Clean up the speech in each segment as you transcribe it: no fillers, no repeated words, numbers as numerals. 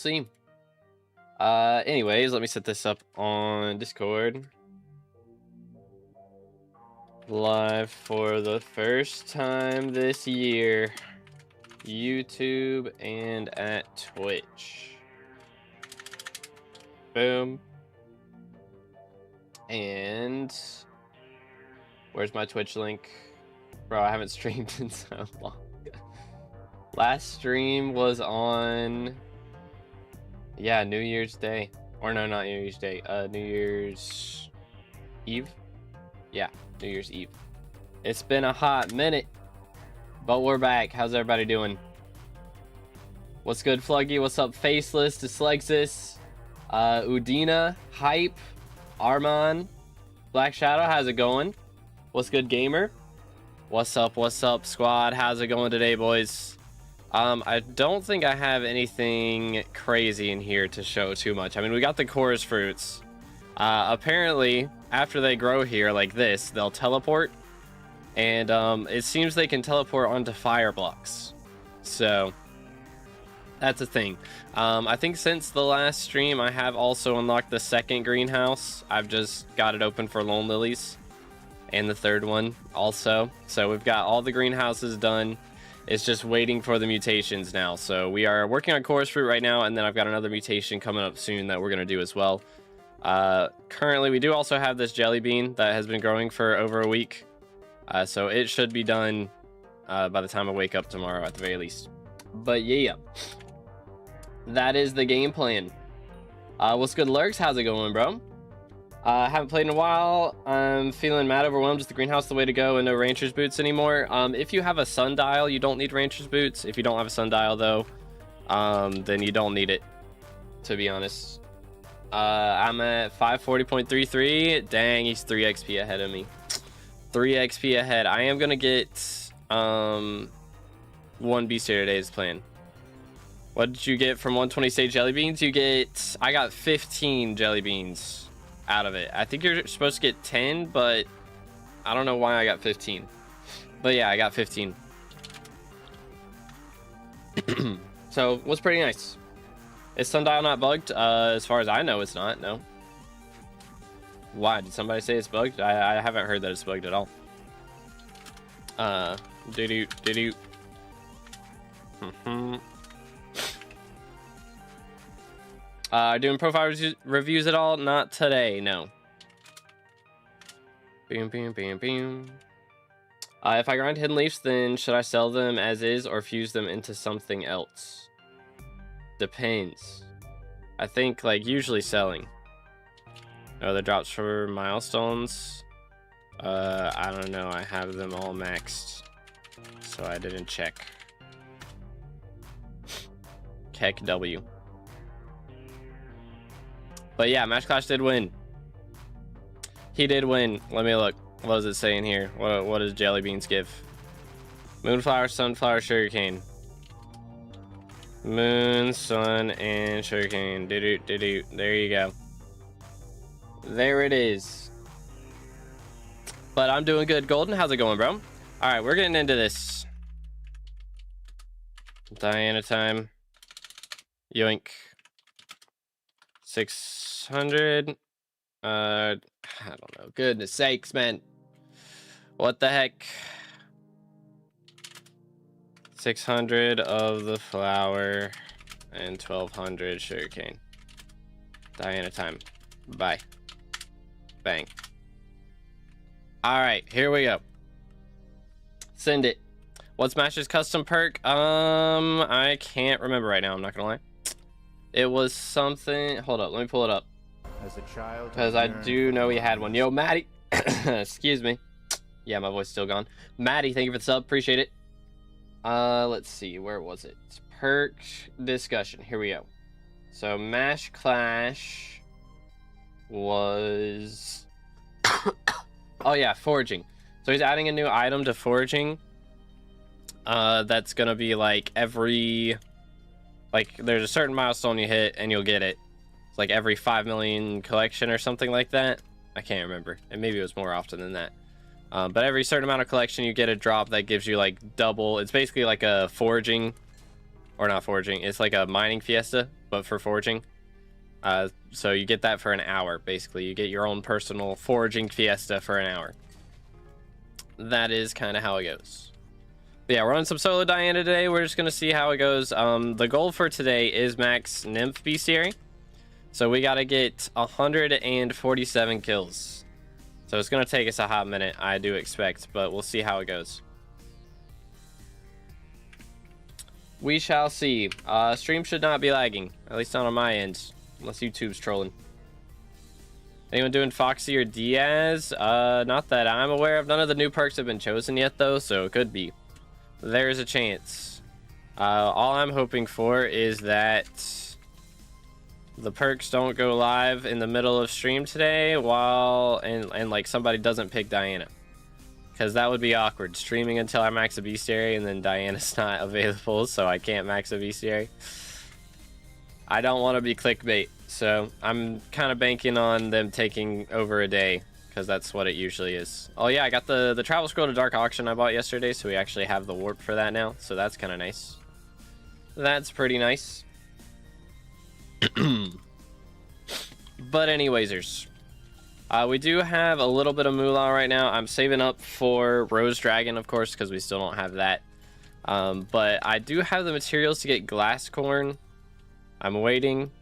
see. Anyways, let me set this up on Discord. Live for the first time this year. YouTube and at Twitch. Boom. And where's my Twitch link? Bro, I haven't streamed in so long. Last stream was on, yeah, New Year's Day. Or no, not New Year's Day. New Year's Eve? Yeah, New Year's Eve. It's been a hot minute, but we're back. How's everybody doing? What's good, Fluggy? What's up, Faceless, Dyslexis, Udina, Hype, Armand, Black Shadow, how's it going? What's good, Gamer? What's up, squad? How's it going today, boys? I don't think I have anything crazy in here to show too much. I mean, we got the chorus fruits. Apparently, after they grow here like this, they'll teleport. And it seems they can teleport onto fire blocks. So, that's a thing. I think since the last stream, I have also unlocked the second greenhouse. I've just got it open for Lone Lilies. And the third one also. So, we've got all the greenhouses done. It's just waiting for the mutations now. So we are working on chorus fruit right now, and then I've got another mutation coming up soon that we're going to do as well. Currently, we do also have this jelly bean that has been growing for over a week. So it should be done by the time I wake up tomorrow at the very least. But yeah, that is the game plan. What's good, Lurks? How's it going, bro? Haven't played in a while. I'm feeling mad overwhelmed. Is the greenhouse the way to go and no rancher's boots anymore? If you have a sundial, you don't need rancher's boots. If you don't have a sundial though, then you don't need it, to be honest. I'm at 540.33. Dang, he's 3 XP ahead of me. 3 XP ahead. I am gonna get one Bestiary today is plan. What did you get from 120 stage jelly beans? I got 15 jelly beans out of it. I think you're supposed to get 10, but I don't know why I got 15. But yeah, I got 15. So it was pretty nice. Is sundial not bugged? As far as I know, it's not. No. Why? Did somebody say it's bugged? I haven't heard that it's bugged at all. Doo-doo. Doing profile reviews at all? Not today, no. Boom. If I grind hidden leaves, then should I sell them as is or fuse them into something else? Depends. I think, like, usually selling. Oh, the drops for milestones. I don't know. I have them all maxed, so I didn't check. Keck W. But yeah, Match Clash did win. He did win. Let me look. What does it say in here? What does jelly beans give? Moonflower, sunflower, sugarcane. Moon, sun, and sugarcane. Do-do. There you go. There it is. But I'm doing good. Golden, how's it going, bro? All right, we're getting into this. Diana time. Yoink. 600. I don't know. Goodness sakes, man. What the heck? 600 of the flour and 1200 sugarcane. Diana time. Bye. Bang. All right, here we go. Send it. What's Mash's custom perk? I can't remember right now. I'm not gonna lie. It was something. Hold up, let me pull it up. As a child, because I do know he had one. Yo, Maddie. Excuse me. Yeah, my voice still gone. Maddie, thank you for the sub. Appreciate it. Let's see. Where was it? Perk discussion. Here we go. So Mash Clash was. Oh yeah, foraging. So he's adding a new item to foraging. That's gonna be like every. Like there's a certain milestone you hit and you'll get it. It's like every 5 million collection or something like that. I can't remember. And maybe it was more often than that. But every certain amount of collection you get a drop that gives you like double. It's basically like a foraging or not foraging. It's like a mining fiesta, but for foraging. So you get that for an hour, basically. You get your own personal foraging fiesta for an hour. That is kind of how it goes. But yeah, we're on some solo Diana today. We're just going to see how it goes. The goal for today is max Nymph Bestiary. So we got to get 147 kills. So it's going to take us a hot minute, I do expect, but we'll see how it goes. We shall see. Stream should not be lagging, at least not on my end. Unless YouTube's trolling. Anyone doing Foxy or Diaz? Not that I'm aware of. None of the new perks have been chosen yet, though, so it could be. There's a chance. All I'm hoping for is that the perks don't go live in the middle of stream today while and like somebody doesn't pick Diana. Because that would be awkward. Streaming until I max a Bestiary and then Diana's not available, so I can't max a Bestiary. I don't want to be clickbait, so I'm kind of banking on them taking over a day, because that's what it usually is. Oh yeah, I got the travel scroll to Dark Auction I bought yesterday, so we actually have the warp for that now, so that's kind of nice. That's pretty nice. But anywaysers, we do have a little bit of moolah right now. I'm saving up for Rose Dragon, of course, because we still don't have that. But I do have the materials to get Glass Corn. I'm waiting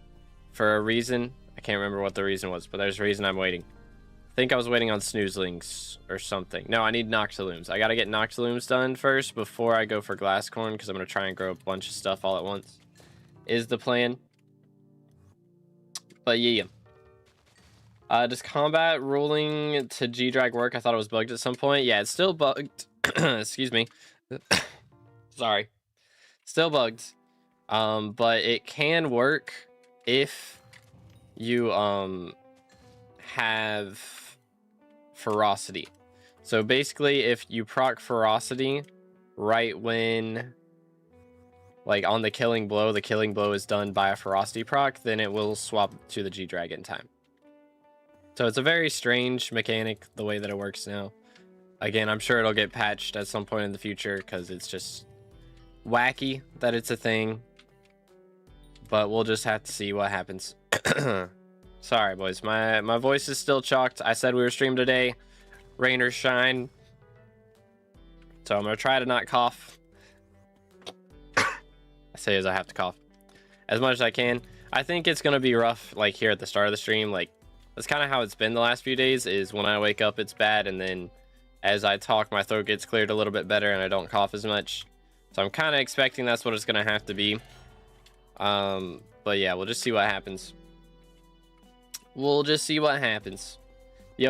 for a reason. I can't remember what the reason was, but there's a reason I'm waiting. I think I was waiting on Snoozlings or something. No, I need Noctilooms. I gotta get Noctilooms done first before I go for Glass Corn, because I'm gonna try and grow a bunch of stuff all at once. Is the plan. But yeah. Does combat ruling to G-Drag work? I thought it was bugged at some point. Yeah, it's still bugged. Excuse me. Sorry. Still bugged. But it can work if you have ferocity. So basically, if you proc ferocity right when, like, on the killing blow is done by a ferocity proc, then it will swap to the G-Dragon time. So it's a very strange mechanic the way that it works now. Again, I'm sure it'll get patched at some point in the future because it's just wacky that it's a thing. But we'll just have to see what happens. Sorry, boys. My voice is still chalked. I said we were streamed today. Rain or shine. So I'm going to try to not cough. I say as I have to cough. As much as I can. I think it's going to be rough, like, here at the start of the stream. Like, that's kind of how it's been the last few days, is when I wake up, it's bad. And then as I talk, my throat gets cleared a little bit better and I don't cough as much. So I'm kind of expecting that's what it's going to have to be. But yeah, we'll just see what happens. Yo,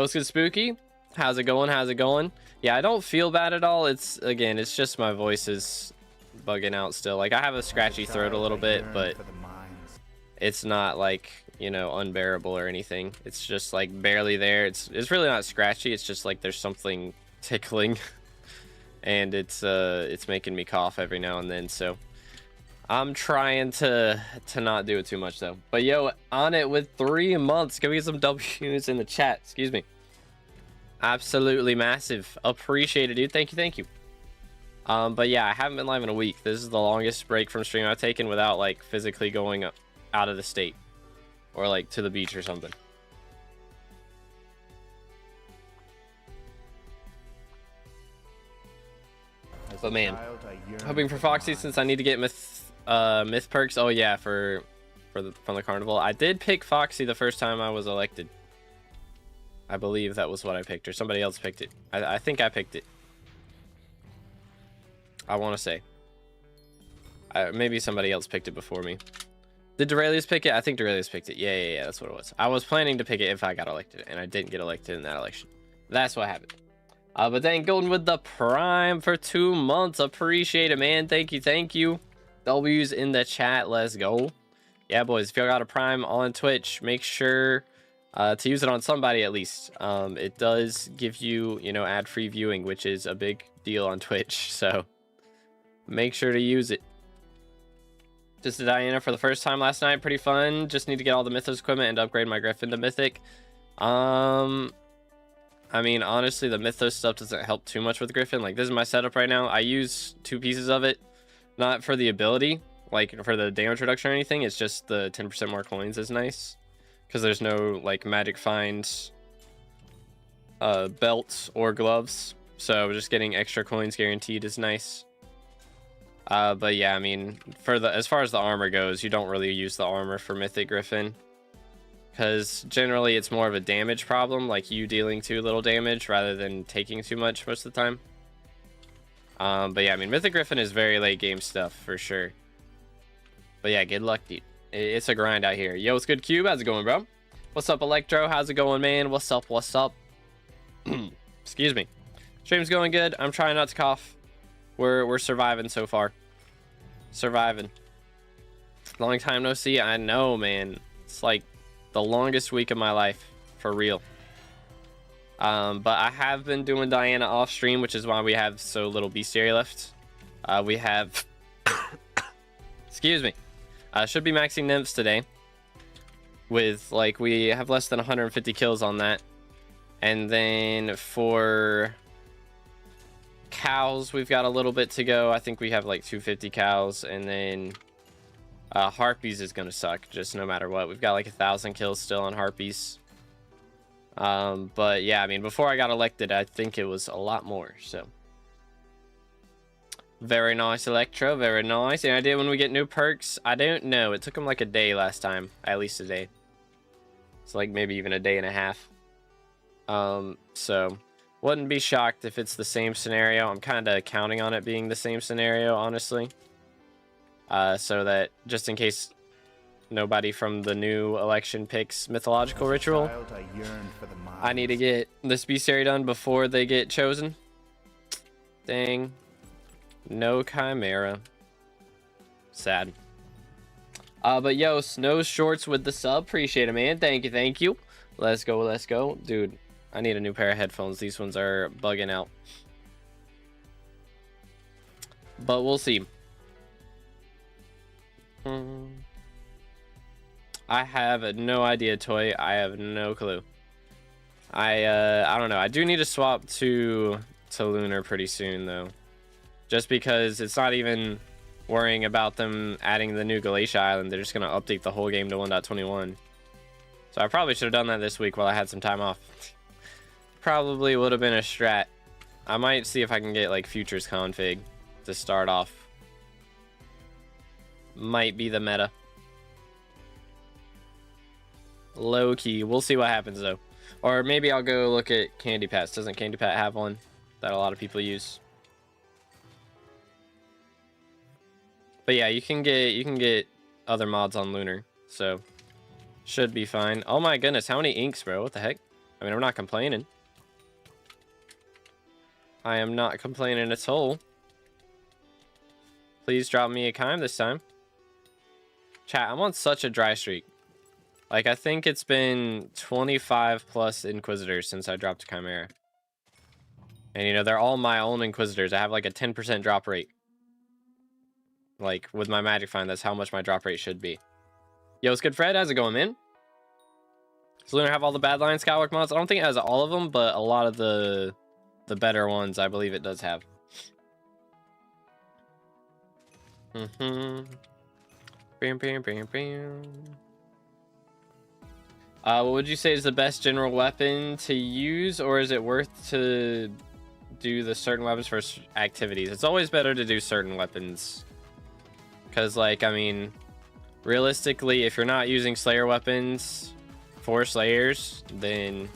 what's good, Spooky? How's it going? Yeah, I don't feel bad at all. It's just my voice is bugging out still. Like, I have a scratchy throat a little bit, but it's not like, you know, unbearable or anything. It's just like barely there. It's really not scratchy. It's just like there's something tickling and it's making me cough every now and then. So I'm trying to not do it too much though. But yo, on it with 3 months. Can we get some W's in the chat? Excuse me. Absolutely massive. Appreciate it, dude. Thank you. But yeah, I haven't been live in a week. This is the longest break from stream I've taken without like physically going out of the state or like to the beach or something. But man, hoping for Foxy since I need to get myth perks. Oh yeah, from the carnival. I did pick Foxy the first time I was elected. I believe that was what I picked, or somebody else picked it. I think I picked it. I want to say. Maybe somebody else picked it before me. Did Duralius pick it? I think Duralius picked it. Yeah, that's what it was. I was planning to pick it if I got elected, and I didn't get elected in that election. That's what happened. But then Golden with the Prime for 2 months. Appreciate it, man. Thank you. W's in the chat. Let's go. Yeah, boys. If y'all got a Prime on Twitch, make sure to use it on somebody at least. It does give you, ad-free viewing, which is a big deal on Twitch. So make sure to use it. Just a Diana for the first time last night. Pretty fun. Just need to get all the Mythos equipment and upgrade my Griffin to Mythic. I mean, honestly, the Mythos stuff doesn't help too much with Griffin. Like, this is my setup right now. I use 2 pieces of it. Not for the ability. like for the damage reduction or anything. It's just the 10% more coins is nice, because there's no like magic find belts or gloves, so just getting extra coins guaranteed is nice. But yeah, I mean, for the as far as the armor goes, you don't really use the armor for Mythic Griffin, because generally it's more of a damage problem, like you dealing too little damage rather than taking too much most of the time. But yeah, I mean, Mythic Griffin is very late game stuff for sure. But yeah, good luck, dude. It's a grind out here. Yo, what's good, Cube? How's it going, bro? What's up, Electro? How's it going, man? What's up? What's up? Excuse me. Stream's going good. I'm trying not to cough. We're surviving so far. Surviving. Long time no see. I know, man. It's like the longest week of my life, for real. But I have been doing Diana off stream, which is why we have so little Bestiary left. We have excuse me. Should be maxing Nymphs today. With like, we have less than 150 kills on that. And then for cows, we've got a little bit to go. I think we have like 250 cows. And then harpies is gonna suck just no matter what. We've got like 1,000 kills still on harpies. But yeah, I mean, before I got elected, I think it was a lot more. So very nice, Electro, very nice. Any idea when we get new perks? I don't know. It took them like a day last time, at least a day. It's like maybe even a day and a half. So wouldn't be shocked if it's the same scenario. I'm kind of counting on it being the same scenario, honestly. So that just in case nobody from the new election picks Mythological Ritual, I need to get this Bestiary done before they get chosen. Dang. No Chimera. Sad. But yo, Snow Shorts with the sub. Appreciate it, man. Thank you, thank you. Let's go, let's go. Dude, I need a new pair of headphones. These ones are bugging out. But we'll see. I have no idea, Toy. I have no clue. I don't know. I do need to swap to Lunar pretty soon, though. Just because it's not even worrying about them adding the new Galatia Island. They're just going to update the whole game to 1.21. So I probably should have done that this week while I had some time off. Probably would have been a strat. I might see if I can get like futures config to start off. Might be the meta. Low key. We'll see what happens though. Or maybe I'll go look at Candy Pats. Doesn't Candy Pat have one that a lot of people use? But yeah, you can get other mods on Lunar, so should be fine. Oh my goodness, how many inks, bro? What the heck? I mean, I'm not complaining. I am not complaining at all. Please drop me a chime this time. Chat, I'm on such a dry streak. Like, I think it's been 25 plus Inquisitors since I dropped a Chimera. And, you know, they're all my own Inquisitors. I have, like, a 10% drop rate. Like, with my Magic Find, that's how much my drop rate should be. Yo, what's good, Fred? How's it going, man? Does Lunar have all the Badlion Skywalk mods? I don't think it has all of them, but a lot of the better ones, I believe it does have. Bam, bam, bam, bam. What would you say is the best general weapon to use, or is it worth to do the certain weapons for activities? It's always better to do certain weapons. Because, like, I mean, realistically, if you're not using Slayer weapons for Slayers, then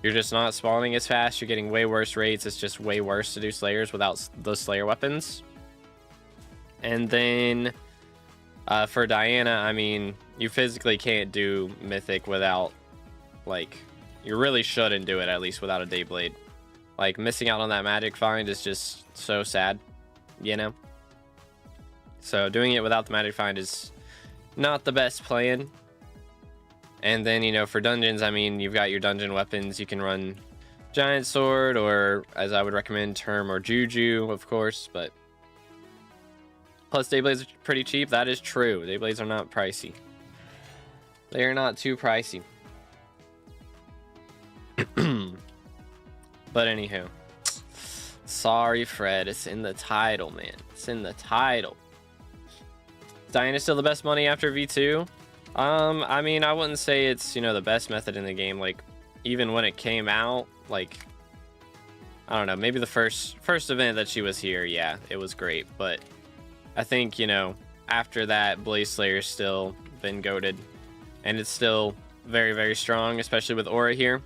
you're just not spawning as fast. You're getting way worse rates. It's just way worse to do Slayers without those Slayer weapons. And then for Diana, I mean, you physically can't do Mythic without, like, you really shouldn't do it, at least without a Dayblade. Like, missing out on that Magic Find is just so sad, you know? So doing it without the Magic Find is not the best plan. And then, you know, for dungeons, I mean, you've got your dungeon weapons. You can run Giant Sword, or, as I would recommend, Term or Juju, of course, but plus Dayblades are pretty cheap. That is true. Dayblades are not pricey. They are not too pricey. But anywho, sorry, Fred. It's in the title, man. It's in the title. Diana's still the best money after V2? I mean, I wouldn't say it's, you know, the best method in the game. Like, even when it came out, like, I don't know, maybe the first event that she was here, yeah, it was great. But I think, you know, after that, Blaze Slayer's still been goated. And it's still very, very strong, especially with Aura here.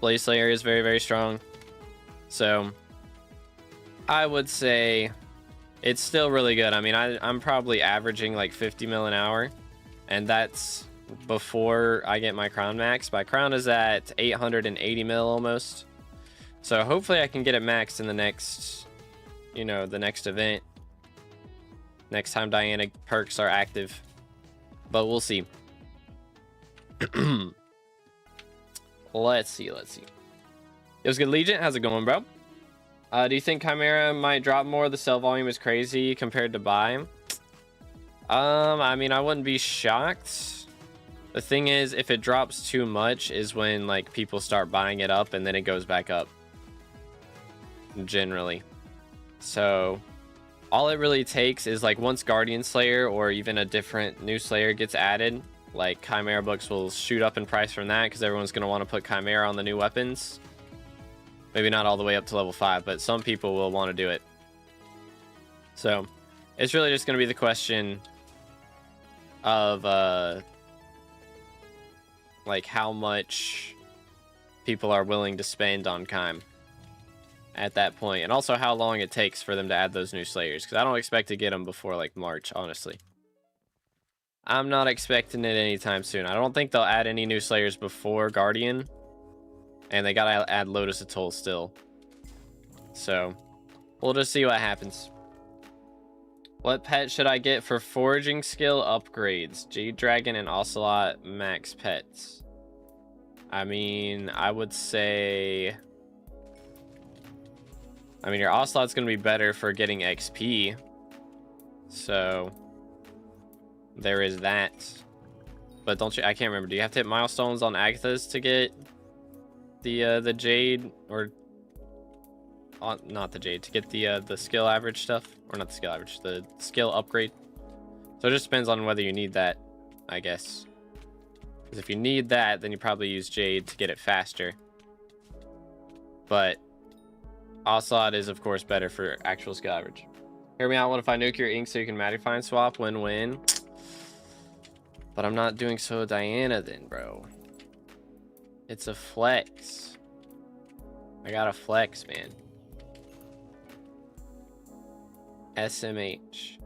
Blaze Slayer is very, very strong. So I would say it's still really good. I mean, I'm probably averaging like 50 mil an hour. And that's before I get my crown max. My crown is at 880 mil almost. So hopefully I can get it maxed in the next, you know, the next event. Next time Diana perks are active. But we'll see. Let's see. It was good, Legion. How's it going, bro? Do you think Chimera might drop more? The sell volume is crazy compared to buy. I mean, I wouldn't be shocked. The thing is, if it drops too much is when like people start buying it up and then it goes back up. Generally. So all it really takes is like once Guardian Slayer or even a different new Slayer gets added, like Chimera books will shoot up in price from that because everyone's going to want to put Chimera on the new weapons. Maybe not all the way up to level 5, but some people will want to do it. So it's really just going to be the question of like how much people are willing to spend on Chime at that point, and also how long it takes for them to add those new Slayers, because I don't expect to get them before like March, honestly. I'm not expecting it anytime soon. I don't think they'll add any new Slayers before Guardian, and they gotta add Lotus Atoll still. So we'll just see what happens. What pet should I get for foraging skill upgrades? Jade Dragon and Ocelot max pets. I mean, I would say... I mean, your Ocelot's going to be better for getting XP. So, there is that. But don't you... I can't remember. Do you have to hit milestones on Agatha's to get the Jade? Or... not the Jade. To get the skill average stuff? Or not the skill average. The skill upgrade. So, it just depends on whether you need that, I guess. Because if you need that, then you probably use Jade to get it faster. But... Ocelot is, of course, better for actual skill average. Hear me out. What if I nuke your ink so you can Mattify swap? Win-win. But I'm not doing so Diana then, bro. It's a flex. I got a flex, man. SMH.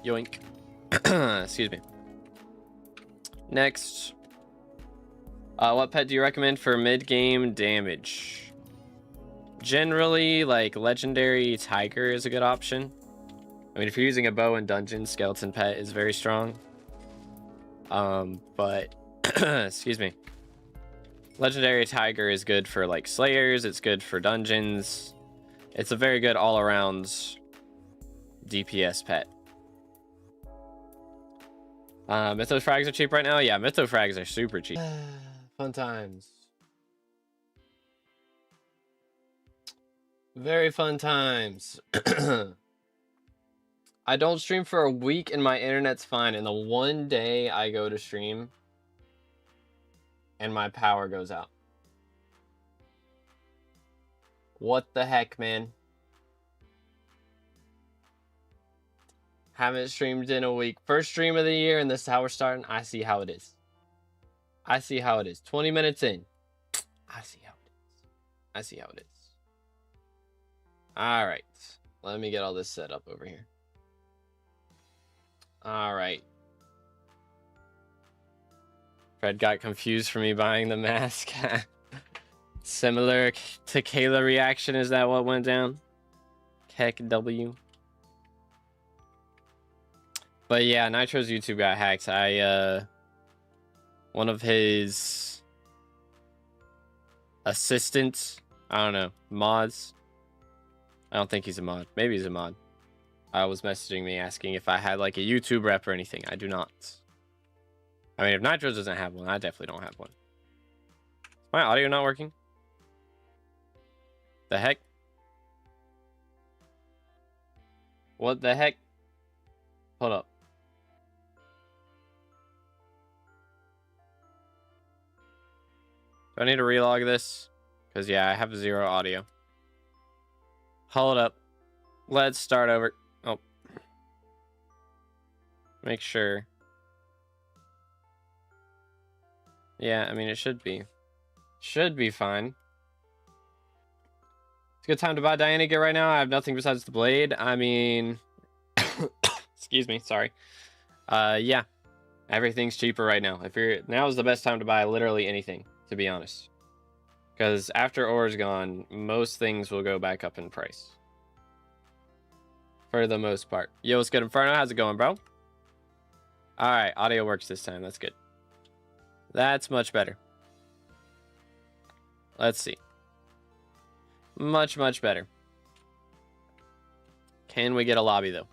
Yoink. Excuse me. Next. What pet do you recommend for mid-game damage? Generally, like, Legendary Tiger is a good option. I mean, if you're using a bow in dungeons, Skeleton Pet is very strong. But, excuse me. Legendary Tiger is good for, like, Slayers. It's good for dungeons. It's a very good all-around DPS pet. Mythos Frags are cheap right now? Yeah, Mythos Frags are super cheap. Fun times. Very fun times. I don't stream for a week and my internet's fine. And the one day I go to stream and my power goes out. What the heck, man? Haven't streamed in a week. First stream of the year and this is how we're starting. I see how it is. I see how it is. 20 minutes in. I see how it is. I see how it is. All right, let me get all this set up over here. All right. Fred got confused for me buying the mask. Similar to Kayla reaction, is that what went down? Heck W. But yeah, Nitro's YouTube got hacked. One of his assistants, I don't know, mods. I don't think he's a mod. Maybe he's a mod. Was messaging me asking if I had like a YouTube rep or anything. I do not. I mean, if Nitro doesn't have one, I definitely don't have one. Is my audio not working? The heck? What the heck? Hold up. Do I need to relog this? Because, yeah, I have 0 audio. Hold up. Let's start over. Oh. Make sure. Yeah, I mean, it should be. Should be fine. It's a good time to buy Diana gear right now. I have nothing besides the blade. I mean... Excuse me, sorry. Yeah. Everything's cheaper right now. Now is the best time to buy literally anything, to be honest. Because after ore's gone, most things will go back up in price. For the most part. Yo, what's good, Inferno? How's it going, bro? Alright, audio works this time. That's good. That's much better. Let's see. Much, much better. Can we get a lobby, though?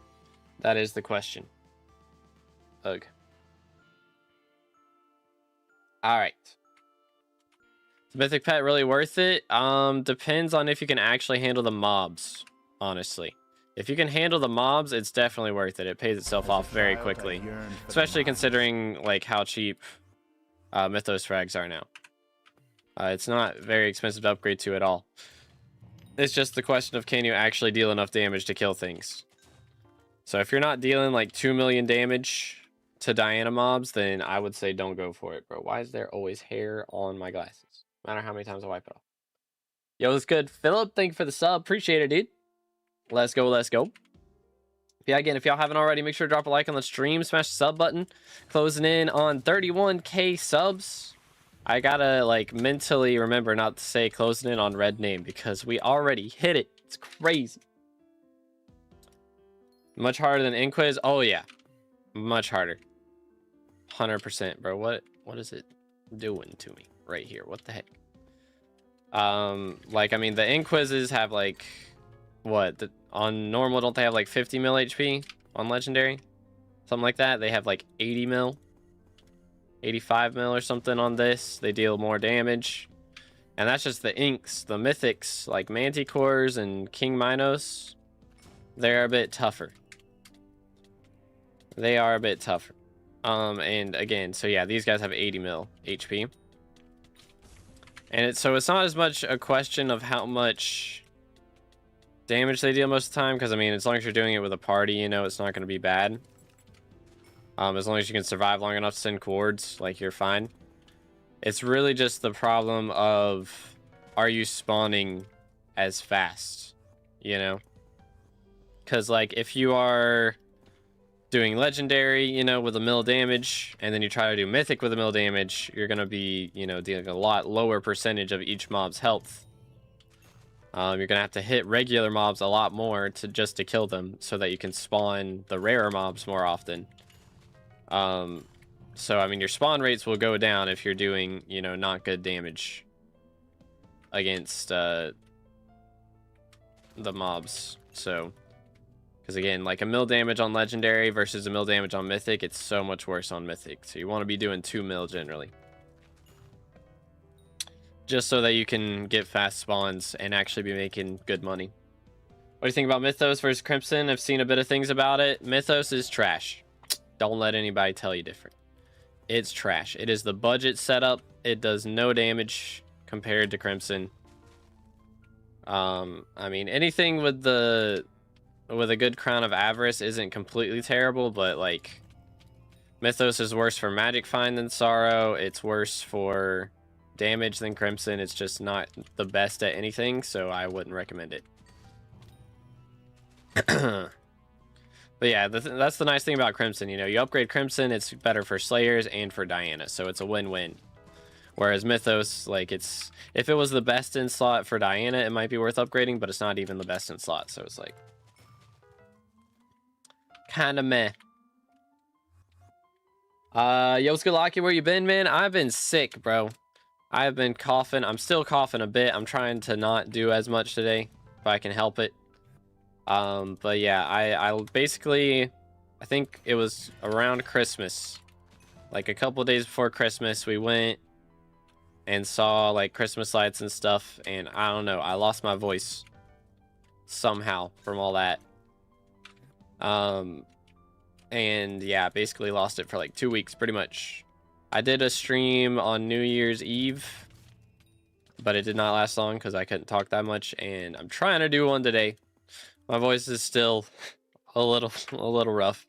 That is the question. Ugh. Alright. Is Mythic Pet really worth it? Depends on if you can actually handle the mobs, honestly. If you can handle the mobs, it's definitely worth it. It pays itself off very quickly. Especially considering, like, how cheap Mythos frags are now. It's not very expensive to upgrade to at all. It's just the question of, can you actually deal enough damage to kill things? So if you're not dealing like 2 million damage to Diana mobs, then I would say don't go for it, bro. Why is there always hair on my glasses? No matter how many times I wipe it off. Yo, it's good. Philip, thank you for the sub. Appreciate it, dude. Let's go, let's go. Yeah, again, if y'all haven't already, make sure to drop a like on the stream. Smash the sub button. Closing in on 31K subs. I gotta, like, mentally remember not to say closing in on red name because we already hit it. It's crazy. Much harder than Inquiz? Oh, yeah. Much harder. 100%, bro. What is it doing to me right here? What the heck? Like, I mean, the Inquizzes have, like, what? On normal, don't they have, like, 50 mil HP on Legendary? Something like that. They have, like, 80 mil. 85 mil or something on this. They deal more damage. And that's just the inks. The mythics, like Manticores and King Minos, they're a bit tougher. They are a bit tougher. And again, so yeah, these guys have 80 mil HP. And so it's not as much a question of how much damage they deal most of the time, because I mean, as long as you're doing it with a party, you know, it's not going to be bad. As long as you can survive long enough to send cords, like, you're fine. It's really just the problem of, are you spawning as fast, you know? Because, like, if you are doing legendary, you know, with a mil damage, and then you try to do mythic with a mil damage, you're going to be, you know, dealing a lot lower percentage of each mob's health. You're going to have to hit regular mobs a lot more just to kill them, so that you can spawn the rarer mobs more often. So, I mean, your spawn rates will go down if you're doing, you know, not good damage against, the mobs. So, because again, like a mil damage on Legendary versus a mil damage on Mythic, it's so much worse on Mythic. So you want to be doing 2 mil generally. Just so that you can get fast spawns and actually be making good money. What do you think about Mythos versus Crimson? I've seen a bit of things about it. Mythos is trash. Don't let anybody tell you different. It's trash. It is the budget setup. It does no damage compared to Crimson. I mean, anything with a good Crown of Avarice isn't completely terrible, but like, Mythos is worse for Magic Find than Sorrow. It's worse for damage than Crimson. It's just not the best at anything, so I wouldn't recommend it. But yeah, that's the nice thing about Crimson. You know, you upgrade Crimson, it's better for Slayers and for Diana, so it's a win-win. Whereas Mythos, like, if it was the best in slot for Diana, it might be worth upgrading, but it's not even the best in slot, so it's like, kind of meh. Yo, what's good, Locky? Where you been, man? I've been sick, bro. I've been coughing. I'm still coughing a bit. I'm trying to not do as much today, if I can help it. But yeah, I basically, I think it was around Christmas, like a couple days before Christmas, we went and saw like Christmas lights and stuff, and I don't know, I lost my voice somehow from all that. And yeah, basically lost it for like 2 weeks pretty much. I did a stream on New Year's Eve, but it did not last long because I couldn't talk that much, and I'm trying to do one today. My voice is still a little rough,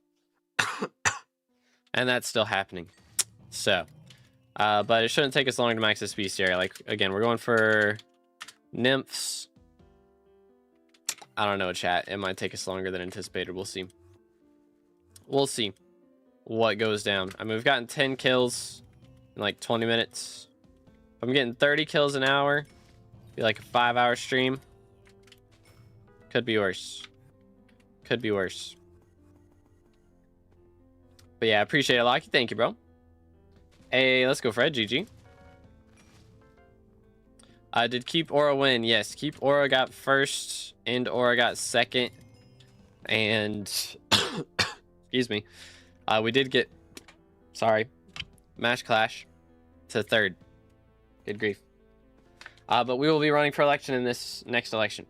and that's still happening. So, but it shouldn't take us long to max this Bestiary. Like, again, we're going for Nymphs. I don't know, chat. It might take us longer than anticipated. We'll see. We'll see what goes down. I mean, we've gotten 10 kills in like 20 minutes. If I'm getting 30 kills an hour, be like a 5-hour stream. Could be worse. Could be worse. But yeah, I appreciate it, Locky. Thank you, bro. Hey, let's go, Fred. GG. Did Keep Aura win? Yes, Keep Aura got first and Aura got second. And excuse me. We did get, sorry, Mash Clash to third. Good grief. But we will be running for election in this next election.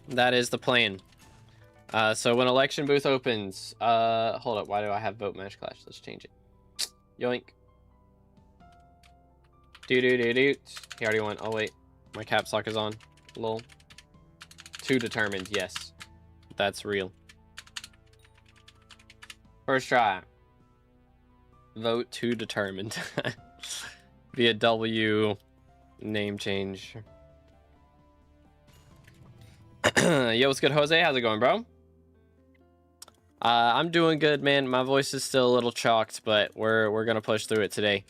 That is the plan. So when election booth opens, hold up, why do I have vote Mash Clash? Let's change it. Yoink. He already won. Oh wait, my caps lock is on. Lol. Too determined, yes. That's real. First try. Vote too determined. Be a W name change. Yo, what's good, Jose? How's it going, bro? I'm doing good, man. My voice is still a little chalked, but we're gonna push through it today.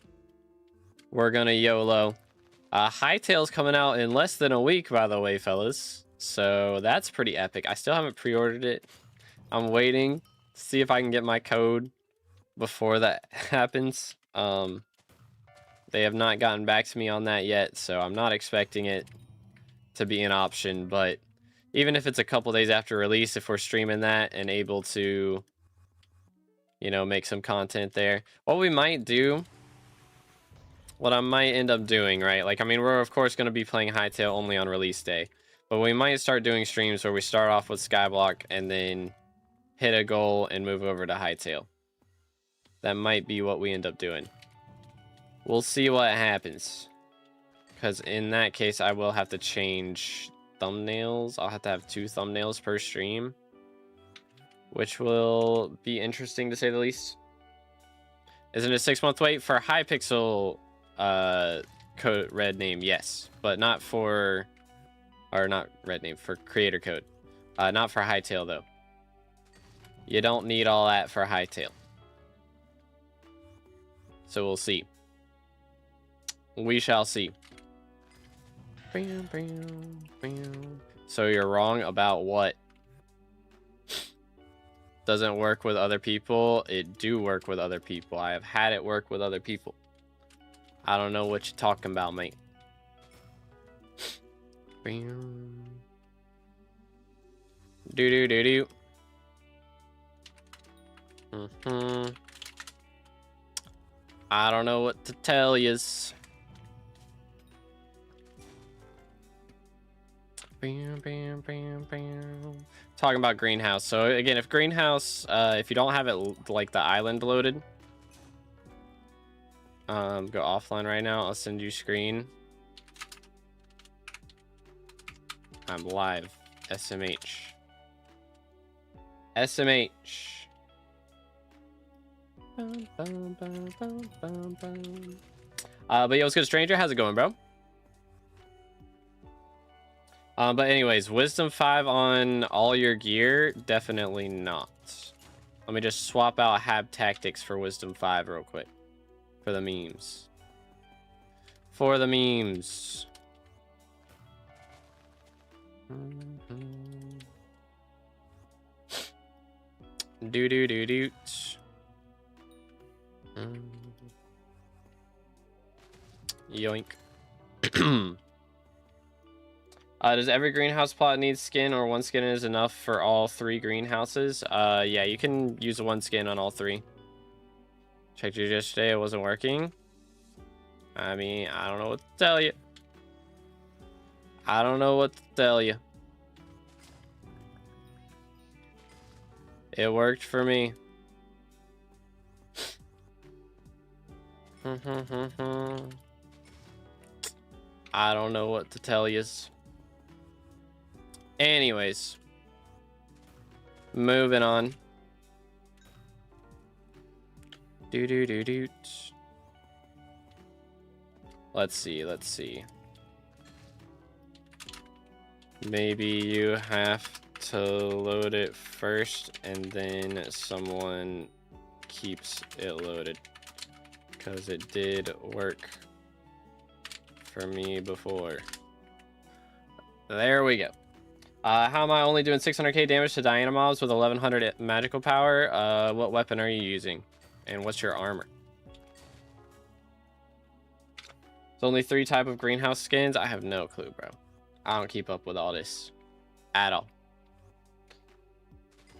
We're gonna YOLO. Hightail's coming out in less than a week, by the way, fellas. So that's pretty epic. I still haven't pre-ordered it. I'm waiting to see if I can get my code before that happens. They have not gotten back to me on that yet, so I'm not expecting it to be an option. But even if it's a couple days after release, if we're streaming that and able to, you know, make some content there, what we might do, what I might end up doing, right? Like, I mean, we're of course going to be playing Hytale only on release day, but we might start doing streams where we start off with SkyBlock and then hit a goal and move over to Hytale. That might be what we end up doing. We'll see what happens, because in that case, I will have to change thumbnails. I'll have to have 2 thumbnails per stream, which will be interesting to say the least. Isn't it a 6-month wait for Hypixel code red name? Yes, but not for, or not red name, for creator code. Not for Hytale though. You don't need all that for Hytale. So we'll see. We shall see. So you're wrong about what? Doesn't work with other people. It do work with other people. I have had it work with other people. I don't know what you're talking about, mate. Do. I don't know what to tell yous. Talking about greenhouse. So again, if greenhouse, if you don't have it like the island loaded, go offline right now. I'll send you screen. I'm live. SMH. But yo, what's good, stranger? How's it going, bro? But anyways, Wisdom 5 on all your gear? Definitely not. Let me just swap out Hab Tactics for Wisdom 5 real quick. For the memes. For the memes. Do. Yoink. Does every greenhouse plot need skin, or 1 skin is enough for all 3 greenhouses? Yeah, you can use 1 skin on all 3. Checked it yesterday, it wasn't working. I mean, I don't know what to tell you. I don't know what to tell you. It worked for me. I don't know what to tell yous. Anyways. Moving on. Do. Let's see. Maybe you have to load it first and then someone keeps it loaded. Because it did work for me before. There we go. How am I only doing 600k damage to Diana mobs with 1100 magical power? What weapon are you using? And what's your armor? There's only 3 type of greenhouse skins? I have no clue, bro. I don't keep up with all this. At all.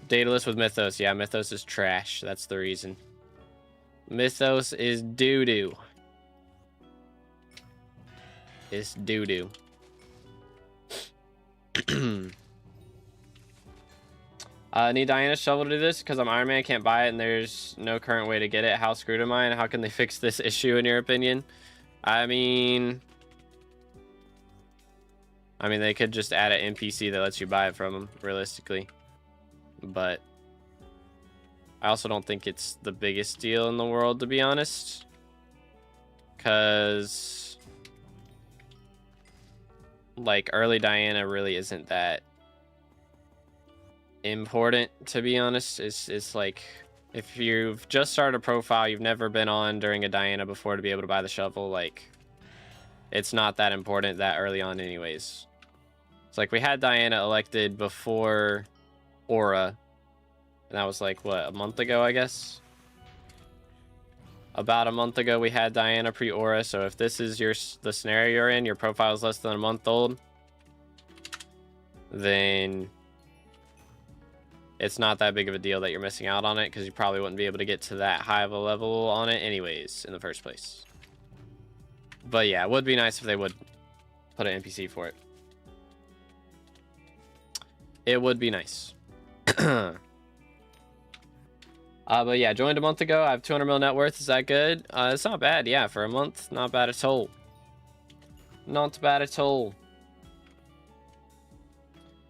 Dataless with Mythos. Yeah, Mythos is trash. That's the reason. Mythos is doo-doo. It's doo-doo. Need Diana's shovel to do this because I'm Iron Man, can't buy it, and there's no current way to get it. How screwed am I, and how can they fix this issue in your opinion? I mean, they could just add an NPC that lets you buy it from them, realistically. But I also don't think it's the biggest deal in the world, to be honest. Because, like, early Diana really isn't that important, to be honest. It's like, if you've just started a profile, you've never been on during a Diana before to be able to buy the shovel, like, it's not that important that early on anyways. It's like we had Diana elected before Aura, and that was like, what, a month ago, I guess? About a month ago we had Diana pre-Aura, so if this is the scenario you're in, your profile is less than a month old, then it's not that big of a deal that you're missing out on it, because you probably wouldn't be able to get to that high of a level on it anyways in the first place. But yeah, it would be nice if they would put an NPC for it. It would be nice. But yeah, joined a month ago. I have 200 mil net worth. Is that good? It's not bad. Yeah, for a month, not bad at all. Not bad at all.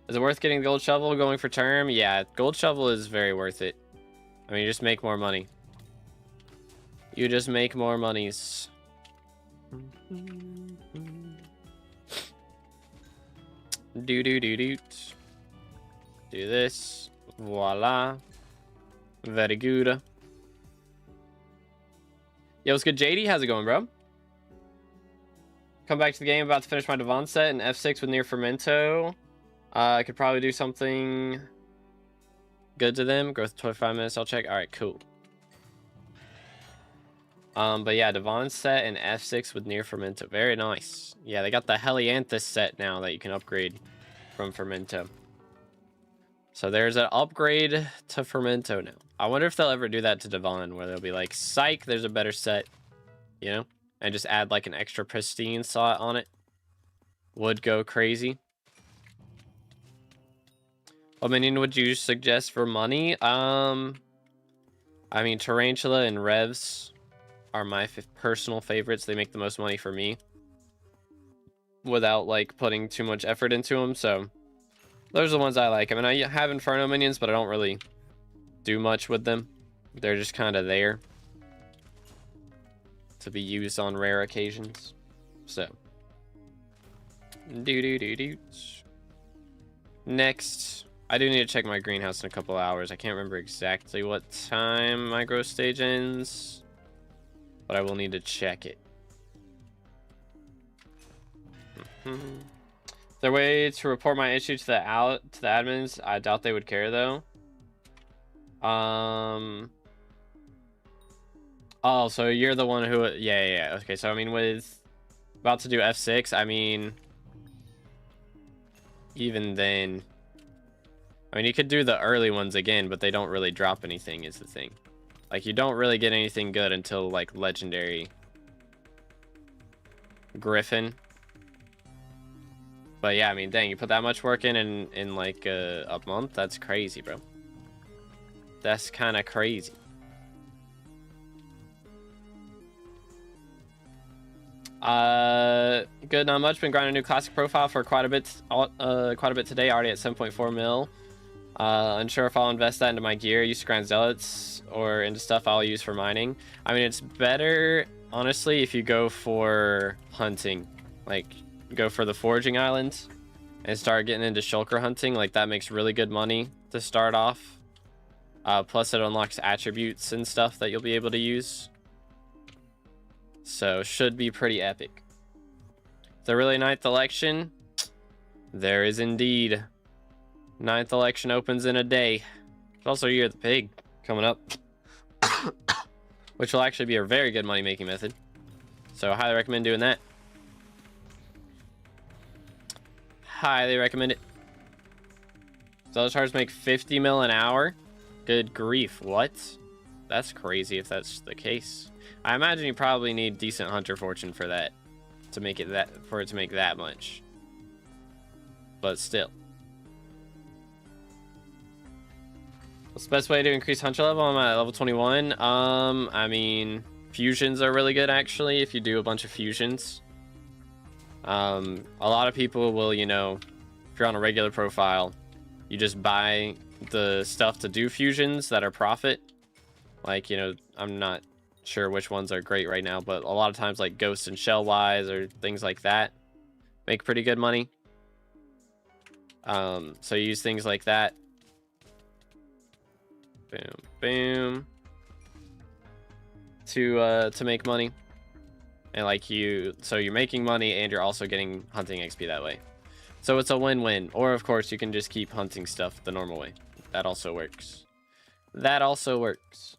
Is it worth getting the gold shovel going for term? Yeah, gold shovel is very worth it. I mean, you just make more money. You just make more monies. Do this. Voila. Very good. Yo, what's good, JD? How's it going, bro? Come back to the game. About to finish my Devon set in F6 with near Fermento. I could probably do something good to them. Growth 25 minutes. I'll check. All right, cool. But yeah, Devon set in F6 with near Fermento. Very nice. Yeah, they got the Helianthus set now that you can upgrade from Fermento. So there's an upgrade to Fermento now. I wonder if they'll ever do that to Devon, where they'll be like, psych, there's a better set, you know? And just add like an extra pristine slot on it. Would go crazy. What minion would you suggest for money? I mean, Tarantula and Revs are my personal favorites. They make the most money for me without like putting too much effort into them. So those are the ones I like. I mean, I have Inferno minions, but I don't really do much with them. They're just kind of there to be used on rare occasions. So next, I do need to check my greenhouse in a couple hours. I can't remember exactly what time my growth stage ends, but I will need to check it. Is there a way to report my issue to the admins? I doubt they would care though. Oh, so you're the one who, yeah. Okay, so I mean, with about to do F6, I mean, even then, I mean, you could do the early ones again, but they don't really drop anything is the thing. Like, you don't really get anything good until like legendary Griffin. But yeah, I mean, dang, you put that much work in like a month? That's crazy, bro. That's kind of crazy. Good, not much. Been grinding a new classic profile for quite a bit today. Already at 7.4 mil. Unsure if I'll invest that into my gear. Used to grind zealots or into stuff I'll use for mining. I mean, it's better, honestly, if you go for hunting. Like, go for the foraging islands and start getting into shulker hunting. Like, that makes really good money to start off. Plus, it unlocks attributes and stuff that you'll be able to use. So, should be pretty epic. The really 9th election? There is indeed. 9th election opens in a day. It's also Year of the Pig coming up. Which will actually be a very good money-making method. So, highly recommend doing that. Highly recommend it. Zealot Charge make 50 mil an hour? Good grief, what? That's crazy if that's the case. I imagine you probably need decent hunter fortune for that. To make it that, for it to make that much. But still. What's the best way to increase hunter level? I'm at level 21. I mean, fusions are really good actually if you do a bunch of fusions. A lot of people will, you know, if you're on a regular profile, you just buy the stuff to do fusions that are profit. Like, you know, I'm not sure which ones are great right now, but a lot of times like Ghost and Shell Wise or things like that make pretty good money. So you use things like that. Boom, boom. To make money. And like so you're making money and you're also getting hunting XP that way. So it's a win-win. Or of course you can just keep hunting stuff the normal way. That also works. That also works.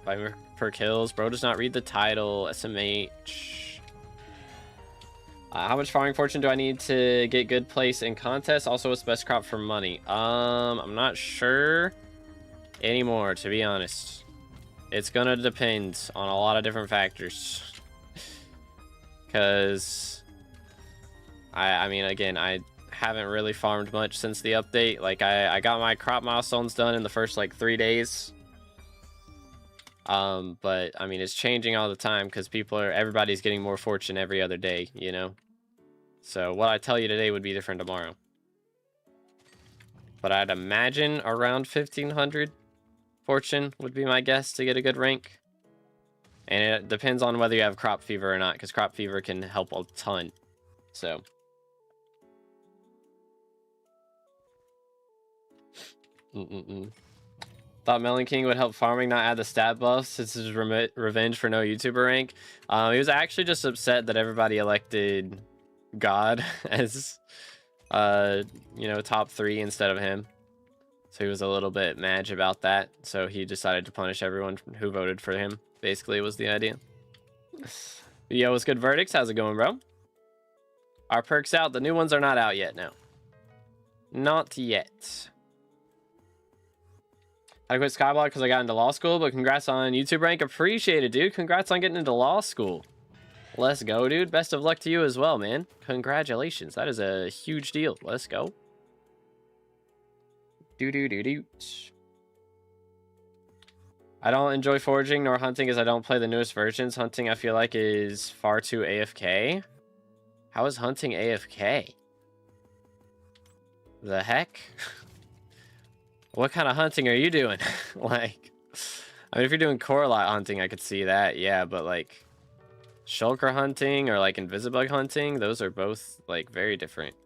5 per kills. Bro does not read the title. SMH. How much farming fortune do I need to get good place in contests? Also, what's the best crop for money? I'm not sure anymore, to be honest. It's gonna depend on a lot of different factors. Because I mean, again, I haven't really farmed much since the update. Like, I got my crop milestones done in the first, like, 3 days. But, I mean, it's changing all the time because everybody's getting more fortune every other day, you know? So, what I tell you today would be different tomorrow. But I'd imagine around 1,500 fortune would be my guess to get a good rank. And it depends on whether you have crop fever or not, because crop fever can help a ton. So... Thought Melon King would help farming not add the stat buffs since his revenge for no YouTuber rank. He was actually just upset that everybody elected God as you know, top 3 instead of him. So he was a little bit mad about that. So he decided to punish everyone who voted for him. Basically was the idea. Yo, what's good, Verdicts? How's it going, bro? Our perks out. The new ones are not out yet, no. Not yet. I quit SkyBlock because I got into law school, but congrats on YouTube rank. Appreciate it, dude. Congrats on getting into law school. Let's go, dude. Best of luck to you as well, man. Congratulations. That is a huge deal. Let's go. Do. I don't enjoy foraging nor hunting as I don't play the newest versions. Hunting, I feel like, is far too AFK. How is hunting AFK? The heck? What kind of hunting are you doing? Like, I mean, if you're doing core lot hunting, I could see that, yeah, but like shulker hunting or like invisibug hunting, those are both like very different.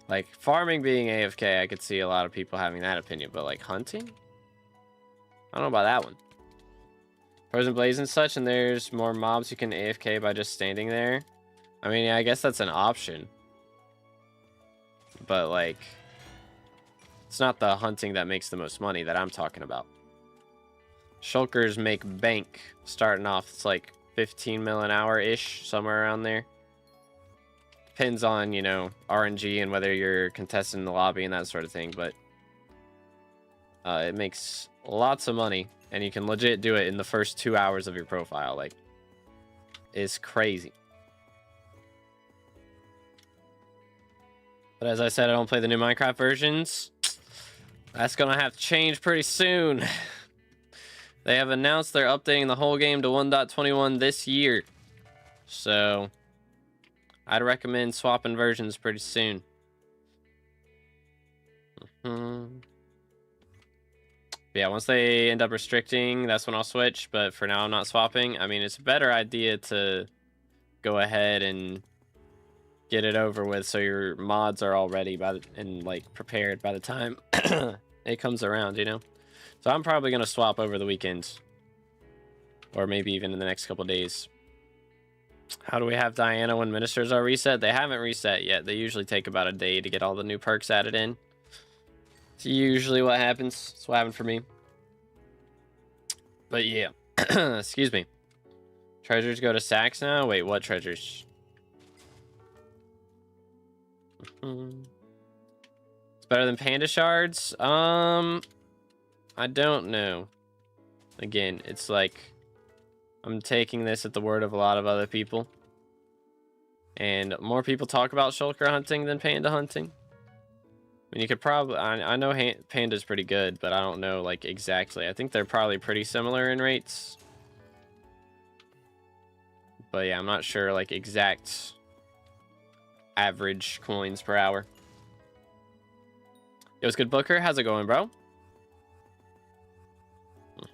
Like farming being AFK, I could see a lot of people having that opinion, but like hunting, I don't know about that one. Frozen Blaze and such, and there's more mobs you can AFK by just standing there. I mean, yeah, I guess that's an option. But, like, it's not the hunting that makes the most money that I'm talking about. Shulkers make bank starting off. It's like 15 mil an hour-ish, somewhere around there. Depends on, you know, RNG and whether you're contesting the lobby and that sort of thing. But it makes lots of money. And you can legit do it in the first 2 hours of your profile. Like, it's crazy. But as I said, I don't play the new Minecraft versions. That's gonna have to change pretty soon. They have announced they're updating the whole game to 1.21 this year. So I'd recommend swapping versions pretty soon. Yeah, once they end up restricting, that's when I'll switch. But for now, I'm not swapping. I mean, it's a better idea to go ahead and get it over with so your mods are all ready and like prepared by the time it comes around, you know? So I'm probably going to swap over the weekends. Or maybe even in the next couple days. How do we have Diana when ministers are reset? They haven't reset yet. They usually take about a day to get all the new perks added in. It's usually what happens. It's what happened for me. But yeah. Excuse me. Treasures go to sacks now? Wait, what treasures? It's better than panda shards? I don't know. Again, it's like I'm taking this at the word of a lot of other people. And more people talk about shulker hunting than panda hunting. I mean, you could probably... I know panda's pretty good, but I don't know, like, exactly. I think they're probably pretty similar in rates. But yeah, I'm not sure, like, exact average coins per hour. Yo, what's good, Booker? How's it going, bro?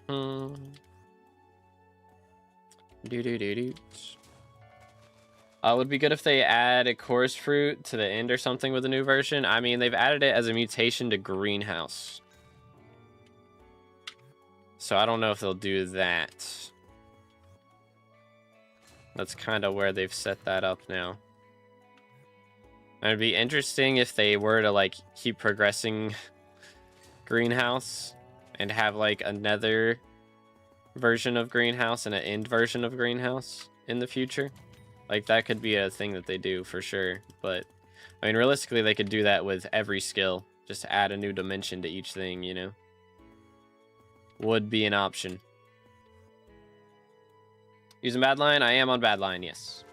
It would be good if they add a chorus fruit to the end or something with the new version. I mean, they've added it as a mutation to greenhouse. So I don't know if they'll do that. That's kind of where they've set that up now. And it'd be interesting if they were to like keep progressing greenhouse and have like another version of greenhouse and an end version of greenhouse in the future. Like that could be a thing that they do for sure. But I mean, realistically, they could do that with every skill. Just add a new dimension to each thing, you know? Would be an option. Using Badline? I am on Badline, yes.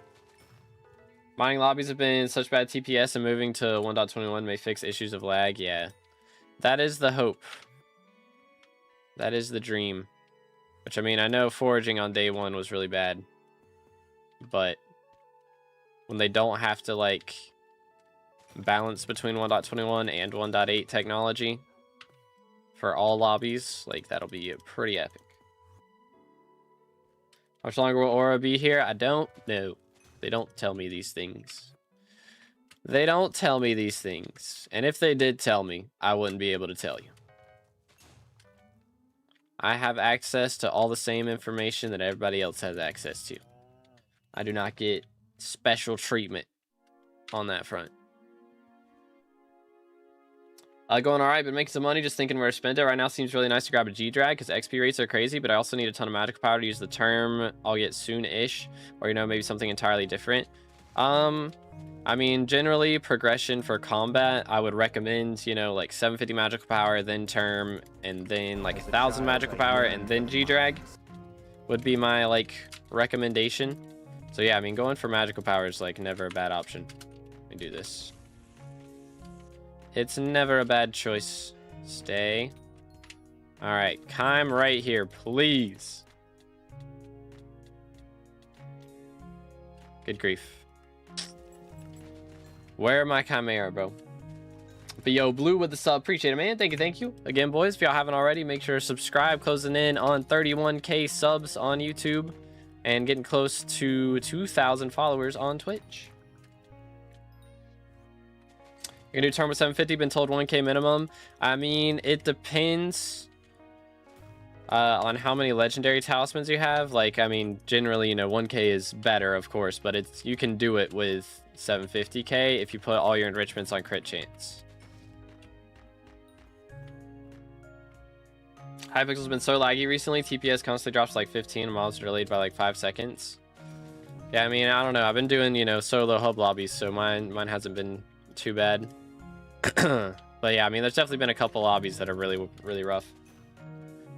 Mining lobbies have been such bad TPS, and moving to 1.21 may fix issues of lag. Yeah. That is the hope. That is the dream. Which, I mean, I know foraging on day one was really bad. But when they don't have to, like, balance between 1.21 and 1.8 technology for all lobbies, like, that'll be pretty epic. How much longer will Aura be here? I don't know. They don't tell me these things. They don't tell me these things. And if they did tell me, I wouldn't be able to tell you. I have access to all the same information that everybody else has access to. I do not get special treatment on that front. Going all right, but making some money, just thinking where to spend it. Right now seems really nice to grab a G-Drag because XP rates are crazy, but I also need a ton of magical power to use the term I'll get soon-ish, or, you know, maybe something entirely different. I mean, generally, progression for combat, I would recommend, you know, like 750 magical power, then term, and then like 1,000 magical power, and then G-Drag would be my, like, recommendation. So yeah, I mean, going for magical power is, like, never a bad option. Let me do this. It's never a bad choice. Stay. Alright, Chime right here, please. Good grief. Where are my Chimera, bro? But yo, Blue with the sub. Appreciate it, man. Thank you, thank you. Again, boys, if y'all haven't already, make sure to subscribe. Closing in on 31K subs on YouTube. And getting close to 2,000 followers on Twitch. You're gonna do term with 750, been told 1K minimum. I mean, it depends on how many legendary talismans you have. Like, I mean, generally, you know, 1K is better, of course, but it's you can do it with 750K if you put all your enrichments on crit chance. Hypixel's been so laggy recently. TPS constantly drops like 15, mobs are delayed by like 5 seconds. Yeah, I mean, I don't know. I've been doing, you know, solo hub lobbies, so mine hasn't been too bad. But yeah, I mean, there's definitely been a couple lobbies that are really, really rough.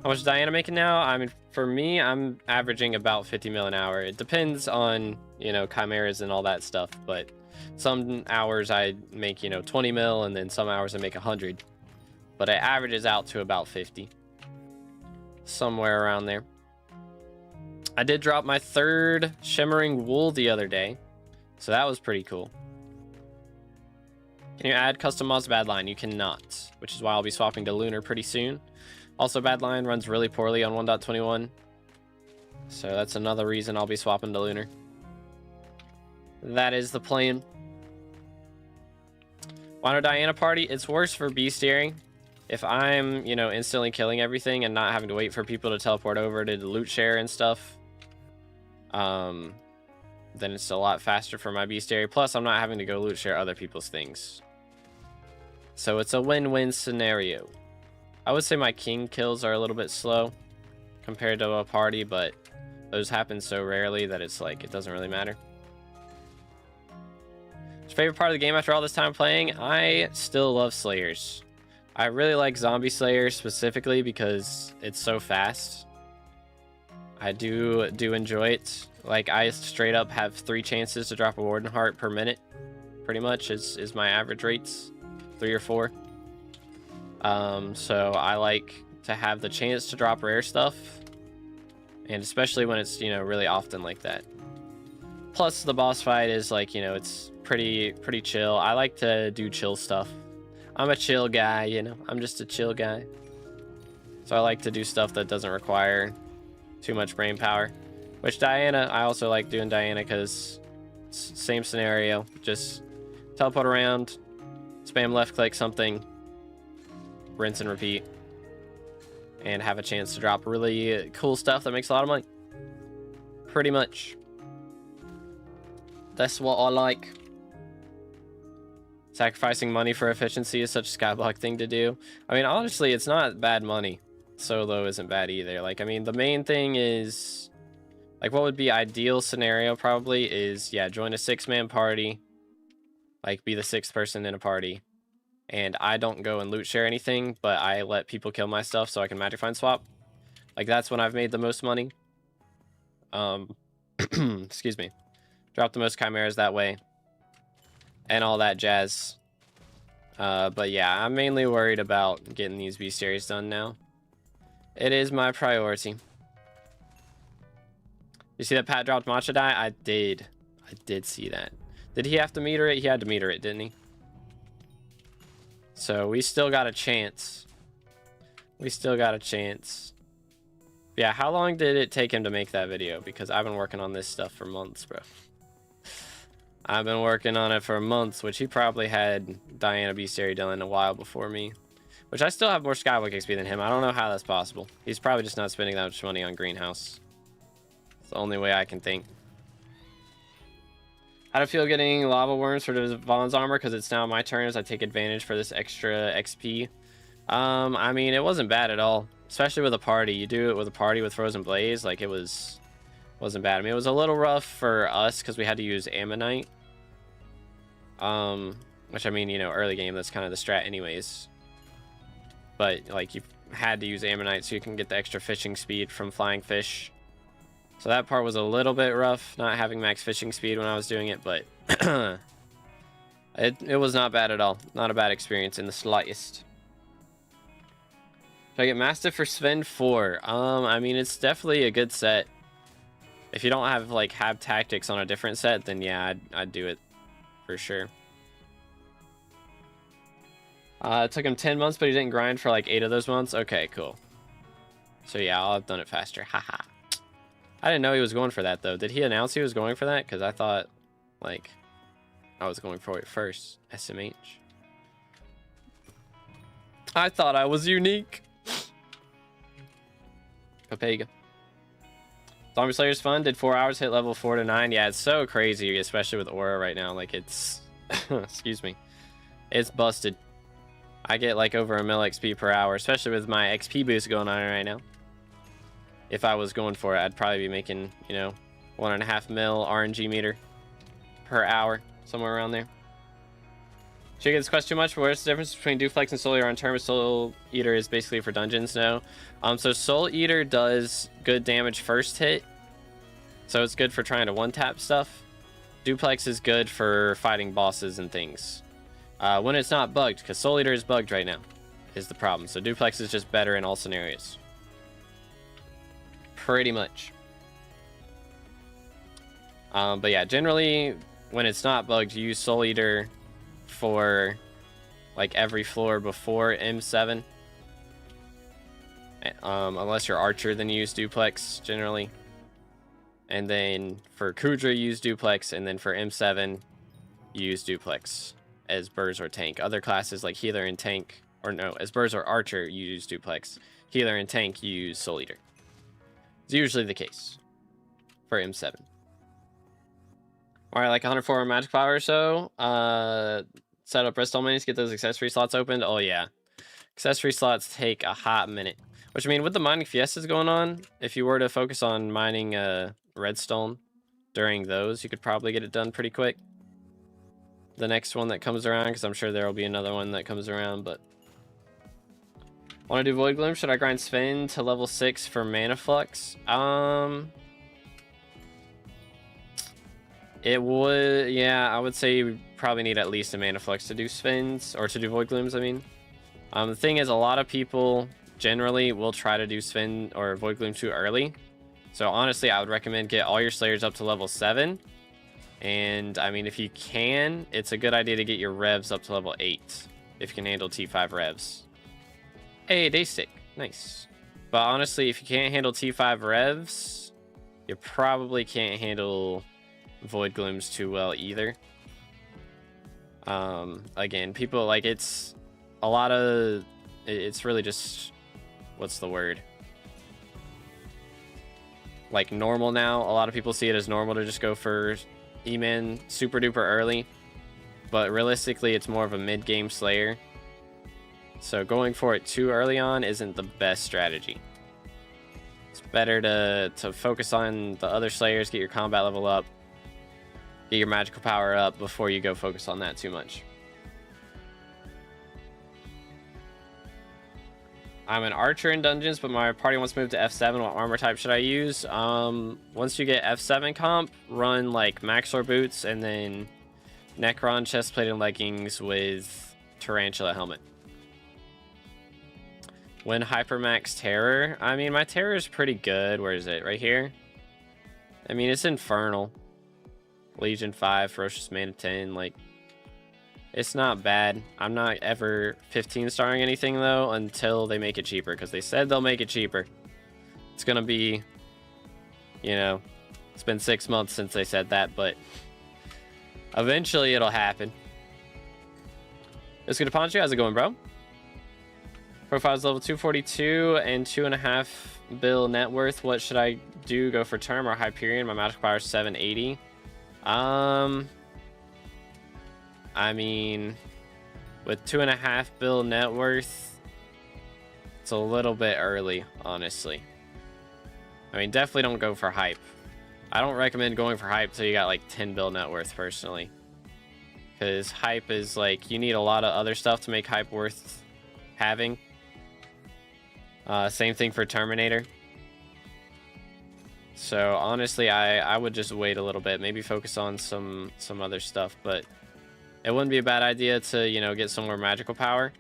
How much is Diana making now? I mean, for me, I'm averaging about 50 mil an hour. It depends on, you know, chimeras and all that stuff, but Some hours I make, you know, 20 mil, and then some hours I make 100. But it averages out to about 50. Somewhere around there. I did drop my 3rd shimmering wool the other day, so that was pretty cool. Can you add custom mods to Badlion? You cannot, which is why I'll be swapping to Lunar pretty soon. Also, Badlion runs really poorly on 1.21, so that's another reason I'll be swapping to Lunar. That is the plan. Why no Diana party? It's worse for Bestiary. If I'm, you know, instantly killing everything and not having to wait for people to teleport over to the loot share and stuff, then it's a lot faster for my Bestiary. Plus, I'm not having to go loot share other people's things. So it's a win-win scenario. I would say my king kills are a little bit slow compared to a party, but those happen so rarely that it's like, it doesn't really matter. What's your favorite part of the game after all this time playing? I still love Slayers. I really like Zombie Slayer specifically because it's so fast. I do enjoy it. Like, I straight up have 3 chances to drop a Warden Heart per minute. Pretty much is my average rates. 3 or 4. So I like to have the chance to drop rare stuff. And especially when it's, you know, really often like that. Plus, the boss fight is like, you know, it's pretty chill. I like to do chill stuff. I'm a chill guy, you know. I'm just a chill guy. So I like to do stuff that doesn't require too much brain power. Which Diana, I also like doing Diana because same scenario. Just teleport around, spam left click something, rinse and repeat, and have a chance to drop really cool stuff that makes a lot of money. Pretty much. That's what I like. Sacrificing money for efficiency is such a SkyBlock thing to do. I mean, honestly, it's not bad money. Solo isn't bad either. Like, I mean, the main thing is, like, what would be ideal scenario probably is, yeah, join a 6-man party. Like, be the 6th person in a party. And I don't go and loot share anything, but I let people kill my stuff so I can magic find swap. Like, that's when I've made the most money. Excuse me. Drop the most chimeras that way. And all that jazz. But yeah, I'm mainly worried about getting these Bestiaries done now. It is my priority. You see that Pat dropped Matcha die? I did see that. Did he have to meter it? He had to meter it, didn't he? So we still got a chance. We still got a chance. Yeah, how long did it take him to make that video? Because I've been working on this stuff for months, bro. I've been working on it for months, which he probably had Diana Bestiary done a while before me. Which I still have more SkyBlock XP than him. I don't know how that's possible. He's probably just not spending that much money on Greenhouse. It's the only way I can think. How do I feel getting lava worms for Vaughn's armor? Because it's now my turn as I take advantage for this extra XP. I mean, it wasn't bad at all. Especially with a party. You do it with a party with Frozen Blaze. Like, it wasn't bad. I mean, it was a little rough for us because we had to use Ammonite. Which, I mean, you know, early game, that's kind of the strat anyways. But, like, you had to use Ammonite so you can get the extra fishing speed from flying fish. So that part was a little bit rough, not having max fishing speed when I was doing it, but it was not bad at all. Not a bad experience in the slightest. Should I get Mastiff for Sven 4? I mean, it's definitely a good set. If you don't have, like, Hab Tactics on a different set, then yeah, I'd do it for sure. It took him 10 months, but he didn't grind for like 8 of those months. Okay, cool. So yeah, I'll have done it faster. Haha. I didn't know he was going for that, though. Did he announce he was going for that? Because I thought, like, I was going for it first. SMH. I thought I was unique. Papega. Zombie Slayer's fun. Did 4 hours, hit level 4 to 9. Yeah, it's so crazy, especially with Aura right now. Like, it's... excuse me. It's busted. I get, like, over 1 mil XP per hour, especially with my XP boost going on right now. If I was going for it, I'd probably be making, you know, 1.5 mil RNG meter per hour, somewhere around there. Should I get this question too much? But where's the difference between Duflex and Soul Eater on terms? Soul Eater is basically for dungeons now. So Soul Eater does good damage first hit. So it's good for trying to one-tap stuff. Duplex is good for fighting bosses and things. When it's not bugged, because Soul Eater is bugged right now, is the problem. So Duplex is just better in all scenarios. Pretty much. But yeah, generally, when it's not bugged, you use Soul Eater for like every floor before M7. Unless you're Archer, then you use Duplex generally. And then for Kudra, you use Duplex, and then for M7, you use Duplex as Burz or Tank. Other classes like Healer and Tank, or no, as Burz or Archer, you use Duplex. Healer and Tank, you use Soul Eater. It's usually the case for M7. Alright, like 104 magic power or so. Set up Bristol minis, get those accessory slots opened. Oh yeah. Accessory slots take a hot minute. Which, I mean, with the mining fiestas going on, if you were to focus on mining redstone during those, you could probably get it done pretty quick. The next one that comes around, because I'm sure there will be another one that comes around, but... Want to do Void Gloom? Should I grind Sven to level 6 for Mana Flux? It would... Yeah, I would say you probably need at least a Mana Flux to do Svens, or to do Void Glooms, I mean. The thing is, a lot of people generally will try to do Sven or Void Gloom too early. So honestly, I would recommend get all your Slayers up to level 7. And I mean, if you can, it's a good idea to get your Revs up to level 8. If you can handle T5 Revs. Hey, Daystick. Nice. But honestly, if you can't handle T5 Revs, you probably can't handle Void Glooms too well either. Again, people like it's a lot of... It's really just... What's the word? Like normal now. A lot of people see it as normal to just go for E-Man super duper early. But realistically, it's more of a mid-game Slayer. So going for it too early on isn't the best strategy. It's better to focus on the other Slayers, get your combat level up, get your magical power up before you go focus on that too much. I'm an Archer in dungeons, but my party wants to move to F7. What armor type should I use? Once you get F7 comp, run like Maxor boots and then Necron chestplate and leggings with Tarantula helmet. When Hypermax Terror? I mean, my Terror is pretty good. Where is it? Right here? I mean, it's Infernal. Legion 5, Ferocious Mana 10, like... It's not bad. I'm not ever 15 starring anything though until they make it cheaper, because they said they'll make it cheaper. It's gonna be, you know, it's been 6 months since they said that, but eventually it'll happen. It's good to Poncho. How's it going, bro? Profile's level 242 and 2.5 bill net worth. What should I do? Go for term or Hyperion? My magic power is 780. I mean, with 2.5 bill net worth, it's a little bit early, honestly. I mean, definitely don't go for hype. I don't recommend going for hype till you got like 10 bill net worth, personally. Because hype is like, you need a lot of other stuff to make hype worth having. Same thing for Terminator. So honestly, I would just wait a little bit, maybe focus on some other stuff, but it wouldn't be a bad idea to, you know, get some more magical power.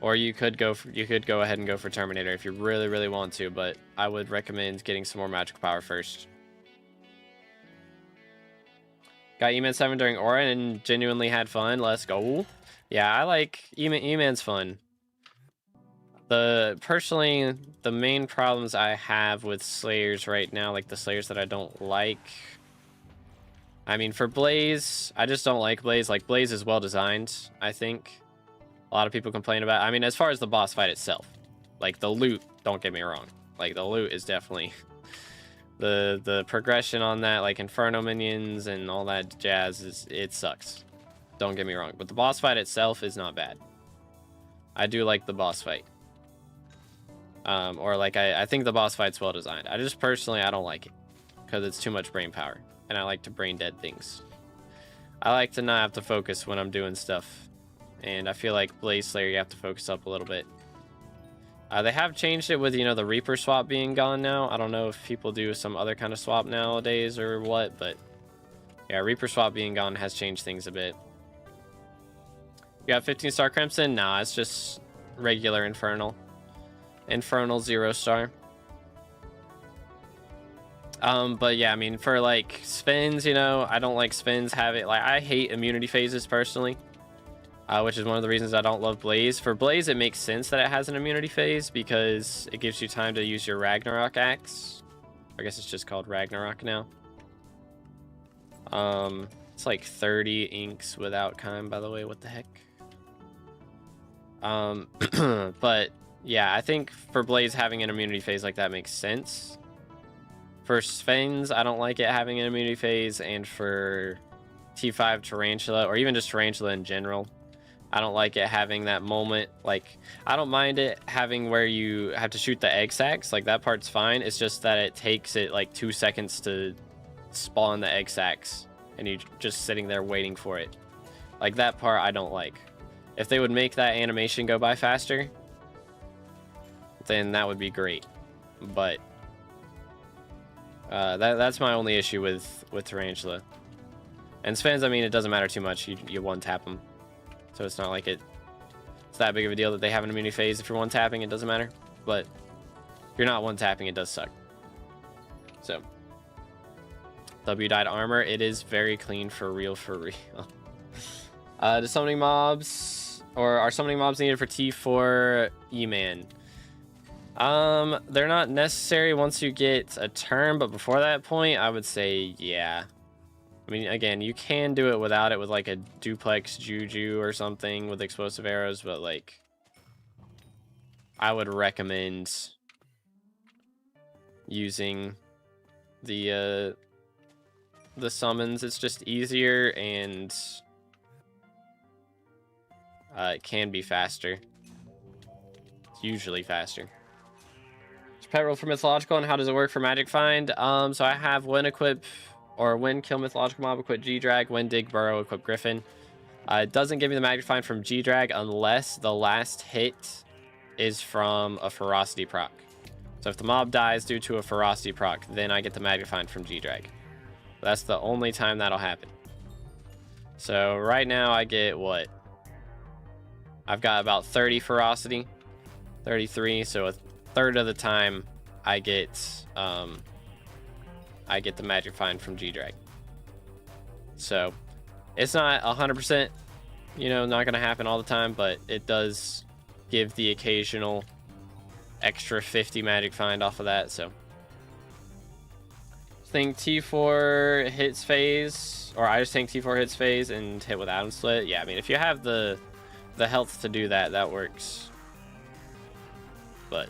Or you could go ahead and go for Terminator if you really, really want to, but I would recommend getting some more magical power first. Got E-Man 7 during Aura and genuinely had fun. Let's go. Yeah, I like E-Man's fun. Personally, the main problems I have with Slayers right now, like the Slayers that I don't like... I mean, for Blaze, I just don't like Blaze. Like, Blaze is well designed, I think. A lot of people complain about... I mean, as far as the boss fight itself. Like, the loot, don't get me wrong. Like, the loot is definitely... The progression on that, like Inferno minions and all that jazz, it sucks. Don't get me wrong. But the boss fight itself is not bad. I do like the boss fight. Or, like, I think the boss fight's well designed. I just, personally, I don't like it. Because it's too much brain power. And I like to brain dead things. I like to not have to focus when I'm doing stuff. And I feel like Blaze Slayer, you have to focus up a little bit. They have changed it with, you know, the Reaper swap being gone now. I don't know if people do some other kind of swap nowadays or what, but Yeah, Reaper Swap being gone has changed things a bit. You got 15-star Crimson? Nah, it's just regular Infernal. Infernal 0-star. But yeah, I mean, for like spins, you know, I don't like spins have it. Like, I hate immunity phases personally, which is one of the reasons I don't love Blaze. For Blaze, it makes sense that it has an immunity phase because it gives you time to use your Ragnarok axe. I guess it's just called Ragnarok now. It's like 30 inks without Kime, by the way. What the heck? But yeah, I think for Blaze having an immunity phase like that makes sense. For Sven's, I don't like it having an immunity phase, and for T5 Tarantula, or even just Tarantula in general, I don't like it having that moment. Like, I don't mind it having where you have to shoot the egg sacs, like that part's fine. It's just that it takes it like 2 seconds to spawn the egg sacs, and you're just sitting there waiting for it. Like, that part I don't like. If they would make that animation go by faster, then that would be great. But that's my only issue with Tarantula. And Sven's, I mean, it doesn't matter too much. You one-tap them. So it's not like it's that big of a deal that they have an immunity phase. If you're one-tapping, it doesn't matter. But if you're not one-tapping, it does suck. So, W-dyed armor. It is very clean for real, for real. The summoning mobs, or are summoning mobs needed for T4 E-Man? They're not necessary once you get a turn, but before that point, I would say, yeah. I mean, again, you can do it without it with like a duplex Juju or something with explosive arrows, but like, I would recommend using the summons. It's just easier, and it can be faster. It's usually faster. Pet roll for mythological, and how does it work for magic find? So I have when equip, or when kill mythological mob, equip G-Drag, when dig burrow, equip Griffin. It doesn't give me the magic find from G-Drag unless the last hit is from a ferocity proc. So if the mob dies due to a ferocity proc, then I get the magic find from G-Drag. That's the only time that'll happen. So right now I get what? I've got about 30 ferocity, 33, so a third of the time I get the magic find from G-Drag. So it's not 100%, you know, not gonna happen all the time, but it does give the occasional extra 50 magic find off of that. So I think T4 hits phase, or I just think T4 hits phase and hit with Atom Split. Yeah, I mean, if you have the health to do that, that works. But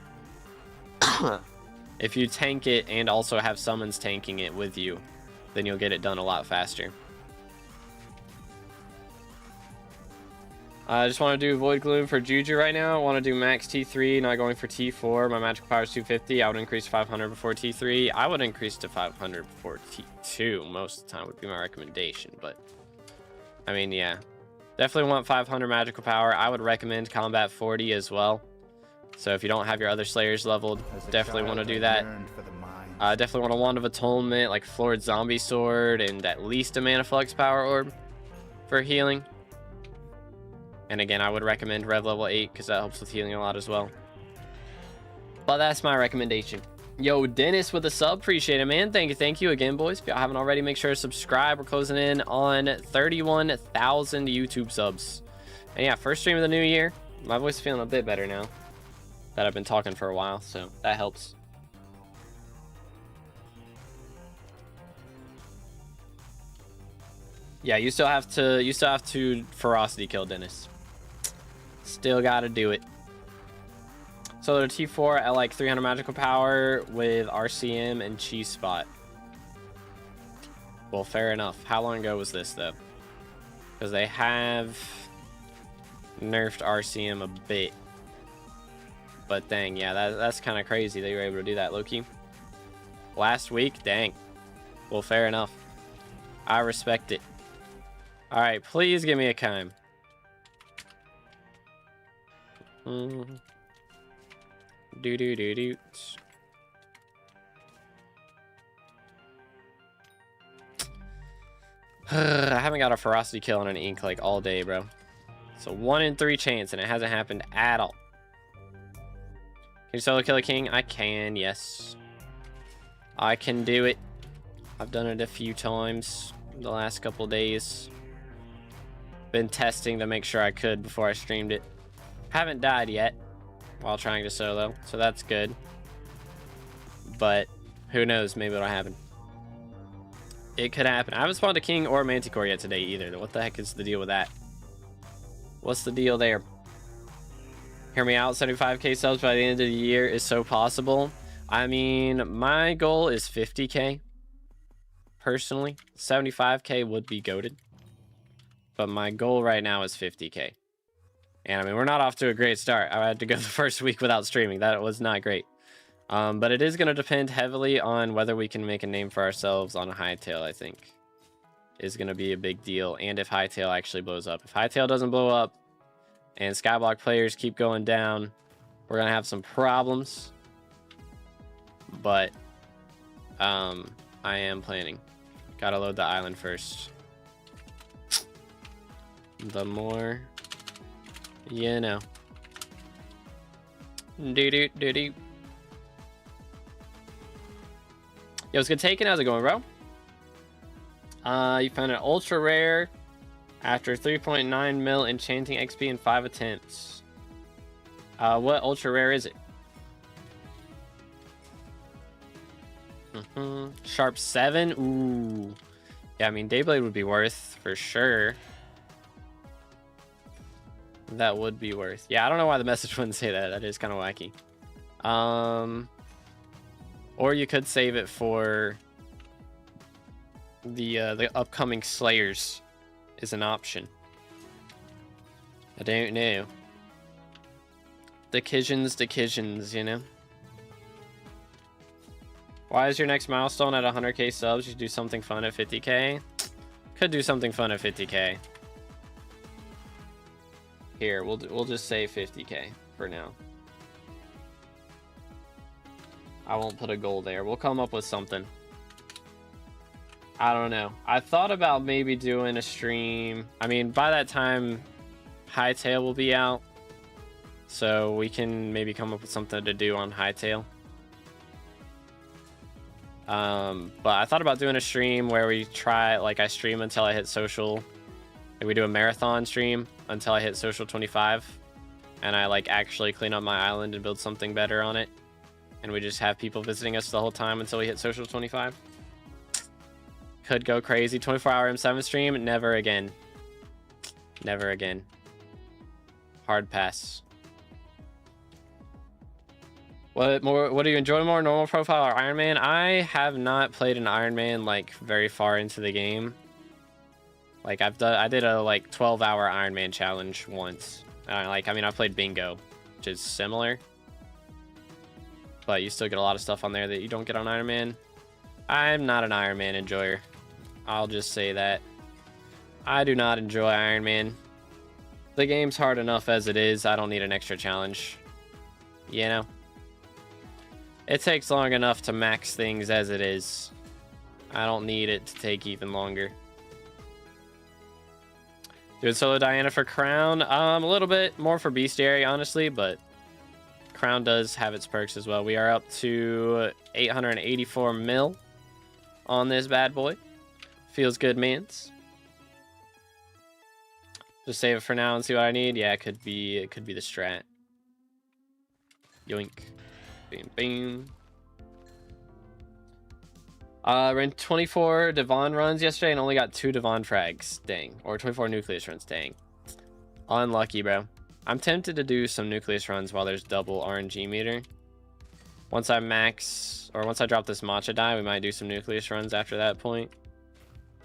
if you tank it and also have summons tanking it with you, then you'll get it done a lot faster. I just want to do Void Gloom for Juju right now. I want to do max T3, not going for T4. My magical power is 250. I would increase to 500 before T3. I would increase to 500 before T2 most of the time would be my recommendation. But, I mean, yeah. Definitely want 500 magical power. I would recommend Combat 40 as well. So if you don't have your other Slayers leveled, definitely want to do that. Definitely want a Wand of Atonement, like Florid Zombie Sword, and at least a Mana Flux Power Orb for healing. And again, I would recommend Rev level 8 because that helps with healing a lot as well. But that's my recommendation. Yo, Dennis with a sub. Appreciate it, man. Thank you again, boys. If y'all haven't already, make sure to subscribe. We're closing in on 31,000 YouTube subs. And yeah, first stream of the new year. My voice is feeling a bit better now that I've been talking for a while, so that helps. Yeah, you still have to ferocity kill Dennis. Still gotta do it. So the T4 at like 300 magical power with RCM and Cheese Spot. Well, fair enough. How long ago was this though? Because they have nerfed RCM a bit. But dang, yeah, that's kind of crazy that you were able to do that, Loki. Last week? Dang. Well, fair enough. I respect it. Alright, please give me a Kime. Do. I haven't got a ferocity kill on an ink like all day, bro. It's a 1 in 3 chance, and it hasn't happened at all. Can you solo kill a king? I can, yes. I can do it. I've done it a few times the last couple days. Been testing to make sure I could before I streamed it. Haven't died yet while trying to solo, so that's good. But who knows, maybe it'll happen. It could happen. I haven't spawned a king or a manticore yet today either. What the heck is the deal with that? What's the deal there? Hear me out, 75k subs by the end of the year is so possible. I mean, my goal is 50k. Personally, 75k would be goated. But my goal right now is 50k. And I mean, we're not off to a great start. I had to go the first week without streaming. That was not great. But it is going to depend heavily on whether we can make a name for ourselves on a Hytale, I think. Is going to be a big deal. And if Hytale actually blows up. If Hytale doesn't blow up and SkyBlock players keep going down, we're going to have some problems. But I am planning. Gotta load the island first. The more you know. Do-do-do-do. Yo, what's good, Taken? How's it going, bro? You found an ultra rare after 3.9 mil enchanting XP in 5 attempts. What ultra rare is it? Sharp 7. Ooh. Yeah, I mean, Dayblade would be worth for sure. That would be worth. Yeah, I don't know why the message wouldn't say that. That is kind of wacky. Or you could save it for the upcoming Slayers is an option. I don't know. Decisions, you know. Why is your next milestone at 100k subs? You should do something fun at 50k. Could do something fun at 50k. Here, we'll just say 50k for now. I won't put a goal there. We'll come up with something. I don't know. I thought about maybe doing a stream. I mean, by that time, Hytale will be out. So we can maybe come up with something to do on Hytale. But I thought about doing a stream where we try, like, I stream until I hit social. Like, we do a marathon stream until I hit social 25. And I, like, actually clean up my island and build something better on it. And we just have people visiting us the whole time until we hit social 25. Could go crazy. 24-hour M7 stream? Never again. Never again. Hard pass. What do you enjoy more, normal profile or Iron Man? I have not played an Iron Man like very far into the game. Like I did a like 12-hour Iron Man challenge once. I mean I played bingo, which is similar. But you still get a lot of stuff on there that you don't get on Iron Man. I'm not an Iron Man enjoyer. I'll just say that. I do not enjoy Iron Man. The game's hard enough as it is. I don't need an extra challenge. You know? It takes long enough to max things as it is. I don't need it to take even longer. Doing solo Diana for Crown? A little bit more for Bestiary, honestly, but Crown does have its perks as well. We are up to 884 mil on this bad boy. Feels good, mans. Just save it for now and see what I need. Yeah, it could be the strat. Yoink. Bam, bam. Ran 24 Devon runs yesterday and only got 2 Devon frags. Dang. Or 24 Nucleus runs. Dang. Unlucky, bro. I'm tempted to do some Nucleus runs while there's double RNG meter. Once I drop this matcha die, we might do some Nucleus runs after that point.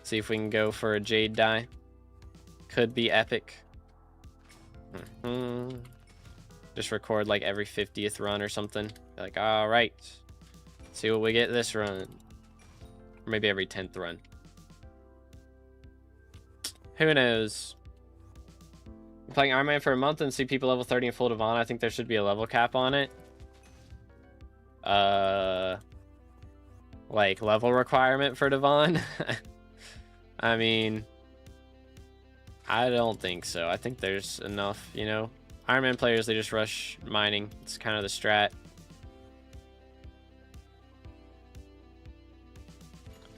See if we can go for a Jade die. Could be epic. Just record like every 50th run or something. Like, all right, see what we get this run. Or maybe every 10th run. Who knows? I'm playing Iron Man for a month and see people level 30 in full Devon. I think there should be a level cap on it. Like level requirement for Devon. I mean, I don't think so. I think there's enough, you know. Iron Man players, they just rush mining. It's kind of the strat.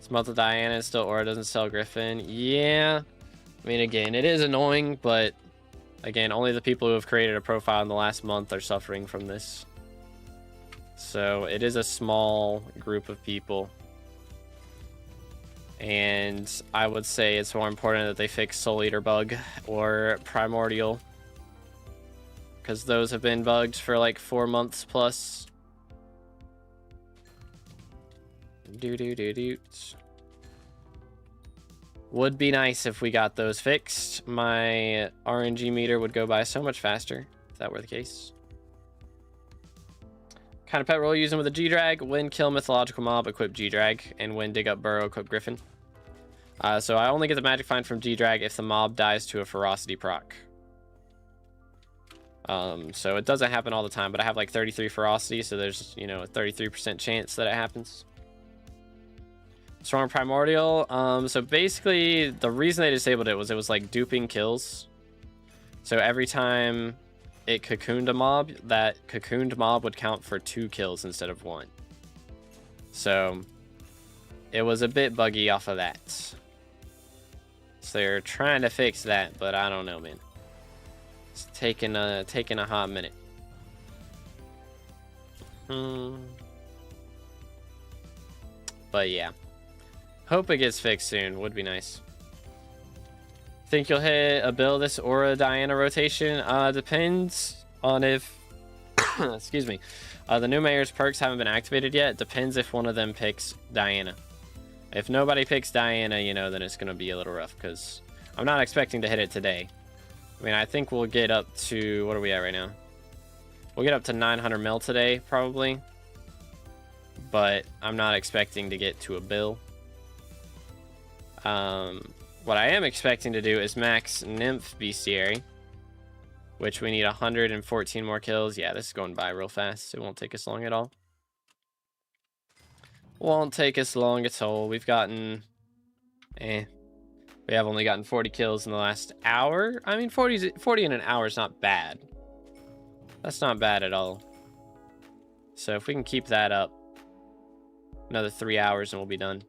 Smelt the Diana, still Aura doesn't sell Griffin. Yeah. I mean, again, it is annoying, but again, only the people who have created a profile in the last month are suffering from this. So it is a small group of people. And I would say it's more important that they fix Soul Eater bug or Primordial, because those have been bugged for like 4 months plus. Would be nice if we got those fixed. My RNG meter would go by so much faster if that were the case. Kind of pet roll using with a G-Drag. When kill mythological mob, equip G-Drag. And when dig up burrow, equip Griffin. So I only get the magic find from G-Drag if the mob dies to a ferocity proc. So it doesn't happen all the time, but I have like 33 ferocity, so there's, you know, a 33% chance that it happens. Strong Primordial. So basically the reason they disabled it was like duping kills. So every time it cocooned a mob, that cocooned mob would count for 2 kills instead of 1. So it was a bit buggy off of that. So they're trying to fix that, but I don't know, man. It's taking a hot minute. But yeah, hope it gets fixed soon. Would be nice. Think you'll hit a bill this Aura Diana rotation? Depends on if excuse me, the new mayor's perks haven't been activated yet. Depends if one of them picks Diana. If nobody picks Diana, you know, then it's gonna be a little rough, because I'm not expecting to hit it today. I mean, I think we'll get up to, what are we at right now? We'll get up to 900 mil today, probably. But I'm not expecting to get to a bill. What I am expecting to do is max Nymph Bestiary, which we need 114 more kills. Yeah, this is going by real fast. It won't take us long at all. Won't take us long at all. We've gotten... We have only gotten 40 kills in the last hour. I mean, 40 in an hour is not bad. That's not bad at all. So if we can keep that up, another 3 hours and we'll be done.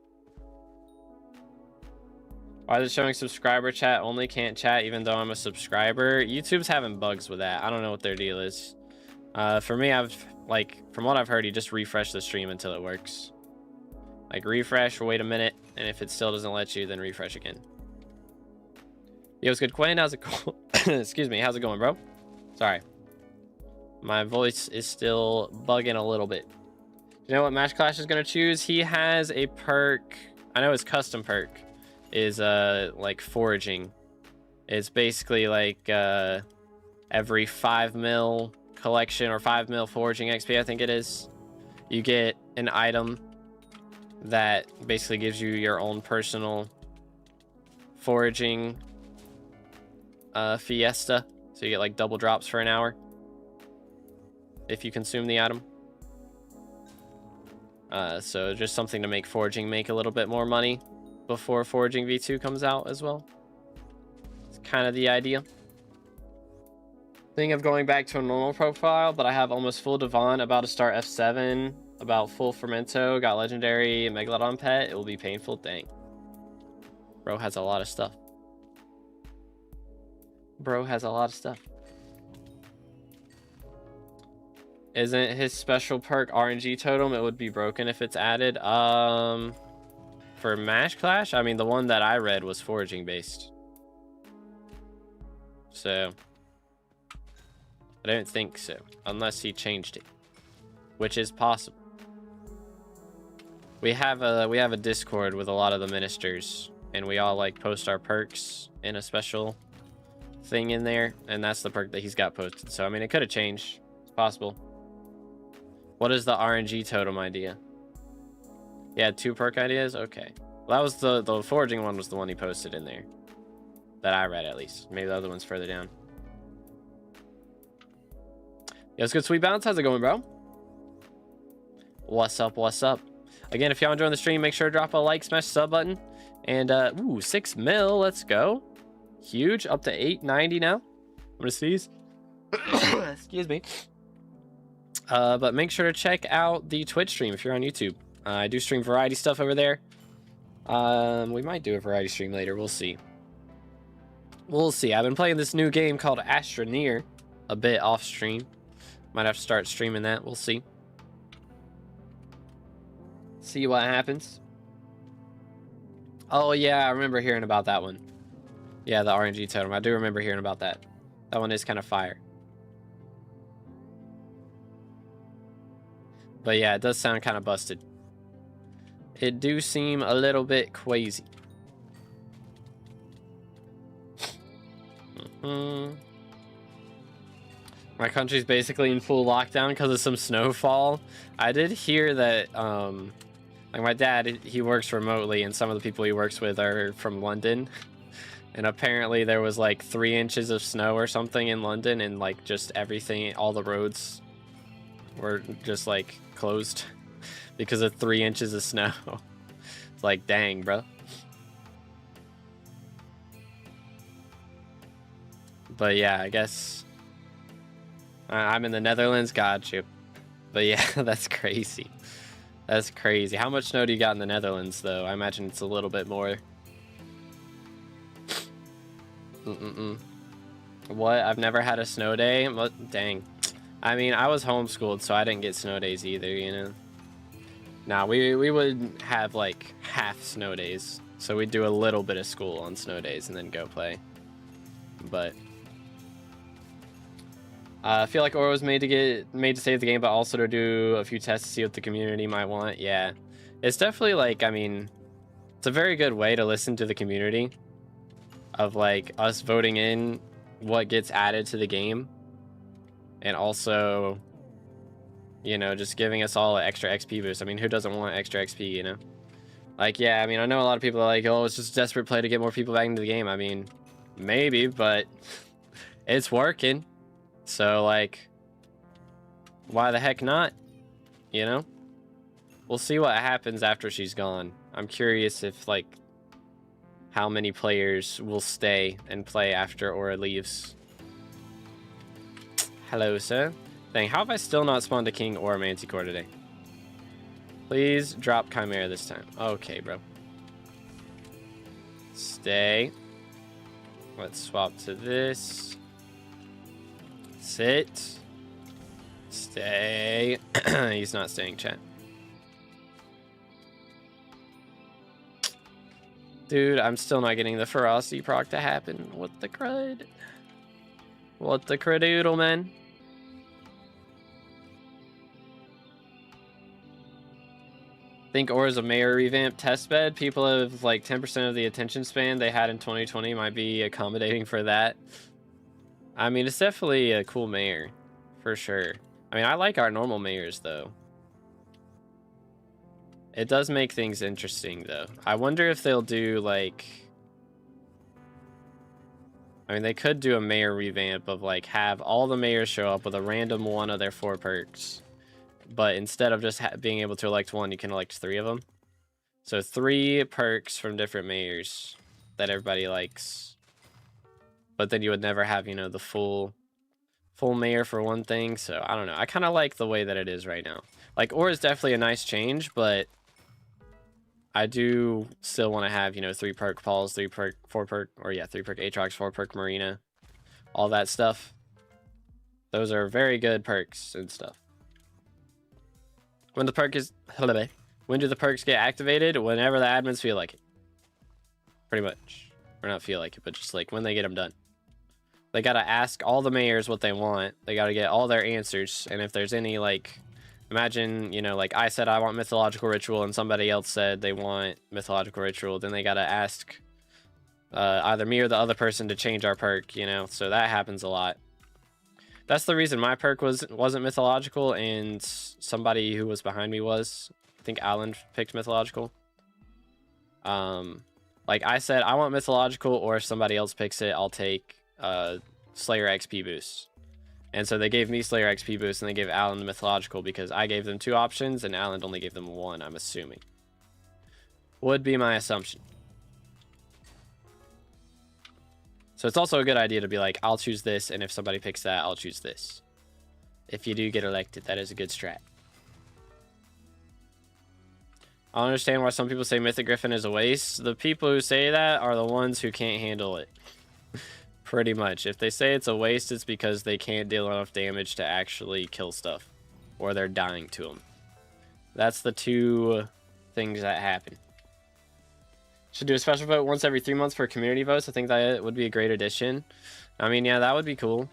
Why is it showing subscriber chat only? Can't chat even though I'm a subscriber? YouTube's having bugs with that. I don't know what their deal is. For me, from what I've heard, you just refresh the stream until it works. Like, refresh, wait a minute, and if it still doesn't let you, then refresh again. Yo, it's good, Quinn. How's it going? Excuse me. How's it going, bro? Sorry. My voice is still bugging a little bit. You know what Mash Clash is going to choose? He has a perk. I know his custom perk is like foraging. It's basically like every 5 mil collection or 5 mil foraging XP, I think it is. You get an item that basically gives you your own personal foraging fiesta, so you get like double drops for an hour if you consume the item. So just something to make foraging make a little bit more money before foraging V2 comes out as well. It's kind of the idea. Thinking of going back to a normal profile, but I have almost full Devon, about to start F7, about full Fermento, got legendary Megalodon pet. It will be painful. Dang, bro has a lot of stuff. Bro has a lot of stuff. Isn't his special perk RNG totem? It would be broken if it's added. For Mash Clash, I mean, the one that I read was foraging based. So I don't think so, unless he changed it, which is possible. We have a Discord with a lot of the ministers, and we all like post our perks in a special thing in there, and that's the perk that he's got posted. So I mean, it could have changed. It's possible. What is the RNG totem idea? Yeah, 2 perk ideas. Okay, well, that was the foraging one was the one he posted in there that I read, at least. Maybe the other one's further down. Yeah, it's good. Sweet Bounce, how's it going, bro? What's up? What's up? Again, if y'all enjoying the stream, make sure to drop a like, smash the sub button. And, ooh, 6 mil. Let's go. Huge. Up to 890 now. I'm going to sneeze. Excuse me. But make sure to check out the Twitch stream if you're on YouTube. I do stream variety stuff over there. We might do a variety stream later. We'll see. We'll see. I've been playing this new game called Astroneer a bit off stream. Might have to start streaming that. We'll see. See what happens. Oh, yeah. I remember hearing about that one. Yeah, the RNG totem. I do remember hearing about that. That one is kind of fire. But yeah, it does sound kind of busted. It do seem a little bit crazy. My country's basically in full lockdown because of some snowfall. I did hear that, like my dad, he works remotely, and some of the people he works with are from London. And apparently there was like 3 inches of snow or something in London, and like just everything, all the roads were just like closed because of 3 inches of snow. It's like, dang, bro. But yeah, I guess I'm in the Netherlands. Got you. But yeah, that's crazy. That's crazy. How much snow do you got in the Netherlands, though? I imagine it's a little bit more. What? I've never had a snow day? What? Dang. I mean, I was homeschooled, so I didn't get snow days either, you know? Nah, we would have, like, half snow days. So we'd do a little bit of school on snow days and then go play. But I feel like Aura was made to save the game, but also to do a few tests to see what the community might want. Yeah. It's definitely, like, I mean, it's a very good way to listen to the community. Of, like, us voting in what gets added to the game. And also, you know, just giving us all an extra XP boost. I mean, who doesn't want extra XP, you know? Like, yeah, I mean, I know a lot of people are like, oh, it's just a desperate play to get more people back into the game. I mean, maybe, but it's working. So, like, why the heck not? You know? We'll see what happens after she's gone. I'm curious if, like, how many players will stay and play after Aura leaves. Hello, sir. Dang, how have I still not spawned a king or a manticore today? Please drop Chimera this time. Okay, bro. Stay. Let's swap to this. Sit. Stay. He's not staying, chat. Dude, I'm still not getting the ferocity proc to happen. What the crud? What the cradoodle, man? Think Aura's a mayor revamp testbed. People have like 10% of the attention span they had in 2020 might be accommodating for that. I mean, it's definitely a cool mayor, for sure. I mean, I like our normal mayors, though. It does make things interesting, though. I wonder if they'll do, like... I mean, they could do a mayor revamp of, like, have all the mayors show up with a random one of their 4 perks. But instead of just being able to elect one, you can elect 3 of them. So 3 perks from different mayors that everybody likes. But then you would never have, you know, the full mayor for one thing. So, I don't know. I kind of like the way that it is right now. Like, Aura is definitely a nice change, but I do still want to have, you know, 3 perk Pauls, 3 perk, 4 perk, or yeah, 3 perk Aatrox, 4 perk Marina, all that stuff. Those are very good perks and stuff. When the perk is, when do the perks get activated? Whenever the admins feel like it. Pretty much. Or not feel like it, but just like when they get them done. They gotta ask all the mayors what they want. They gotta get all their answers. And if there's any, like, imagine, you know, like I said I want Mythological Ritual and somebody else said they want Mythological Ritual, then they gotta ask either me or the other person to change our perk, you know? So that happens a lot. That's the reason my perk wasn't Mythological and somebody who was behind me was. I think Alan picked Mythological. Like I said, I want Mythological, or if somebody else picks it, I'll take Slayer XP boost. And so they gave me Slayer XP boost and they gave Alan the mythological because I gave them 2 options and Alan only gave them 1, I'm assuming. Would be my assumption. So it's also a good idea to be like, I'll choose this, and if somebody picks that, I'll choose this. If you do get elected, that is a good strat. I understand why some people say Mythic Griffin is a waste. The people who say that are the ones who can't handle it. Pretty much. If they say it's a waste, it's because they can't deal enough damage to actually kill stuff. Or they're dying to them. That's the 2 things that happen. Should do a special vote once every 3 months for community votes. I think that would be a great addition. I mean, yeah, that would be cool.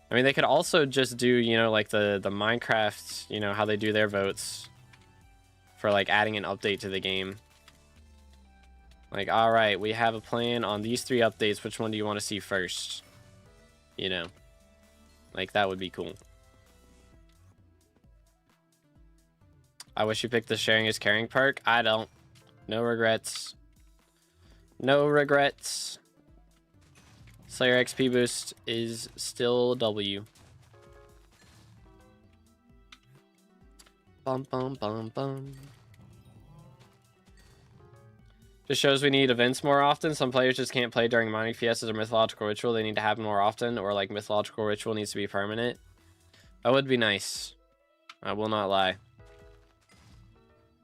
I mean, they could also just do, you know, like the Minecraft, you know, how they do their votes. For, like, adding an update to the game. Like, alright, we have a plan on these 3 updates. Which one do you want to see first? You know. Like, that would be cool. I wish you picked the sharing is caring perk. I don't. No regrets. No regrets. Slayer XP boost is still W. Bum, bum, bum, bum. Just shows we need events more often. Some players just can't play during mining fiestas or mythological ritual. They need to happen more often, or like mythological ritual needs to be permanent. That would be nice. I will not lie.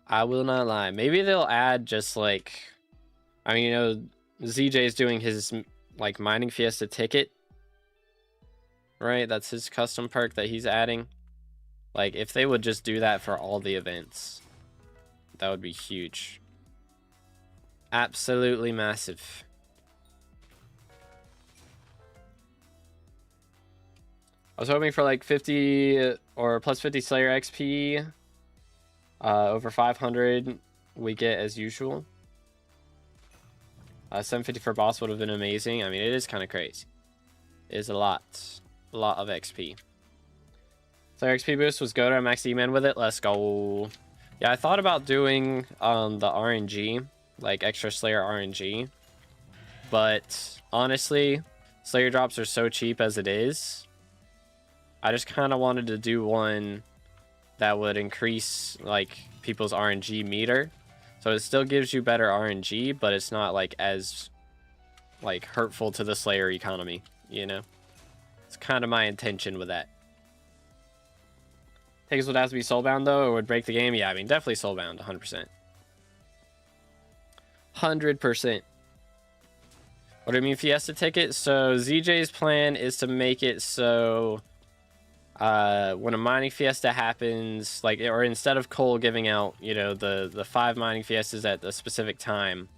I will not lie. Maybe they'll add just like, I mean, you know, ZJ is doing his like mining fiesta ticket, right? That's his custom perk that he's adding. Like, if they would just do that for all the events, that would be huge. Absolutely massive. I was hoping for like 50 or plus 50 Slayer XP. Over 500 we get as usual. 750 for boss would have been amazing. I mean, it is kind of crazy. It is a lot of XP. Slayer XP boost was go to max E-Man with it. Let's go. Yeah, I thought about doing the RNG, like extra Slayer RNG, but honestly, Slayer drops are so cheap as it is. I just kind of wanted to do one that would increase like people's RNG meter, so it still gives you better RNG, but it's not like as like hurtful to the Slayer economy, you know. It's kind of my intention with that. Tickets would have to be soulbound though, or would break the game. Yeah, I mean, definitely soulbound, 100%. 100%. What do you mean Fiesta ticket? So ZJ's plan is to make it so when a mining fiesta happens, like, or instead of Cole giving out, you know, the 5 mining fiestas at a specific time,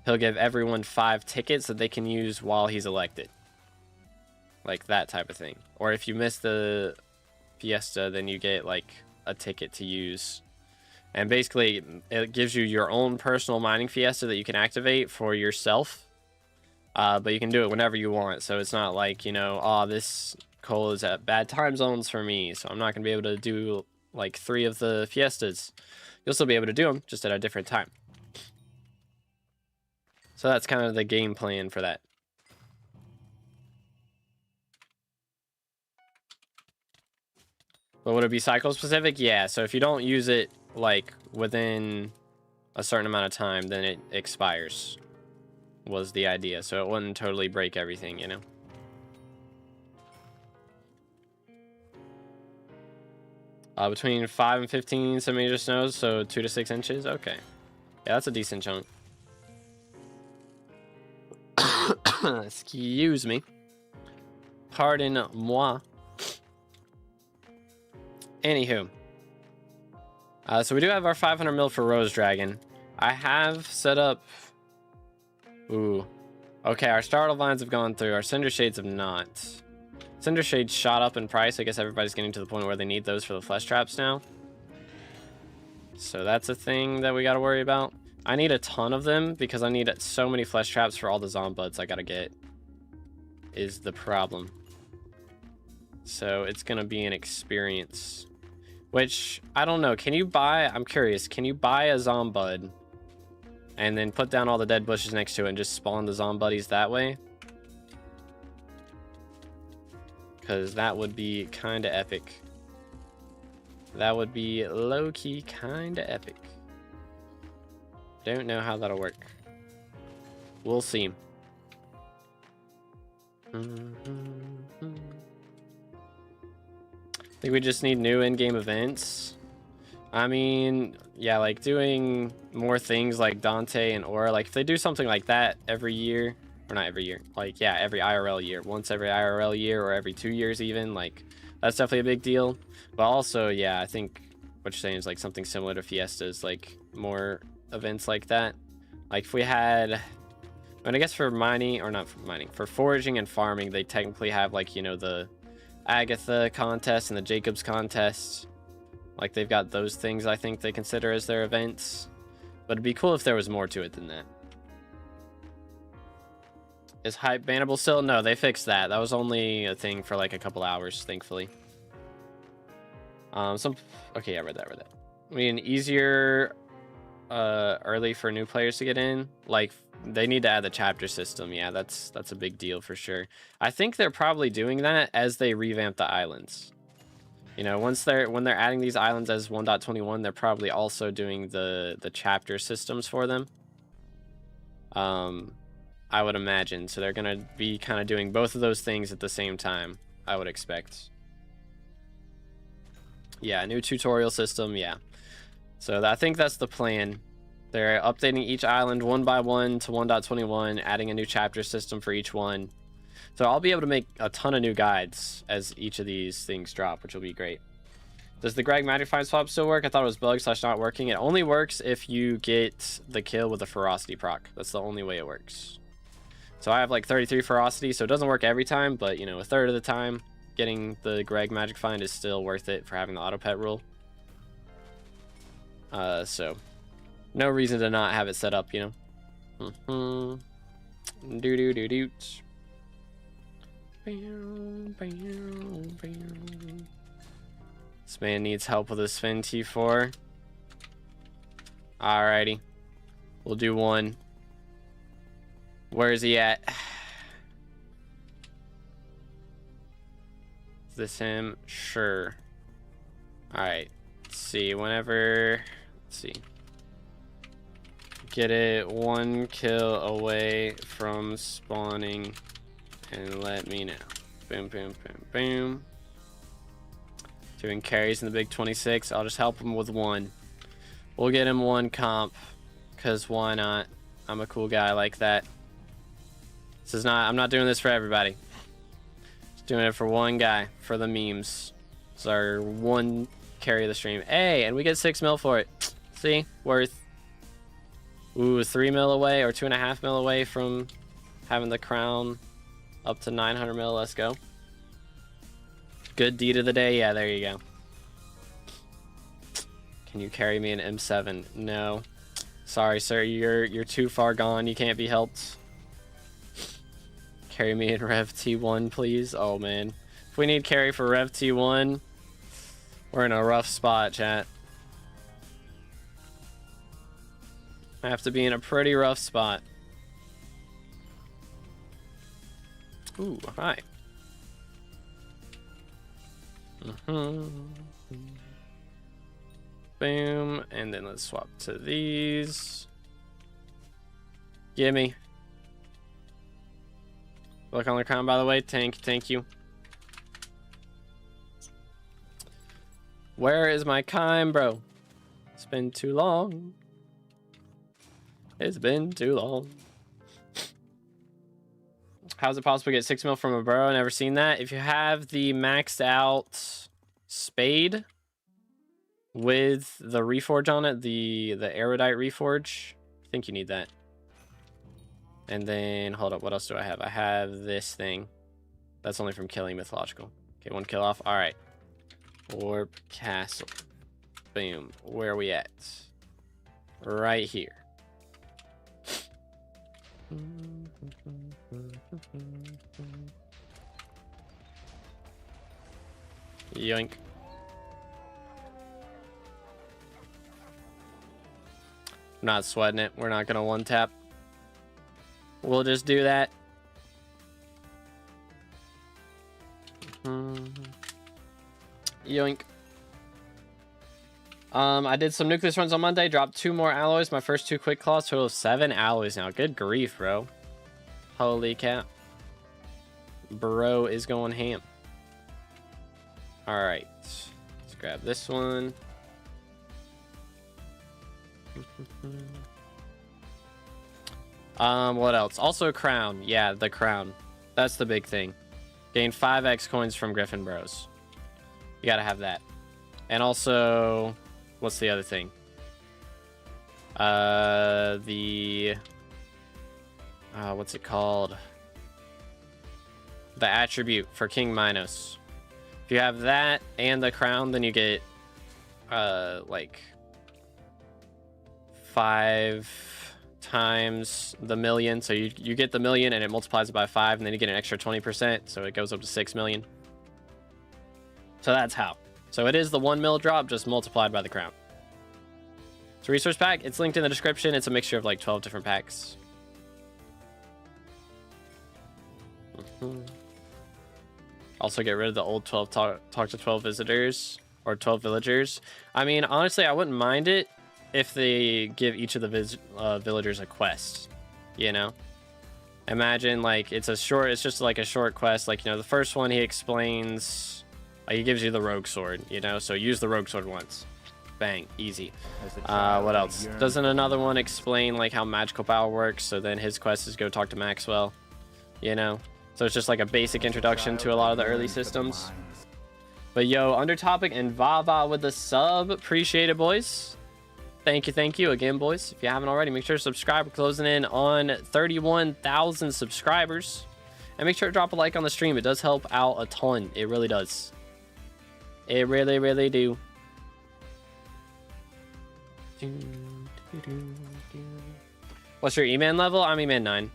he'll give everyone 5 tickets that they can use while he's elected. Like that type of thing. Or if you miss the fiesta, then you get like a ticket to use, and basically it gives you your own personal mining fiesta that you can activate for yourself, but you can do it whenever you want. So it's not like, you know, oh, this Cole is at bad time zones for me, so I'm not gonna be able to do like 3 of the fiestas. You'll still be able to do them, just at a different time. So that's kind of the game plan for that. But would it be cycle specific? Yeah, so if you don't use it like within a certain amount of time, then it expires, was the idea. So it wouldn't totally break everything, you know. Between 5 and 15 centimeter snows, so 2 to 6 inches. Okay, yeah, that's a decent chunk. Excuse me. Pardon moi. Anywho, so we do have our 500 mil for Rose Dragon. I have set up. Ooh, okay. Our startle vines have gone through. Our cinder shades have not. Cinder shades shot up in price. I guess everybody's getting to the point where they need those for the flesh traps now. So that's a thing that we got to worry about. I need a ton of them because I need so many flesh traps for all the zombuds I gotta get. Is the problem. So it's gonna be an experience. Which, I don't know, can you buy, I'm curious, can you buy a Zombud and then put down all the dead bushes next to it and just spawn the Zombuddies that way? because that would be kind of epic. That would be low-key kind of epic. Don't know how that'll work. We'll see. I think we just need new in-game events. I mean, yeah, like doing more things like Dante and Aura. Like if they do something like that every year, or not every year, like yeah, every IRL year, once every IRL year or every 2 years even, like that's definitely a big deal. But also, yeah, I think what you're saying is like something similar to Fiestas, like more events like that. Like if we had, and I guess for mining, or not for mining, for foraging and farming, they technically have like, you know, the Agatha contest and the Jacobs contest. Like they've got those things I think they consider as their events. But it'd be cool if there was more to it than that. Is hype bannable still? No, they fixed that. That was only a thing for like a couple hours, thankfully. Okay, I read that. I mean, easier early for new players to get in. Like they need to add the chapter system. Yeah, that's a big deal for sure. I think they're probably doing that as they revamp the islands. You know, when they're adding these islands as 1.21, they're probably also doing the chapter systems for them. I would imagine. So they're gonna be kind of doing both of those things at the same time, I would expect. Yeah, new tutorial system, yeah. So I think that's the plan. They're updating each island 1 by 1 to 1.21, adding a new chapter system for each one. So I'll be able to make a ton of new guides as each of these things drop, which will be great. Does the Greg Magic Find swap still work? I thought it was bugged / not working. It only works if you get the kill with the ferocity proc. That's the only way it works. So I have like 33 ferocity, so it doesn't work every time, but you know, a third of the time, getting the Greg Magic Find is still worth it for having the auto pet rule. So no reason to not have it set up, you know. This man needs help with his Fin T4. Alrighty. We'll do one. Where is he at? Is this him? Sure. Alright. Let's see. Whenever... Let's see. Get it 1 kill away from spawning and let me know. Boom, boom, boom, boom. Doing carries in the big 26. I'll just help him with 1. We'll get him 1 comp, because why not? I'm a cool guy like that. This is not, I'm not doing this for everybody. Just doing it for one guy, for the memes. It's our 1 carry of the stream. Hey, and we get 6 mil for it. See? Worth. Ooh, 3 mil away, or 2.5 mil away from having the crown up to 900 mil. Let's go. Good deed of the day. Yeah, there you go. Can you carry me an M7? No. Sorry, sir. You're too far gone. You can't be helped. Carry me in Rev T1, please. Oh, man. If we need carry for Rev T1, we're in a rough spot, chat. I have to be in a pretty rough spot. Ooh, hi. Boom, and then let's swap to these. Gimme. Look on the crown, by the way. Thank you. Where is my Kime, bro? It's been too long. It's been too long. How's it possible to get 6 mil from a burrow? Never seen that. If you have the maxed out spade with the reforge on it, the erudite reforge, I think you need that. And then, hold up, what else do I have? I have this thing. That's only from killing mythological. Okay, 1 kill off. All right. Orb castle. Boom. Where are we at? Right here. Yoink. I'm not sweating it. We're not gonna 1-tap. We'll just do that. Yoink. I did some nucleus runs on Monday, dropped 2 more alloys. My first 2 quick claws, total of 7 alloys now. Good grief, bro. Holy cow. Bro is going ham. Alright. Let's grab this one. What else? Also crown. Yeah, the crown. That's the big thing. Gain 5x coins from Griffin Bros. You gotta have that. And also, what's the other thing? What's it called? The attribute for King Minos. If you have that and the crown, then you get like 5 times the million. So you get the million and it multiplies it by 5, and then you get an extra 20%, so it goes up to 6 million. So that's how. So it is the 1 mil drop just multiplied by the crown. It's a resource pack. It's linked in the description. It's a mixture of like 12 different packs. Also get rid of the old 12 talk to 12 visitors or 12 villagers. I mean, honestly, I wouldn't mind it if they give each of the villagers a quest, you know? Imagine like it's just like a short quest. Like, you know, the first one he explains, he gives you the rogue sword, you know? So use the rogue sword once. Bang, easy. What else? Doesn't another one explain like how magical power works? So then his quest is go talk to Maxwell, you know? So it's just like a basic introduction to a lot of the early systems. But yo, Undertopic and Vava with the sub. Appreciate it, boys. Thank you again, boys. If you haven't already, make sure to subscribe. We're closing in on 31,000 subscribers. And make sure to drop a like on the stream. It does help out a ton. It really does. It really, really do. What's your E-Man level? I'm E-Man 9.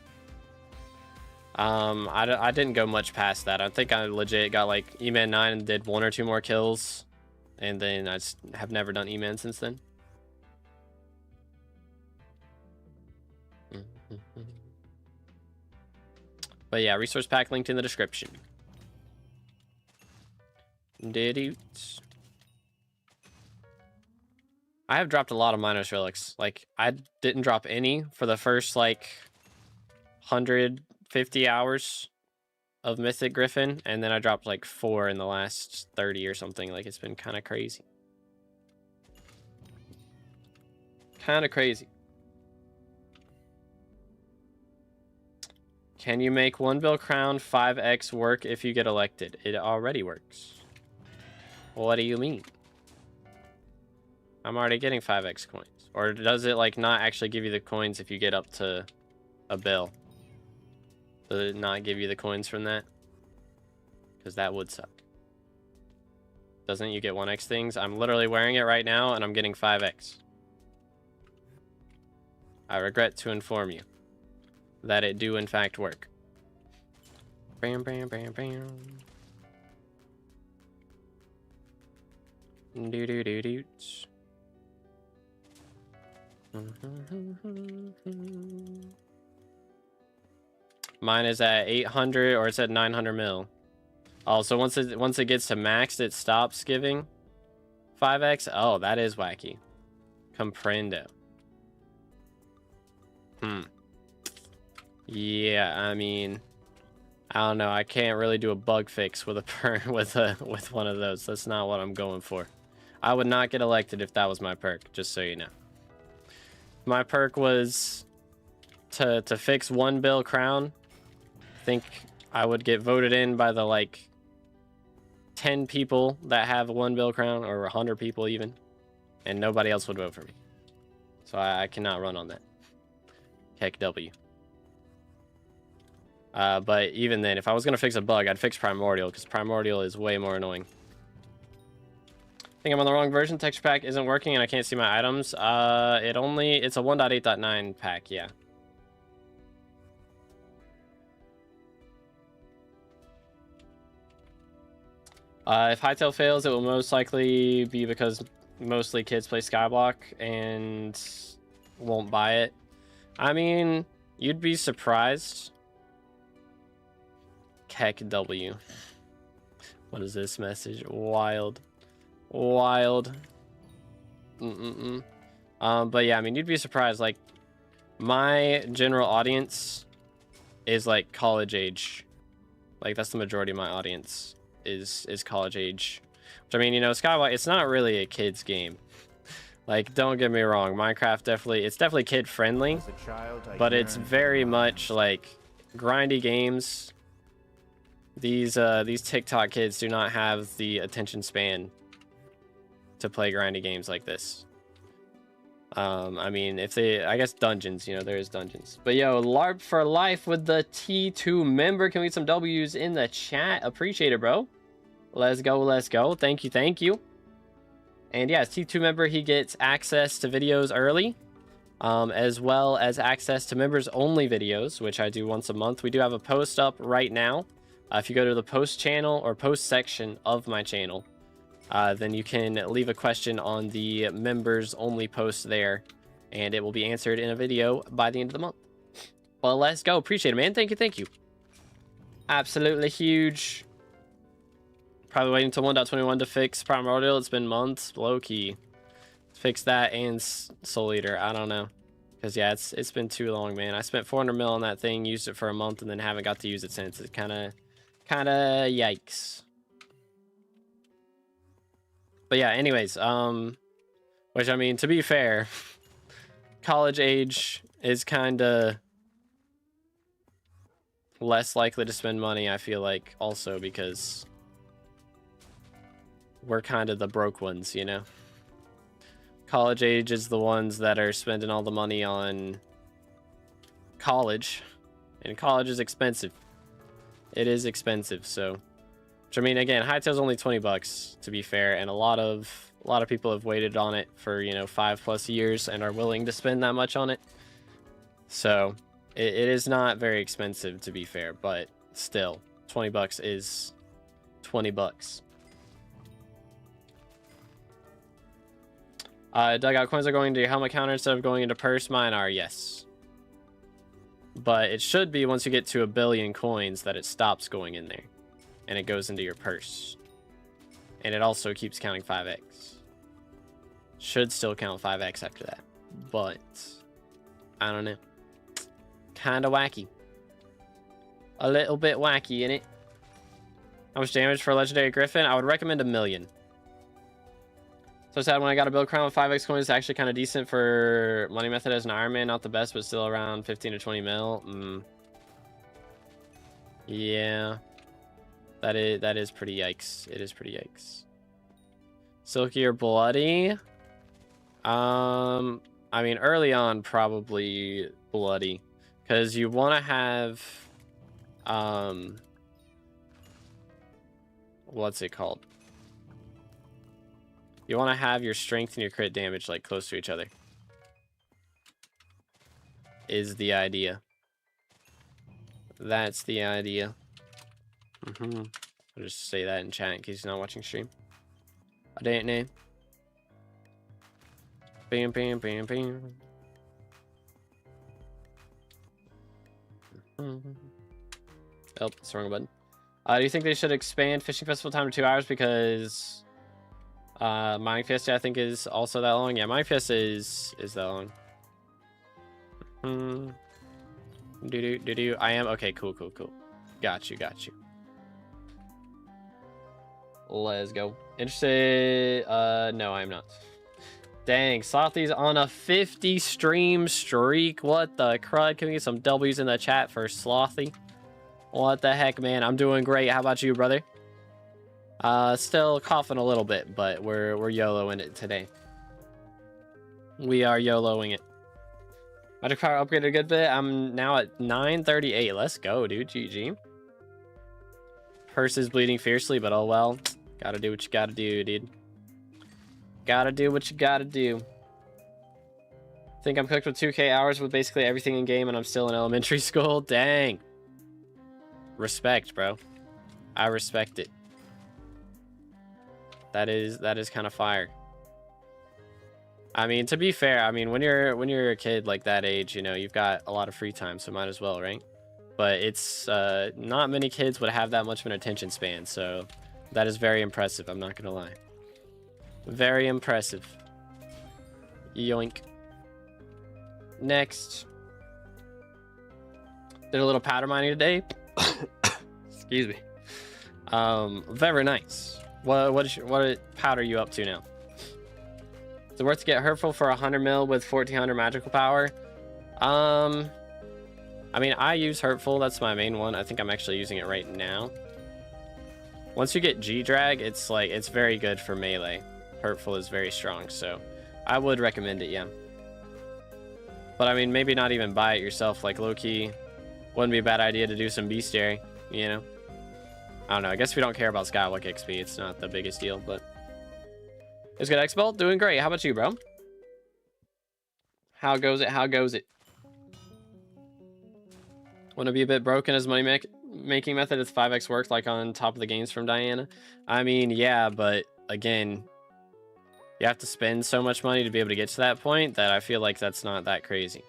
I didn't go much past that. I think I legit got like E-Man 9 and did 1 or 2 more kills. And then I just have never done E-Man since then. But yeah, resource pack linked in the description. I have dropped a lot of Minos relics. Like, I didn't drop any for the first like 150 hours of Mythic Griffin, and then I dropped like 4 in the last 30 or something. Like, it's been kind of crazy. Kind of crazy. Can you make 1 bill crown 5x work if you get elected? It already works. What do you mean? I'm already getting 5x coins. Or does it like not actually give you the coins if you get up to a bill? Does it not give you the coins from that? Because that would suck. Doesn't you get 1x things? I'm literally wearing it right now and I'm getting 5x. I regret to inform you that it do in fact work. Bam, bam, bam, bam. Do do do do. Mine is at 800 or it's at 900 mil. Oh, so once it gets to max, it stops giving 5x. Oh, that is wacky. Comprendo. Yeah, I mean, I don't know. I can't really do a bug fix with with one of those. That's not what I'm going for. I would not get elected if that was my perk, just so you know. My perk was to fix 1 bill crown. I think I would get voted in by the like 10 people that have a 1 bill crown, or 100 people even, and nobody else would vote for me. So I cannot run on that. Heck W. But even then, if I was going to fix a bug, I'd fix Primordial, because Primordial is way more annoying. I think I'm on the wrong version. Texture pack isn't working and I can't see my items. It's a 1.8.9 pack, yeah. If Hytale fails, it will most likely be because mostly kids play Skyblock and won't buy it. I mean, you'd be surprised. Heck W. What is this message? Wild. Wild. But yeah, I mean, you'd be surprised. Like, my general audience is like college age. Like, that's the majority of my audience is college age. Which, I mean, you know, SkyBlock, it's not really a kid's game. Like, don't get me wrong, Minecraft it's definitely kid friendly, but it's very much like grindy games. These TikTok kids do not have the attention span to play grindy games like this. I mean, I guess dungeons, you know, there is dungeons. But yo, LARP for life with the T2 member. Can we get some W's in the chat? Appreciate it, bro. Let's go, let's go. Thank you, thank you. And yeah, as T2 member, he gets access to videos early, as well as access to members only videos, which I do once a month. We do have a post up right now. If you go to the post channel or post section of my channel, then you can leave a question on the members only post there, and it will be answered in a video by the end of the month. Well, let's go. Appreciate it, man. Thank you, thank you. Absolutely huge. Probably waiting until 1.21 to fix Primordial. It's been months. Low key. Fix that and Soul Eater. I don't know. Because, yeah, it's been too long, man. I spent 400 mil on that thing, used it for a month, and then haven't got to use it since. It's kind of yikes. But yeah, anyways, which, I mean, to be fair, college age is kind of less likely to spend money, I feel like, also because we're kind of the broke ones, you know? College age is the ones that are spending all the money on college, and college is expensive. It is expensive, so... Which, I mean, again, Hightail's only 20 bucks, to be fair, and a lot of people have waited on it for, you know, 5+ years and are willing to spend that much on it. So, it is not very expensive, to be fair, but still, 20 bucks is 20 bucks. Dugout coins are going to your helmet counter instead of going into purse. Mine are, yes. But it should be once you get to 1 billion coins that it stops going in there. And it goes into your purse. And it also keeps counting 5x. Should still count 5x after that. But, I don't know. Kind of wacky. A little bit wacky, innit? How much damage for a legendary griffin? I would recommend 1 million. So sad when I got a build crown with 5x coins. It's actually kind of decent for money method as an Iron Man. Not the best, but still around 15 to 20 mil. Yeah. That is pretty yikes. It is pretty yikes. Silky or bloody? I mean, early on, probably bloody. Because you want to have... what's it called? You want to have your strength and your crit damage like close to each other. Is the idea. That's the idea. I'll just say that in chat in case you're not watching stream. I didn't know. Bam, bam, bam, bam. Oh, that's the wrong button. Do you think they should expand fishing festival time to 2 hours because Mining Fiesta I think is also that long? Yeah, Mining Fiesta is that long. I am okay. Cool. Got you. Let's go. Interested? No, I'm not. Dang, Slothy's on a 50 stream streak. What the crud? Can we get some W's in the chat for Slothy? What the heck, man? I'm doing great. How about you, brother? Still coughing a little bit, but we're YOLOing it today. We are YOLOing it. Magic power upgraded a good bit. I'm now at 938. Let's go, dude. GG. Purse is bleeding fiercely, but oh well. Gotta do what you gotta do, dude. Gotta do what you gotta do. Think I'm cooked with 2K hours with basically everything in game, and I'm still in elementary school. Dang. Respect, bro. I respect it. That is kind of fire. I mean, to be fair, I mean, when you're a kid like that age, you know, you've got a lot of free time, so might as well, right? But it's not many kids would have that much of an attention span, so That is very impressive, I'm not gonna lie. Very impressive. Yoink. Next. Did a little powder mining today. Excuse me. Very nice. What powder are you up to now? Is it worth to get Hurtful for 100 mil with 1400 magical power? I mean, I use Hurtful. That's my main one. I think I'm actually using it right now. Once you get G-Drag, it's like, it's very good for melee. Hurtful is very strong, so I would recommend it, yeah. But I mean, maybe not even buy it yourself. Like, low-key, wouldn't be a bad idea to do some Bestiary, you know? I don't know. I guess we don't care about SkyBlock XP. It's not the biggest deal, but... It's good, X-Bolt. Doing great. How about you, bro? How goes it? How goes it? Want to be a bit broken as money making method if 5x worked like on top of the games from Diana? I mean, yeah, but again, you have to spend so much money to be able to get to that point that I feel like that's not that crazy.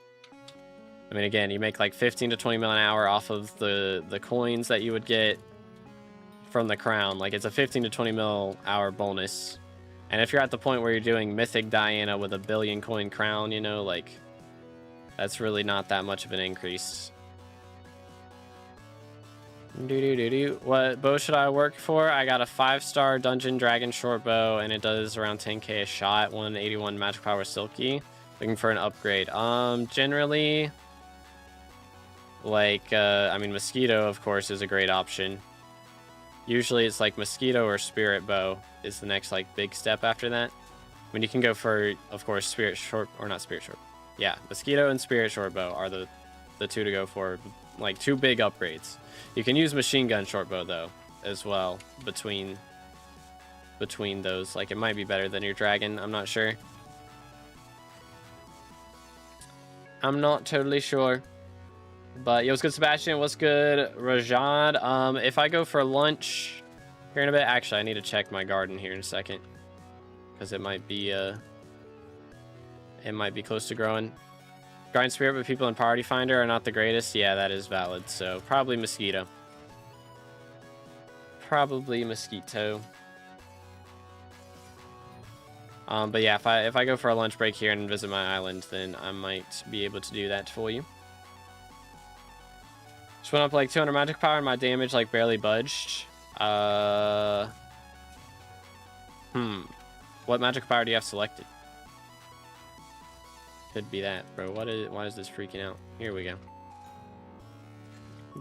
I mean, again, you make like 15 to 20 mil an hour off of the coins that you would get from the crown. Like, it's a 15 to 20 mil hour bonus. And if you're at the point where you're doing Mythic Diana with a 1 billion coin crown, you know, like, that's really not that much of an increase. What bow should I work for? I got a 5-star Dungeon Dragon short bow, and it does around 10k a shot, 181 magic power silky. Looking for an upgrade. Generally, like, I mean, Mosquito, of course, is a great option. Usually it's like Mosquito or Spirit Bow is the next, like, big step after that. I mean, you can go for, of course, Spirit Short, or not Spirit Short. Yeah, Mosquito and Spirit Short Bow are the two to go for, like, 2 big upgrades. You can use Machine Gun Short Bow, though, as well, between those. Like, it might be better than your Dragon, I'm not sure. I'm not totally sure. But, yo, what's good, Sebastian? What's good, Rajad? If I go for lunch here in a bit... Actually, I need to check my garden here in a second. Because it might be close to growing. Grind Spirit, but people in Party Finder are not the greatest. Yeah, that is valid. So, probably Mosquito. Probably Mosquito. But yeah, if I go for a lunch break here and visit my island, then I might be able to do that for you. Just went up like 200 magic power and my damage like barely budged. What magic power do you have selected? Could be that, bro. Why is this freaking out? Here we go.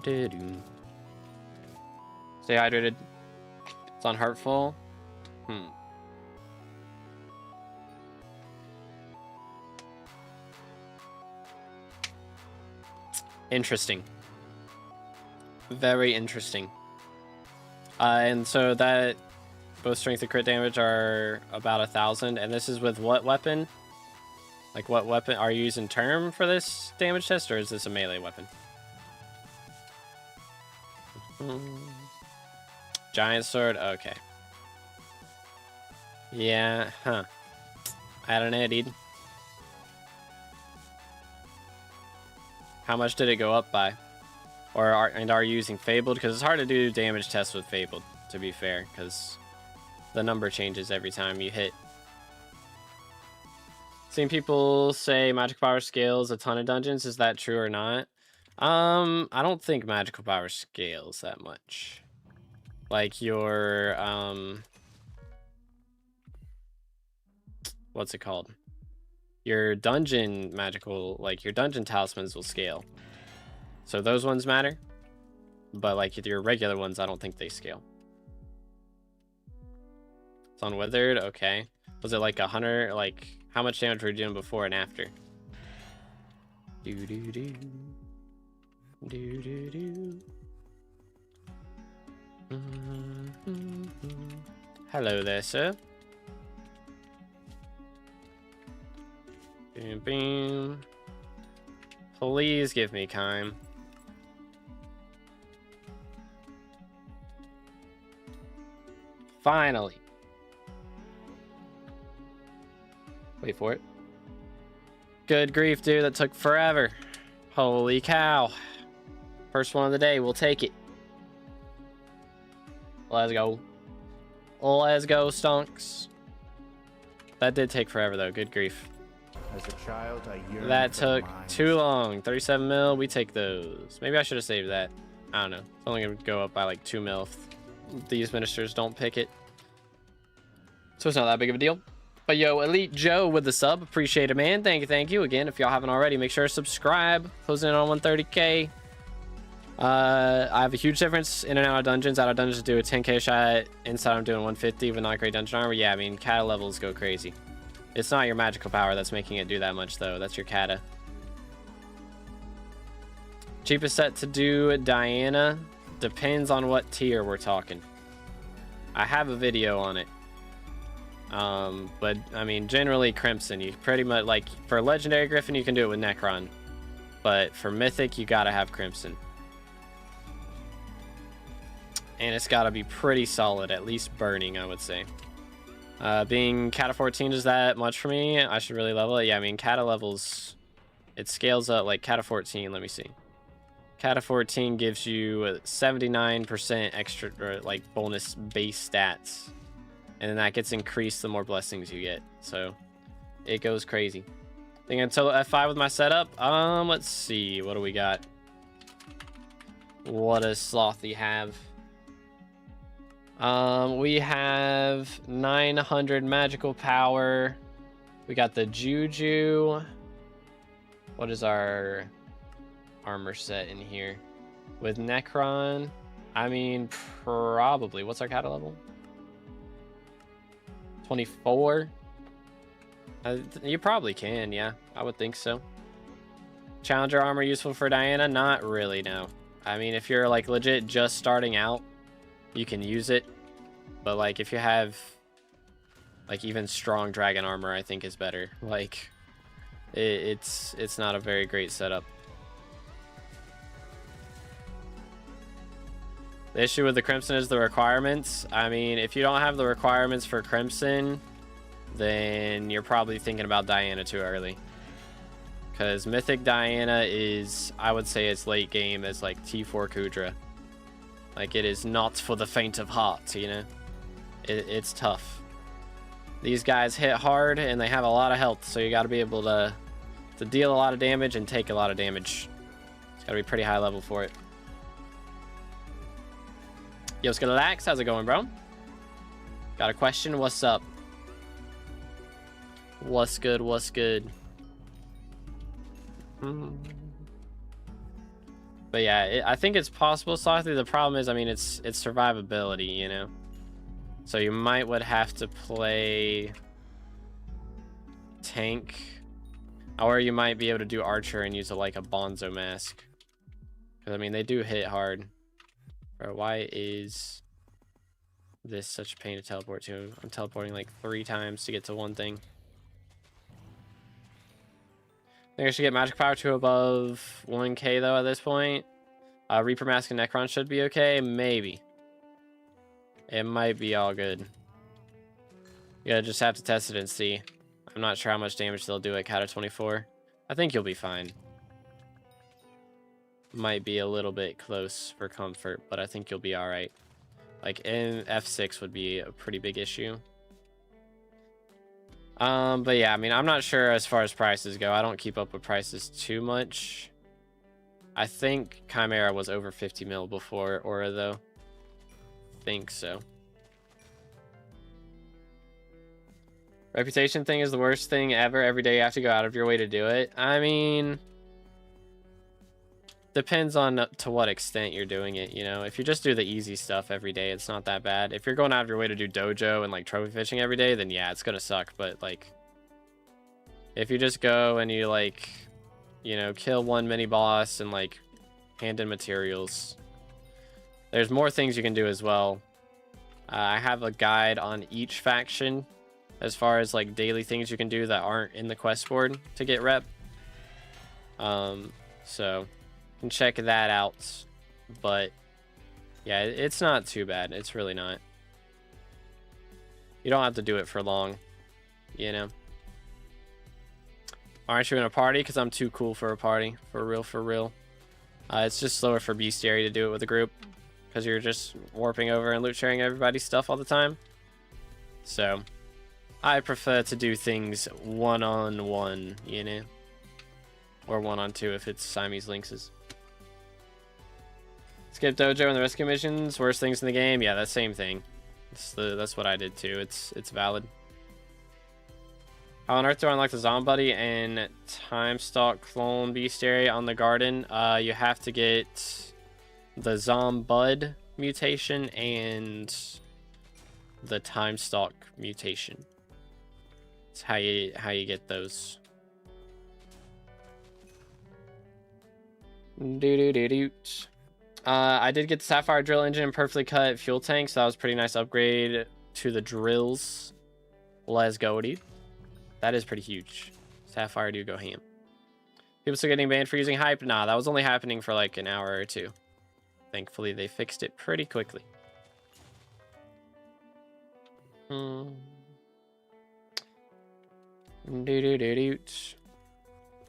Stay hydrated. It's on Heartful. Interesting. Very interesting. And so that both strength and crit damage are about 1,000. And this is with what weapon? Like, what weapon are you using term for this damage test, or is this a melee weapon? Giant sword, okay. Yeah, huh. I don't know, dude. How much did it go up by? Or are you using Fabled? Because it's hard to do damage tests with Fabled, to be fair, because the number changes every time you hit. Seen people say magical power scales a ton of dungeons. Is that true or not? I don't think magical power scales that much. Like your what's it called? Your dungeon magical, like your dungeon talismans will scale. So those ones matter. But like your regular ones, I don't think they scale. It's on Withered, okay. Was it like 100, like how much damage were you doing before and after? Do-do-do. Do-do-do. Hello there, sir. Boom, boom. Please give me Kime. Finally. Wait for it. Good grief, dude. That took forever. Holy cow. First one of the day. We'll take it. Let's go. Let's go, stonks. That did take forever, though. Good grief. As a child, I yearned That for took mines. too long. 37 mil. We take those. Maybe I should have saved that. I don't know. It's only going to go up by like 2 mil if these ministers don't pick it. So it's not that big of a deal. But yo, Elite Joe with the sub. Appreciate it, man. Thank you. Again, if y'all haven't already, make sure to subscribe. Closing in on 130k. I have a huge difference in and out of dungeons. Out of dungeons do a 10k shot. Inside I'm doing 150 with not great dungeon armor. Yeah, I mean, kata levels go crazy. It's not your magical power that's making it do that much, though. That's your kata. Cheapest set to do Diana. Depends on what tier we're talking. I have a video on it. But I mean, generally Crimson. You pretty much, like, for Legendary Griffin, you can do it with Necron. But for Mythic, you gotta have Crimson. And it's gotta be pretty solid, at least burning, I would say. Being Kata 14 is that much for me? I should really level it. Yeah, I mean, Kata levels, it scales up. Like Kata 14, let me see. Kata 14 gives you 79% extra, or like bonus base stats. And then that gets increased the more blessings you get. So it goes crazy. I think until F5 with my setup. Let's see. What do we got? What does Slothy have? We have 900 magical power. We got the Juju. What is our armor set in here? With Necron, I mean, probably. What's our kata level? 24? You probably can, yeah. I would think so. Challenger armor useful for Diana? Not really, no. I mean, if you're like legit just starting out, you can use it, but like if you have like even strong dragon armor, I think is better. Like it's not a very great setup. The issue with the Crimson is the requirements. I mean, if you don't have the requirements for Crimson, then you're probably thinking about Diana too early. Because Mythic Diana is, I would say it's late game as like T4 Kudra. Like, it is not for the faint of heart, you know? It's tough. These guys hit hard, and they have a lot of health, so you gotta be able to deal a lot of damage and take a lot of damage. It's gotta be pretty high level for it. Yo, Skalax, how's it going, bro? Got a question? What's up? What's good? What's good? But yeah, I think it's possible, Slothy. The problem is, I mean, it's survivability, you know? So you would have to play tank. Or you might be able to do archer and use like a Bonzo mask. Because, I mean, they do hit hard. Bro, why is this such a pain to teleport to? I'm teleporting like 3 times to get to one thing. I think I should get magic power to above 1k though at this point. Reaper Mask and Necron should be okay. Maybe. It might be all good. You just have to test it and see. I'm not sure how much damage they'll do at Kata 24. I think you'll be fine. Might be a little bit close for comfort, but I think you'll be alright. Like, in F6 would be a pretty big issue. But yeah, I mean, I'm not sure as far as prices go. I don't keep up with prices too much. I think Chimera was over 50 mil before Aura, though. Think so. Reputation thing is the worst thing ever. Every day you have to go out of your way to do it. I mean, depends on to what extent you're doing it, you know? If you just do the easy stuff every day, it's not that bad. If you're going out of your way to do dojo and like trophy fishing every day, then yeah, it's gonna suck. But like, if you just go and you like, you know, kill one mini boss and like hand in materials, there's more things you can do as well. I have a guide on each faction as far as like daily things you can do that aren't in the quest board to get rep. So you can check that out. But yeah, it's not too bad. It's really not. You don't have to do it for long, you know. Aren't you in a party? Because I'm too cool for a party. For real, for real. It's just slower for Bestiary to do it with a group. Because you're just warping over and loot sharing everybody's stuff all the time. So I prefer to do things one-on-one, you know? Or one-on-two if it's Siamese lynxes. Skip dojo and the rescue missions, worst things in the game. Yeah, that's same thing. That's what I did too. It's valid. How on earth do I unlock the Zombuddy and Time Stalk Clone Bestiary on the garden? You have to get the Zombud mutation and the Time Stalk mutation. It's how you get those. I did get the Sapphire drill engine and perfectly cut fuel tank, so that was a pretty nice upgrade to the drills. Let's go, dude. That is pretty huge. Sapphire do go ham. People still getting banned for using hype? Nah, that was only happening for like an hour or two. Thankfully, they fixed it pretty quickly.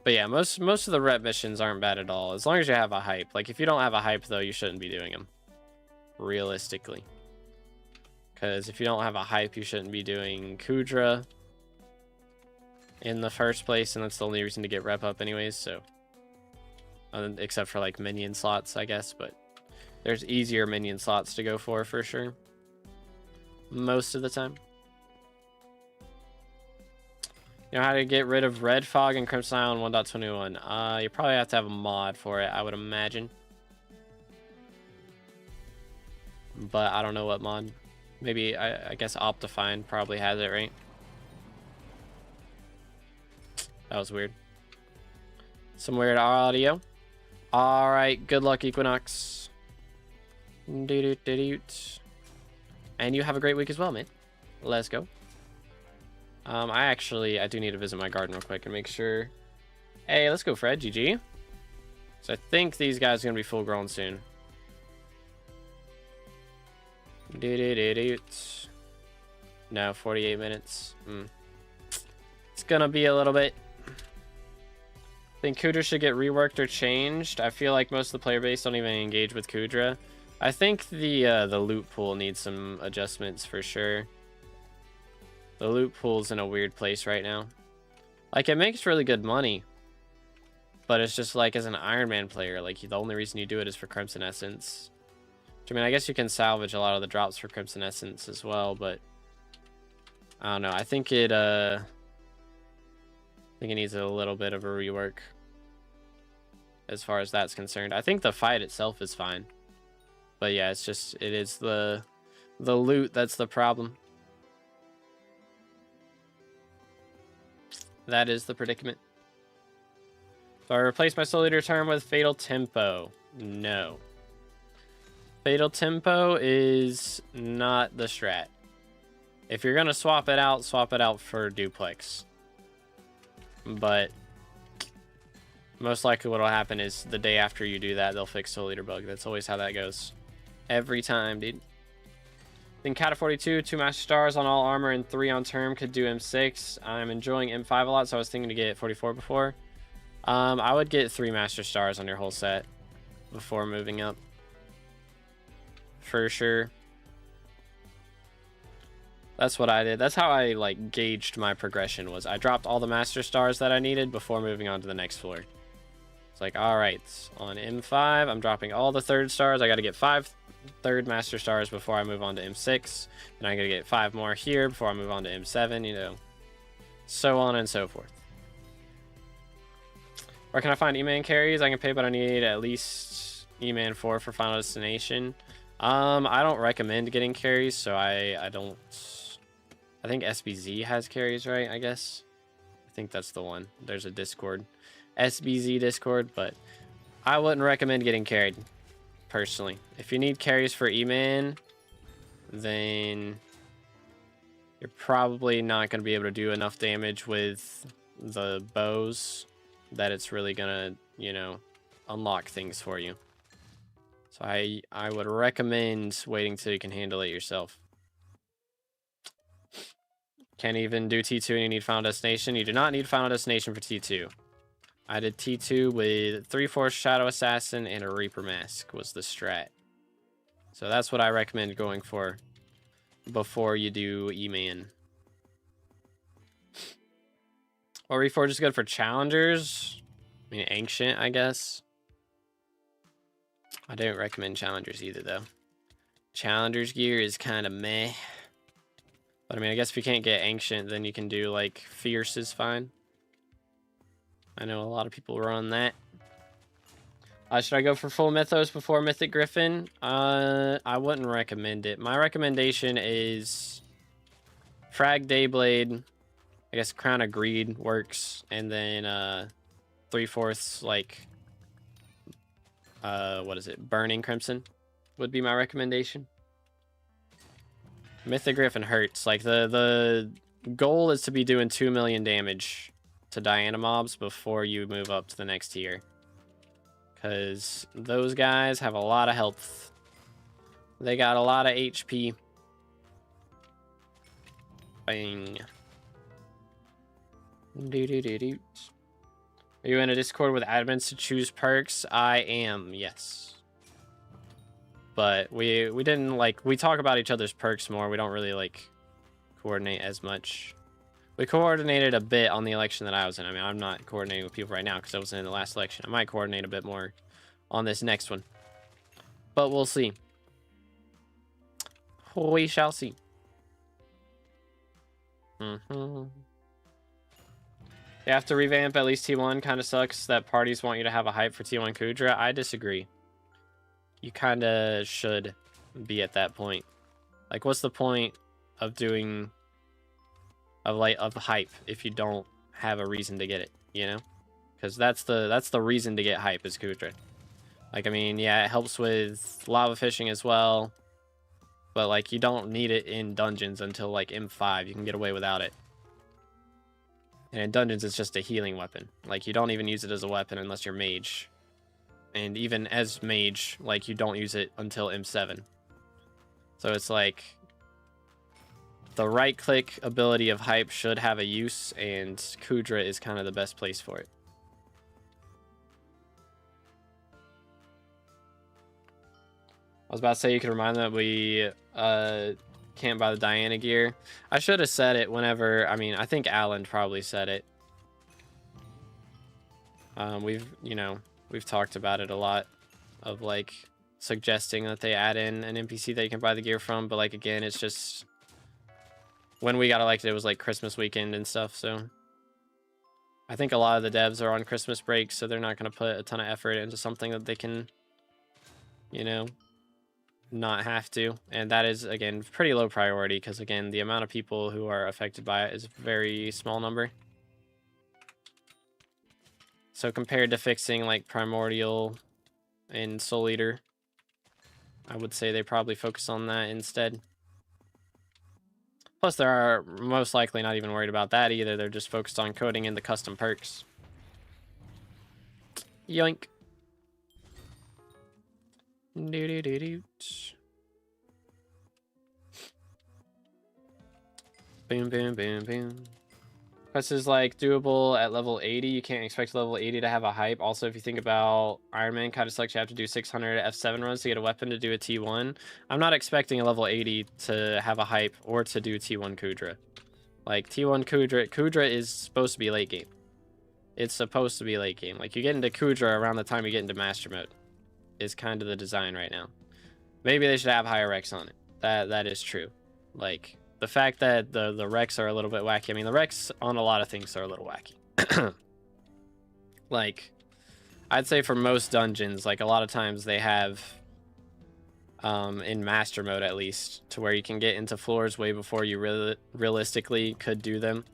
But yeah, most of the rep missions aren't bad at all, as long as you have a hype. Like, if you don't have a hype, though, you shouldn't be doing them. Realistically. Because if you don't have a hype, you shouldn't be doing Kudra in the first place, and that's the only reason to get rep up anyways, so. Except for, like, minion slots, I guess, but there's easier minion slots to go for sure. Most of the time. You know how to get rid of Red Fog and Crimson Isle 1.21? You probably have to have a mod for it, I would imagine. But I don't know what mod. Maybe, I guess Optifine probably has it, right? That was weird. Some weird audio. Alright, good luck, Equinox. And you have a great week as well, man. Let's go. I do need to visit my garden real quick and make sure. Hey, let's go, Fred. GG. So I think these guys are going to be full grown soon. No, 48 minutes. It's going to be a little bit. I think Kudra should get reworked or changed. I feel like most of the player base don't even engage with Kudra. I think the loot pool needs some adjustments for sure. The loot pool's in a weird place right now. Like, it makes really good money. But it's just like, as an Iron Man player, like, the only reason you do it is for Crimson Essence. Which, I mean, I guess you can salvage a lot of the drops for Crimson Essence as well, but I don't know. I think it needs a little bit of a rework as far as that's concerned. I think the fight itself is fine. But yeah, it is the loot that's the problem. That is the predicament. So I replace my Soul Eater term with Fatal Tempo. No. Fatal Tempo is not the strat. If you're going to swap it out for Duplex. But most likely what will happen is the day after you do that, they'll fix Soul Eater bug. That's always how that goes. Every time, dude. Then Cat of 42, 2 Master Stars on all armor and 3 on term could do M6. I'm enjoying M5 a lot, so I was thinking to get 44 before. I would get 3 Master Stars on your whole set before moving up. For sure. That's what I did. That's how I, like, gauged my progression, was I dropped all the Master Stars that I needed before moving on to the next floor. It's like, alright, on M5, I'm dropping all the 3rd stars. I gotta get 5 3rd Master Stars before I move on to M6. And I gotta get 5 more here before I move on to M7, you know. So on and so forth. Where can I find E-Man carries? I can pay, but I need at least E-Man 4 for Final Destination. I don't recommend getting carries, so I don't. I think SBZ has carries, right? I guess. I think that's the one. There's a Discord. SBZ Discord, but I wouldn't recommend getting carried, personally. If you need carries for E-Man, then you're probably not going to be able to do enough damage with the bows that it's really going to, you know, unlock things for you. So I would recommend waiting till you can handle it yourself. Can't even do T2 and you need Final Destination. You do not need Final Destination for T2. I did T2 with 3/4 Shadow Assassin and a Reaper Mask was the strat. So that's what I recommend going for. before you do E-Man. Or Reforge is good for challengers. I mean, Ancient, I guess. I don't recommend challengers either, though. Challengers gear is kind of meh. But I mean, I guess if you can't get Ancient, then you can do like Fierce is fine. I know a lot of people run that. Should I go for full Mythos before Mythic Griffin? I wouldn't recommend it. My recommendation is Frag Dayblade. I guess Crown of Greed works, and then 3/4 like what is it? Burning Crimson would be my recommendation. Mythic Griffin hurts. Like the goal is to be doing 2 million damage to Diana mobs before you move up to the next tier. Because those guys have a lot of health. They got a lot of HP. Bang. Are you in a Discord with admins to choose perks? I am, yes. But we didn't like, we talk about each other's perks more. We don't really like coordinate as much. We coordinated a bit on the election that I was in. I mean, I'm not coordinating with people right now because I wasn't in the last election. I might coordinate a bit more on this next one. But we'll see. We shall see. You have to revamp at least T1. Kind of sucks that parties want you to have a hype for T1 Kudra. I disagree. You kind of should be at that point. Like, what's the point of doing of hype if you don't have a reason to get it, you know? Because that's the reason to get hype is Kudra. Like, I mean, yeah, it helps with lava fishing as well, but like you don't need it in dungeons until like M5. You can get away without it. And in dungeons, it's just a healing weapon. Like, you don't even use it as a weapon unless you're mage. And even as mage, like, you don't use it until M7. So it's like the right-click ability of hype should have a use, and Kudra is kind of the best place for it. I was about to say you could remind them that we can't buy the Diana gear. I should have said it whenever, I mean, I think Alan probably said it. We've talked about it a lot of like suggesting that they add in an NPC that you can buy the gear from, but like again, it's just when we got elected, it was like Christmas weekend and stuff, so I think a lot of the devs are on Christmas break, so they're not going to put a ton of effort into something that they can, you know, not have to. And that is, again, pretty low priority because, again, the amount of people who are affected by it is a very small number. So compared to fixing like Primordial and Soul Eater, I would say they probably focus on that instead. Plus, they are most likely not even worried about that either. They're just focused on coding in the custom perks. Yoink. Boom, boom, boom, boom. Quest is like doable at level 80. You can't expect level 80 to have a hype. Also, if you think about Iron Man, kind of sucks. You have to do 600 F7 runs to get a weapon to do a T1. I'm not expecting a level 80 to have a hype or to do T1 Kudra. Like, T1 Kudra is supposed to be late game. It's supposed to be late game. Like, you get into Kudra around the time you get into Master Mode. Is kind of the design right now. Maybe they should have higher Rex on it. That is true. Like, the fact that the Rex are a little bit wacky. I mean, the Rex on a lot of things are a little wacky. Like, I'd say for most dungeons, like a lot of times they have, in Master Mode at least, to where you can get into floors way before you realistically could do them.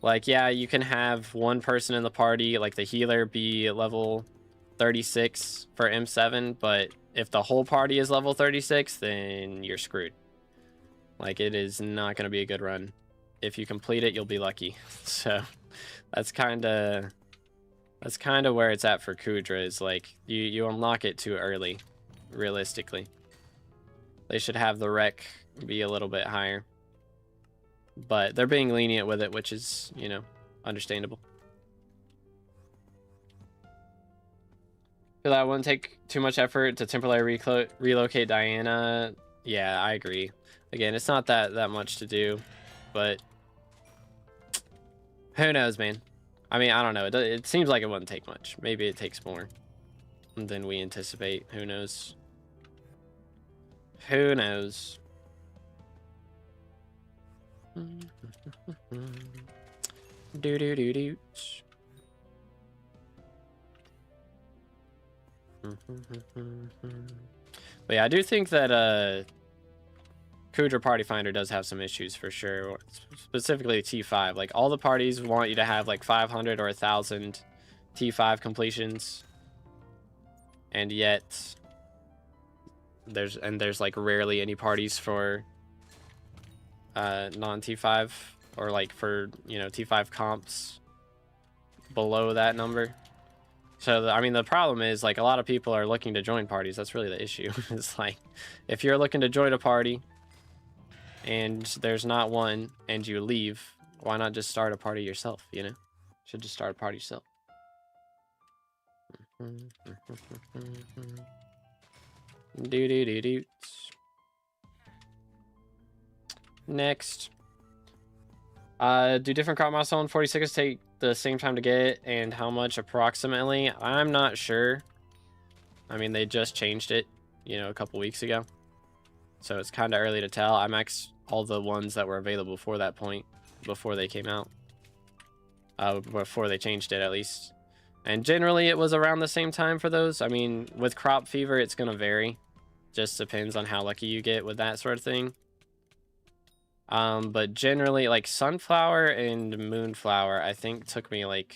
Like, yeah, you can have one person in the party, like the healer, be level 36 for M7, but if the whole party is level 36, then you're screwed. Like, it is not going to be a good run. If you complete it, you'll be lucky. So that's kind of where it's at for Kudra, is like you unlock it too early, realistically. They should have the rec be a little bit higher, but they're being lenient with it, which is, you know, understandable. Feel that wouldn't take too much effort to temporarily relocate Diana. Yeah, I agree. Again, it's not that much to do, but who knows, man. I mean, I don't know. It seems like it wouldn't take much. Maybe it takes more than we anticipate. Who knows? Who knows? Do do do do. But yeah, I do think that Kudra Party Finder does have some issues for sure. Specifically T5. Like all the parties want you to have like 500 or 1,000 T5 completions, and yet there's like rarely any parties for non T5 or like for, you know, T5 comps below that number. So I mean, the problem is like a lot of people are looking to join parties. That's really the issue. It's like if you're looking to join a party and there's not one and you leave, why not just start a party yourself? You know, should just start a party yourself. Do do do do. Next, do different crop milestone 46 take the same time to get, and how much approximately? I'm not sure. I mean, they just changed it, you know, a couple weeks ago, so it's kind of early to tell. I maxed all the ones that were available before that point, before they came out, before they changed it at least. And generally it was around the same time for those. I mean, with crop fever, it's going to vary. Just depends on how lucky you get with that sort of thing. But generally, like sunflower and moonflower, I think took me like,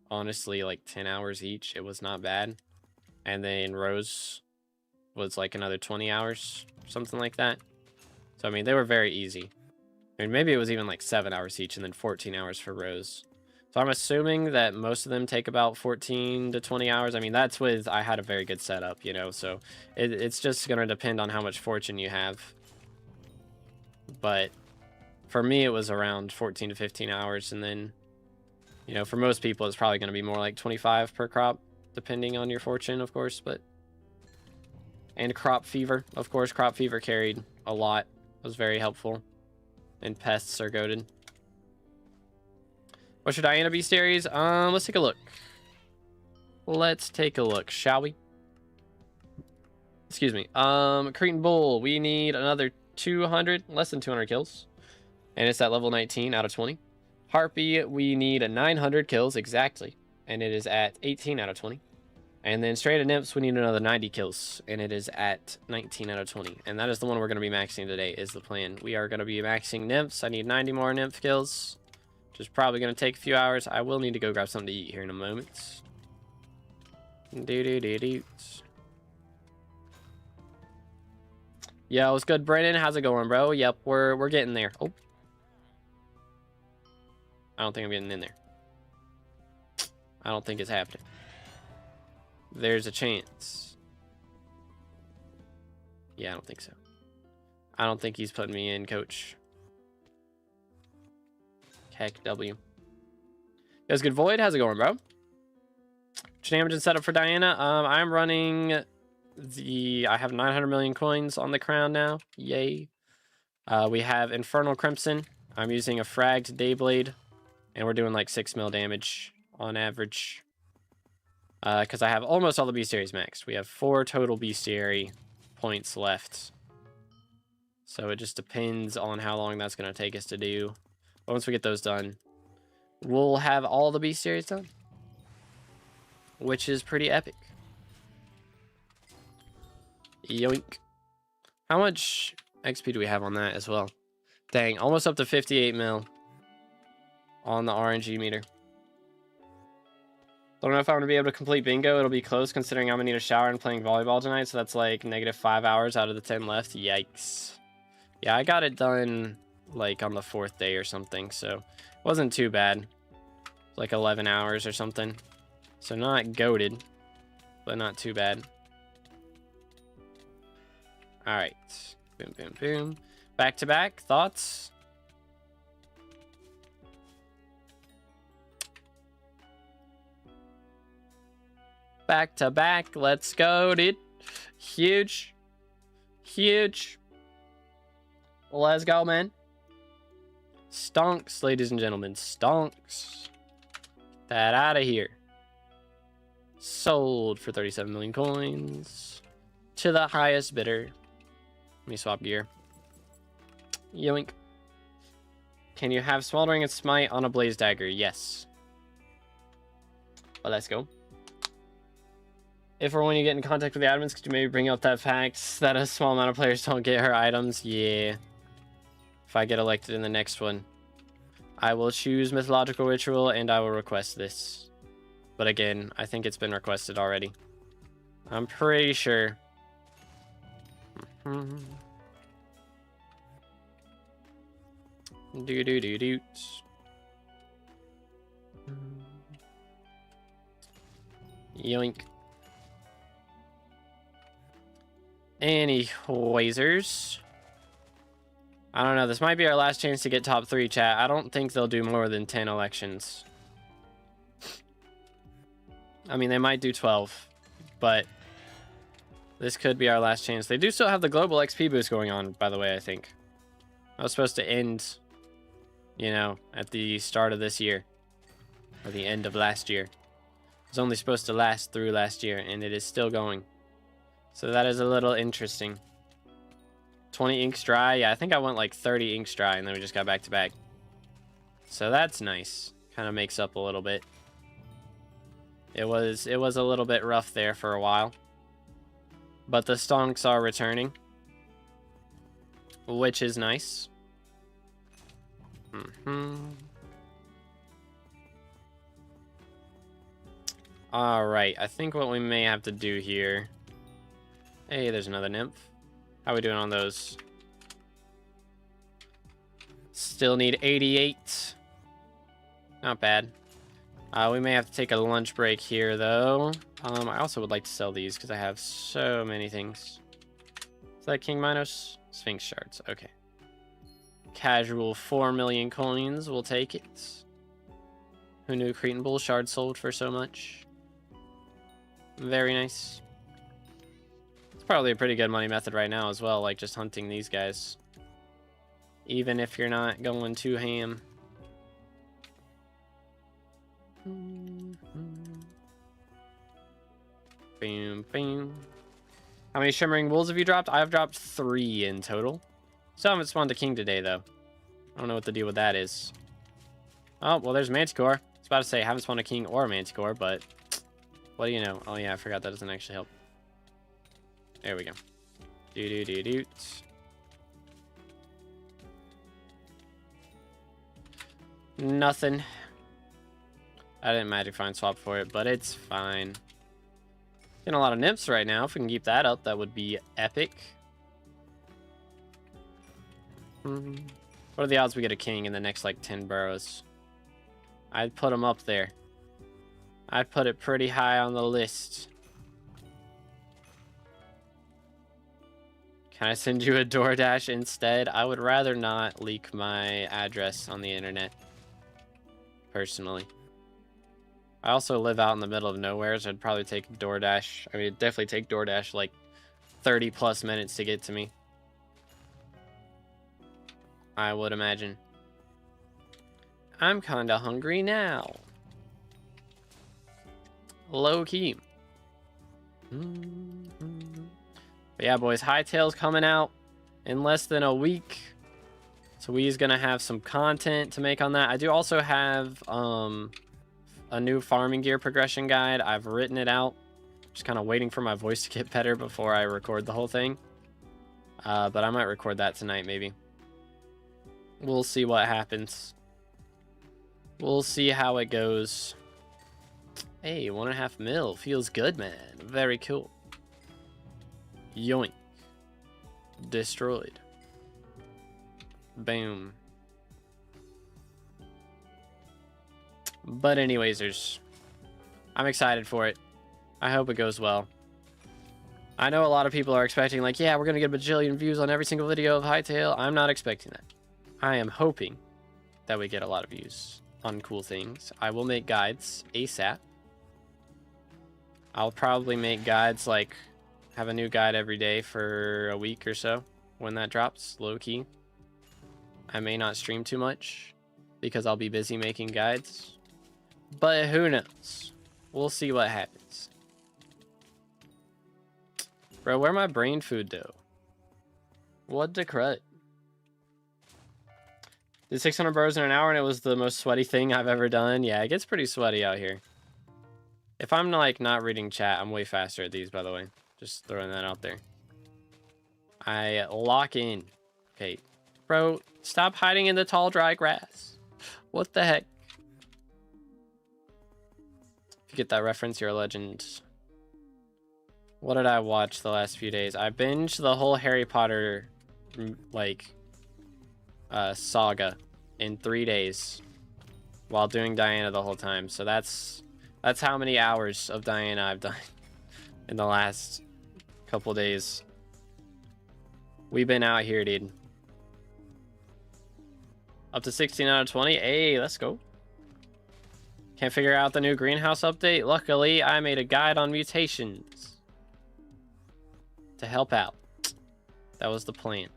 honestly, like 10 hours each. It was not bad. And then rose was like another 20 hours, something like that. So, I mean, they were very easy. I mean, maybe it was even like 7 hours each and then 14 hours for rose. So I'm assuming that most of them take about 14 to 20 hours. I mean, that's with, I had a very good setup, you know, so it's just going to depend on how much fortune you have. But for me, it was around 14 to 15 hours. And then, you know, for most people, it's probably going to be more like 25 per crop, depending on your fortune, of course. But, and crop fever, of course, crop fever carried a lot. It was very helpful. And pests are goated. What should Diana Bestiaries? Let's take a look. Let's take a look, shall we? Excuse me. Cretan Bull, we need another 200, less than 200 kills. And it's at level 19 out of 20. Harpy, we need 900 kills exactly. And it is at 18 out of 20. And then straight at Nymphs, we need another 90 kills. And it is at 19 out of 20. And that is the one we're going to be maxing today, is the plan. We are going to be maxing Nymphs. I need 90 more Nymph kills, which is probably going to take a few hours. I will need to go grab something to eat here in a moment. Do-do-do-do. Yo, what's good, Brennan? How's it going, bro? Yep, we're getting there. Oh. I don't think I'm getting in there. I don't think it's happening. There's a chance. Yeah, I don't think so. I don't think he's putting me in, coach. Heck W. Yes, good Void. How's it going, bro? Shenanigan setup for Diana. I'm running I have 900 million coins on the crown now. Yay. We have Infernal Crimson. I'm using a fragged Dayblade, and we're doing like 6 mil damage on average. Because I have almost all the bestiaries maxed. We have 4 total bestiary points left. So it just depends on how long that's going to take us to do. But once we get those done, we'll have all the bestiaries done, which is pretty epic. Yoink. How much XP do we have on that as well? Dang, almost up to 58 mil on the RNG meter. Don't know if I'm going to be able to complete bingo. It'll be close considering I'm going to need a shower and playing volleyball tonight. So that's like -5 hours out of the 10 left. Yikes. Yeah, I got it done like on the 4th day or something. So it wasn't too bad. Like 11 hours or something. So not goated, but not too bad. All right. Boom, boom, boom. Back to back. Thoughts? Back to back. Let's go, dude. Huge. Huge. Let's go, man. Stonks, ladies and gentlemen. Stonks. Get that out of here. Sold for 37 million coins. To the highest bidder. Let me swap gear. Yoink. Can you have Smoldering and Smite on a Blaze Dagger? Yes. Well, let's go. If or when you get in contact with the admins, could you maybe bring up that fact that a small amount of players don't get her items? Yeah. If I get elected in the next one, I will choose Mythological Ritual and I will request this. But again, I think it's been requested already. I'm pretty sure. Do-do-do-doot. Yoink. Anyways, I don't know. This might be our last chance to get top 3, chat. I don't think they'll do more than 10 elections. I mean, they might do 12, but this could be our last chance. They do still have the global XP boost going on, by the way, I think. I was supposed to end, you know, at the start of this year, or the end of last year. It was only supposed to last through last year, and it is still going. So that is a little interesting. 20 inks dry. Yeah, I think I went like 30 inks dry, and then we just got back to back. So that's nice. Kind of makes up a little bit. It was a little bit rough there for a while. But the stonks are returning, which is nice. Alright, I think what we may have to do here... Hey, there's another Nymph. How are we doing on those? Still need 88. Not bad. We may have to take a lunch break here, though. I also would like to sell these because I have so many things. Is that King Minos? Sphinx shards. Okay. Casual 4 million coins. We'll take it. Who knew Cretan Bull shards sold for so much? Very nice. It's probably a pretty good money method right now as well, like just hunting these guys. Even if you're not going too ham. Boom, boom. How many Shimmering Wolves have you dropped? I've dropped 3 in total. Still haven't spawned a king today, though. I don't know what the deal with that is. Oh, well, there's Manticore. I was about to say, I haven't spawned a king or a Manticore, but what do you know? Oh, yeah, I forgot that doesn't actually help. There we go. Do-do-do-doot. Nothing. I didn't magic find swap for it, but it's fine. Getting a lot of nymphs right now. If we can keep that up, that would be epic. What are the odds we get a king in the next, like, 10 burrows? I'd put them up there. I'd put it pretty high on the list. Can I send you a DoorDash instead? I would rather not leak my address on the internet. Personally. I also live out in the middle of nowhere, so I'd probably take DoorDash. I mean, it'd definitely take DoorDash like 30 plus minutes to get to me. I would imagine. I'm kinda hungry now. Low key. But yeah, boys, Hightail's coming out in less than a week. So we's gonna have some content to make on that. I do also have a new farming gear progression guide. I've written it out. Just kind of waiting for my voice to get better before I record the whole thing. But I might record that tonight, maybe. We'll see what happens. We'll see how it goes. Hey, 1.5 mil. Feels good, man. Very cool. Yoink. Destroyed. Boom. But anyways, I'm excited for it. I hope it goes well. I know a lot of people are expecting, like, yeah, we're going to get a bajillion views on every single video of Hytale. I'm not expecting that. I am hoping that we get a lot of views on cool things. I will make guides ASAP. I'll probably make guides, like, have a new guide every day for a week or so when that drops, low key. I may not stream too much because I'll be busy making guides. But who knows? We'll see what happens. Bro, where my brain food though? What the crud? Did 600 burrows in an hour and it was the most sweaty thing I've ever done. Yeah, it gets pretty sweaty out here. If I'm like not reading chat, I'm way faster at these, by the way. Just throwing that out there. I lock in. Okay. Bro, stop hiding in the tall, dry grass. What the heck? If you get that reference, you're a legend. What did I watch the last few days? I binged the whole Harry Potter, like, saga in 3 days while doing Diana the whole time. So that's how many hours of Diana I've done in the last couple days. We've been out here, dude. Up to 16 out of 20. Hey, let's go. Can't figure out the new greenhouse update. Luckily, I made a guide on mutations to help out. That was the plan.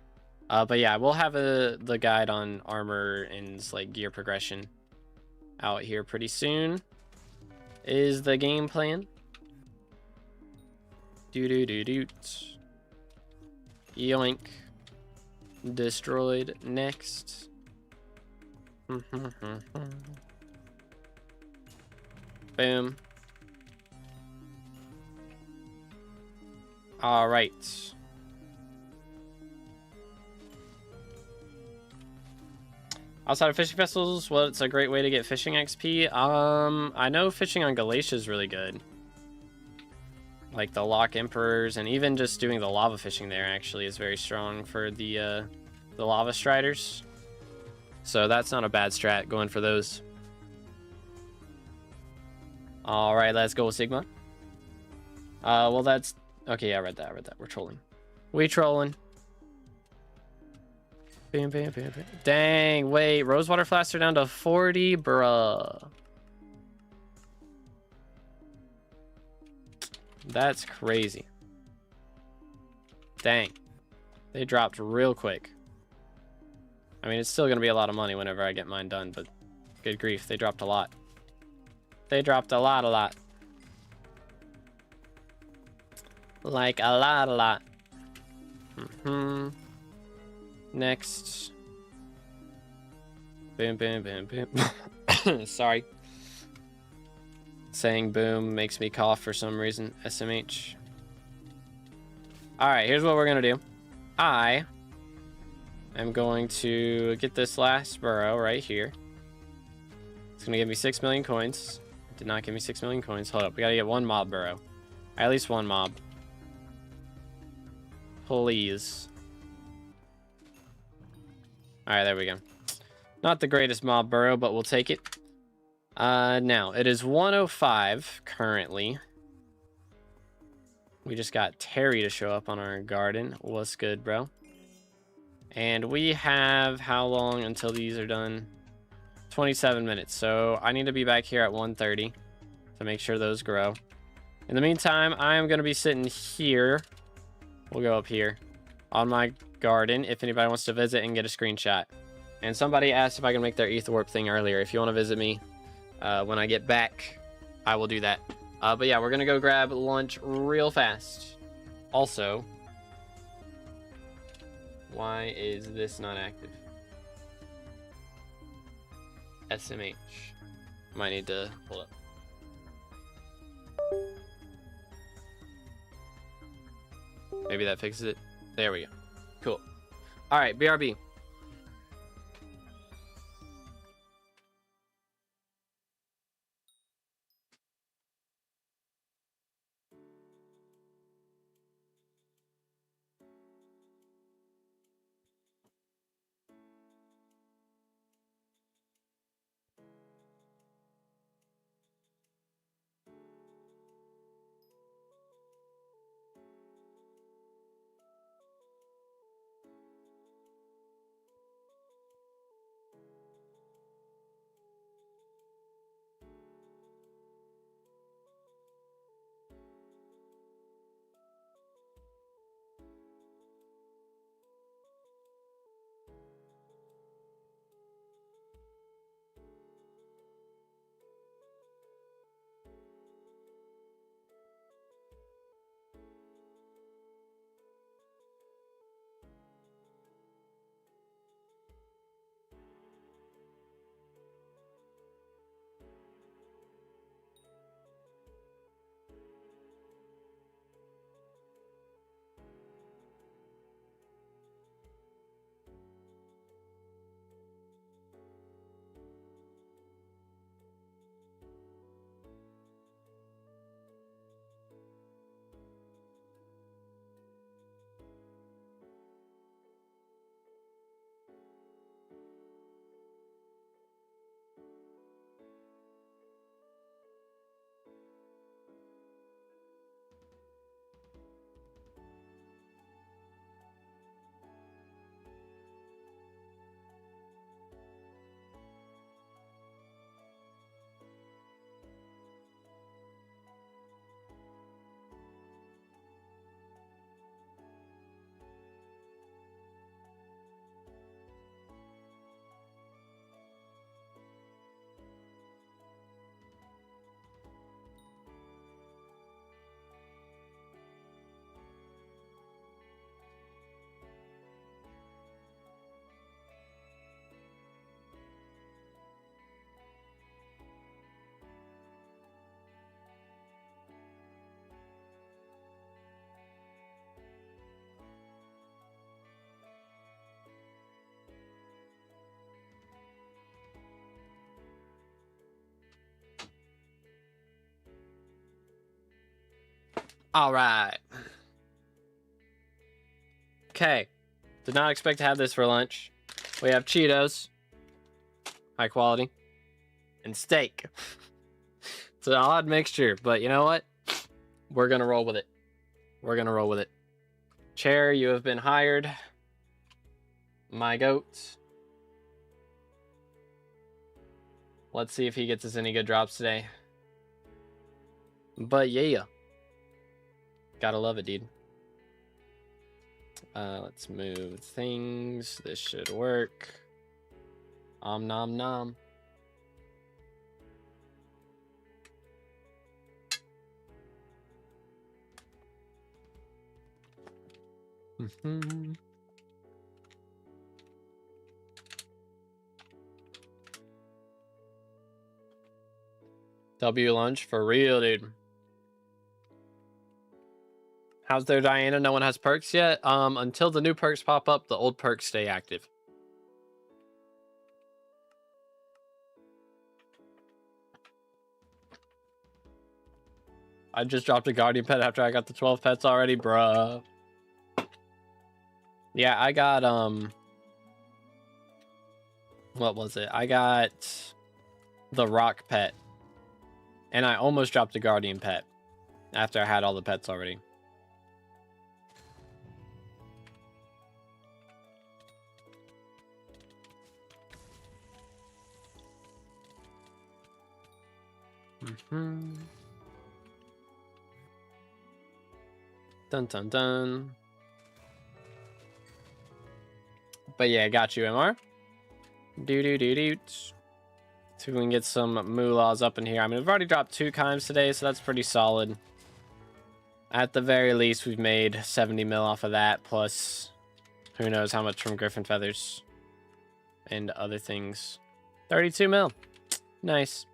But yeah, we'll have the guide on armor and like gear progression out here pretty soon. Is the game plan? Doot. Yoink. Destroyed. Next. Boom. All right. Outside of fishing festivals, well, it's a great way to get fishing XP. I know fishing on Galatia is really good. Like the Lock Emperors, and even just doing the lava fishing there actually is very strong for the lava striders. So that's not a bad strat going for those. All right, let's go, Sigma. Well, that's okay. Yeah, I read that. We're trolling. We trolling. Bam. Dang, wait. Rosewater flasks are down to 40, bruh. That's crazy. Dang. They dropped real quick. I mean, it's still going to be a lot of money whenever I get mine done, but good grief, they dropped a lot. They dropped a lot. Like a lot. Next. Boom. Sorry. Saying boom makes me cough for some reason. SMH. Alright, here's what we're going to do. I am going to get this last burrow right here. It's going to give me 6 million coins. It did not give me 6 million coins. Hold up. We got to get one mob burrow. At least one mob. Please. Alright, there we go. Not the greatest mob burrow, but we'll take it. Now, it is 105 currently. We just got Terry to show up on our garden. What's good, bro? And we have how long until these are done? 27 minutes. So I need to be back here at 1:30 to make sure those grow. In the meantime, I am going to be sitting here. We'll go up here on my garden if anybody wants to visit and get a screenshot. And somebody asked if I can make their ETH warp thing earlier. If you want to visit me when I get back, I will do that. But yeah, we're going to go grab lunch real fast. Also, why is this not active? SMH. Might need to pull up. Maybe that fixes it. There we go. Cool. All right, BRB. All right. Okay. Did not expect to have this for lunch. We have Cheetos. High quality. And steak. It's an odd mixture, but you know what? We're going to roll with it. We're going to roll with it. Chair, you have been hired. My goat. Let's see if he gets us any good drops today. But yeah. Gotta love it, dude. Let's move things. This should work. Om nom nom. W lunch for real, dude. How's there, Diana? No one has perks yet. Until the new perks pop up, the old perks stay active. I just dropped a guardian pet after I got the 12 pets already, bruh. Yeah, I got what was it? I got the rock pet. And I almost dropped a guardian pet after I had all the pets already. Dun dun dun. But yeah, got you, MR. Do. See if we can get some moolahs up in here. I mean, we've already dropped 2 chimes today, so that's pretty solid. At the very least, we've made 70 mil off of that, plus who knows how much from Griffin Feathers and other things. 32 mil. Nice.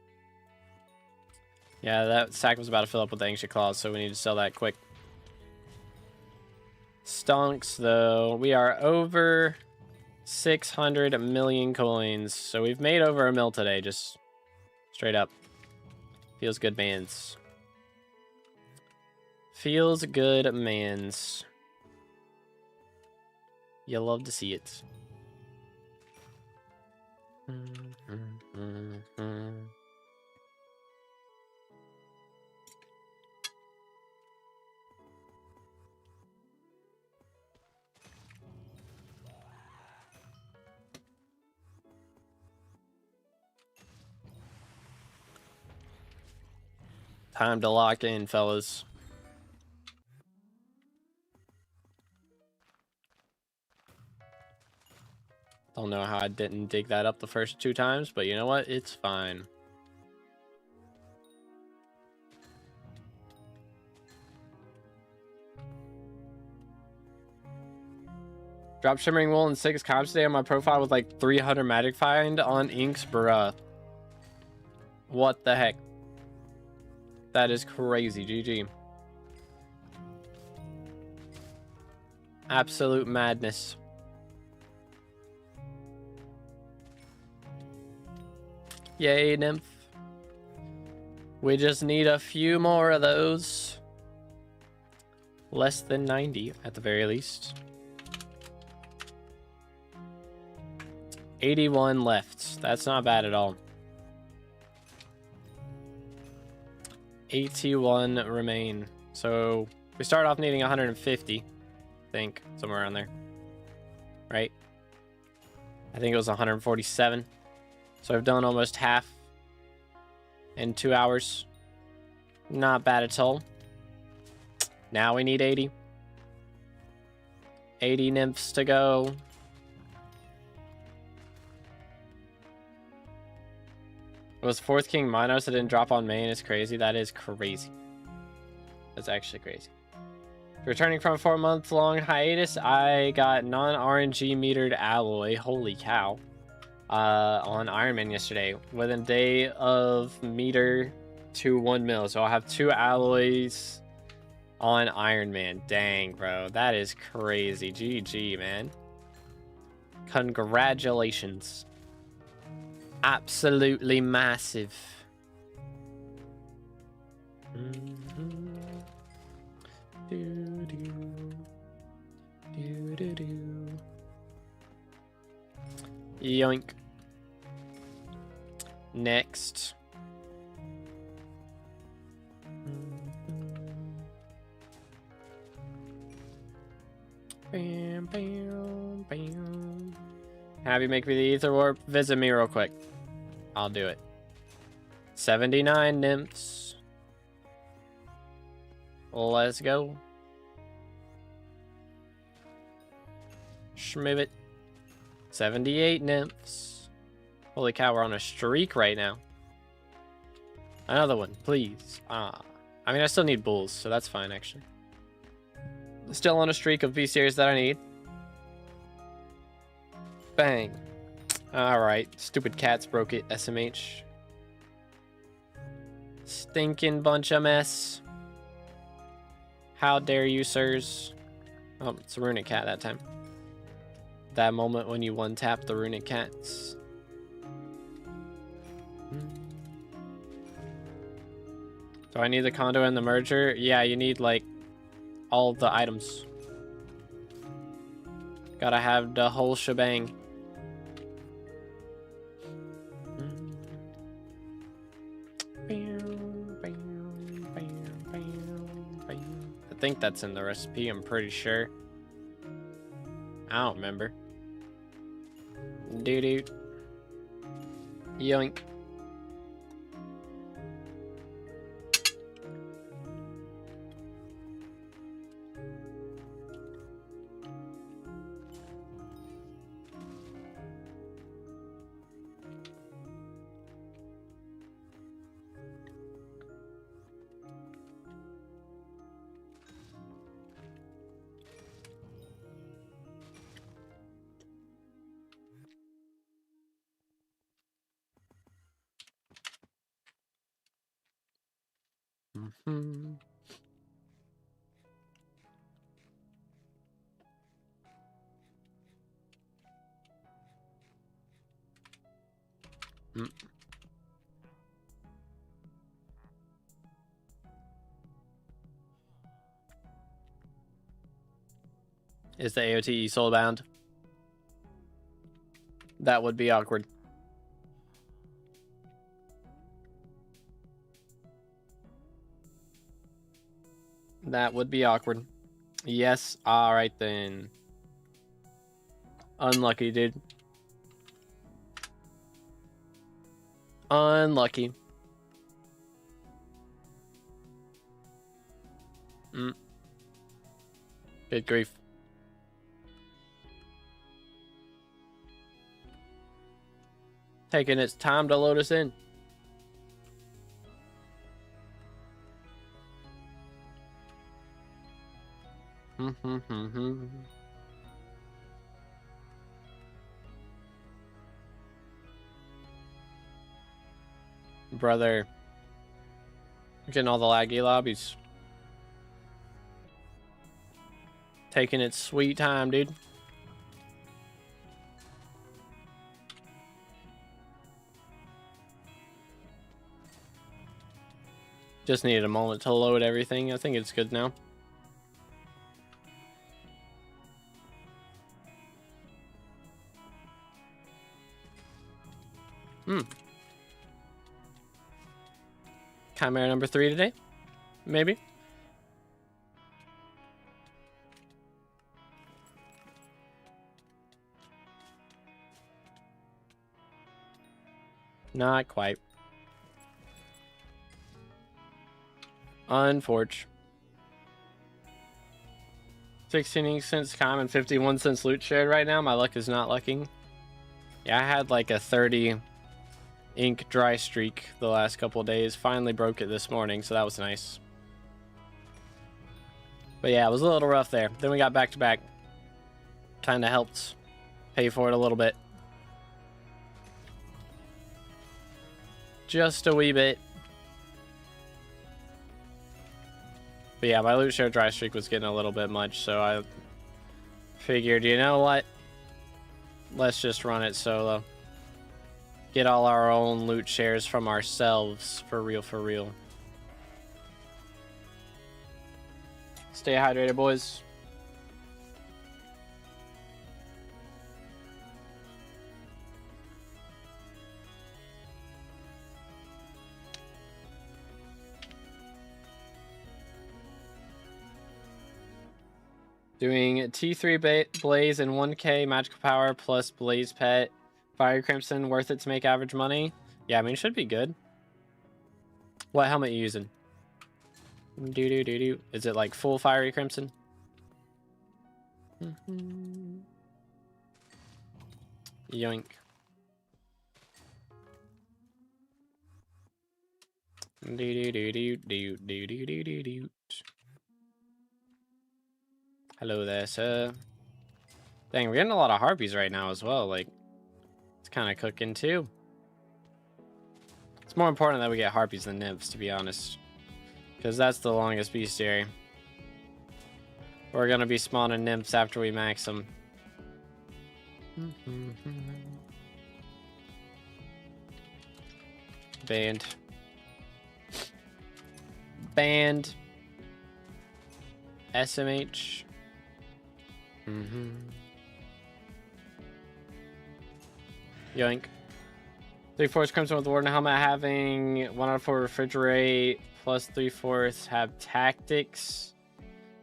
Yeah, that sack was about to fill up with the Ancient Claws, so we need to sell that quick. Stonks, though. We are over 600 million coins. So we've made over a mil today, just straight up. Feels good, mans. Feels good, mans. You love to see it. Time to lock in, fellas. Don't know how I didn't dig that up the first 2 times, but you know what? It's fine. Drop Shimmering Wool and 6 chimes today on my profile with like 300 magic find on inks, bruh. What the heck? That is crazy, GG. Absolute madness. Yay, Nymph. We just need a few more of those. Less than 90 at the very least. 81 left. That's not bad at all. 81 remain. So we start off needing 150. I think somewhere around there. Right? I think it was 147. So I've done almost half in 2 hours. Not bad at all. Now we need 80. 80 nymphs to go. It was 4th King Minos that didn't drop on main. It's crazy. That is crazy. That's actually crazy. Returning from a 4-month-long hiatus, I got non-RNG metered alloy. Holy cow. On Iron Man yesterday. Within a day of meter to 1 mil. So I'll have 2 alloys on Iron Man. Dang, bro. That is crazy. GG, man. Congratulations. Absolutely massive. Do do do do do. Yoink. Next. Bam, bam, bam. Have you make me the ether warp? Visit me real quick. I'll do it. 79 nymphs. Let's go. Schmove it. 78 nymphs. Holy cow, we're on a streak right now. Another one, please. I mean, I still need bulls, so that's fine, actually. Still on a streak of Bestiaries that I need. Bang. Alright, stupid cats broke it, SMH. Stinking bunch of mess. How dare you, sirs? Oh, it's a runic cat that time. That moment when you one-tap the runic cats. Do I need the condo and the merger? Yeah, you need, like, all the items. Gotta have the whole shebang. I think that's in the recipe, I'm pretty sure. I don't remember. Doo-doo. Yoink. Mm-hmm. Is the AOTE soulbound? That would be awkward. That would be awkward. Yes, alright then. Unlucky, dude. Unlucky. Good grief. Taking its time to load us in. Brother. Getting all the laggy lobbies. Taking its sweet time, dude. Just needed a moment to load everything. I think it's good now. Chimera number 3 today? Maybe? Not quite. Unfortunate. 16 cents common, 51 cents loot shared right now. My luck is not lucking. Yeah, I had like a 30 ink dry streak the last couple of days. Finally broke it this morning, so that was nice. But yeah, it was a little rough there. Then we got back to back. Kind of helped pay for it a little bit. Just a wee bit. But yeah, my loot share dry streak was getting a little bit much, so I figured, you know what? Let's just run it solo. Get all our own loot shares from ourselves, for real, for real. Stay hydrated, boys. Doing T3 Blaze and 1k magical power plus Blaze Pet. Fiery Crimson, worth it to make average money? Yeah, I mean, it should be good. What helmet are you using? Is it like full Fiery Crimson? Yoink. Hello there, sir. Dang, we're getting a lot of harpies right now as well. Like, it's kind of cooking too. It's more important that we get harpies than nymphs, to be honest. Because that's the longest bestiary. We're going to be spawning nymphs after we max them. Banned. Banned. SMH. Yoink. 3/4 Crimson with Warden Helmet having 1 out of 4 refrigerate plus 3/4 have tactics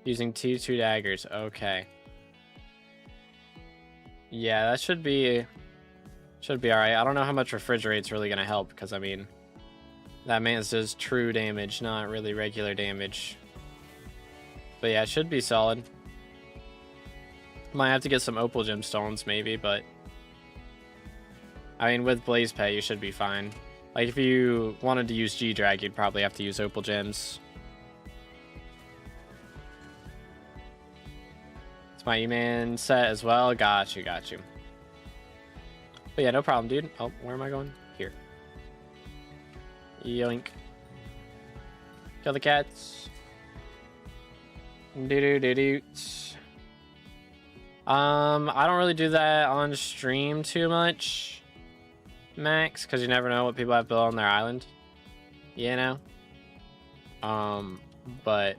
using T2 daggers. Okay. Yeah, that should be alright. I don't know how much refrigerate's really gonna help because I mean that man's does true damage, not really regular damage. But yeah, it should be solid. Might have to get some opal gemstones maybe, but I mean with Blaze Pet you should be fine. Like if you wanted to use G-Drag, you'd probably have to use opal gems. It's my E-Man set as well. Got you. But yeah, no problem, dude. Oh, where am I going? Here. Yoink. Kill the cats. I don't really do that on stream too much, Max, because you never know what people have built on their island, you know. But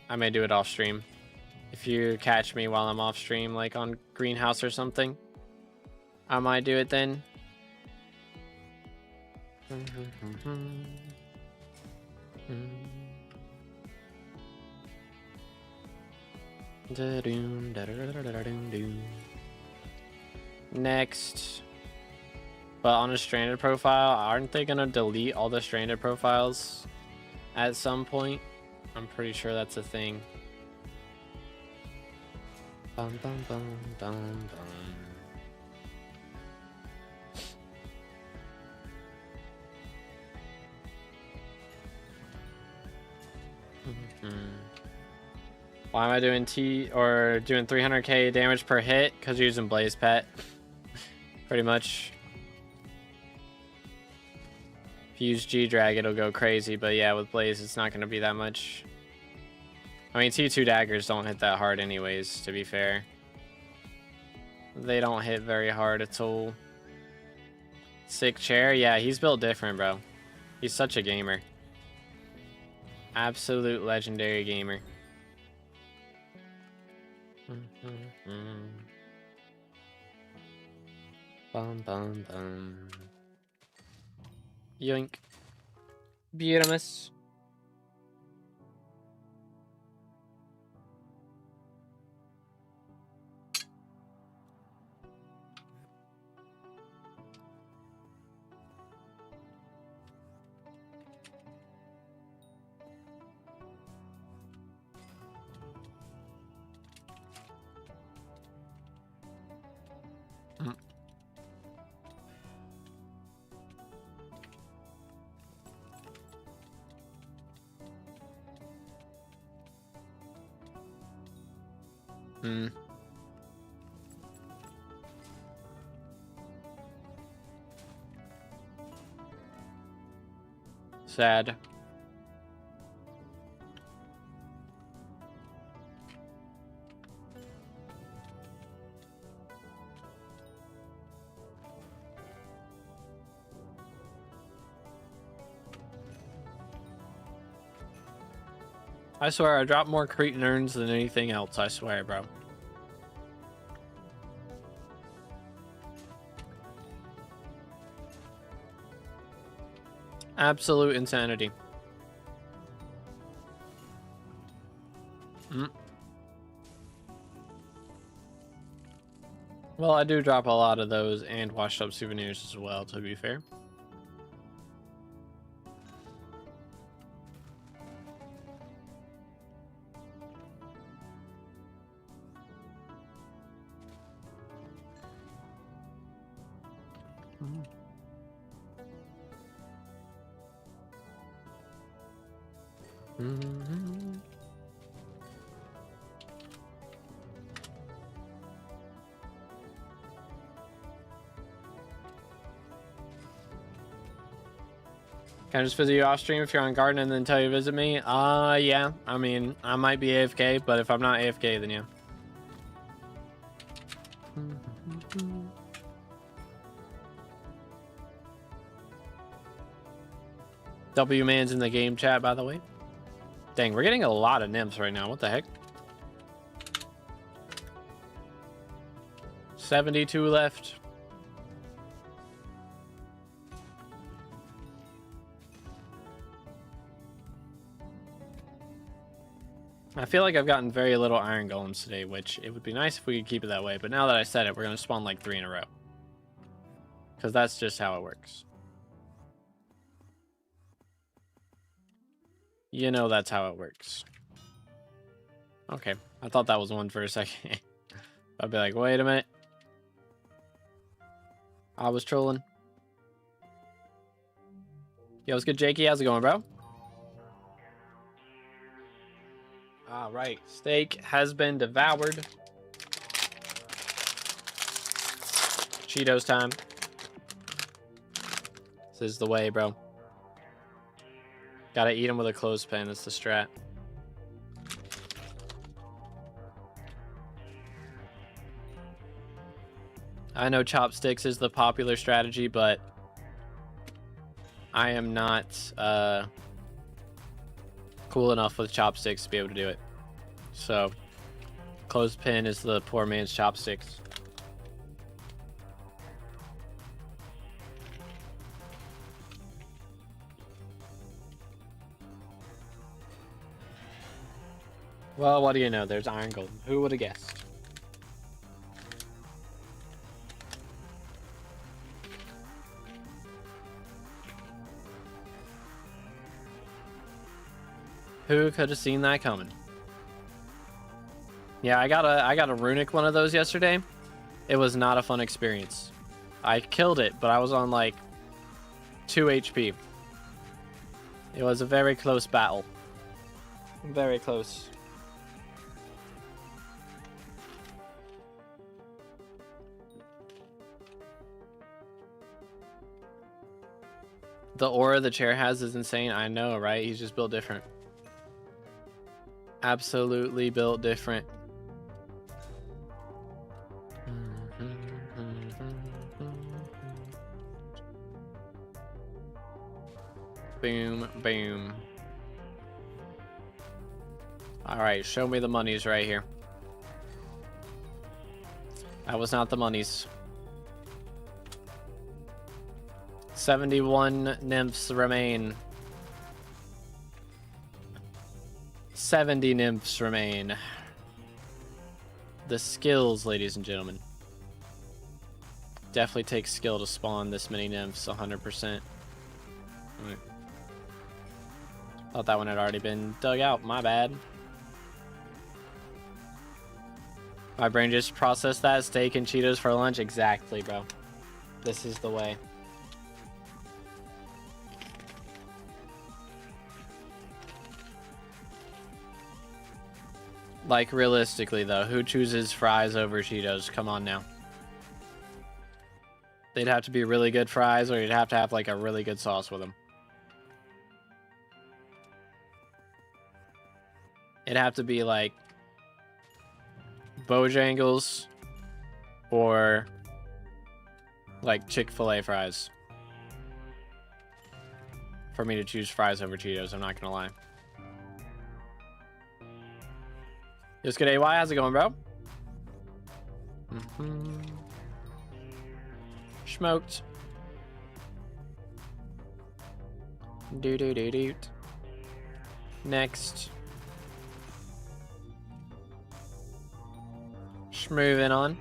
I may do it off stream. If you catch me while I'm off stream, like on Greenhouse or something, I might do it then. Next. But on a stranded profile, aren't they gonna delete all the stranded profiles at some point? I'm pretty sure that's a thing. Bum, bum, bum, bum, bum. Why am I doing doing 300k damage per hit? Because you're using Blaze Pet. Pretty much. If you use G-Drag, it'll go crazy. But yeah, with Blaze, it's not going to be that much. I mean, T2 daggers don't hit that hard anyways, to be fair. They don't hit very hard at all. Sick chair? Yeah, he's built different, bro. He's such a gamer. Absolute legendary gamer. Bum, bum, bum. Yoink. Beautimus. Sad. I swear I dropped more Cretan urns than anything else. I swear, bro. Absolute insanity. Well, I do drop a lot of those and washed up souvenirs as well, to be fair. Can I just visit you off stream if you're on garden and then tell you to visit me? Yeah. I mean, I might be AFK, but if I'm not AFK, then yeah. W Man's in the game chat, by the way. Dang, we're getting a lot of nymphs right now. What the heck? 72 left. I feel like I've gotten very little iron golems today, which it would be nice if we could keep it that way. But now that I said it, we're going to spawn like 3 in a row. Because that's just how it works. You know that's how it works. Okay, I thought that was one for a second. I'd be like, wait a minute. I was trolling. Yo, what's good, Jakey? How's it going, bro? All right, steak has been devoured. Cheetos time. This is the way, bro. Gotta eat them with a clothespin. That's the strat. I know chopsticks is the popular strategy, but I am not cool enough with chopsticks to be able to do it. So, clothespin is the poor man's chopsticks. Well, what do you know? There's iron golem. Who would have guessed? Who could have seen that coming? Yeah, I got a runic one of those yesterday. It was not a fun experience. I killed it, but I was on like 2 HP. It was a very close battle. Very close. The aura the chair has is insane. I know, right? He's just built different. Absolutely built different. Boom, boom. All right, show me the monies right here. That was not the monies. 71 nymphs remain. 70 nymphs remain. The skills, ladies and gentlemen. Definitely takes skill to spawn this many nymphs, 100%. Right. Thought that one had already been dug out. My bad. My brain just processed that. Steak and Cheetos for lunch. Exactly, bro. This is the way. Like, realistically, though, who chooses fries over Cheetos? Come on now. They'd have to be really good fries, or you'd have to have, like, a really good sauce with them. It'd have to be, like, Bojangles or, like, Chick-fil-A fries. For me to choose fries over Cheetos, I'm not gonna lie. Just good AY, how's it going, bro? Smoked. Do. Next. Moving on.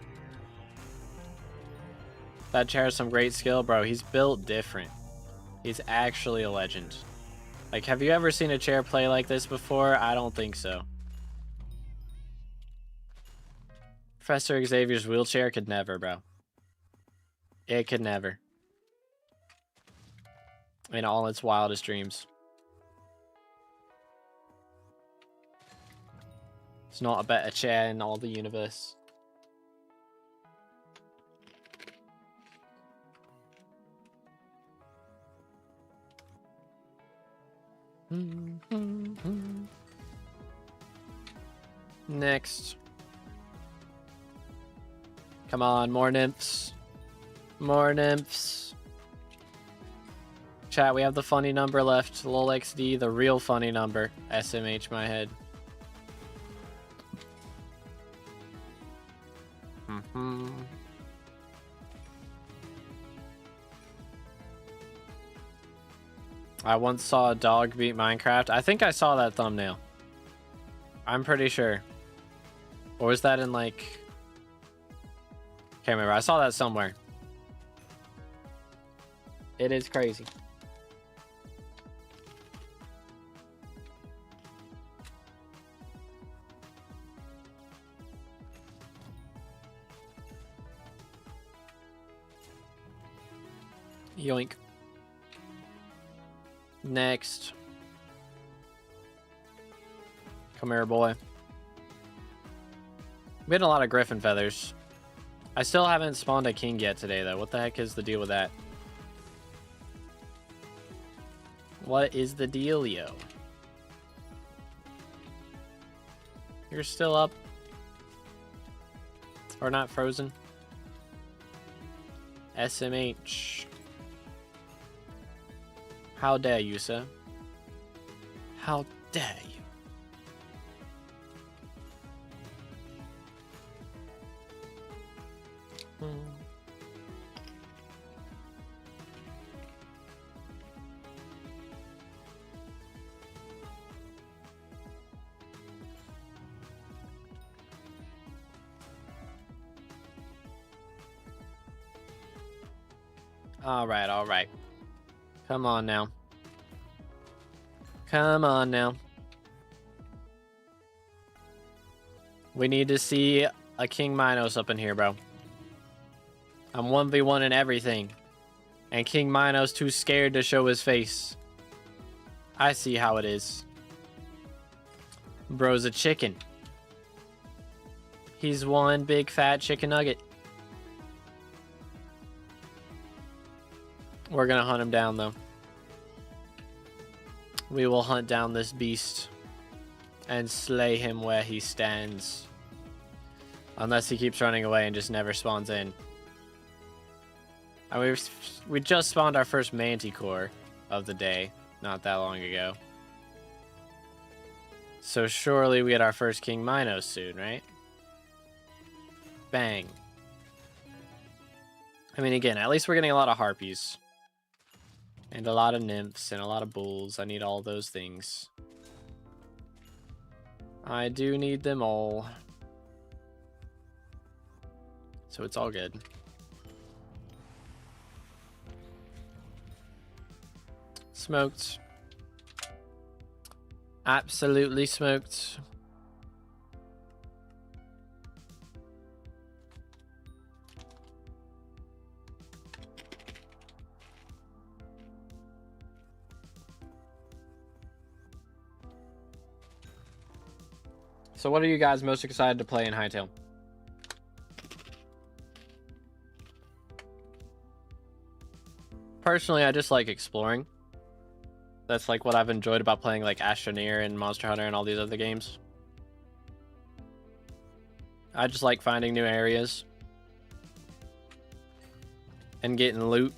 That chair has some great skill, bro. He's built different. He's actually a legend. Like, have you ever seen a chair play like this before? I don't think so. Professor Xavier's wheelchair could never, bro. It could never. In all its wildest dreams. It's not a better chair in all the universe. Next. Come on, more nymphs. More nymphs. Chat, we have the funny number left. LolXD, the real funny number. SMH my head. I once saw a dog beat Minecraft. I think I saw that thumbnail. I'm pretty sure. Or was that in like... Can't remember. I saw that somewhere. It is crazy. Yoink. Next. Come here, boy. We had a lot of griffin feathers. I still haven't spawned a king yet today, though. What the heck is the deal with that? What is the dealio? You're still up? Or not frozen? SMH. How dare you, sir? How dare you? All right. Come on now. Come on now. We need to see a King Minos up in here, bro. I'm 1v1 in everything. And King Minos too scared to show his face. I see how it is. Bro's a chicken. He's one big fat chicken nugget. We're gonna hunt him down, though. We will hunt down this beast and slay him where he stands. Unless he keeps running away and just never spawns in. And we just spawned our first manticore of the day not that long ago. So surely we get our first King Minos soon, right? Bang. I mean, again, at least we're getting a lot of harpies. And a lot of nymphs and a lot of bulls. I need all those things. I do need them all. So it's all good. Smoked. Absolutely smoked. So what are you guys most excited to play in Hytale? Personally, I just like exploring. That's like what I've enjoyed about playing like Astroneer and Monster Hunter and all these other games. I just like finding new areas. And getting loot.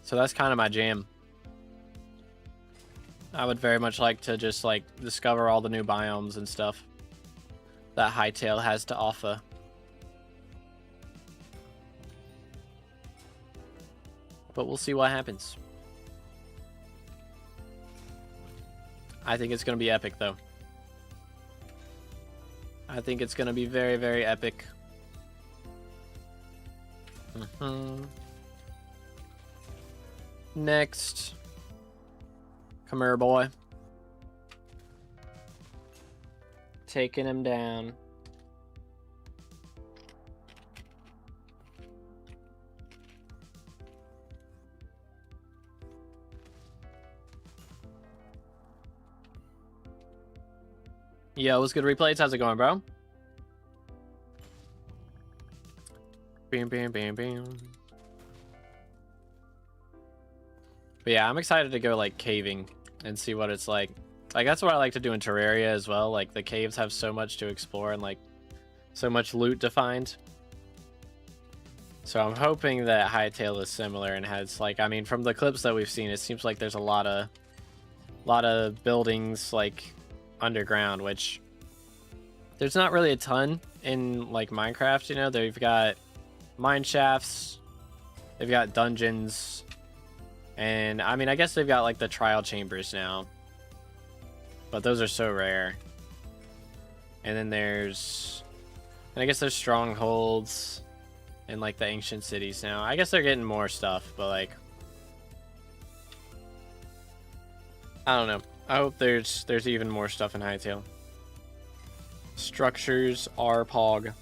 So that's kind of my jam. I would very much like to just like discover all the new biomes and stuff that Hytale has to offer. But we'll see what happens. I think it's going to be epic, though. I think it's going to be very, very epic. Next. Come here, boy. Taking him down. Yo, what's good, Replays? How's it going, bro? Bam, bam, bam, bam. But yeah, I'm excited to go, like, caving and see what it's like. Like, that's what I like to do in Terraria as well. Like, the caves have so much to explore and, like, so much loot to find. So I'm hoping that Hytale is similar and has, like, I mean, from the clips that we've seen, it seems like there's a lot of buildings, like, underground, which there's not really a ton in, like, Minecraft, you know? They've got mine shafts, they've got dungeons, and I mean, I guess they've got like the trial chambers now, but those are so rare. And then I guess there's strongholds and like the ancient cities now. I guess they're getting more stuff, but like, I don't know. I hope there's even more stuff in Hytale. Structures are pog.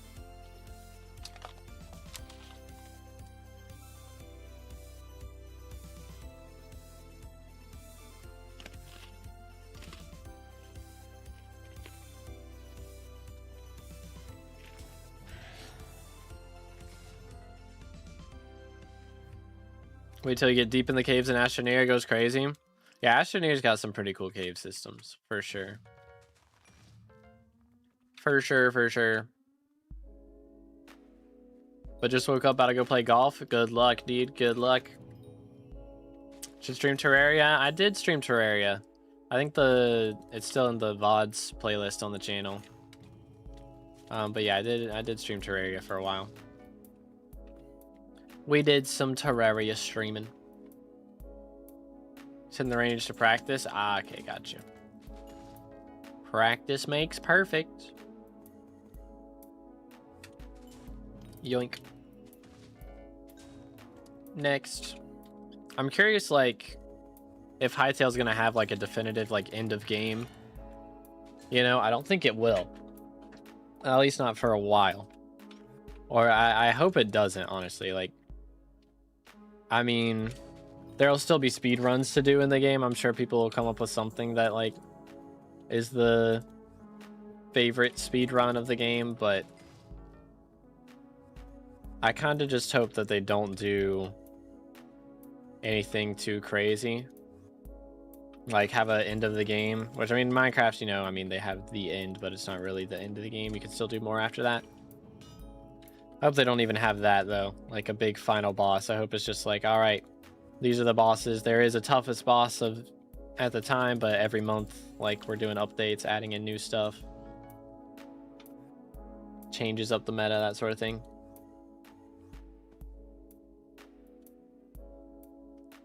Wait till you get deep in the caves and Astroneer goes crazy. Yeah, Astroneer's got some pretty cool cave systems, for sure. For sure, for sure. But just woke up, about to go play golf. Good luck, dude. Good luck. Should stream Terraria? I did stream Terraria. I think it's still in the VODs playlist on the channel. But yeah, I did stream Terraria for a while. We did some Terraria streaming. It's in the range to practice. Ah, okay, got you. Practice makes perfect. Yoink. Next. I'm curious, like, if Hytale's gonna have, like, a definitive, like, end of game. You know, I don't think it will. At least not for a while. Or I hope it doesn't, honestly. Like, I mean, there'll still be speed runs to do in the game. I'm sure people will come up with something that, like, is the favorite speed run of the game, but I kind of just hope that they don't do anything too crazy. Like, have an end of the game, which, I mean, Minecraft, you know, I mean, they have the end, but it's not really the end of the game. You can still do more after that. I hope they don't even have that, though, like a big final boss. I hope it's just like, all right, these are the bosses. There is a toughest boss at the time, but every month, like, we're doing updates, adding in new stuff. Changes up the meta, that sort of thing.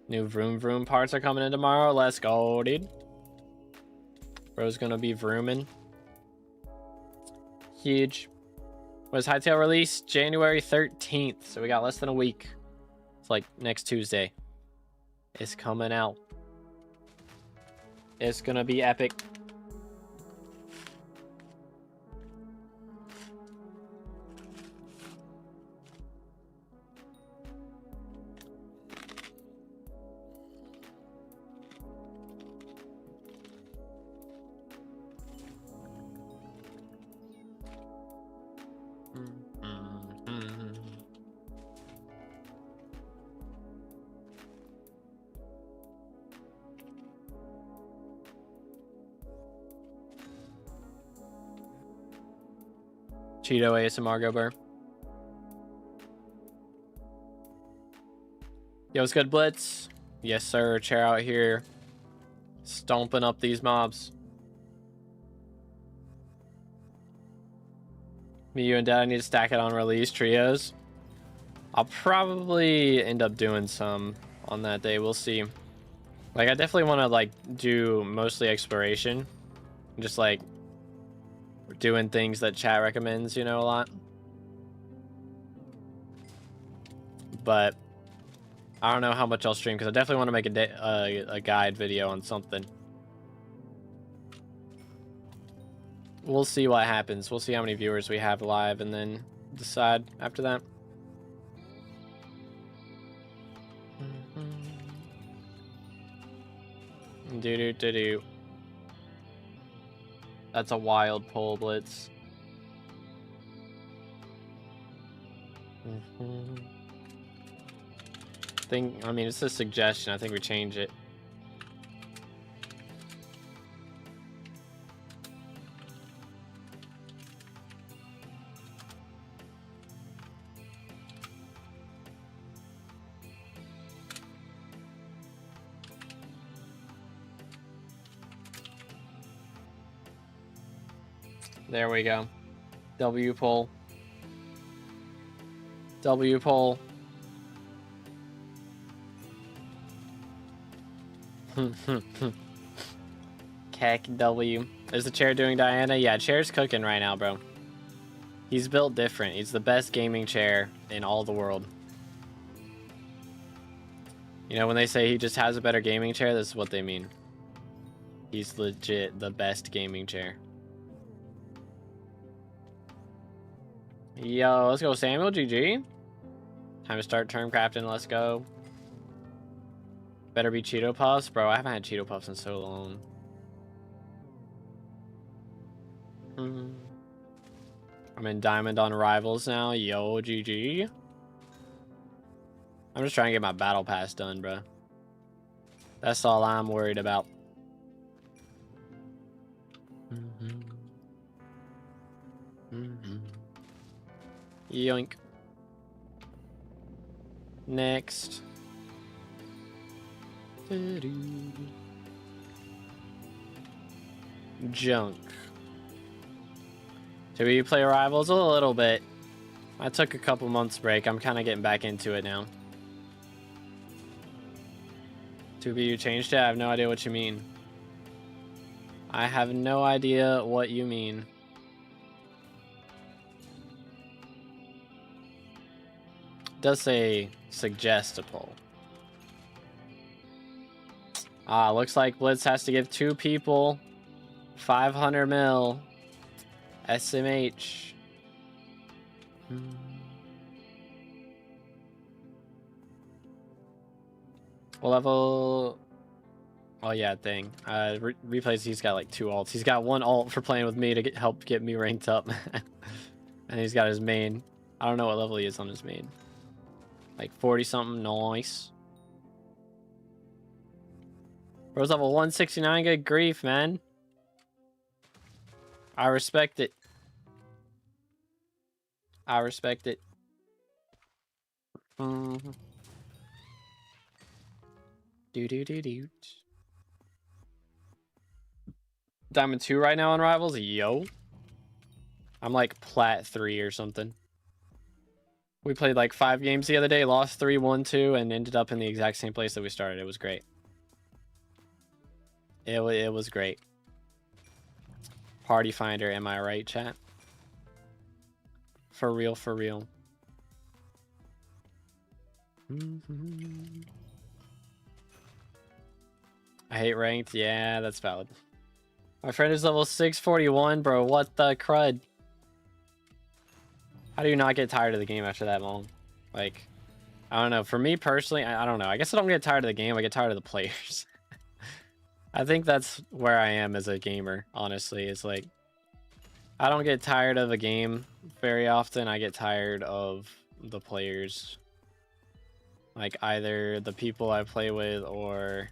New vroom vroom parts are coming in tomorrow. Let's go, dude. Bro's gonna be vrooming. Huge. Was Hytale released January 13th, so we got less than a week. It's like next Tuesday. It's coming out. It's gonna be epic. Cheeto ASMR go burr. Yo, what's good, Blitz? Yes, sir. Chair out here. Stomping up these mobs. Me, you, and Dad, I need to stack it on release trios. I'll probably end up doing some on that day. We'll see. Like, I definitely want to, like, do mostly exploration. Just, like, doing things that chat recommends, you know, a lot. But I don't know how much I'll stream, because I definitely want to make a guide video on something. We'll see what happens. We'll see how many viewers we have live, and then decide after that. Do. That's a wild pull, Blitz. I mean, it's a suggestion. I think we change it. There we go. W pull. W pull. Keck W. Is the chair doing Diana? Yeah, chair's cooking right now, bro. He's built different. He's the best gaming chair in all the world. You know, when they say he just has a better gaming chair, this is what they mean. He's legit the best gaming chair. Yo, let's go, Samuel. GG. Time to start term crafting. Let's go. Better be Cheeto Puffs. Bro, I haven't had Cheeto Puffs in so long. I'm in Diamond on Rivals now. Yo, GG. I'm just trying to get my Battle Pass done, bro. That's all I'm worried about. Yoink. Next. Junk. Do we play Rivals? A little bit. I took a couple months break. I'm kind of getting back into it now. 2B, you changed it? I have no idea what you mean. I have no idea what you mean. It does say suggest a poll. Ah, looks like Blitz has to give 2 people 500 mil SMH. What level? Oh yeah, thing. Replays. He's got like 2 alts. He's got 1 alt for playing with me to help get me ranked up, and he's got his main. I don't know what level he is on his main. Like 40 something. Nice. Bro's level 169. Good grief, man. I respect it. I respect it. Do. Diamond 2 right now on Rivals? Yo. I'm like plat 3 or something. We played like 5 games the other day, lost 3, won 2, and ended up in the exact same place that we started. It was great. It was great. Party Finder, am I right, chat? For real, for real. I hate ranked. Yeah, that's valid. My friend is level 641, bro. What the crud? How do you not get tired of the game after that long? Like, I don't know. For me personally, I don't know. I guess I don't get tired of the game. I get tired of the players. I think that's where I am as a gamer, honestly. It's like, I don't get tired of a game very often. I get tired of the players. Like, either the people I play with or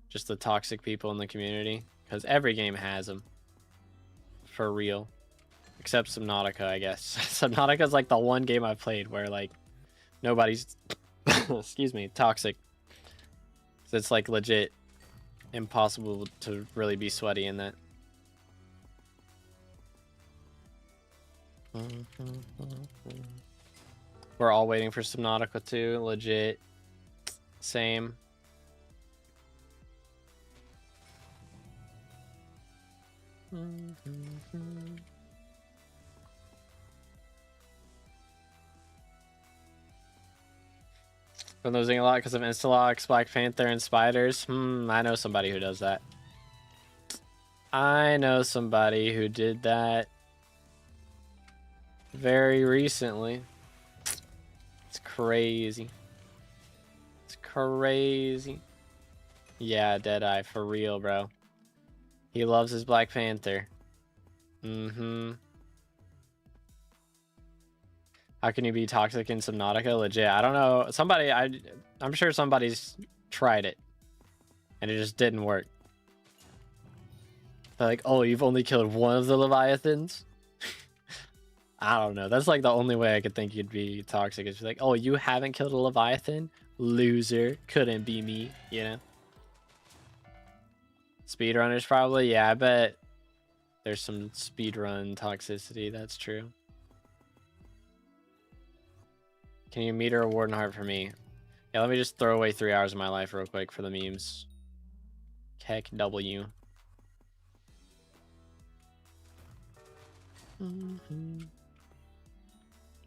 just the toxic people in the community. Because every game has them. For real. Except Subnautica, I guess. Subnautica's like the one game I've played where, like, nobody's, excuse me, toxic. So it's, like, legit. impossible to really be sweaty in that. We're all waiting for Subnautica too, legit. Same. Been losing a lot because of Instalocks, Black Panther, and spiders. I know somebody who does that. I know somebody who did that very recently. It's crazy. It's crazy. Yeah, Deadeye, for real, bro. He loves his Black Panther. How can you be toxic in Subnautica? Legit, I don't know. Somebody, I'm sure somebody's tried it, and it just didn't work. They're like, oh, you've only killed one of the Leviathans? I don't know. That's like the only way I could think you'd be toxic. Is like, oh, you haven't killed a Leviathan? Loser. Couldn't be me, you know? Speedrunners probably. Yeah, I bet there's some speedrun toxicity. That's true. Can you meter a Warden Heart for me? Yeah, let me just throw away 3 hours of my life real quick for the memes. Heck W.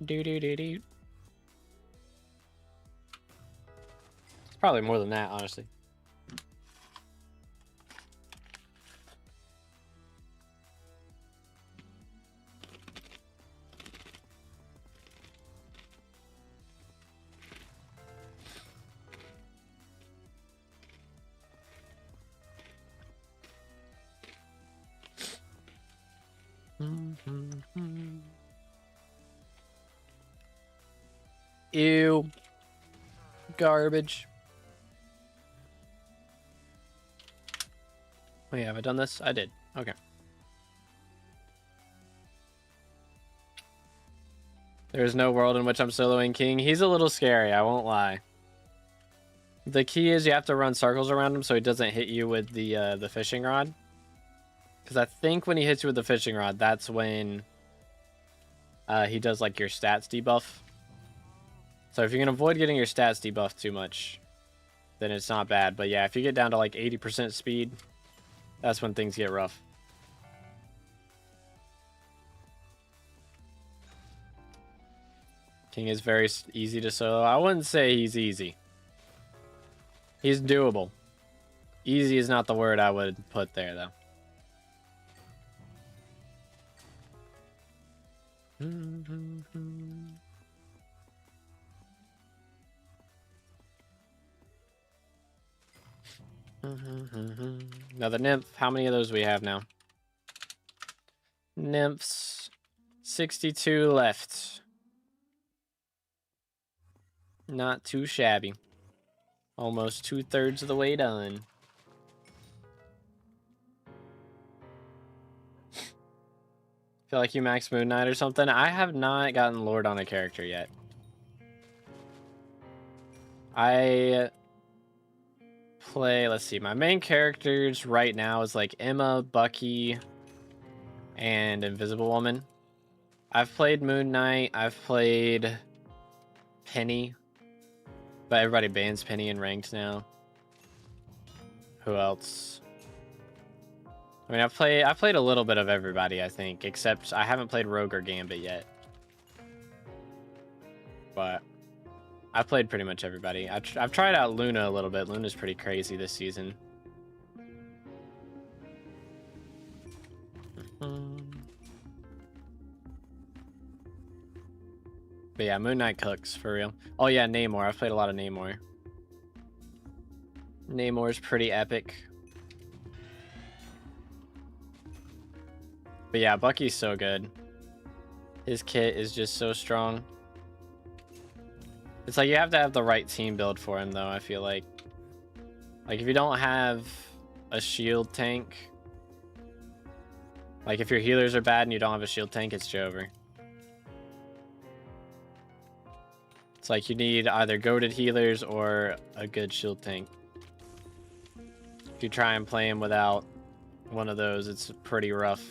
Do. It's probably more than that, honestly. Ew. Garbage. Wait, have I done this? I did. Okay. There's no world in which I'm soloing King. He's a little scary, I won't lie. The key is you have to run circles around him so he doesn't hit you with the fishing rod. Because I think when he hits you with the fishing rod, that's when he does like your stats debuff. So if you can avoid getting your stats debuffed too much, then it's not bad. But yeah, if you get down to like 80% speed, that's when things get rough. King is very easy to solo. I wouldn't say he's easy. He's doable. Easy is not the word I would put there, though. Now the Nymph, how many of those we have now? Nymphs, 62 left. Not too shabby. Almost 2/3 of the way done. Feel like you max Moon Knight or something? I have not gotten Lord on a character yet. I play, let's see, my main characters right now is like Emma, Bucky, and Invisible Woman. I've played Moon Knight, I've played Penny, but everybody bans Penny in ranked now. Who else? I mean, I've played a little bit of everybody, I think, except I haven't played Rogue or Gambit yet. But I've played pretty much everybody. I've tried out Luna a little bit. Luna's pretty crazy this season. But yeah, Moon Knight cooks, for real. Oh yeah, Namor. I've played a lot of Namor. Namor's pretty epic. But yeah, Bucky's so good. His kit is just so strong. It's like you have to have the right team build for him, though, I feel like. Like, if you don't have a shield tank... Like, if your healers are bad and you don't have a shield tank, it's over. It's like you need either goated healers or a good shield tank. If you try and play him without one of those, it's pretty rough.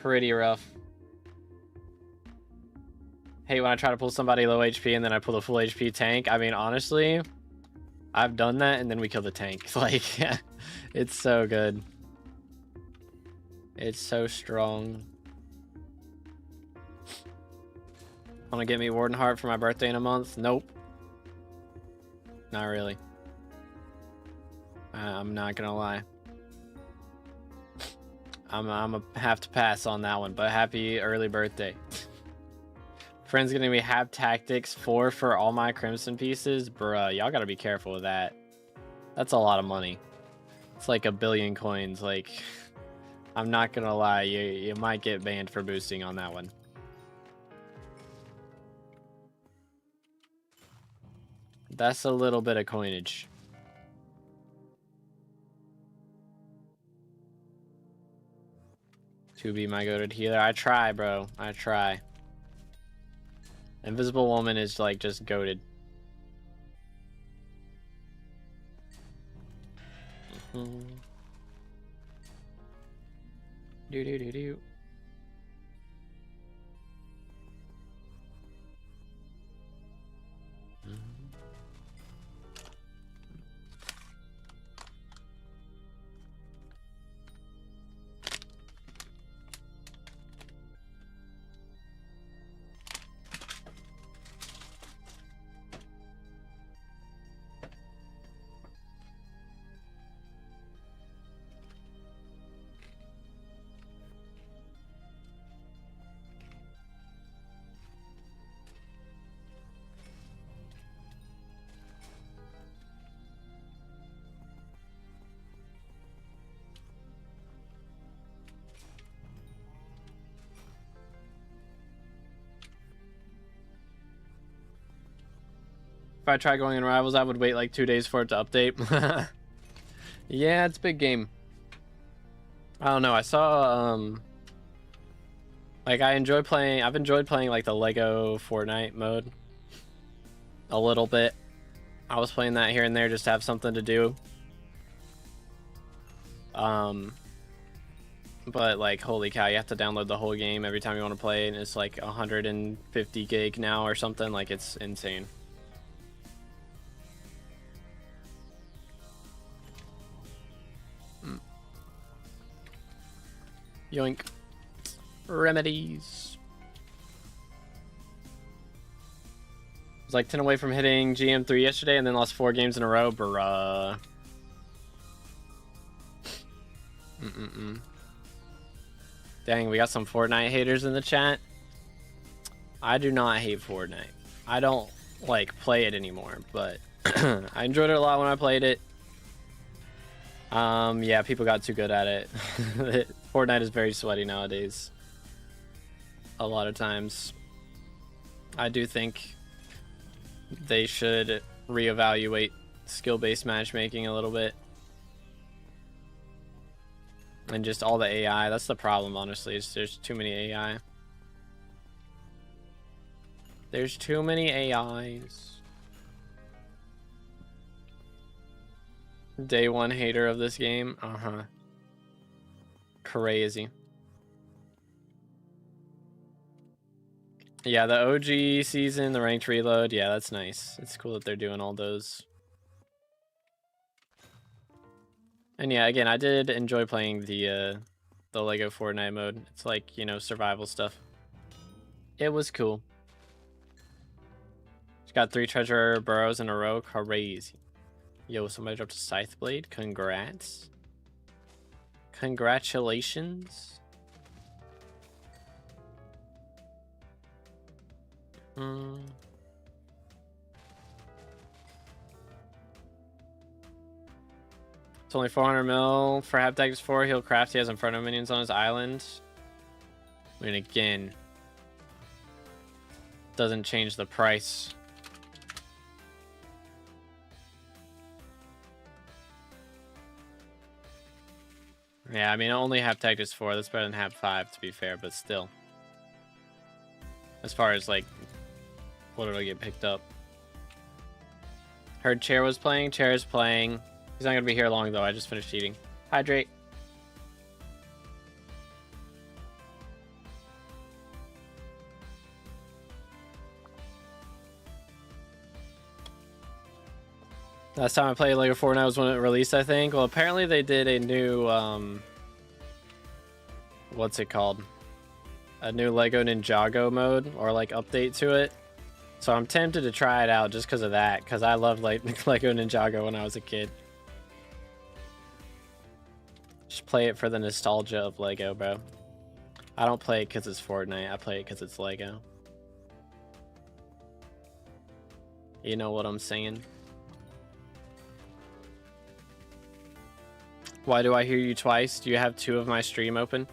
Pretty rough. Hey, when I try to pull somebody low HP and then I pull a full HP tank, I mean, honestly, I've done that and then we kill the tank. Like, yeah, it's so good. It's so strong. Want to get me Warden Heart for my birthday in a month? Nope. Not really. I'm not gonna lie. I'm gonna have to pass on that one, but happy early birthday. Friend's gonna be have tactics 4 for all my crimson pieces. Bruh, y'all gotta be careful with that. That's a lot of money. It's like 1 billion coins. Like, I'm not gonna lie, you might get banned for boosting on that one. That's a little bit of coinage. To be my goated healer. I try, bro. I try. Invisible Woman is like just goated. Do do do do. If I try going in Rivals, I would wait like 2 days for it to update. Yeah, it's a big game. I don't know. I saw like I've enjoyed playing like the Lego Fortnite mode a little bit. I was playing that here and there just to have something to do. But like, holy cow, you have to download the whole game every time you want to play, and it's like 150 gig now or something. Like, it's insane. Yoink. Remedies. I was like 10 away from hitting GM3 yesterday and then lost 4 games in a row. Bruh. Dang, we got some Fortnite haters in the chat. I do not hate Fortnite. I don't like play it anymore, but I enjoyed it a lot when I played it. Yeah, people got too good at it. Fortnite is very sweaty nowadays. A lot of times. I do think they should reevaluate skill-based matchmaking a little bit. And just all the AI. That's the problem, honestly. Is there's too many AI. There's too many AIs. Day 1 hater of this game. Crazy. Yeah, the OG season, the ranked reload. Yeah, that's nice. It's cool that they're doing all those. And yeah, again, I did enjoy playing the Lego Fortnite mode. It's like, you know, survival stuff. It was cool. Just got 3 treasure burrows in a row. Crazy. Yo, somebody dropped a Scythe Blade. Congrats. Congratulations. It's only 400 mil for Haptactics 4. He'll craft. He has Inferno minions on his island. I mean, again, doesn't change the price. Yeah, I mean, only Haptactics 4. That's better than Hap 5, to be fair, but still. As far as, like, what it'll get picked up. Heard Chair was playing. Chair is playing. He's not gonna be here long though. I just finished eating. Hydrate. Last time I played Lego Fortnite was when it released, I think. Well, apparently they did a new, what's it called? A new Lego Ninjago mode, or like update to it. So I'm tempted to try it out just because of that, because I loved like Lego Ninjago when I was a kid. Just play it for the nostalgia of Lego, bro. I don't play it because it's Fortnite. I play it because it's Lego. You know what I'm saying? Why do I hear you twice? Do you have 2 of my stream open?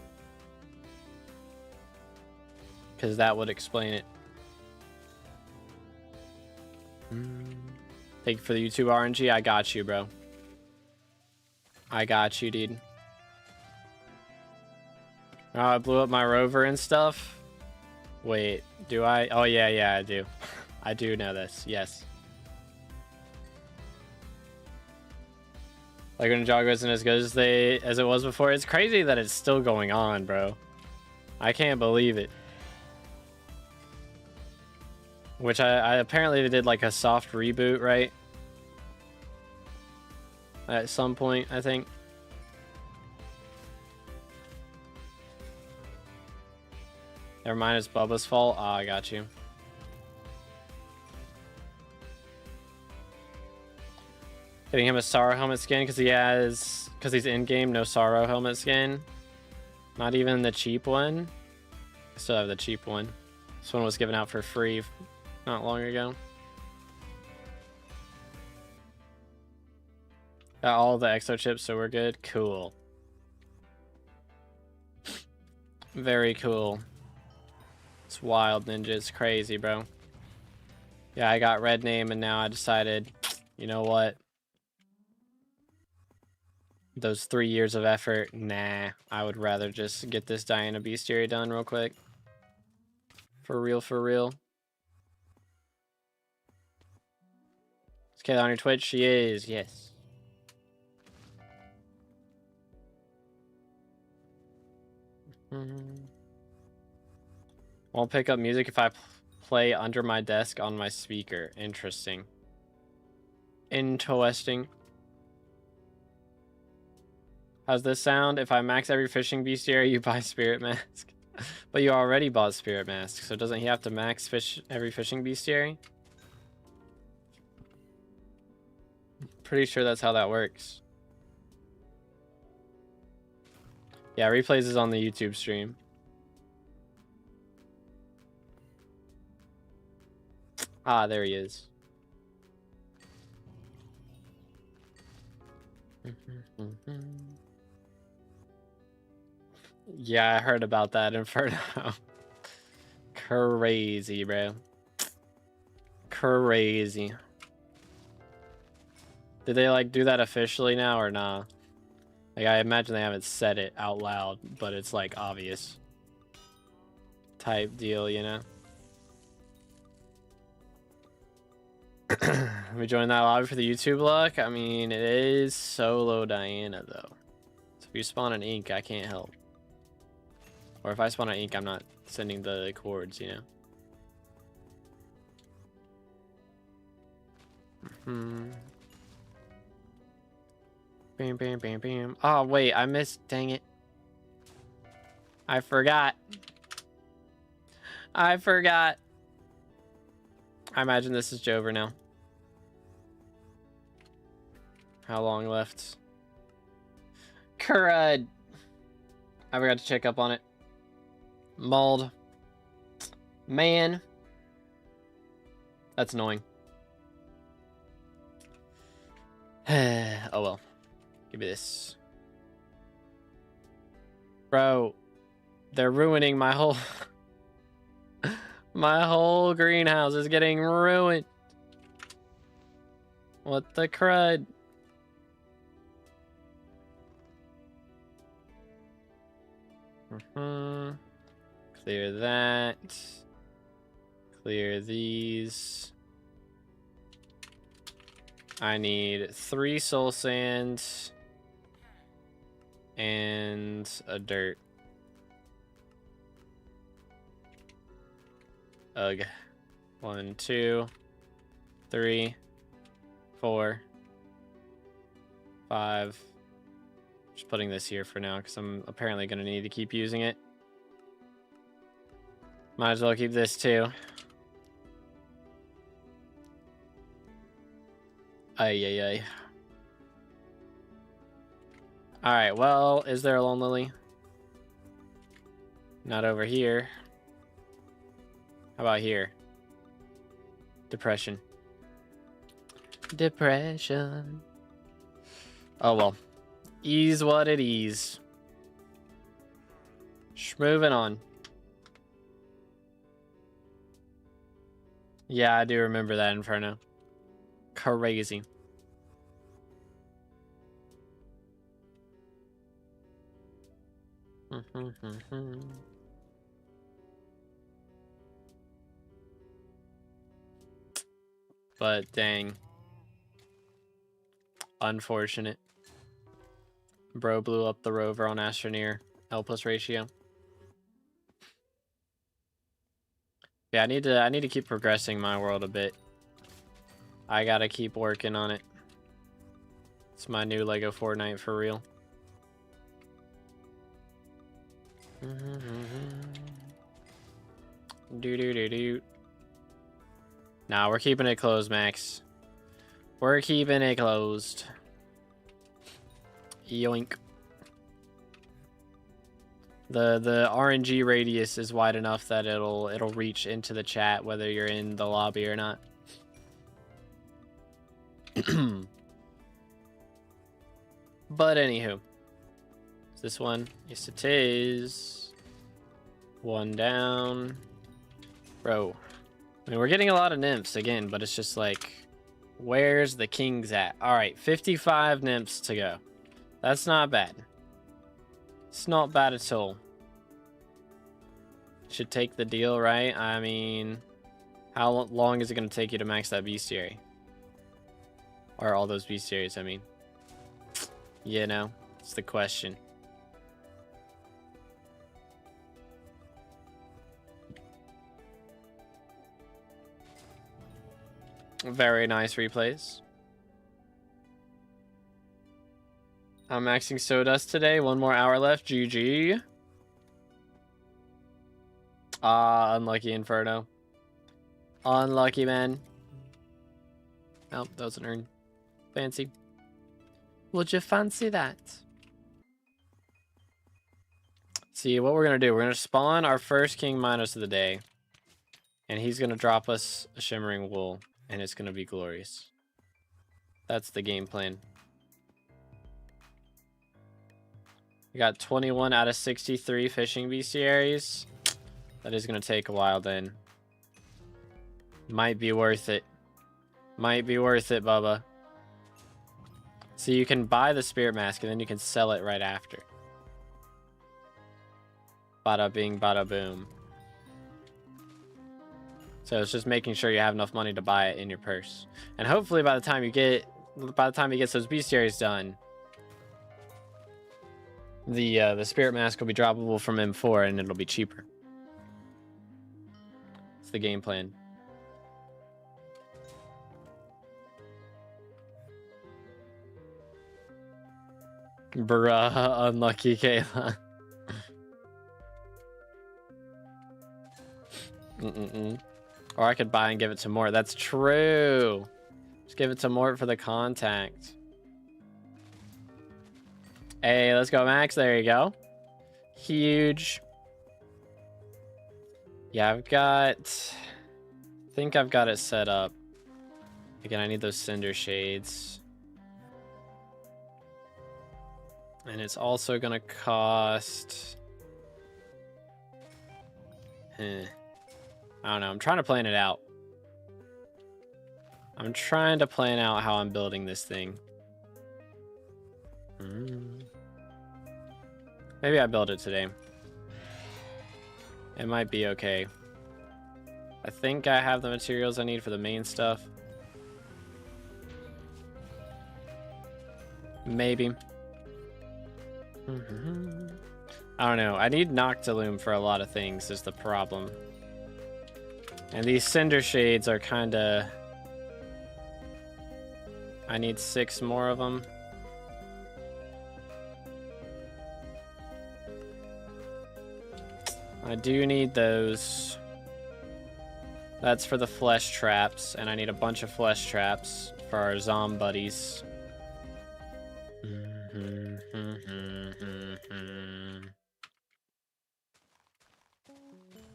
Because that would explain it. Thank you for the YouTube RNG. I got you, bro. I got you, dude. Oh, I blew up my rover and stuff. Wait, do I? Oh, yeah, I do. I do know this. Yes. Like Ninjago isn't as good as it was before. It's crazy that it's still going on, bro. I can't believe it. Which I apparently they did like a soft reboot, right? At some point, I think. Never mind, it's Bubba's fault. Ah, I got you. Getting him a Sorrow helmet skin because he's in game, no Sorrow helmet skin. Not even the cheap one. I still have the cheap one. This one was given out for free not long ago. Got all the exo chips, so we're good. Cool. Very cool. It's wild, Ninja. It's crazy, bro. Yeah, I got red name, and now I decided, you know what? Those 3 years of effort, nah. I would rather just get this Diana Bestiary done real quick. For real, for real. Is Kayla on your Twitch? She is, yes. Won't pick up music if I play under my desk on my speaker. Interesting. Interesting. How's this sound? If I max every fishing bestiary, you buy Spirit Mask. But you already bought Spirit Mask, so doesn't he have to max every fishing bestiary? Pretty sure that's how that works. Yeah, replays is on the YouTube stream. Ah, there he is. Yeah, I heard about that Inferno. Crazy, bro. Crazy. Did they like do that officially now or nah? Like, I imagine they haven't said it out loud, but it's like obvious type deal, you know? Let me join that lobby for the YouTube luck. I mean, it is solo Diana though. So if you spawn an ink, I can't help. Or if I spawn an ink, I'm not sending the cords, you know? Bam, bam, bam, bam. Oh, wait, I missed. Dang it. I forgot. I forgot. I imagine this is Jover now. How long left? Crud. I forgot to check up on it. Mauled. Man. That's annoying. Oh well. Give me this. Bro. They're ruining my whole... my whole greenhouse is getting ruined. What the crud? Clear that. Clear these. I need 3 soul sand and a dirt. Ugh. 1, 2, 3, 4, 5. Just putting this here for now because I'm apparently going to need to keep using it. Might as well keep this too. Ay. Alright, well, is there a lone lily? Not over here. How about here? Depression. Depression. Oh well. Ease what it is. Moving on. Yeah, I do remember that Inferno. Crazy. But dang. Unfortunate. Bro blew up the rover on Astroneer. L+ ratio. Yeah, I need to keep progressing my world a bit. I gotta keep working on it. It's my new Lego Fortnite for real. Do. Nah, we're keeping it closed, Max. We're keeping it closed. Yoink. The RNG radius is wide enough that it'll reach into the chat whether you're in the lobby or not. But anywho, is this one? Yes, it is. One down. Bro, I mean, we're getting a lot of nymphs again, but it's just like, where's the kings at? All right, 55 nymphs to go. That's not bad. It's not bad at all. Should take the deal, right? I mean, how long is it going to take you to max that bestiary? Or all those bestiaries, I mean. You know, it's the question. Very nice replays. I'm maxing Sawdust today. 1 more hour left. GG. Unlucky Inferno. Unlucky, man. Oh, that was an urn. Fancy. Would you fancy that? See, what we're going to do, we're going to spawn our first King Minos of the day. And he's going to drop us a Shimmering Wool. And it's going to be glorious. That's the game plan. We got 21 out of 63 fishing bestiaries. That is going to take a while then. Might be worth it. Might be worth it, Bubba. So you can buy the spirit mask and then you can sell it right after. Bada bing, bada boom. So it's just making sure you have enough money to buy it in your purse. And hopefully by the time he gets those bestiaries done, the spirit mask will be droppable from M4 and it'll be cheaper. It's the game plan. Bruh, unlucky Kayla. Or I could buy and give it to Mort. That's true. Just give it to Mort for the contact. Hey, let's go, Max. There you go. Huge. Yeah, I think I've got it set up. Again, I need those cinder shades. And it's also gonna cost... I don't know. I'm trying to plan it out. I'm trying to plan out how I'm building this thing. Maybe I build it today. It might be okay. I think I have the materials I need for the main stuff. Maybe. I don't know. I need Noctilume for a lot of things is the problem. And these Cinder Shades are kind of... I need 6 more of them. I do need those. That's for the flesh traps, and I need a bunch of flesh traps for our Zom buddies.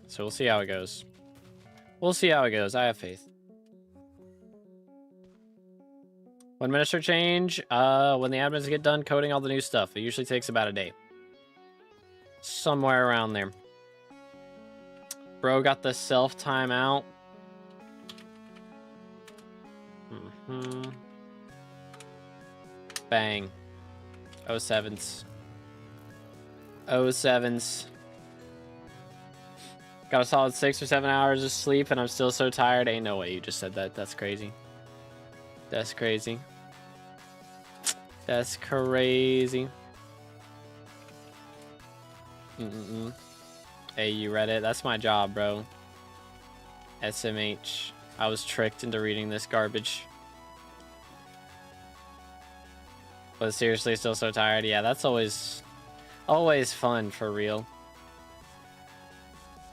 So we'll see how it goes. We'll see how it goes. I have faith. When minister change, when the admins get done coding all the new stuff, it usually takes about a day. Somewhere around there. Bro got the self timeout. Bang. 07s. 07s. Got a solid 6 or 7 hours of sleep and I'm still so tired. Ain't no way you just said that. That's crazy. That's crazy. That's crazy. Hey, you read it? That's my job, bro. SMH. I was tricked into reading this garbage. But seriously, still so tired. Yeah, that's always fun, for real.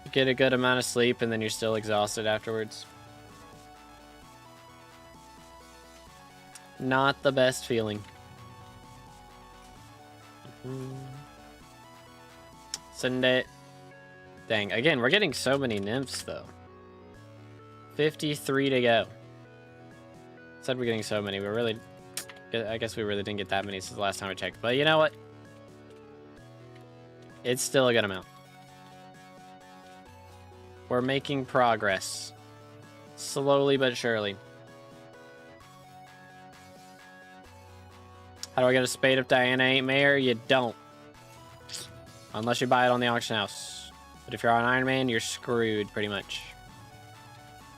You get a good amount of sleep and then you're still exhausted afterwards. Not the best feeling. Sunday. Dang, again, we're getting so many nymphs, though. 53 to go. Said we're getting so many. We're really... I guess we really didn't get that many since the last time I checked. But you know what? It's still a good amount. We're making progress. Slowly but surely. How do I get a Spade if Diana ain't mayor? You don't. Unless you buy it on the auction house. But if you're on Iron Man, you're screwed, pretty much.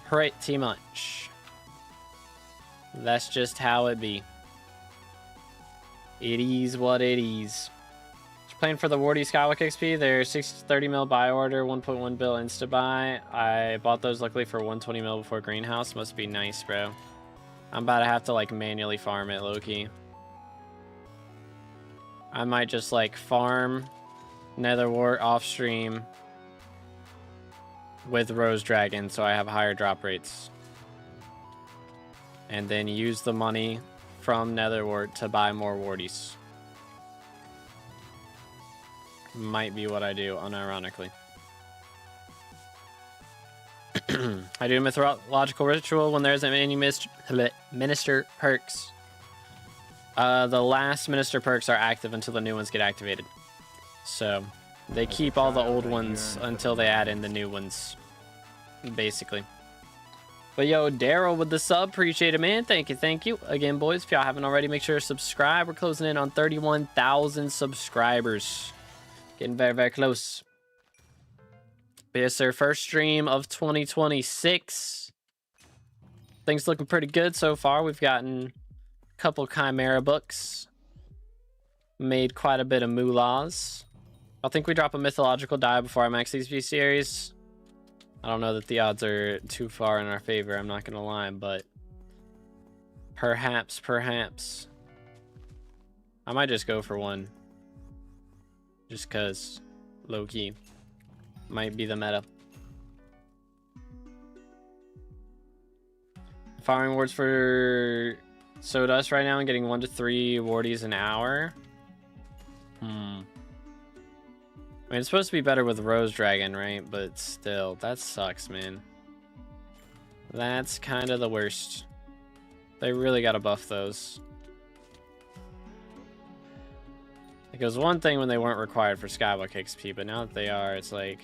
Pretty much. That's just how it be. It is what it is. Just playing for the Wardy SkyBlock XP. They're 30 mil buy order, 1.1 bill insta buy. I bought those luckily for 120 mil before greenhouse. Must be nice, bro. I'm about to have to like manually farm it, low-key. I might just like farm Netherwart off stream with Rose Dragon so I have higher drop rates. And then use the money from Netherwart to buy more wardies. Might be what I do, unironically. I do a mythological ritual when there's any minister perks. The last minister perks are active until the new ones get activated. So they keep all the old ones until they add in the new ones, basically. But yo, Daryl with the sub, appreciate it, man. Thank you. Again, boys, if y'all haven't already, make sure to subscribe. We're closing in on 31,000 subscribers. Getting very, very close. But yes, sir, first stream of 2026. Things looking pretty good so far. We've gotten a couple Chimera books. Made quite a bit of moolahs. I think we drop a mythological die before I max these Bestiaries. I don't know that the odds are too far in our favor, I'm not gonna lie, but perhaps. I might just go for one. Just cause low-key might be the meta. Firing awards for Sodust right now and getting 1 to 3 wardies an hour. I mean, it's supposed to be better with Rose Dragon, right? But still, that sucks, man. That's kind of the worst. They really gotta buff those. It was one thing when they weren't required for SkyBlock XP, but now that they are, it's like...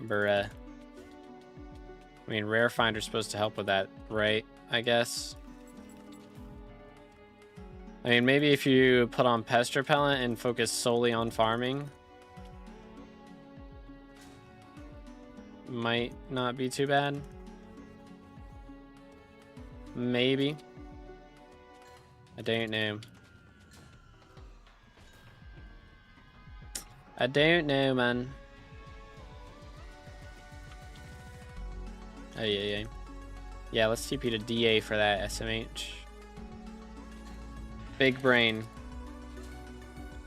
bruh. I mean, Rare Finder's supposed to help with that, right? I guess. I mean, maybe if you put on Pest Repellent and focus solely on farming... might not be too bad. Maybe. I don't know. I don't know, man. Oh, yeah. Yeah, let's TP to DA for that, SMH. Big brain.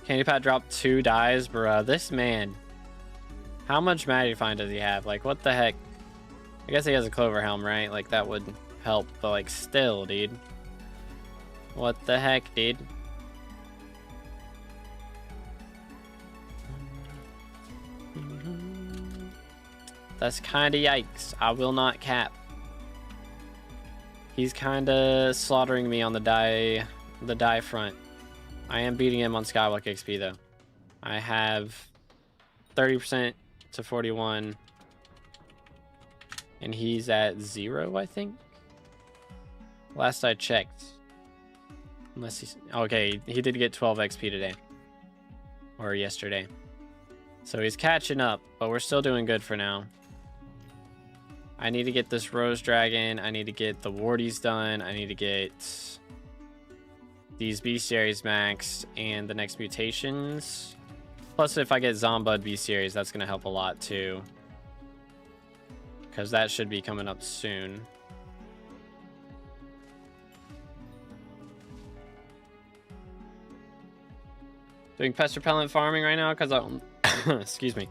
Candy Pat dropped 2 dies, bruh. This man. How much Magifying does he have? Like, what the heck? I guess he has a Clover Helm, right? Like, that would help, but, like, still, dude. What the heck, dude? That's kind of yikes. I will not cap. He's kind of slaughtering me on the die front. I am beating him on SkyBlock XP though. I have 30% to 41, and he's at 0, I think. Last I checked. Unless he's okay. He did get 12 XP today or yesterday, so he's catching up. But we're still doing good for now. I need to get this Rose Dragon. I need to get the Wardies done. I need to get these Bestiaries maxed and the next mutations. Plus, if I get Zombud Bestiaries, that's going to help a lot too. Because that should be coming up soon. Doing pest repellent farming right now because I... excuse me.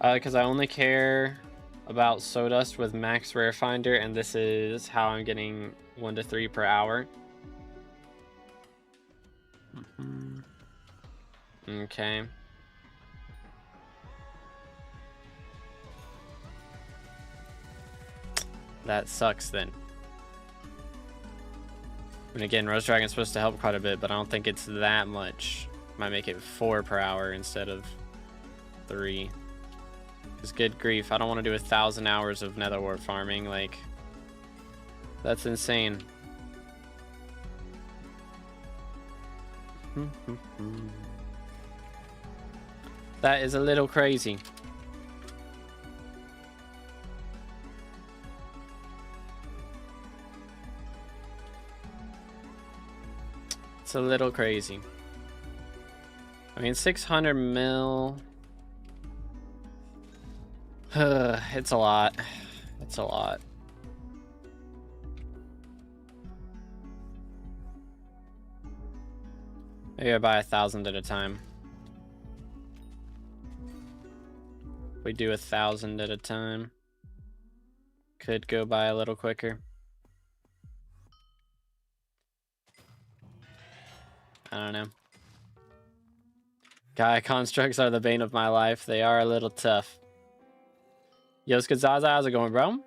Because I only care about Sawdust with max rare finder, and this is how I'm getting 1 to 3 per hour. Okay. That sucks then. And again, Rose Dragon's supposed to help quite a bit, but I don't think it's that much. Might make it 4 per hour instead of 3. Because good grief, I don't want to do 1,000 hours of nether wart farming. Like, that's insane. That is a little crazy. It's a little crazy. I mean, 600 mil. It's a lot. It's a lot. Maybe I buy 1,000 at a time. We do 1,000 at a time. Could go by a little quicker. I don't know. Gaia constructs are the bane of my life. They are a little tough. Yo, Skazaza, how's it going, bro?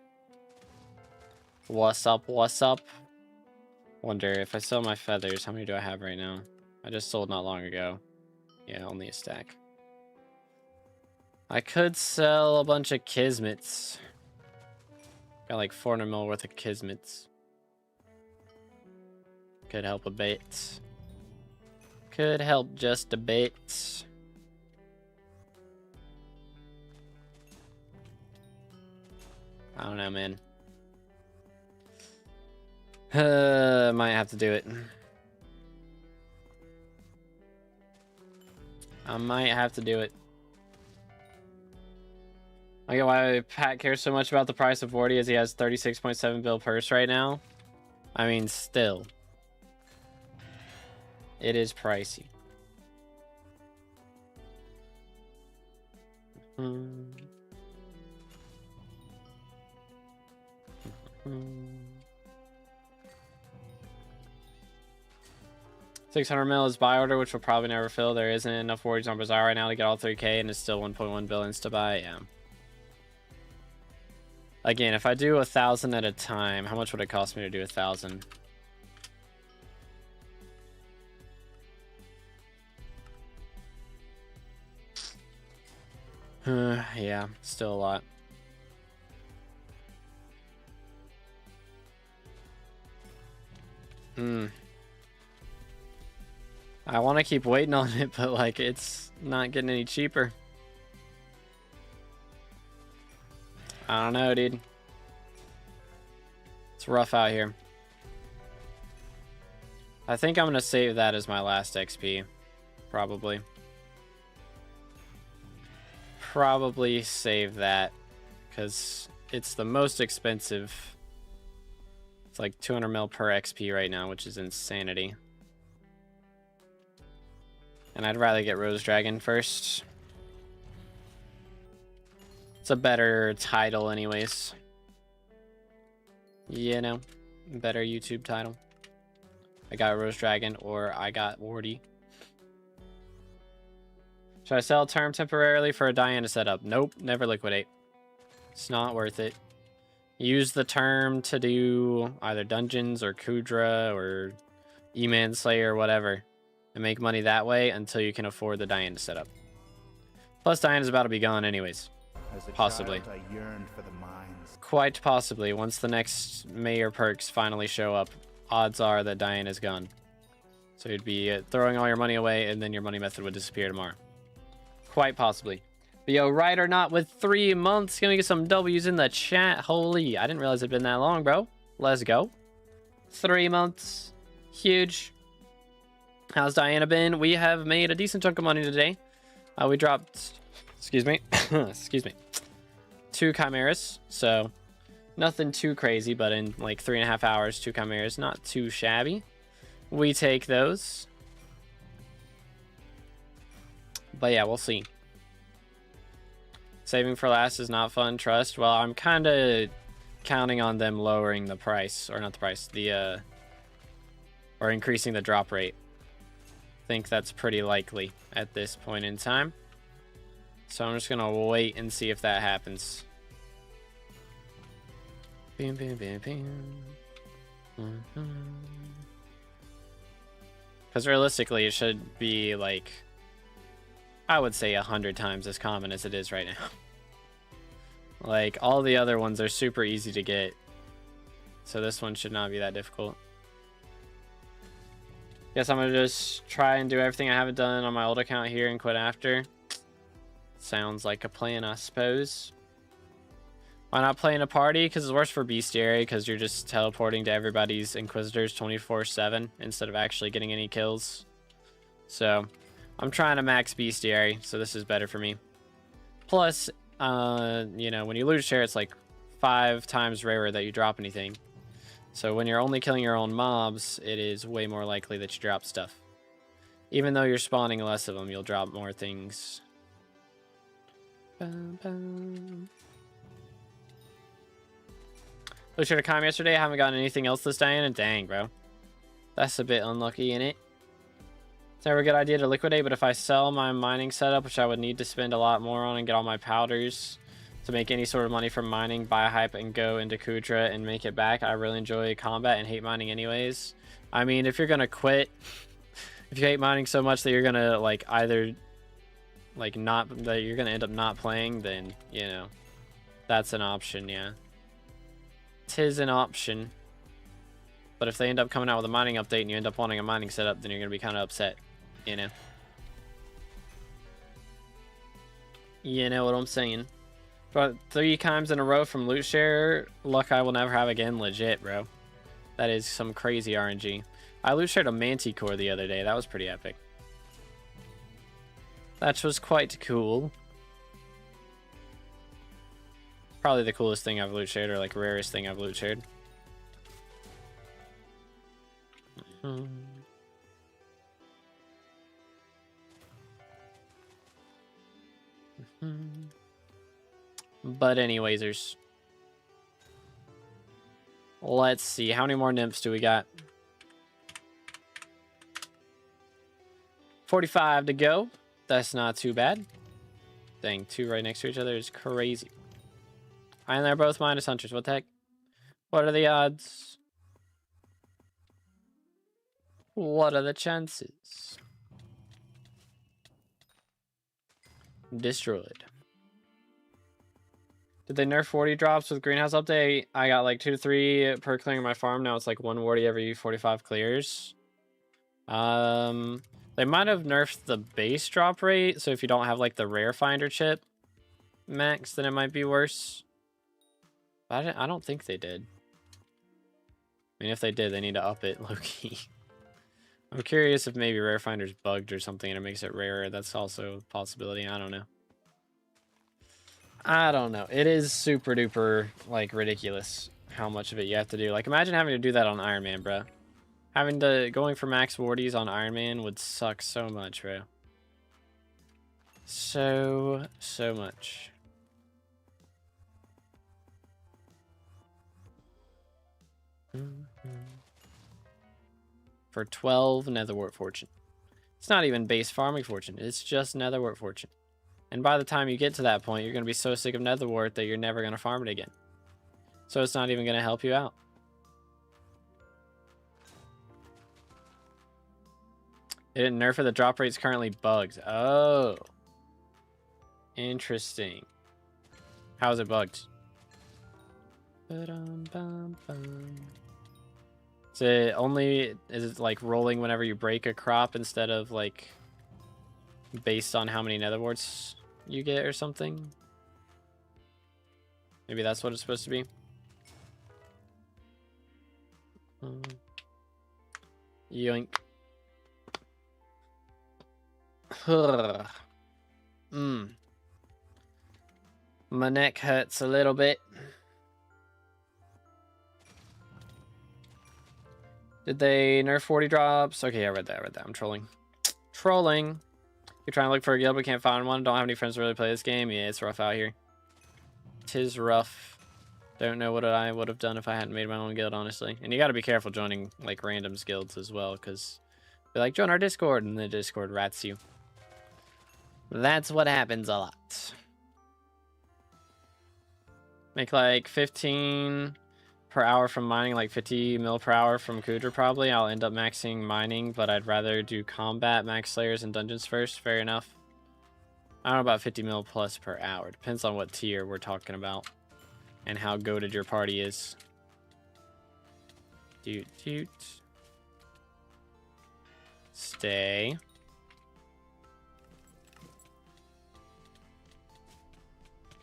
What's up? What's up? Wonder if I sell my feathers, how many do I have right now? I just sold not long ago. Yeah, only a stack. I could sell a bunch of Kismets. Got like 400 mil worth of Kismets. Could help a bit. Could help just a bit. I don't know, man. Might have to do it. I might have to do it. I get why Pat cares so much about the price of Wardy, as he has 36.7 bill purse right now. I mean, still. It is pricey. 600 mil is buy order, which will probably never fill. There isn't enough Warriors on Bazaar right now to get all 3K, and it's still 1.1 billions to buy. Yeah. Again, if I do 1,000 at a time, how much would it cost me to do 1,000? Yeah, still a lot. I want to keep waiting on it, but like it's not getting any cheaper. I don't know, dude. It's rough out here. I think I'm gonna save that as my last XP, probably. probably save that because it's the most expensive. It's like 200 mil per XP right now, which is insanity. And I'd rather get Rose Dragon first. It's a better title anyways. You know, better YouTube title. I got Rose Dragon or I got Wardy. Should I sell Term temporarily for a Diana setup? Nope, never liquidate. It's not worth it. Use the Term to do either dungeons or Kudra or E-Man Slayer or whatever. And make money that way until you can afford the Diana setup. Plus Diana's about to be gone anyways. Possibly. Child, I yearned for the mines. Quite possibly. Once the next mayor perks finally show up, odds are that Diana's gone. So you'd be throwing all your money away and then your money method would disappear tomorrow. Quite possibly. But yo, right or not with 3 months. Gonna get some W's in the chat. Holy, I didn't realize it'd been that long, bro. Let's go. 3 months. Huge. How's Diana been? We have made a decent chunk of money today. We dropped, excuse me, excuse me, 2 chimeras. So nothing too crazy, but in like 3.5 hours, 2 chimeras, not too shabby. We take those. But yeah, we'll see. Saving for last is not fun, trust. Well, I'm kind of counting on them lowering the price, or not the price, the, or increasing the drop rate. I think that's pretty likely at this point in time. So I'm just going to wait and see if that happens. Bam, bam, bam, bam. Because realistically, it should be like, I would say 100 times as common as it is right now. Like, all the other ones are super easy to get. So this one should not be that difficult. Guess I'm going to just try and do everything I haven't done on my old account here and quit after. Sounds like a plan, I suppose. Why not play in a party? Because it's worse for Bestiary, because you're just teleporting to everybody's Inquisitors 24/7 instead of actually getting any kills. So I'm trying to max Bestiary, so this is better for me. Plus, you know, when you loot share, it's like 5 times rarer that you drop anything. So when you're only killing your own mobs, it is way more likely that you drop stuff. Even though you're spawning less of them, you'll drop more things. Bum, bum. Looked at a comment yesterday. I haven't gotten anything else this Diana. Dang, bro. That's a bit unlucky, ain't it? It's never a good idea to liquidate, but if I sell my mining setup, which I would need to spend a lot more on and get all my powders to make any sort of money from mining, buy a hype and go into Kudra and make it back. I really enjoy combat and hate mining anyways. I mean, if you're gonna quit, if you hate mining so much that you're gonna like either like not, that you're gonna end up not playing, then you know, that's an option, yeah. 'Tis an option. But if they end up coming out with a mining update and you end up wanting a mining setup, then you're gonna be kind of upset, you know. You know what I'm saying? But 3 times in a row from loot share, luck I will never have again. Legit, bro. That is some crazy RNG. I loot shared a Manticore the other day. That was pretty epic. That was quite cool. Probably the coolest thing I've loot shared, or like rarest thing I've loot shared. But anywaysers, let's see, how many more nymphs do we got? 45 to go. That's not too bad. Dang, 2 right next to each other is crazy. And they're both minus hunters. What the heck? What are the odds? What are the chances? Destroyed. Did they nerf 40 drops with greenhouse update? I got like 2 to 3 per clearing my farm. Now it's like 1 wardy every 45 clears. They might have nerfed the base drop rate. So if you don't have like the rare finder chip max, then it might be worse. But I don't think they did. I mean, if they did, they need to up it low-key. I'm curious if maybe rare finder's bugged or something and it makes it rarer. That's also a possibility. I don't know. I don't know. It is super duper, like, ridiculous how much of it you have to do. Like, imagine having to do that on Iron Man, bro. Going for max wardies on Iron Man would suck so much, bro. So much. For 12 netherwort fortune. It's not even base farming fortune. It's just netherwort fortune. And by the time you get to that point, you're going to be so sick of netherwort that you're never going to farm it again. So it's not even going to help you out. It didn't nerf it. The drop rate's currently bugged. Oh. Interesting. How is it bugged? Is it like rolling whenever you break a crop instead of like based on how many netherwarts you get or something? Maybe that's what it's supposed to be. Yoink. My neck hurts a little bit. Did they nerf 40 drops? Okay, I read that. I'm trolling. Trolling. You're trying to look for a guild but can't find one. Don't have any friends to really play this game. Yeah, it's rough out here. Tis rough. Don't know what I would have done if I hadn't made my own guild, honestly. And you got to be careful joining like randoms guilds as well, because they're like, join our Discord, and the Discord rats you. That's what happens a lot. Make like 15 per hour from mining, like 50 mil per hour from Kudra probably. I'll end up maxing mining, but I'd rather do combat, max slayers, and dungeons first. Fair enough. I don't know about 50 mil plus per hour. Depends on what tier we're talking about and how goated your party is. Doot. Stay.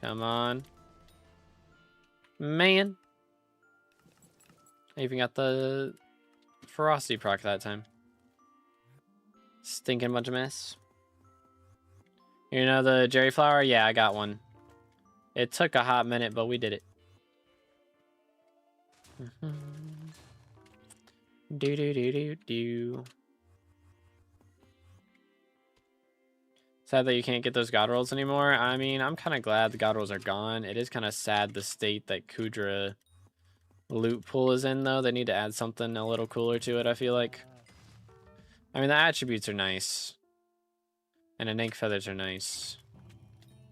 Come on. Man. I even got the ferocity proc that time. Stinking bunch of mess. You know the Jerry flower? Yeah, I got one. It took a hot minute, but we did it. Do. Sad that you can't get those god rolls anymore. I mean, I'm kind of glad the god rolls are gone. It is kind of sad the state that Kudra loot pool is in, though. They need to add something a little cooler to it, I feel like. I mean, the attributes are nice. And the Nank feathers are nice.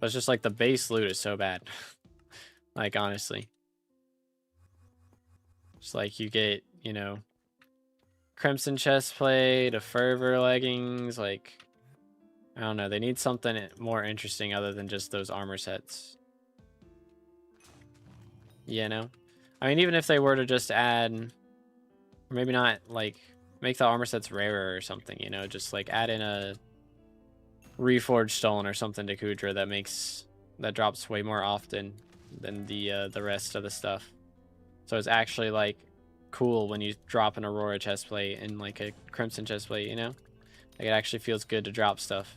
But it's just like the base loot is so bad. Like, honestly. It's like you get, you know, Crimson chestplate, a fervor leggings, like, I don't know. They need something more interesting other than just those armor sets. You know? I mean, even if they were to just add, or maybe not, like, make the armor sets rarer or something, you know? Just, like, add in a Reforged Stolen or something to Kudra that drops way more often than the rest of the stuff. So it's actually, like, cool when you drop an Aurora chestplate and, like, a Crimson chestplate, you know? Like, it actually feels good to drop stuff.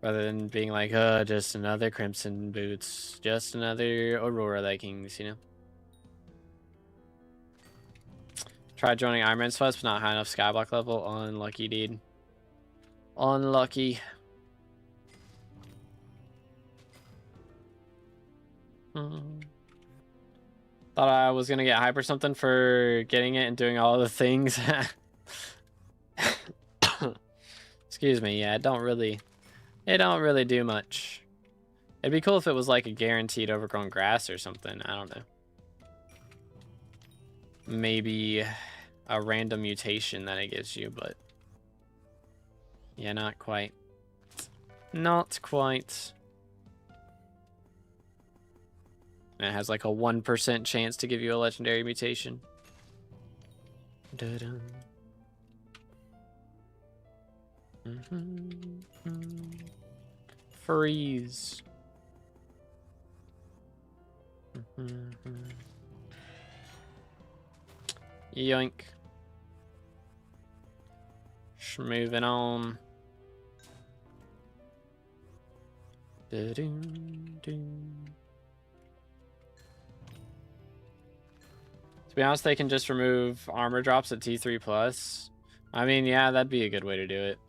Rather than being like, oh, just another Crimson boots, just another Aurora leggings, you know? Tried joining Iron Man Sweats, but not high enough skyblock level. Unlucky, dude. Unlucky. Thought I was gonna get hype or something for getting it and doing all the things. Excuse me, yeah, it don't really do much. It'd be cool if it was like a guaranteed overgrown grass or something. I don't know. Maybe a random mutation that it gives you, but yeah, not quite. Not quite. And it has like a 1% chance to give you a legendary mutation. Da-dum. Freeze. Yoink. Moving on. To be honest, they can just remove armor drops at T3+. I mean, yeah, that'd be a good way to do it.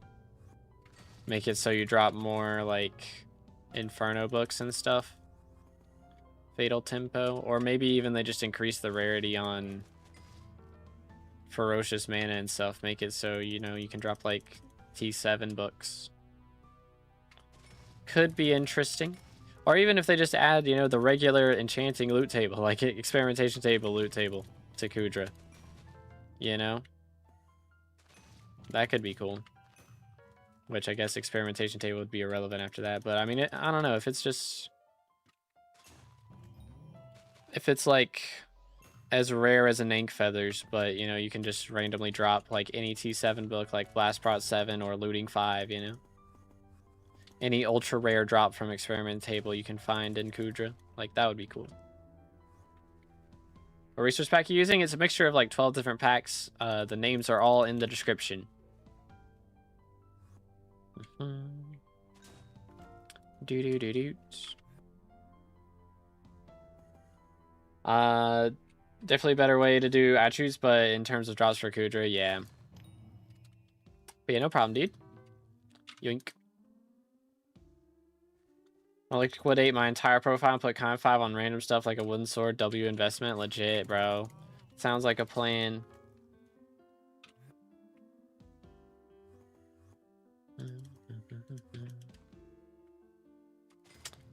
Make it so you drop more, like, Inferno books and stuff. Fatal Tempo. Or maybe even they just increase the rarity on Ferocious Mana and stuff. Make it so, you know, you can drop, like, T7 books. Could be interesting. Or even if they just add, you know, the regular enchanting loot table, like experimentation table, loot table to Kudra. You know? That could be cool. Which I guess experimentation table would be irrelevant after that. But I mean, I don't know. If it's just... If it's like as rare as an Ink Feathers, but, you know, you can just randomly drop like any T7 book, like Blast Prot 7 or Looting 5, you know? Any ultra rare drop from experiment table you can find in Kudra. Like, that would be cool. What resource pack you're using? It's a mixture of like 12 different packs. The names are all in the description. Definitely a better way to do attributes, but in terms of drops for Kudra, yeah. But yeah, no problem, dude. Yoink. I'll liquidate my entire profile and put Con 5 on random stuff like a wooden sword, W investment. Legit, bro. Sounds like a plan.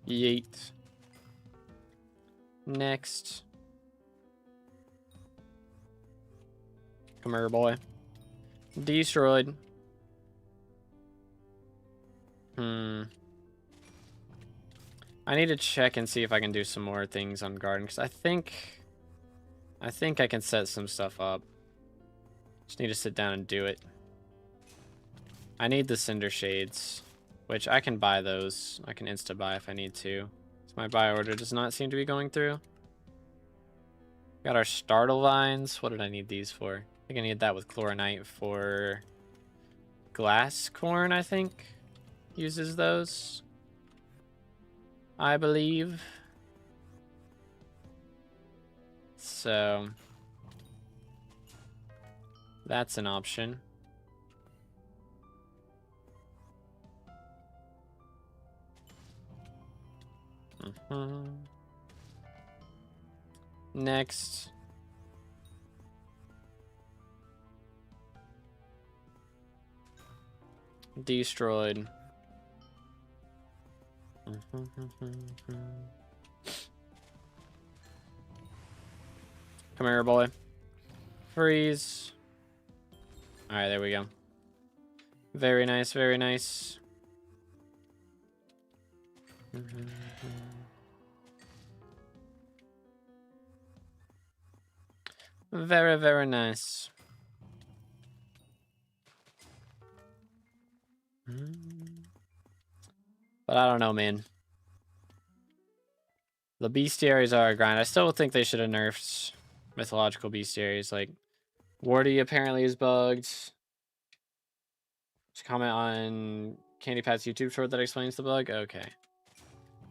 Yeet. Next. Come here, boy. Destroyed. I need to check and see if I can do some more things on garden, because I think I can set some stuff up. Just need to sit down and do it. I need the Cinder Shades, which I can buy those. I can insta buy if I need to. So my buy order does not seem to be going through. Got our Startle Vines. What did I need these for? I think I need that with Chloronite for Glass Corn, I think. Uses those, I believe. So that's an option. Next. Destroyed. Come here, boy. Freeze. Alright, there we go. Very nice, very nice. Very, very nice. But I don't know, man. The bestiaries are a grind. I still think they should have nerfed mythological bestiaries. Like, Wardy apparently is bugged. Just comment on Candy Pat's YouTube short that explains the bug. Okay.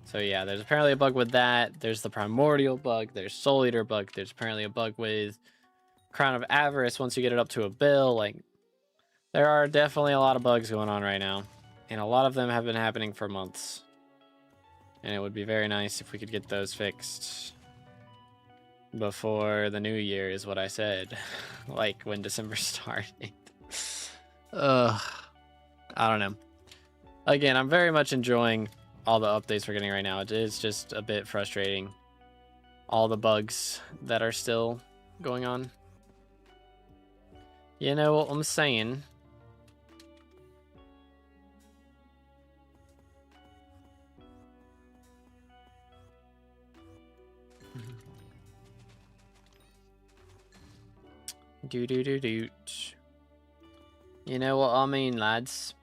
So yeah, there's apparently a bug with that. There's the Primordial bug. There's Soul Eater bug. There's apparently a bug with Crown of Avarice once you get it up to a bill. Like, there are definitely a lot of bugs going on right now. And a lot of them have been happening for months. And it would be very nice if we could get those fixed before the new year is what I said. Like when December started. I don't know. Again, I'm very much enjoying all the updates we're getting right now. It is just a bit frustrating. All the bugs that are still going on. You know what I'm saying? Do. You know what I mean, lads?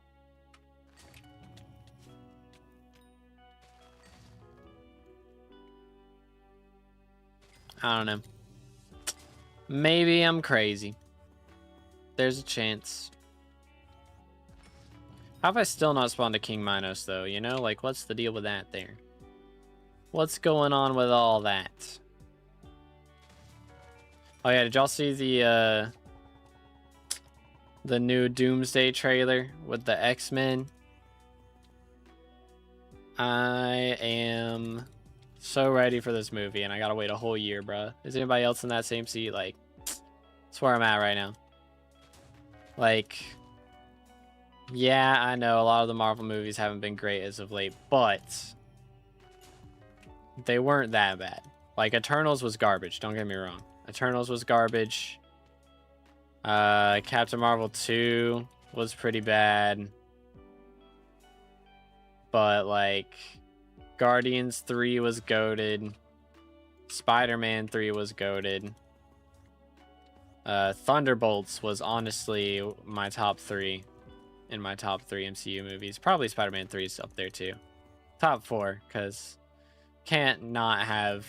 I don't know. Maybe I'm crazy. There's a chance. How have I still not spawned a King Minos, though? You know, like, what's the deal with that there? What's going on with all that? Oh, yeah, did y'all see the new Doomsday trailer with the X-Men? I am so ready for this movie, and I gotta wait a whole year, bro. Is anybody else in that same seat? Like, that's where I'm at right now. Like, yeah, I know a lot of the Marvel movies haven't been great as of late, but they weren't that bad. Like, Eternals was garbage, don't get me wrong. Eternals was garbage. Captain Marvel 2 was pretty bad. But, like, Guardians 3 was goated. Spider-Man 3 was goated. Thunderbolts was honestly my top 3 in my top 3 MCU movies. Probably Spider-Man 3 is up there too. Top 4, because can't not have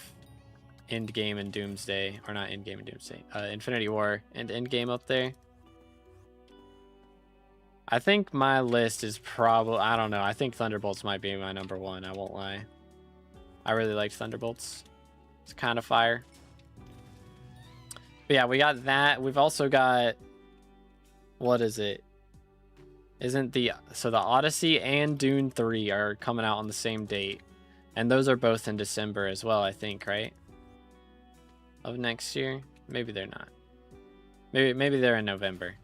Endgame and Doomsday, or not Endgame and Doomsday, Infinity War and Endgame up there. I think my list is probably, I don't know, I think Thunderbolts might be my number 1, I won't lie. I really liked Thunderbolts. It's kind of fire. But yeah, we got that. We've also got, what is it? So the Odyssey and Dune 3 are coming out on the same date. And those are both in December as well, I think, right? Of next year? Maybe they're not. Maybe they're in November.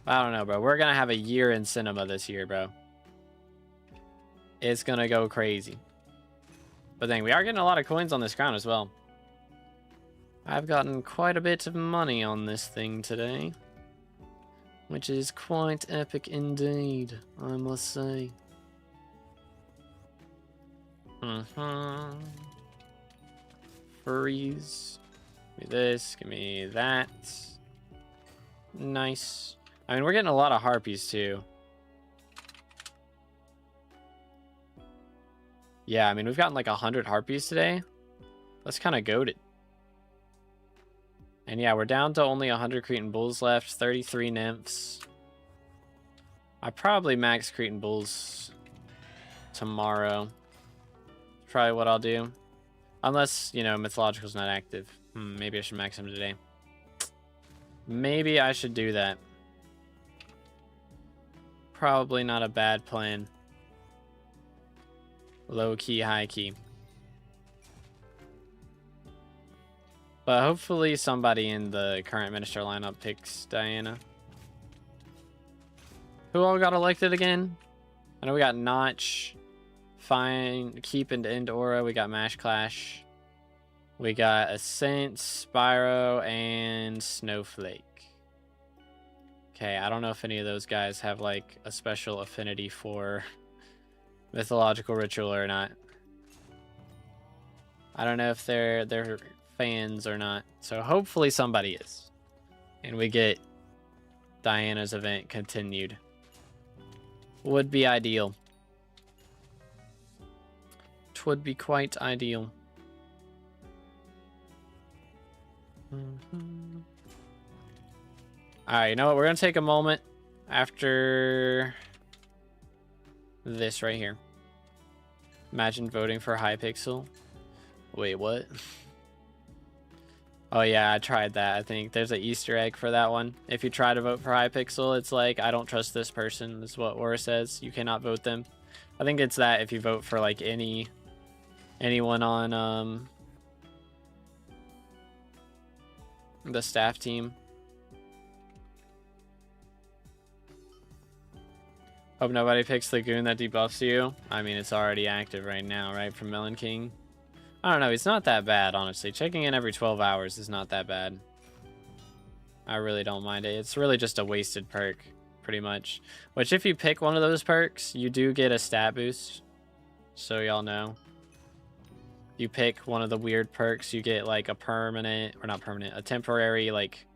I don't know, bro. We're gonna have a year in cinema this year, bro. It's gonna go crazy. But then we are getting a lot of coins on this crown as well. I've gotten quite a bit of money on this thing today, which is quite epic indeed, I must say. Freeze. Give me this, give me that. Nice. I mean, we're getting a lot of harpies too. Yeah, I mean, we've gotten like 100 harpies today. That's kind of goated. And yeah, we're down to only 100 Cretan Bulls left, 33 Nymphs. I probably max Cretan Bulls tomorrow. Probably what I'll do. Unless, you know, Mythological's not active. Maybe I should max him today. Maybe I should do that. Probably not a bad plan. Low key, high key. But hopefully somebody in the current minister lineup picks Diana. Who all got elected again? I know we got Notch, Fine, Keep and End Aura. We got Mash Clash. We got Ascent, Spyro, and Snowflake. Okay, I don't know if any of those guys have like a special affinity for Mythological Ritual or not. I don't know if they're fans or not. So hopefully somebody is. And we get Diana's event continued. Would be ideal. Would be quite ideal. Alright, you know what? We're going to take a moment after this right here. Imagine voting for Hypixel. Wait, what? Oh yeah, I tried that. I think there's an Easter egg for that one. If you try to vote for Hypixel, it's like, I don't trust this person. This is what Aura says. You cannot vote them. I think it's that if you vote for like anyone on the staff team. Hope nobody picks the goon that debuffs you. I mean, it's already active right now, right? From Melon King. I don't know. He's not that bad, honestly. Checking in every 12 hours is not that bad. I really don't mind it. It's really just a wasted perk, pretty much. Which, if you pick one of those perks, you do get a stat boost. So y'all know. You pick one of the weird perks, you get like a permanent, or not permanent, a temporary like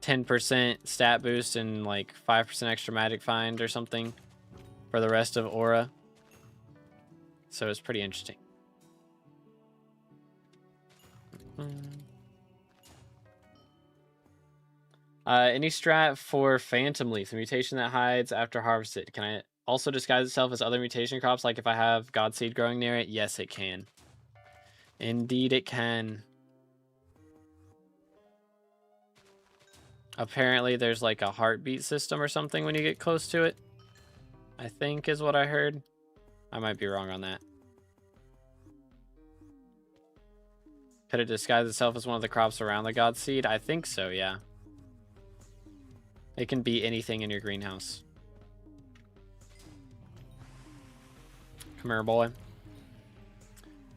10% stat boost and like 5% extra magic find or something for the rest of Aura. So it's pretty interesting. Any strat for Phantom Leaf, the mutation that hides after harvested? Can I also disguise itself as other mutation crops, like if I have Godseed growing near it? Yes, it can. Indeed, it can. Apparently, there's like a heartbeat system or something when you get close to it. I think is what I heard. I might be wrong on that. Could it disguise itself as one of the crops around the Godseed? I think so, yeah. It can be anything in your greenhouse. Come here, boy.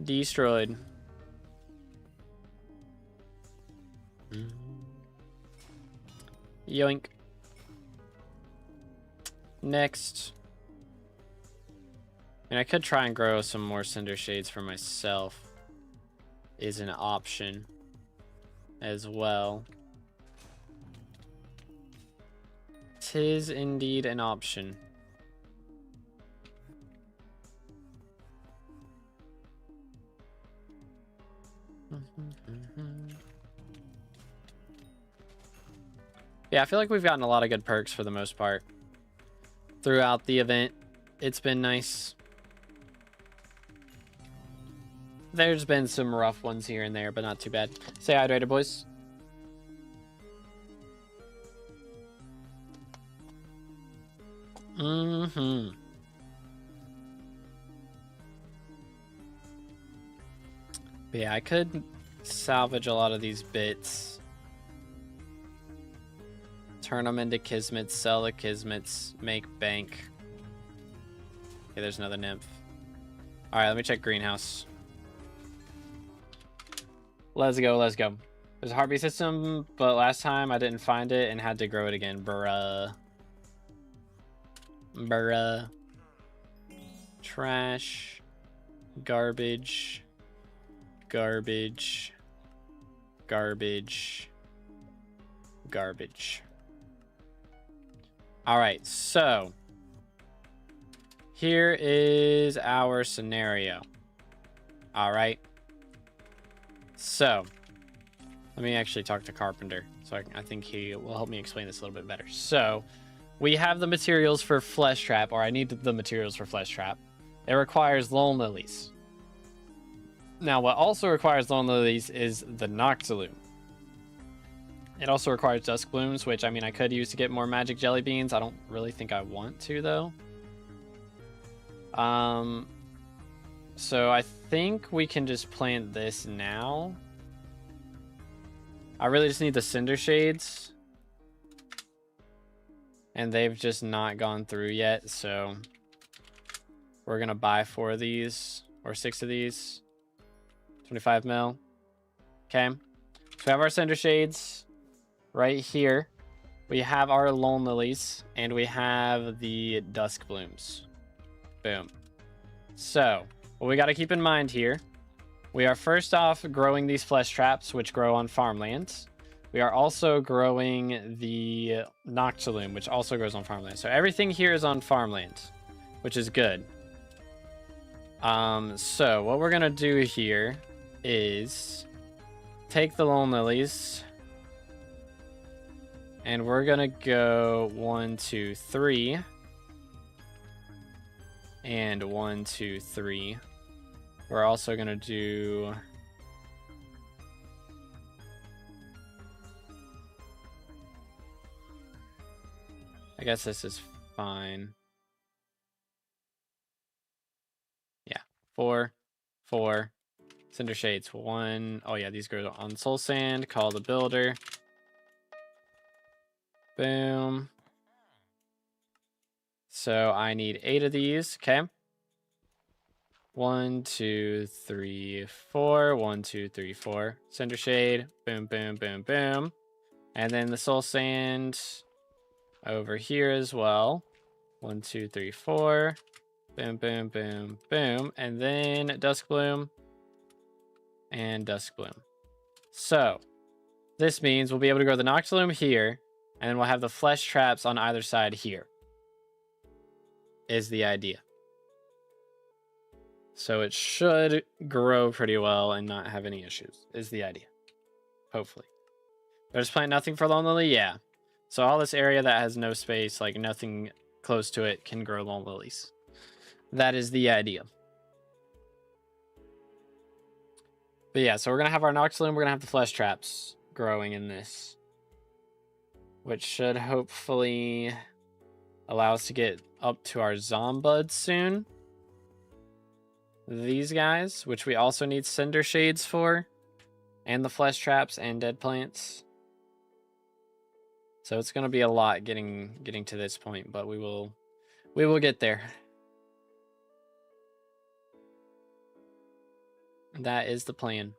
Destroyed. Yoink. Next. And I could try and grow some more Cinder Shades for myself. Is an option as well. 'Tis indeed an option. Yeah, I feel like we've gotten a lot of good perks for the most part throughout the event. It's been nice. There's been some rough ones here and there, but not too bad. Stay hydrated, boys. But yeah, I could salvage a lot of these bits. Turn them into Kismets, sell the Kismets, make bank. Okay, there's another Nymph. Alright, let me check greenhouse. Let's go, let's go. There's a heartbeat system, but last time I didn't find it and had to grow it again. Bruh. Bruh. Trash. Garbage. Garbage. Garbage. Garbage. Alright, so here is our scenario. Alright. So, let me actually talk to Carpenter. So I think he will help me explain this a little bit better. So, we have the materials for Flesh Trap, or I need the materials for Flesh Trap. It requires Lone Lilies. Now, what also requires Lone Lilies is the Noctilume. It also requires Dusk Blooms, which, I mean, I could use to get more Magic Jelly Beans. I don't really think I want to, though. So I think we can just plant this now. I really just need the Cinder Shades. And they've just not gone through yet, so we're gonna buy 4 of these, or 6 of these. 25 mil. Okay. So we have our Cinder Shades right here. We have our Lone Lilies, and we have the Dusk Blooms. Boom. So, what we got to keep in mind here, we are first off growing these Flesh Traps, which grow on farmlands. We are also growing the Noctilume, which also grows on farmland. So everything here is on farmland, which is good. So what we're going to do here is take the Lone Lilies, and we're going to go 1, 2, 3. And 1, 2, 3. We're also going to do... I guess this is fine. Yeah. 4, 4. Cinder Shades 1. Oh yeah, these go on Soul Sand. Call the Builder. Boom. So I need 8 of these. Okay. 1, 2, 3, 4. 1, 2, 3, 4. Cinder Shade. Boom, boom, boom, boom. And then the Soul Sand over here as well. 1, 2, 3, 4. Boom, boom, boom, boom. And then Dusk Bloom. And Dusk Bloom. So, this means we'll be able to grow the Noctilume here. And then we'll have the Flesh Traps on either side here. Is the idea. So it should grow pretty well and not have any issues, is the idea. Hopefully. There's plant nothing for Lone Lily? Yeah. So all this area that has no space, like nothing close to it, can grow long lilies. That is the idea. But yeah, so we're going to have our Noctilume, we're going to have the flesh traps growing in this, which should hopefully allow us to get up to our Zombuds soon. These guys, which we also need Cinder Shades for, and the flesh traps and dead plants. So it's going to be a lot getting to this point, but we will get there. That is the plan.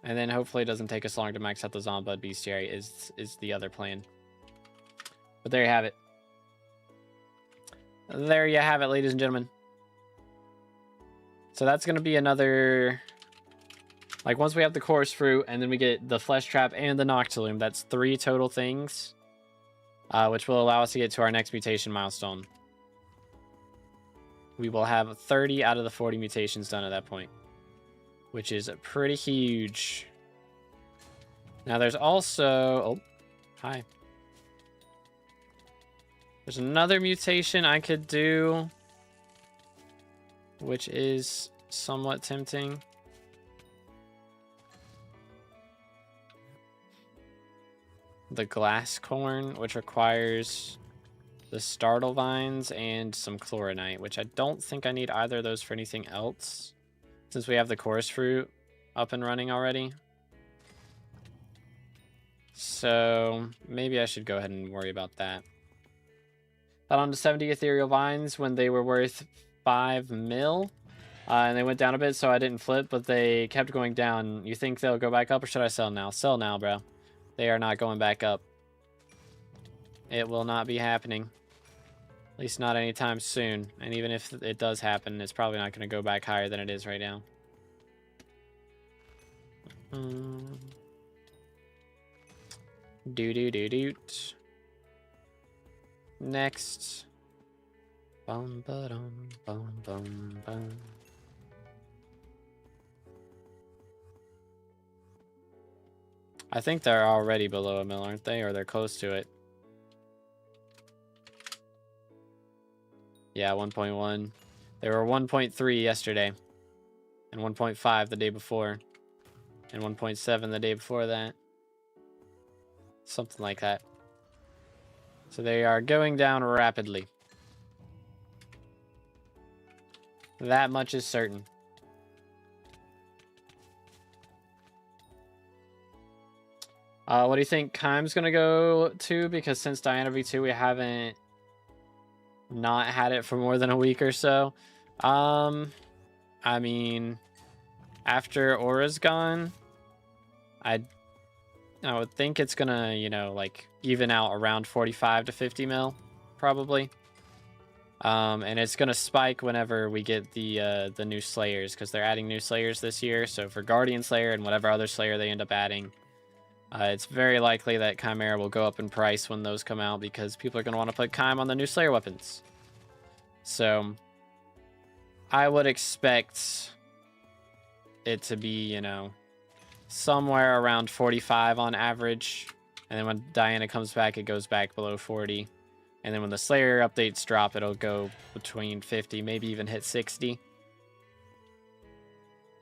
And then hopefully it doesn't take us long to max out the Zombud Bestiary is the other plan. But there you have it. There you have it, ladies and gentlemen. So that's going to be another... Like, once we have the Chorus Fruit, and then we get the Flesh Trap and the Noctilume, that's 3 total things. Which will allow us to get to our next mutation milestone. We will have 30 out of the 40 mutations done at that point, which is pretty huge. Now there's also... Oh, hi. There's another mutation I could do, which is somewhat tempting. The Glass Corn, which requires the Startle Vines and some Chloronite, which I don't think I need either of those for anything else, since we have the Chorus Fruit up and running already. So maybe I should go ahead and worry about that. Got on to 70 Ethereal Vines when they were worth 5 mil. And they went down a bit, so I didn't flip, but they kept going down. You think they'll go back up, or should I sell now? Sell now, bro. They are not going back up. It will not be happening. At least not anytime soon. And even if it does happen, it's probably not going to go back higher than it is right now. Do-do-do-doot. Next. Bum ba dum bum bum bum. I think they're already below a mil, aren't they? Or they're close to it. Yeah, 1.1. They were 1.3 yesterday. And 1.5 the day before. And 1.7 the day before that. Something like that. So they are going down rapidly. That much is certain. What do you think Keim's going to go to? Because since Diana V2, we haven't not had it for more than a week or so. I mean, after Aura's gone, I would think it's going to, you know, like even out around 45 to 50 mil, probably. And it's going to spike whenever we get the new Slayers, because they're adding new Slayers this year. So for Guardian Slayer and whatever other Slayer they end up adding, it's very likely that Chimera will go up in price when those come out, because people are going to want to put Chime on the new Slayer weapons. So I would expect it to be, you know, somewhere around 45 on average. And then when Diana comes back, it goes back below 40. And then when the Slayer updates drop, it'll go between 50, maybe even hit 60.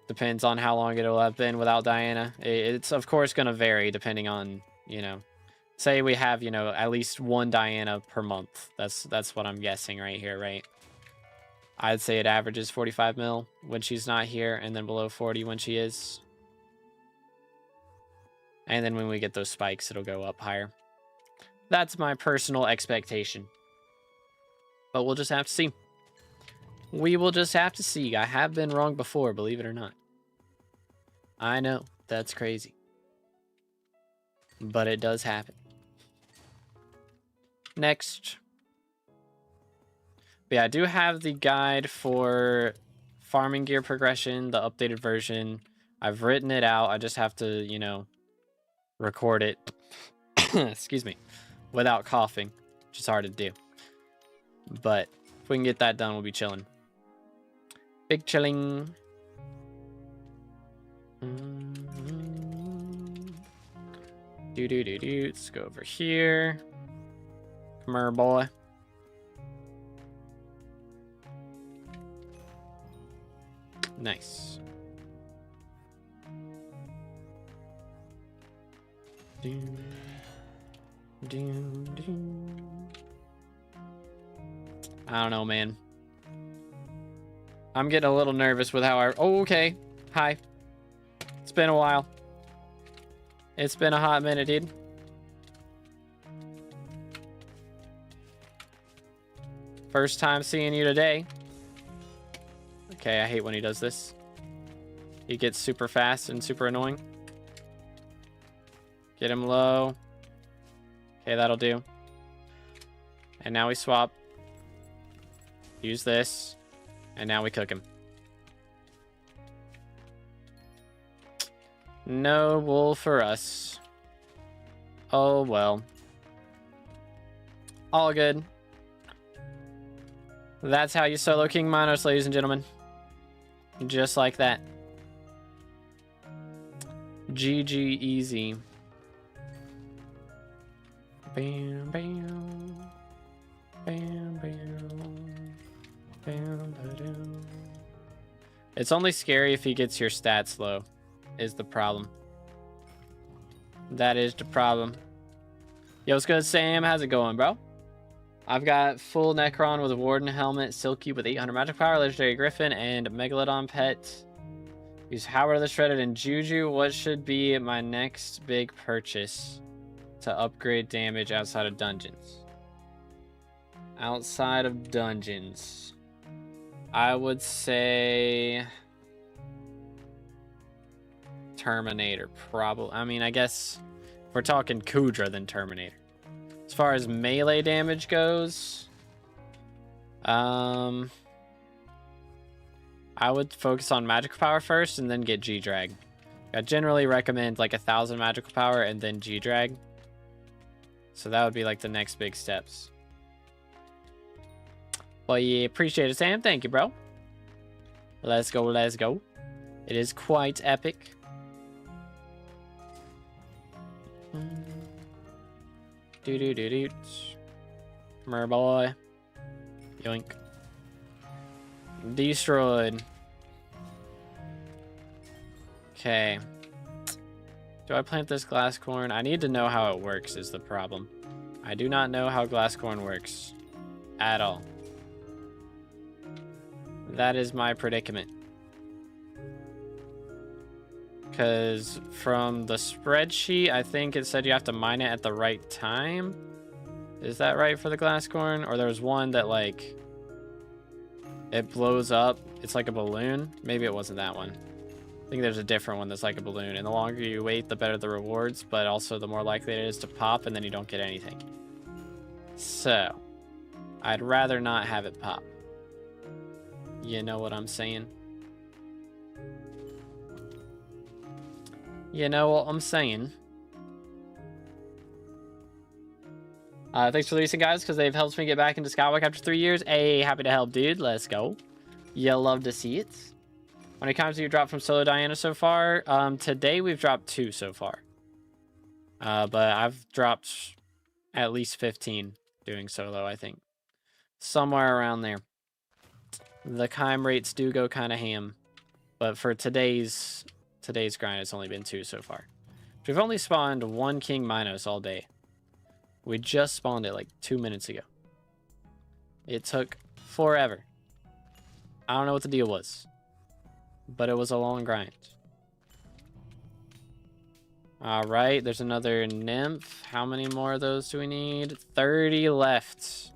Depends on how long it'll have been without Diana. It's, of course, going to vary depending on, you know, say we have, you know, at least 1 Diana per month. That's what I'm guessing right here, right? I'd say it averages 45 mil when she's not here, and then below 40 when she is. And then when we get those spikes, it'll go up higher. That's my personal expectation. But we'll just have to see. We will just have to see. I have been wrong before, believe it or not. I know, that's crazy. But it does happen. Next. But yeah, I do have the guide for farming gear progression, the updated version. I've written it out. I just have to, you know, record it. Excuse me. Without coughing, which is hard to do. But if we can get that done, we'll be chilling. Big chilling. Let's go over here. Come here, boy. Nice. I don't know, man. I'm getting a little nervous with how I... Oh, okay. Hi. It's been a while. It's been a hot minute, dude. First time seeing you today. Okay, I hate when he does this. He gets super fast and super annoying. Get him low. Okay, that'll do. And now we swap. Use this. And now we cook him. No wool for us. Oh, well. All good. That's how you solo King Minos, ladies and gentlemen. Just like that. GG easy. Bam, bam. Bam, bam. Bam, ba-dum. It's only scary if he gets your stats low, is the problem. That is the problem. Yo, what's good, Sam? How's it going, bro? I've got full Necron with a Warden helmet, Silky with 800 magic power, Legendary Griffin, and Megalodon pet. Use Howard of the Shredded and Juju. What should be my next big purchase to upgrade damage outside of dungeons? Outside of dungeons, I would say Terminator, probably. I mean, I guess if we're talking Kudra, then Terminator. As far as melee damage goes, I would focus on magical power first and then get G-Drag. I generally recommend like 1,000 magical power and then G-Drag. So that would be like the next big steps. Well, yeah, appreciate it, Sam. Thank you, bro. Let's go, let's go. It is quite epic. Do-do-do-do. Mer boy. Yoink. Destroyed. Okay. Do I plant this glass corn? I need to know how it works is the problem. I do not know how glass corn works. At all. That is my predicament. Because from the spreadsheet, I think it said you have to mine it at the right time. Is that right for the glass corn? Or there's one that like it blows up. It's like a balloon. Maybe it wasn't that one. I think there's a different one that's like a balloon. And the longer you wait, the better the rewards. But also the more likely it is to pop and then you don't get anything. So I'd rather not have it pop. You know what I'm saying? You know what I'm saying? Thanks for releasing, guys, because they've helped me get back into SkyBlock after 3 years. Hey, happy to help, dude. Let's go. You love to see it. How many times have you dropped from Solo Diana so far? Today we've dropped 2 so far. But I've dropped at least 15 doing solo, I think. Somewhere around there. The Chime rates do go kind of ham. But for today's grind, it's only been 2 so far. We've only spawned 1 King Minos all day. We just spawned it like 2 minutes ago. It took forever. I don't know what the deal was. But it was a long grind. Alright, there's another Nymph. How many more of those do we need? 30 left.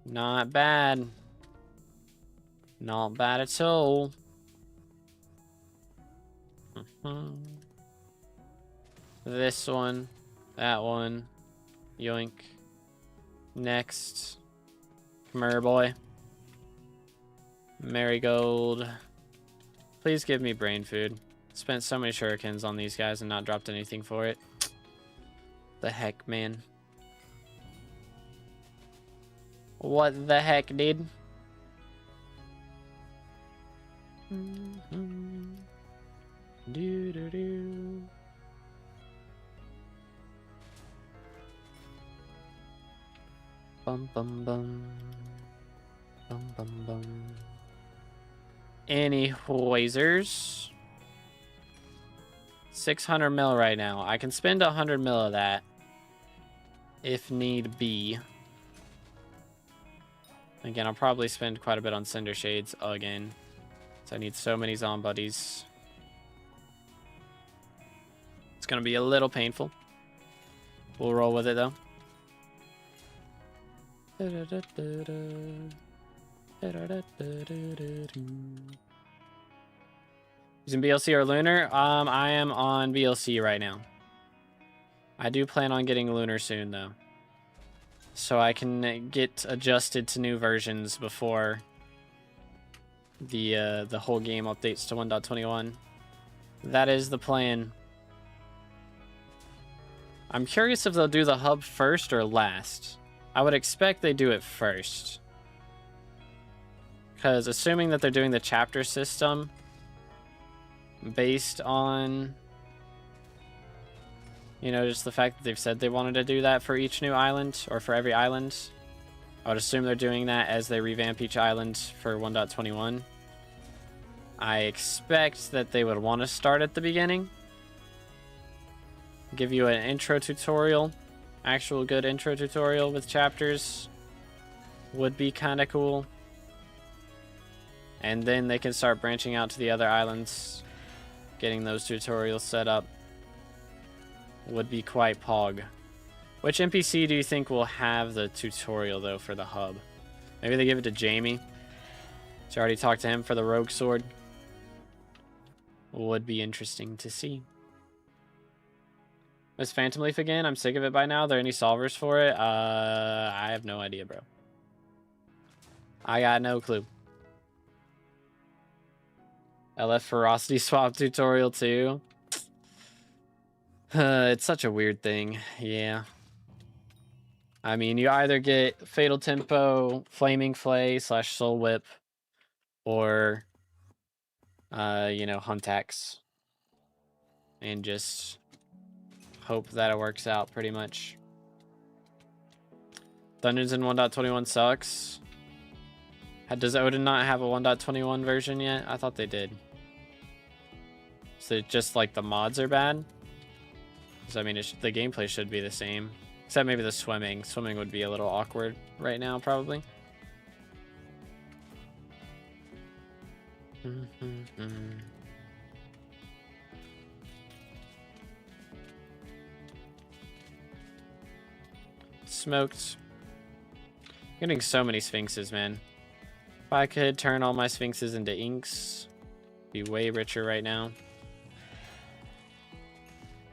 Not bad. Not bad at all. This one. That one. Yoink. Next. Come here, boy. Marigold. Please give me brain food. Spent so many shurikens on these guys and not dropped anything for it. The heck, man. What the heck, dude? bum bum bum. Bum bum bum. Anywaysers. 600 mil right now. I can spend 100 mil of that if need be. Again, I'll probably spend quite a bit on Cinder Shades again. So I need so many Zombuddies. It's going to be a little painful. We'll roll with it, though. Using BLC or Lunar? I am on BLC right now. I do plan on getting Lunar soon, though. So I can get adjusted to new versions before the whole game updates to 1.21. That is the plan. I'm curious if they'll do the hub first or last. I would expect they do it first. Because assuming that they're doing the chapter system based on, you know, just the fact that they've said they wanted to do that for each new island, or for every island, I would assume they're doing that as they revamp each island for 1.21. I expect that they would want to start at the beginning. Give you an intro tutorial. Actual good intro tutorial with chapters would be kind of cool. And then they can start branching out to the other islands. Getting those tutorials set up would be quite pog. Which NPC do you think will have the tutorial, though, for the hub? Maybe they give it to Jamie. So I already talked to him for the Rogue Sword. Would be interesting to see. Miss Phantom Leaf again? I'm sick of it by now. Are there any solvers for it? I have no idea, bro. I got no clue. LF Ferocity Swap tutorial too. It's such a weird thing. Yeah. I mean, you either get Fatal Tempo, Flaming Flay / Soul Whip, or, you know, Huntax. And just hope that it works out pretty much. Dungeons in 1.21 sucks. Does Odin not have a 1.21 version yet? I thought they did. So just like the mods are bad? Because I mean, the gameplay should be the same. Except maybe the swimming. Swimming would be a little awkward right now, probably. Smoked. I'm getting so many Sphinxes, man. If I could turn all my Sphinxes into inks, be way richer right now.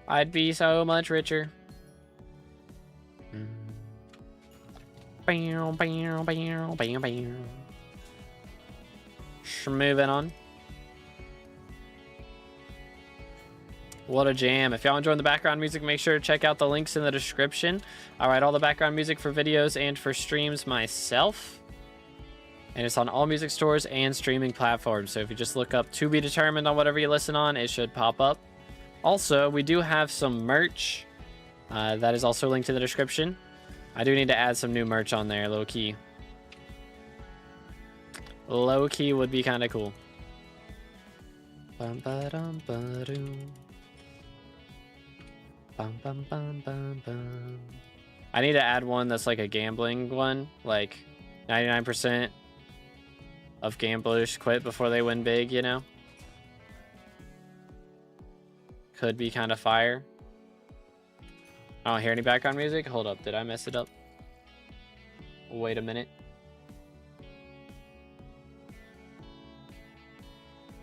I'd be so much richer. Moving on. What a jam. If y'all enjoying the background music, make sure to check out the links in the description. I write all the background music for videos and for streams myself. And it's on all music stores and streaming platforms. So if you just look up To Be Determined on whatever you listen on, it should pop up. Also, we do have some merch. That is also linked in the description. I do need to add some new merch on there, low-key. Low-key would be kind of cool. I need to add one that's like a gambling one. Like 99% of gamblers quit before they win big, you know? Could be kind of fire. I don't hear any background music. Hold up. Did I mess it up? Wait a minute.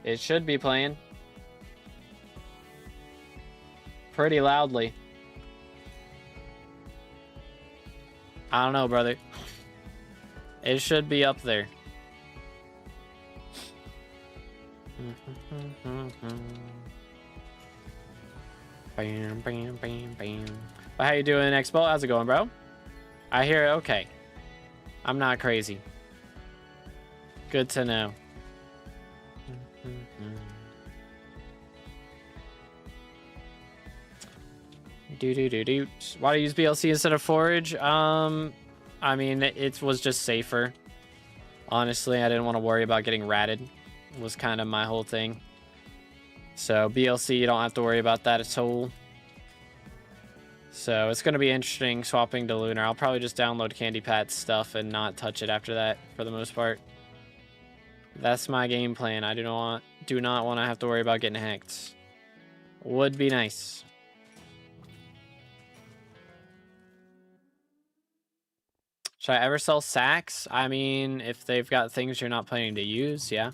It should be playing pretty loudly. I don't know, brother. It should be up there. Bam, bam, bam, bam. But how you doing, Expo? How's it going, bro? I hear it okay. I'm not crazy. Good to know. Why do you use BLC instead of Forage? I mean, it was just safer. Honestly, I didn't want to worry about getting ratted. Was kind of my whole thing. So BLC, you don't have to worry about that at all. So it's going to be interesting swapping to Lunar. I'll probably just download Candy Pat's stuff and not touch it after that for the most part. That's my game plan. I do not want to have to worry about getting hacked. Would be nice. Should I ever sell sacks? I mean, if they've got things you're not planning to use, yeah.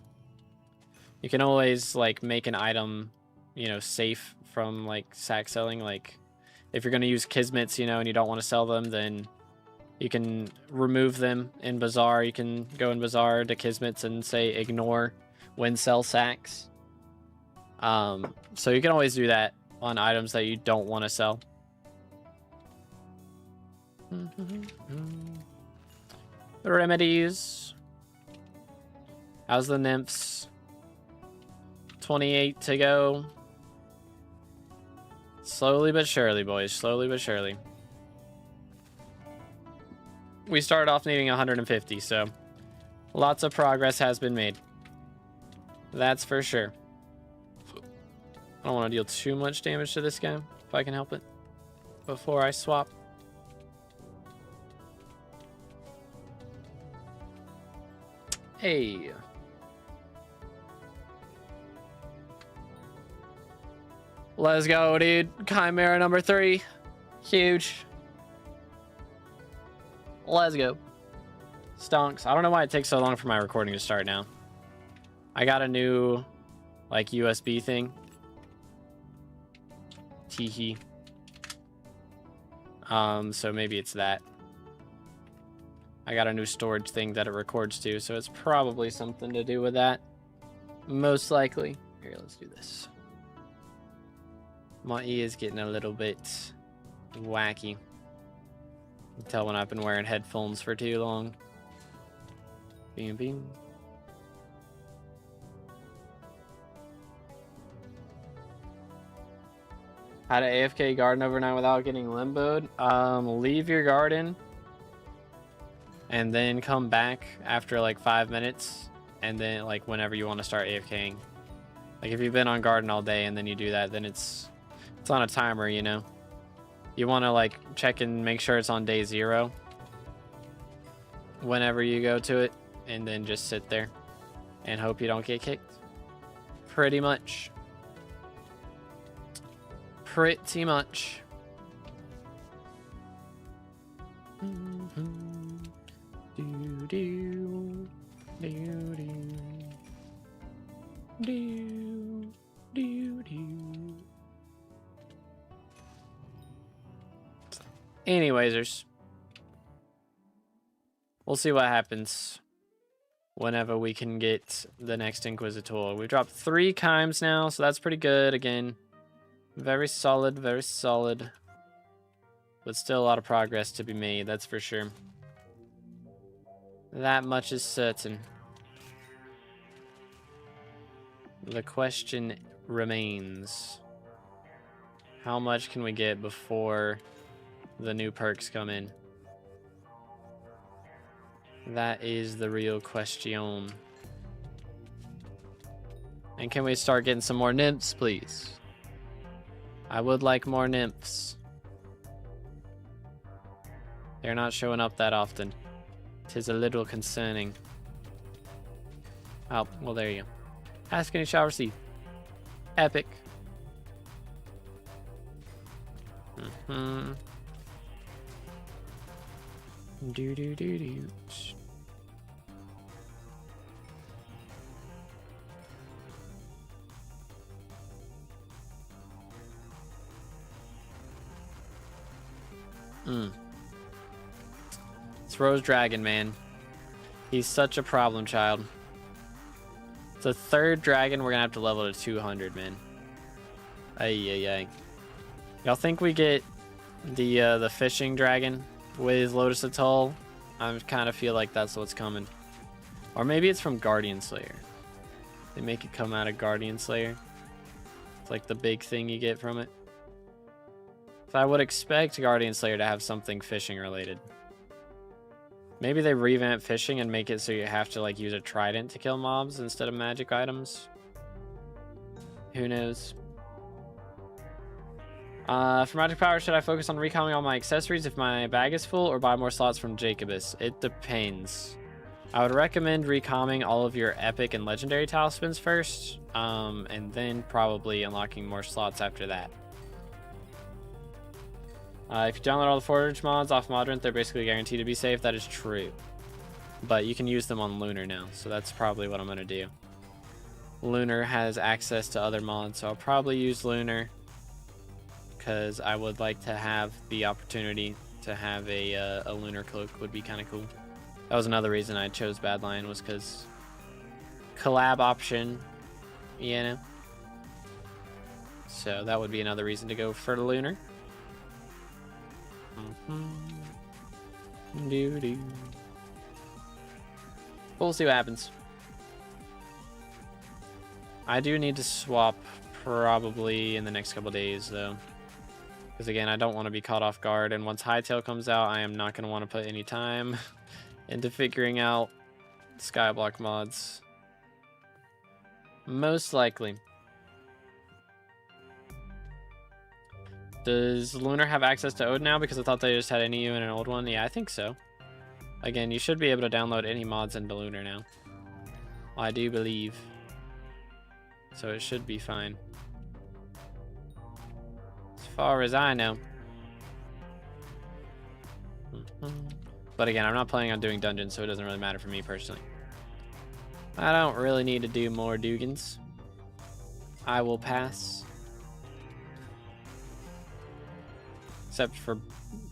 You can always, like, make an item, you know, safe from, like, sack selling. Like, if you're going to use Kismets, you know, and you don't want to sell them, then you can remove them in Bazaar. You can go in Bazaar to Kismets and say ignore when sell sacks. So you can always do that on items that you don't want to sell. Remedies. How's the Nymphs? 28 to go. Slowly but surely, boys. Slowly but surely. We started off needing 150, so lots of progress has been made. That's for sure. I don't want to deal too much damage to this guy, if I can help it, before I swap. Hey. Let's go, dude. Chimera number 3. Huge. Let's go. Stonks. I don't know why it takes so long for my recording to start now. I got a new, like, USB thing. Teehee. So maybe it's that. I got a new storage thing that it records to, so it's probably something to do with that. Most likely. Here, let's do this. My ear is getting a little bit wacky. You can tell when I've been wearing headphones for too long. Beam, beam. How to AFK garden overnight without getting limboed? Leave your garden and then come back after like 5 minutes, and then like whenever you want to start AFKing. Like if you've been on garden all day and then you do that, then it's on a timer, you know. You want to like check and make sure it's on day 0 whenever you go to it, and then just sit there and hope you don't get kicked. Pretty much. Pretty much. Do do do do do do. Anyways, we'll see what happens whenever we can get the next Inquisitor. We've dropped 3 chimes now, so that's pretty good. Again, very solid, but still a lot of progress to be made, that's for sure. That much is certain. The question remains, how much can we get before the new perks come in? That is the real question. And can we start getting some more nymphs, please? I would like more nymphs. They're not showing up that often. 'Tis a little concerning. Oh, well, there you go. Ask and you shall receive. Epic. Do do do do. It's Rose Dragon, man. He's such a problem child. It's the 3rd dragon we're gonna have to level to 200, man. Ay. Y'all think we get the fishing dragon with Lotus Atoll? I kind of feel like that's what's coming. Or maybe it's from Guardian Slayer. They make it come out of Guardian Slayer. It's like the big thing you get from it. So I would expect Guardian Slayer to have something fishing related. Maybe they revamp fishing and make it so you have to like use a trident to kill mobs instead of magic items. Who knows? For magic power, should I focus on recalling all my accessories if my bag is full, or buy more slots from Jacobus? It depends. I would recommend recalming all of your epic and legendary tile spins first, and then probably unlocking more slots after that. If you download all the Forge mods off Modern, they're basically guaranteed to be safe. That is true. But you can use them on Lunar now, so that's probably what I'm going to do. Lunar has access to other mods, so I'll probably use Lunar, because I would like to have the opportunity to have a Lunar Cloak. Would be kind of cool. That was another reason I chose Badlion, was because collab option, you know. So that would be another reason to go for Lunar. We'll see what happens. I do need to swap probably in the next couple days, though. Because again, I don't want to be caught off guard, and once Hightail comes out, I am not going to want to put any time into figuring out SkyBlock mods. Most likely. Does Lunar have access to Ode now? Because I thought they just had NEU and an old one. Yeah, I think so. Again, you should be able to download any mods into Lunar now. I do believe. So it should be fine. As far as I know. But again, I'm not planning on doing dungeons, so it doesn't really matter for me personally. I don't really need to do more Dugans. I will pass. Except for,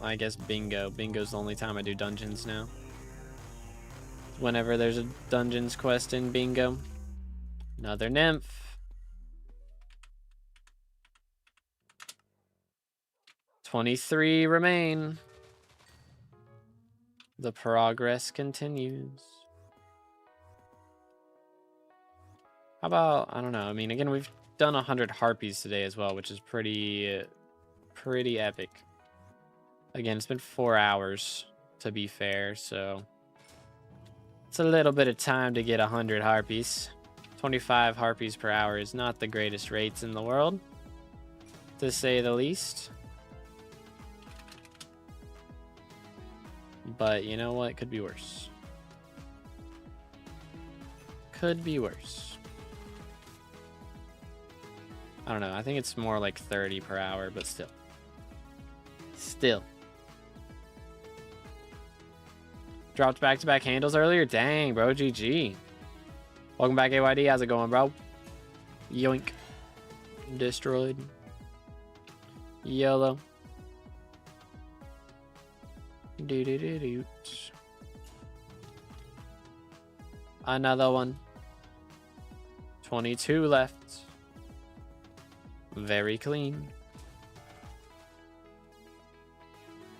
I guess, Bingo. Bingo's the only time I do dungeons now. Whenever there's a dungeons quest in Bingo. Another Nymph. 23 remain. The progress continues. How about, I don't know. I mean, again, we've done 100 harpies today as well, which is pretty epic. Again, it's been 4 hours, to be fair, so it's a little bit of time to get 100 harpies. 25 harpies per hour is not the greatest rates in the world, to say the least. But you know what? Could be worse. Could be worse. I don't know. I think it's more like 30 per hour, but still. Still. Dropped back-to-back handles earlier? Dang, bro. GG. Welcome back, AYD. How's it going, bro? Yoink. Destroyed. YOLO. Do-do-do-do. Another one. 22 left. Very clean.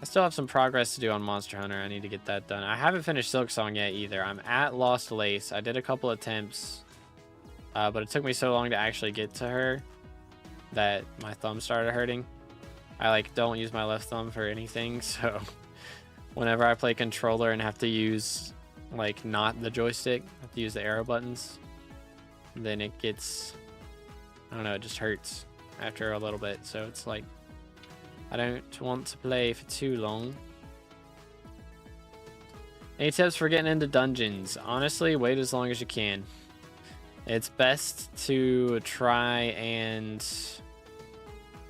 I still have some progress to do on Monster Hunter. I need to get that done. I haven't finished Silk Song yet either. I'm at Lost Lace. I did a couple attempts, but it took me so long to actually get to her that my thumb started hurting. I like don't use my left thumb for anything, so whenever I play controller and have to use like not the joystick, I have to use the arrow buttons, then it gets, I don't know, it just hurts after a little bit. So it's like, I don't want to play for too long. Any tips for getting into dungeons? Honestly, wait as long as you can. It's best to try and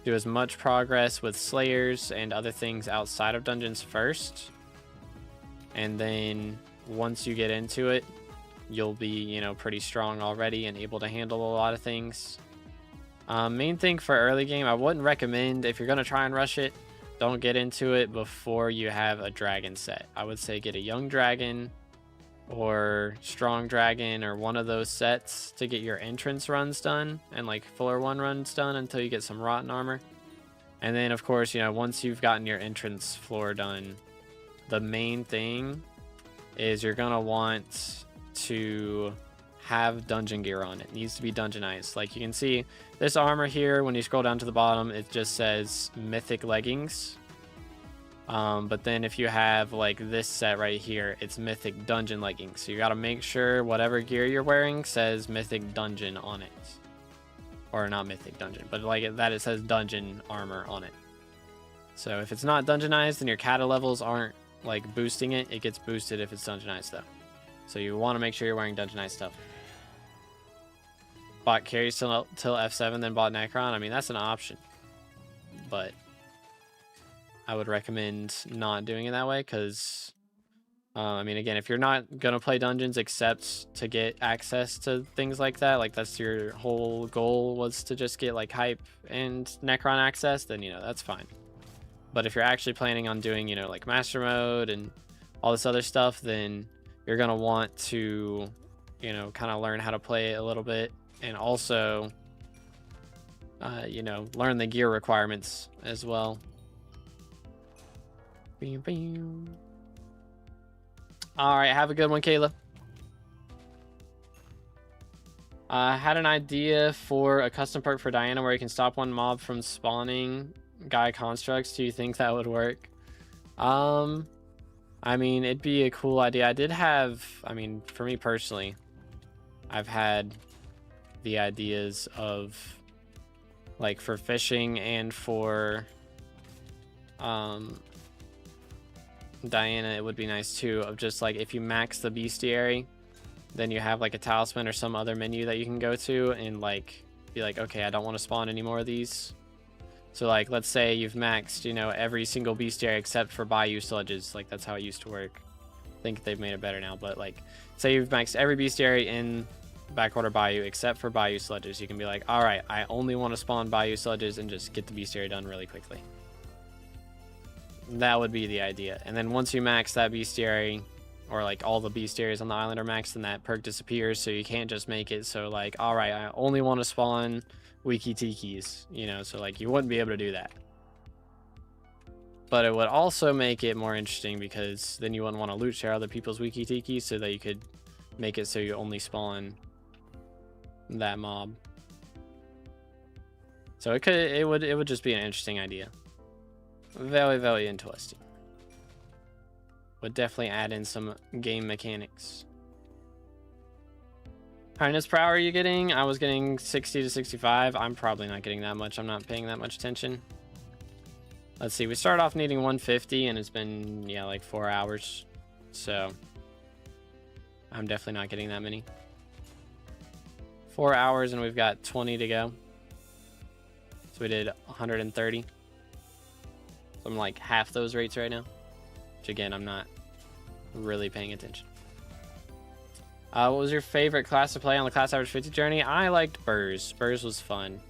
do as much progress with Slayers and other things outside of dungeons first. And then once you get into it, you'll be, you know, pretty strong already and able to handle a lot of things. Main thing for early game, I wouldn't recommend, if you're going to try and rush it, don't get into it before you have a dragon set. I would say get a young dragon or strong dragon or one of those sets to get your entrance runs done and like floor 1 runs done until you get some rotten armor. And then of course, you know, once you've gotten your entrance floor done, the main thing is you're going to want to have dungeon gear on. It needs to be dungeonized. Like you can see this armor here, when you scroll down to the bottom, it just says mythic leggings. But then if you have like this set right here, it's Mythic Dungeon leggings. So you got to make sure whatever gear you're wearing says Mythic Dungeon on it. Or not Mythic Dungeon, but like that it says Dungeon armor on it. So if it's not dungeonized and your kata levels aren't like boosting it, it gets boosted if it's dungeonized though. So you want to make sure you're wearing dungeonized stuff. Bought carries till F7, then bought Necron. I mean, that's an option. But I would recommend not doing it that way because, I mean, again, if you're not going to play dungeons except to get access to things like that, like that's your whole goal was to just get like hype and Necron access, then, you know, that's fine. But if you're actually planning on doing, you know, like master mode and all this other stuff, then you're going to want to, you know, kind of learn how to play it a little bit. And also, you know, learn the gear requirements as well. All right, have a good one, Kayla. I had an idea for a custom perk for Diana where you can stop one mob from spawning Gaia constructs. Do you think that would work? I mean, it'd be a cool idea. I did have, I mean, for me personally, I've had the ideas of like for fishing and for Diana, it would be nice too, of just like if you max the bestiary, then you have like a talisman or some other menu that you can go to and like be like, okay, I don't want to spawn any more of these. So like, let's say you've maxed, you know, every single bestiary except for Bayou Sludges. Like that's how it used to work. I think they've made it better now, but like, say you've maxed every bestiary in Backwater Bayou except for Bayou Sludges. You can be like, all right, I only want to spawn Bayou Sludges and just get the bestiary done really quickly. That would be the idea. And then once you max that bestiary, or like all the bestiaries on the island are maxed, then that perk disappears. So you can't just make it so like, all right, I only want to spawn Wiki Tikis, you know, so like you wouldn't be able to do that. But it would also make it more interesting because then you wouldn't want to loot share other people's Wiki Tikis, so that you could make it so you only spawn that mob. So it would just be an interesting idea. Very, very interesting. Would definitely add in some game mechanics. Highness per hour are you getting? I was getting 60 to 65. I'm probably not getting that much. I'm not paying that much attention. Let's see. We started off needing 150 and it's been, yeah, like 4 hours. So I'm definitely not getting that many. 4 hours and we've got 20 to go. So we did 130. So I'm like half those rates right now. Which again, I'm not really paying attention. What was your favorite class to play on the class average 50 journey? I liked Burrs. Burrs was fun.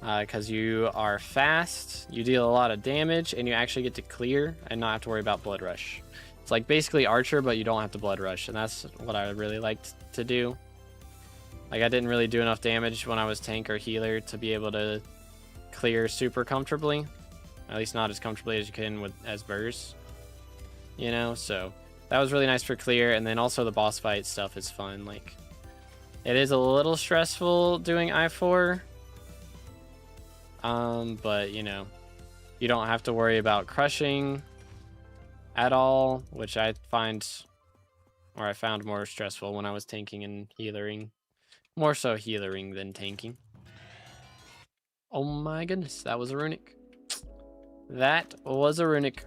Because you are fast, you deal a lot of damage, and you actually get to clear and not have to worry about Blood Rush. It's like basically Archer, but you don't have to Blood Rush, and that's what I really liked to do. Like I didn't really do enough damage when I was tank or healer to be able to clear super comfortably. At least not as comfortably as you can as Burrs. You know, so that was really nice for clear, and then also the boss fight stuff is fun. Like, it is a little stressful doing I4, but you know, you don't have to worry about crushing at all, which I found more stressful when I was tanking and healing. More so healing than tanking. Oh my goodness, that was a runic. That was a runic.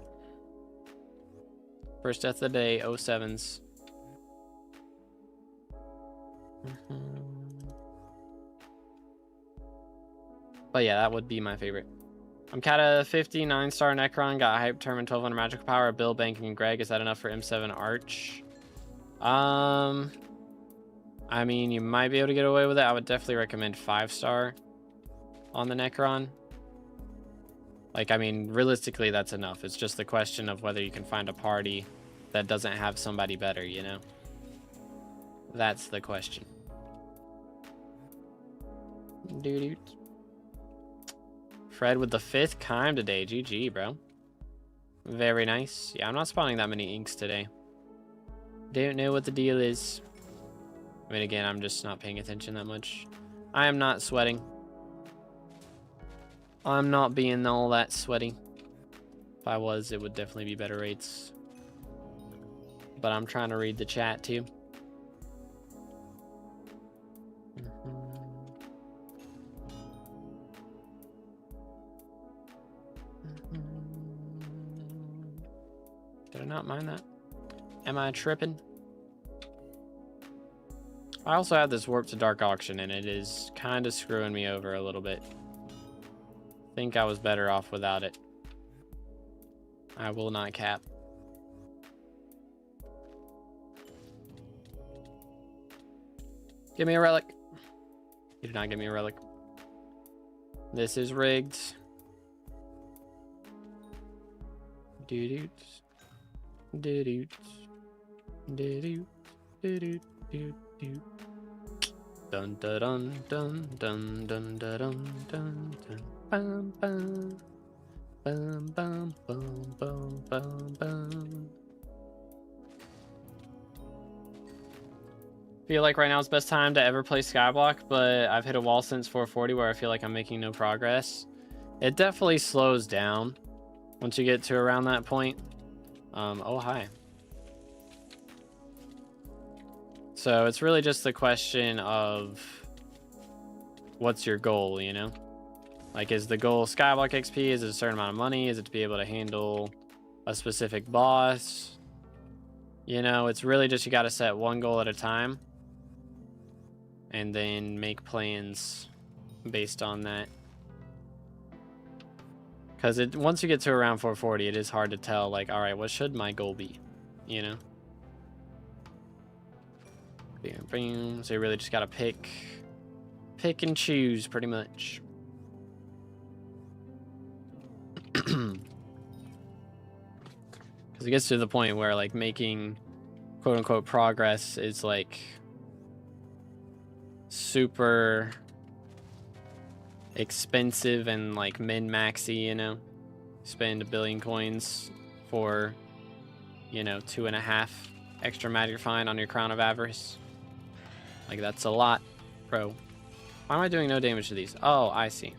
First death of the day, 07s. But yeah, that would be my favorite. I'm Kata 50, 9-star Necron, got hype, Determined, 1200 magical power, Bill, Banking, and Greg. Is that enough for M7 Arch? I mean, you might be able to get away with it. I would definitely recommend 5-star on the Necron. Like, I mean, realistically, that's enough. It's just the question of whether you can find a party that doesn't have somebody better, you know? That's the question. Doo-doo. Fred with the 5th Chime today. GG, bro. Very nice. Yeah, I'm not spawning that many inks today. Don't know what the deal is. I mean, again, I'm just not paying attention that much. I am not sweating. I'm not being all that sweaty. If I was, it would definitely be better rates. But I'm trying to read the chat too. Did I not mind that? Am I tripping? I also have this Warp to Dark auction, and it is kind of screwing me over a little bit. Think I was better off without it. I will not cap. Give me a relic. You did not give me a relic. This is rigged. Doo-doots. Doo-doots. Doo-doo. Doo-doo. Doo-doo. Dun dun dun dun dun dun dun dun dun dun. Bum bum. Bum bum bum bum bum bum. Feel like right now is the best time to ever play Skyblock, but I've hit a wall since 440 where I feel like I'm making no progress. It definitely slows down once you get to around that point. Oh, hi. So it's really just the question of what's your goal, you know? Like, is the goal Skyblock XP? Is it a certain amount of money? Is it to be able to handle a specific boss? You know, it's really just you got to set one goal at a time and then make plans based on that. Because once you get to around 440, it is hard to tell, like, all right, what should my goal be? You know? So you really just got to pick and choose pretty much. Because it gets to the point where, like, making quote unquote progress is like super expensive and like min-maxy, you know? Spend 1 billion coins for, you know, 2.5 extra magic find on your Crown of Avarice. Like, that's a lot, bro. Why am I doing no damage to these? Oh, I see.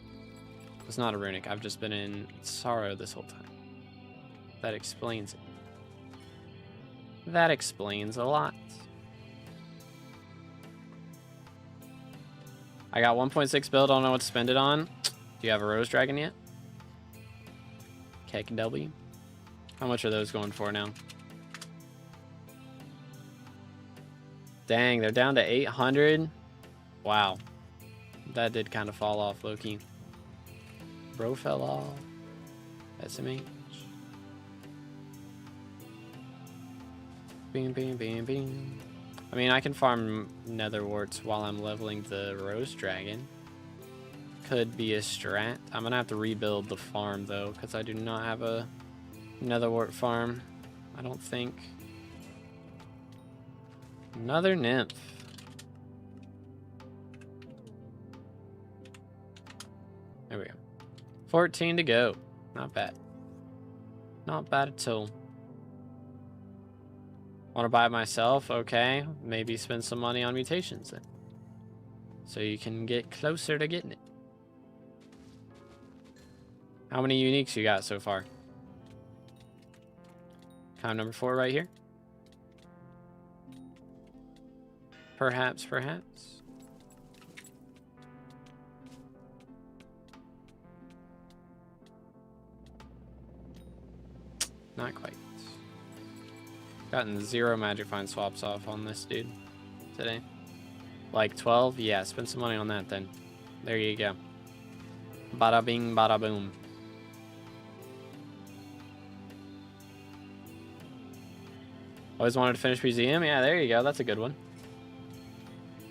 It's not a runic. I've just been in sorrow this whole time. That explains it. That explains a lot. I got 1.6 build. Don't know what to spend it on. Do you have a Rose Dragon yet? KW. How much are those going for now? Dang, they're down to 800. Wow. That did kind of fall off, low-key. Bro fell off. SMH. Bing, bing, bing, bing. I mean, I can farm nether warts while I'm leveling the Rose Dragon. Could be a strat. I'm gonna have to rebuild the farm though, because I do not have a nether wart farm. I don't think. Another Nymph. There we go. 14 to go. Not bad. Not bad at all. Want to buy it myself? Okay. Maybe spend some money on mutations then. So you can get closer to getting it. How many uniques you got so far? Time number 4 right here. Perhaps, perhaps. Not quite. Gotten 0 magic find swaps off on this dude today. Like 12? Yeah, spend some money on that then. There you go. Bada bing, bada boom. Always wanted to finish museum? Yeah, there you go. That's a good one.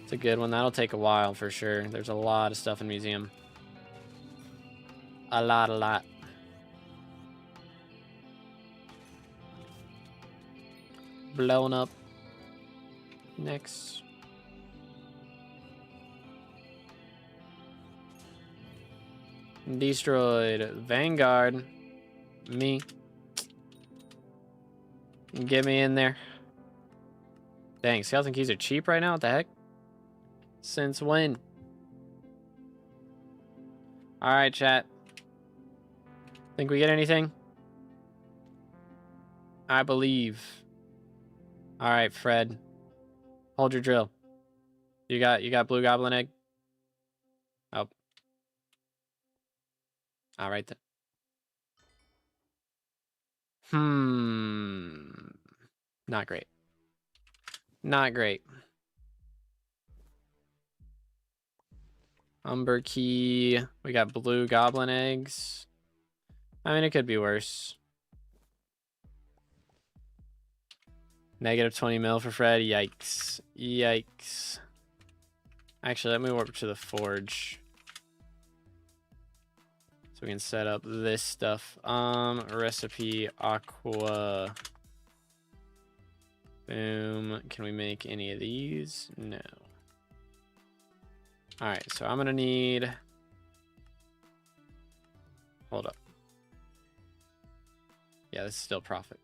It's a good one. That'll take a while for sure. There's a lot of stuff in museum. A lot. Blown up. Next. Destroyed. Vanguard. Me. Get me in there. Dang, skeleton keys are cheap right now? What the heck? Since when? Alright, chat. Think we get anything? I believe. All right, Fred. Hold your drill. You got blue goblin egg? Oh. All right then. Not great. Not great. Umber key. We got blue goblin eggs. I mean, it could be worse. Negative 20 mil for Fred. Yikes. Yikes. Actually, let me warp to the forge. So we can set up this stuff. Recipe aqua. Boom. Can we make any of these? No. All right, so I'm gonna need. Hold up. Yeah, this is still profit.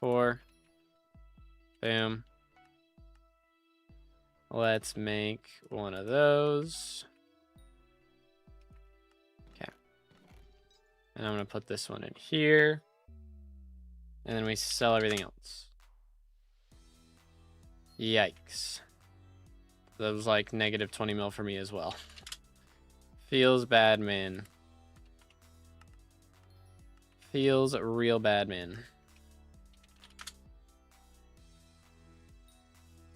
4. Boom. Let's make one of those. Okay. And I'm gonna put this one in here. And then we sell everything else. Yikes. That was like negative 20 mil for me as well. Feels bad, man. Feels real bad, man.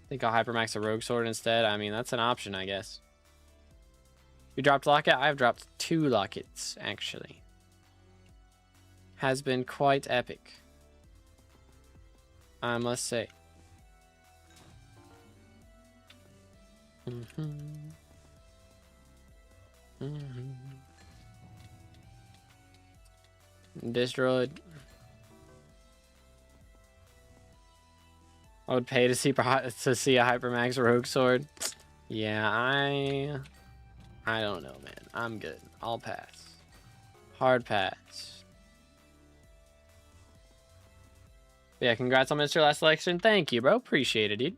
Think I'll hypermax a rogue sword instead. I mean, that's an option, I guess. You dropped locket? I've dropped 2 lockets, actually. Has been quite epic, I must say. Destroyed. I would pay to see a hypermax rogue sword. Yeah, I don't know, man. I'm good. I'll pass. Hard pass. Yeah, congrats on Mr. Last Selection. Thank you, bro. Appreciate it, dude.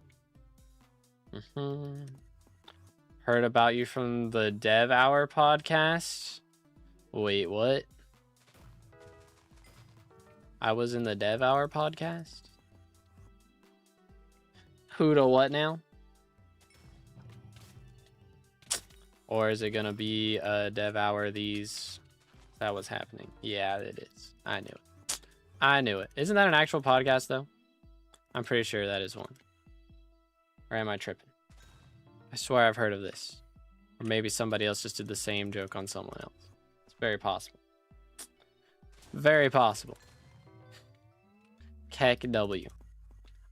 Heard about you from the Dev Hour podcast. Wait, what? I was in the Dev Hour podcast? Who to what now? Or is it gonna be a Dev Hour these? Is that what's happening? Yeah, it is. I knew it. I knew it. Isn't that an actual podcast though? I'm pretty sure that is one. Or am I tripping? I swear I've heard of this. Or maybe somebody else just did the same joke on someone else. It's very possible. Very possible. Keck W.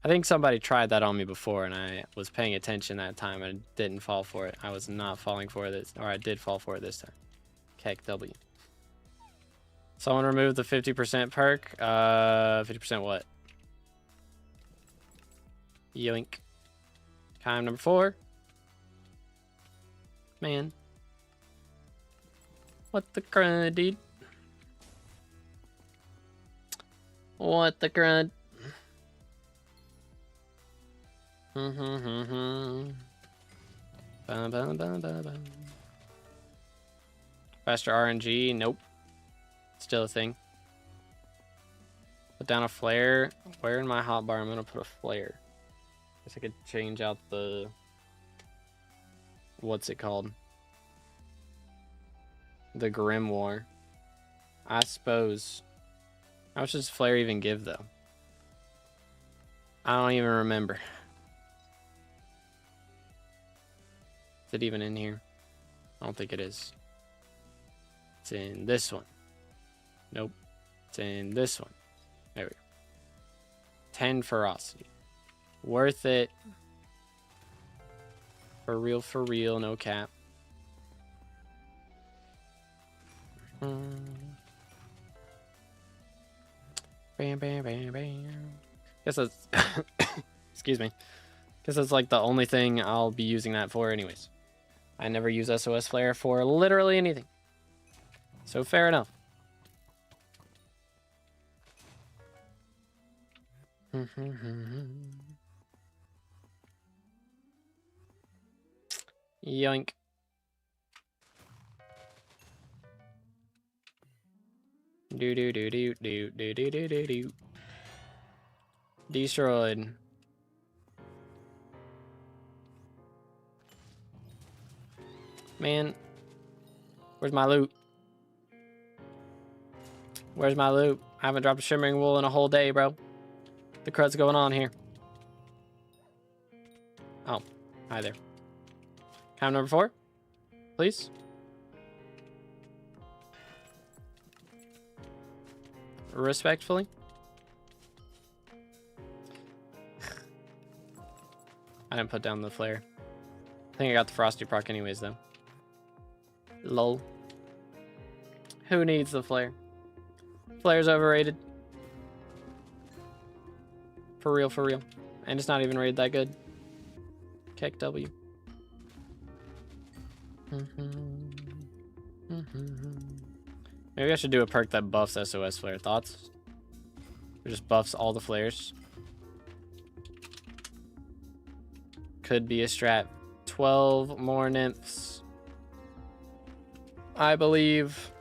I think somebody tried that on me before and I was paying attention that time and didn't fall for it. I was not falling for this, or I did fall for it this time. Keck W. Someone removed the 50% perk. 50% what? Yoink. Time number 4. Man. What the crud, dude? What the crud? Faster RNG, nope. Still a thing. Put down a flare. Where in my hotbar I'm gonna put a flare? Guess I could change out the, what's it called? The Grimoire. I suppose. How much does flare even give though? I don't even remember. Is it even in here? I don't think it is. It's in this one. Nope. It's in this one. There we go. 10 ferocity. Worth it. For real, no cap. Bam, bam, bam, bam. Guess that's excuse me. Guess that's like the only thing I'll be using that for anyways. I never use SOS Flare for literally anything. So fair enough. Yoink. Do do do do do do do do do do. Destroyed. Man, where's my loot? Where's my loot? I haven't dropped a shimmering wool in a whole day, bro. The crud's going on here. Oh, hi there. Count number 4, please. Respectfully. I didn't put down the flare. I think I got the frosty proc anyways, though. Lol. Who needs the flare? Flare's overrated. For real, for real. And it's not even rated that good. Keck W. Maybe I should do a perk that buffs SOS flare. Thoughts? Or just buffs all the flares. Could be a strat. 12 more nymphs. I believe.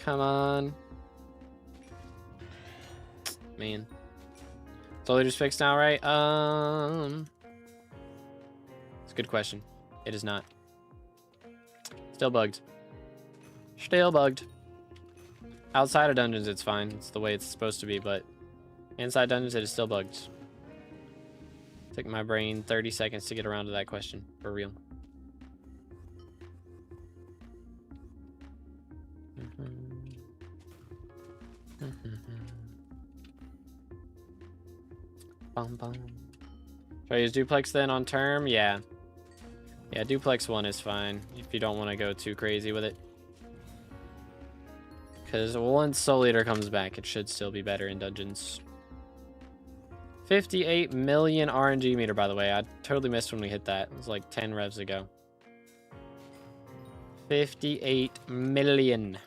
Come on. Man. Totally just fixed now, right? It's a good question. It is not. Still bugged. Still bugged. Outside of dungeons, it's fine. It's the way it's supposed to be, but inside dungeons, it is still bugged. Took my brain 30 seconds to get around to that question. For real. Bum, bum. Should I use duplex then on term? Yeah. Yeah, duplex 1 is fine if you don't want to go too crazy with it. Because once Soul Eater comes back, it should still be better in dungeons. 58 million RNG meter, by the way. I totally missed when we hit that. It was like 10 revs ago. 58 million.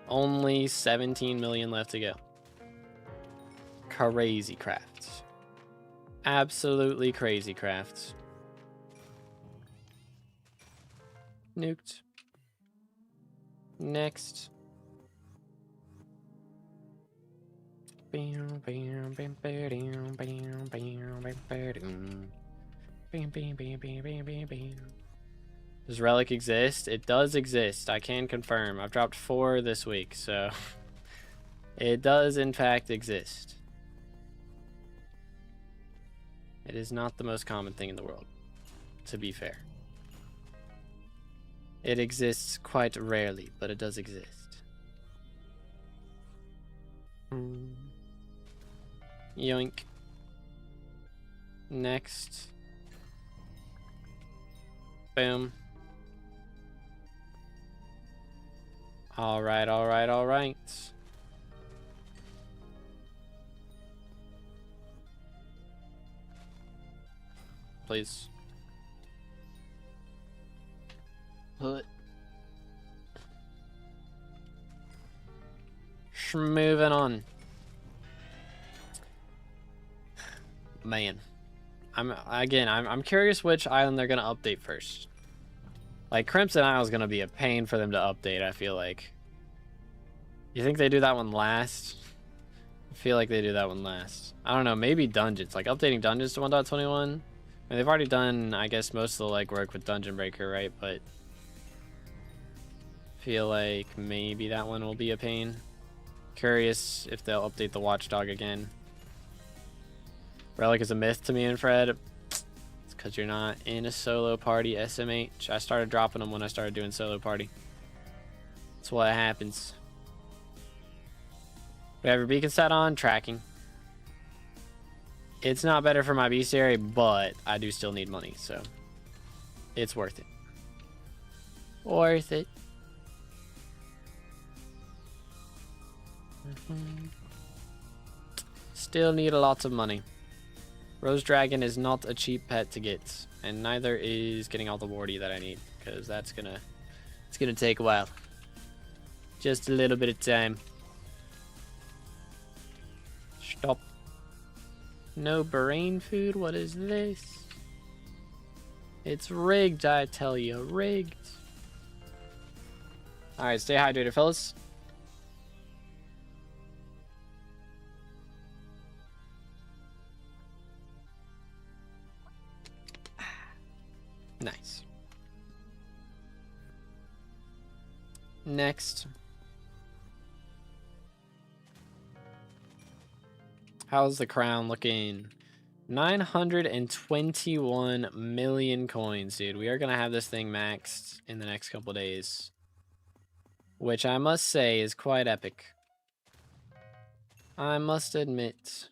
Only 17 million left to go. Crazy crafts. Absolutely crazy crafts. Nuked. Next. Does Relic exist? It does exist. I can confirm. I've dropped 4 this week, so it does in fact exist. It is not the most common thing in the world, to be fair. It exists quite rarely, but it does exist. Yoink. Next. Boom. Alright, alright, alright. Please. Put. Moving on. Man. I'm curious which island they're gonna update first. Like Crimson Isle is gonna be a pain for them to update, I feel like. You think they do that one last? I feel like they do that one last. I don't know, maybe dungeons. Like updating dungeons to 1.21. I mean, they've already done, I guess, most of the legwork with Dungeon Breaker, right? But I feel like maybe that one will be a pain. Curious if they'll update the Watchdog again. Relic is a myth to me and Fred. It's because you're not in a solo party, SMH. I started dropping them when I started doing solo party. That's what happens. We have your beacon set on, tracking. It's not better for my Bestiary, but I do still need money, so it's worth it. Worth it. Still need a lot of money. Rose Dragon is not a cheap pet to get, and neither is getting all the wardy that I need, because it's gonna take a while. Just a little bit of time. Stop. No brain food? What is this? It's rigged, I tell you, rigged. All right, stay hydrated, fellas. Nice. Next. How's the crown looking? 921 million coins, dude. We are going to have this thing maxed in the next couple days. Which I must say is quite epic. I must admit.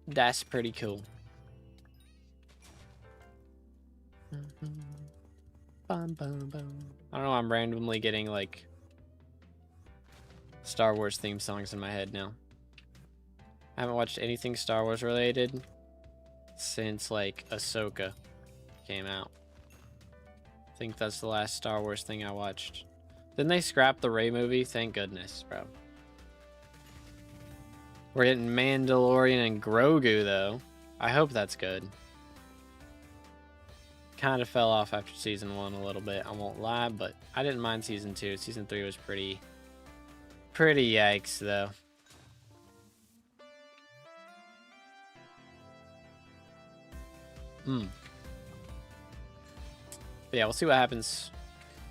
That's pretty cool. Bum, bum, bum. I don't know, I'm randomly getting like Star Wars theme songs in my head now. I haven't watched anything Star Wars related since like Ahsoka came out. I think that's the last Star Wars thing I watched. Didn't they scrap the Rey movie? Thank goodness, bro. We're getting Mandalorian and Grogu though. I hope that's good. Kind of fell off after season 1 a little bit, I won't lie, but I didn't mind season 2. Season 3 was pretty yikes though. But yeah, we'll see what happens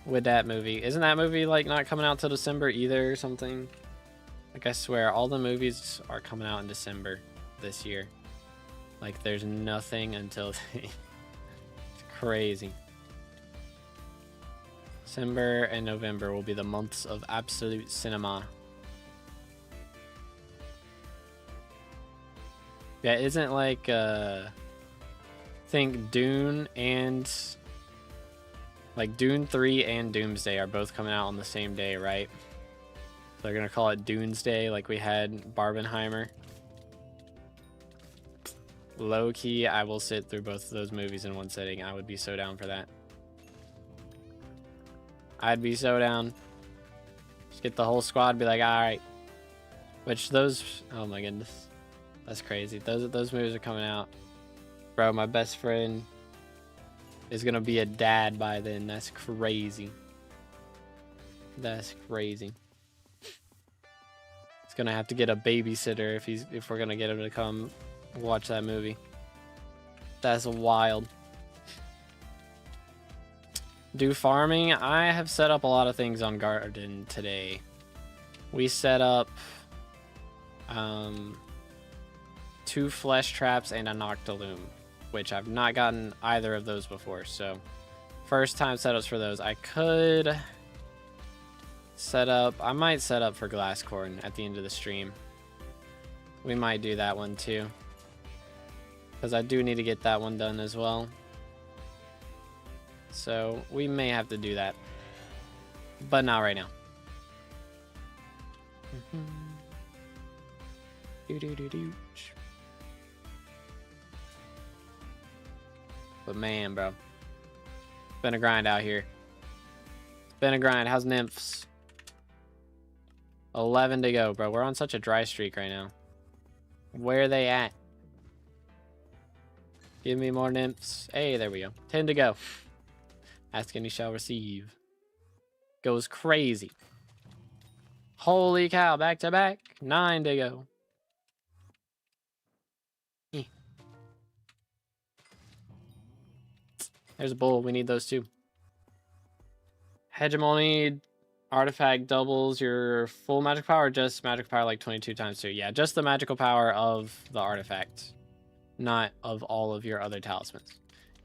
with that movie. Isn't that movie like not coming out till December either or something? Like I swear all the movies are coming out in December this year. Like there's nothing until it's crazy. December and November will be the months of absolute cinema. Yeah, isn't like think Dune and like Dune 3 and Doomsday are both coming out on the same day, right? So they're gonna call it Doomsday like we had Barbenheimer. Low key, I will sit through both of those movies in one sitting. I would be so down for that. I'd be so down. Just get the whole squad, be like, all right. Which those, oh my goodness, that's crazy. Those movies are coming out. Bro, my best friend is gonna be a dad by then. That's crazy. That's crazy. He's gonna have to get a babysitter if we're gonna get him to come watch that movie. That's wild. Do farming. I have set up a lot of things on Garden today. We set up 2 flesh traps and a Noctilume, which I've not gotten either of those before. So first time setups for those. I could set up, I might set up for Glasscorn at the end of the stream. We might do that one too, because I do need to get that one done as well. So we may have to do that, but not right now. But man, bro, it's been a grind out here. It's been a grind. How's Nymphs? 11 to go, bro. We're on such a dry streak right now. Where are they at? Give me more Nymphs. Hey, there we go. 10 to go. Ask and you shall receive. Goes crazy. Holy cow, back to back. 9 to go. There's a bull. We need those too. Hegemony artifact doubles your full magic power, or just magic power like 22 times 2. Yeah, just the magical power of the artifact, not of all of your other talismans.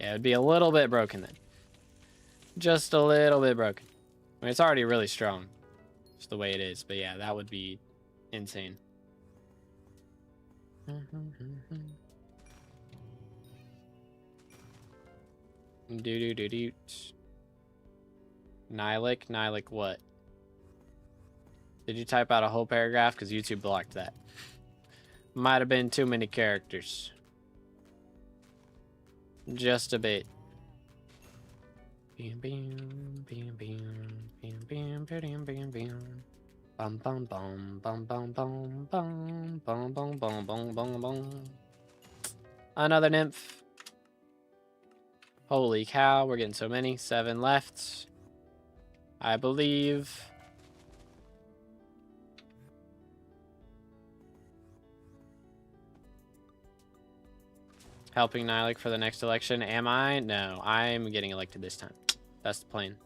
Yeah, it'd be a little bit broken then. Just a little bit broken. I mean, it's already really strong, just the way it is. But yeah, that would be insane. Nihilic what? Did you type out a whole paragraph? Because YouTube blocked that. Might have been too many characters. Just a bit. Bam bam bam bam bam bam bam bam. Bum bum bum bum bum bum bum bum bum bum bum bum bum. Another nymph. Holy cow, we're getting so many. 7 left, I believe. Helping Nylik for the next election. Am I? No, I'm getting elected this time. That's the plan.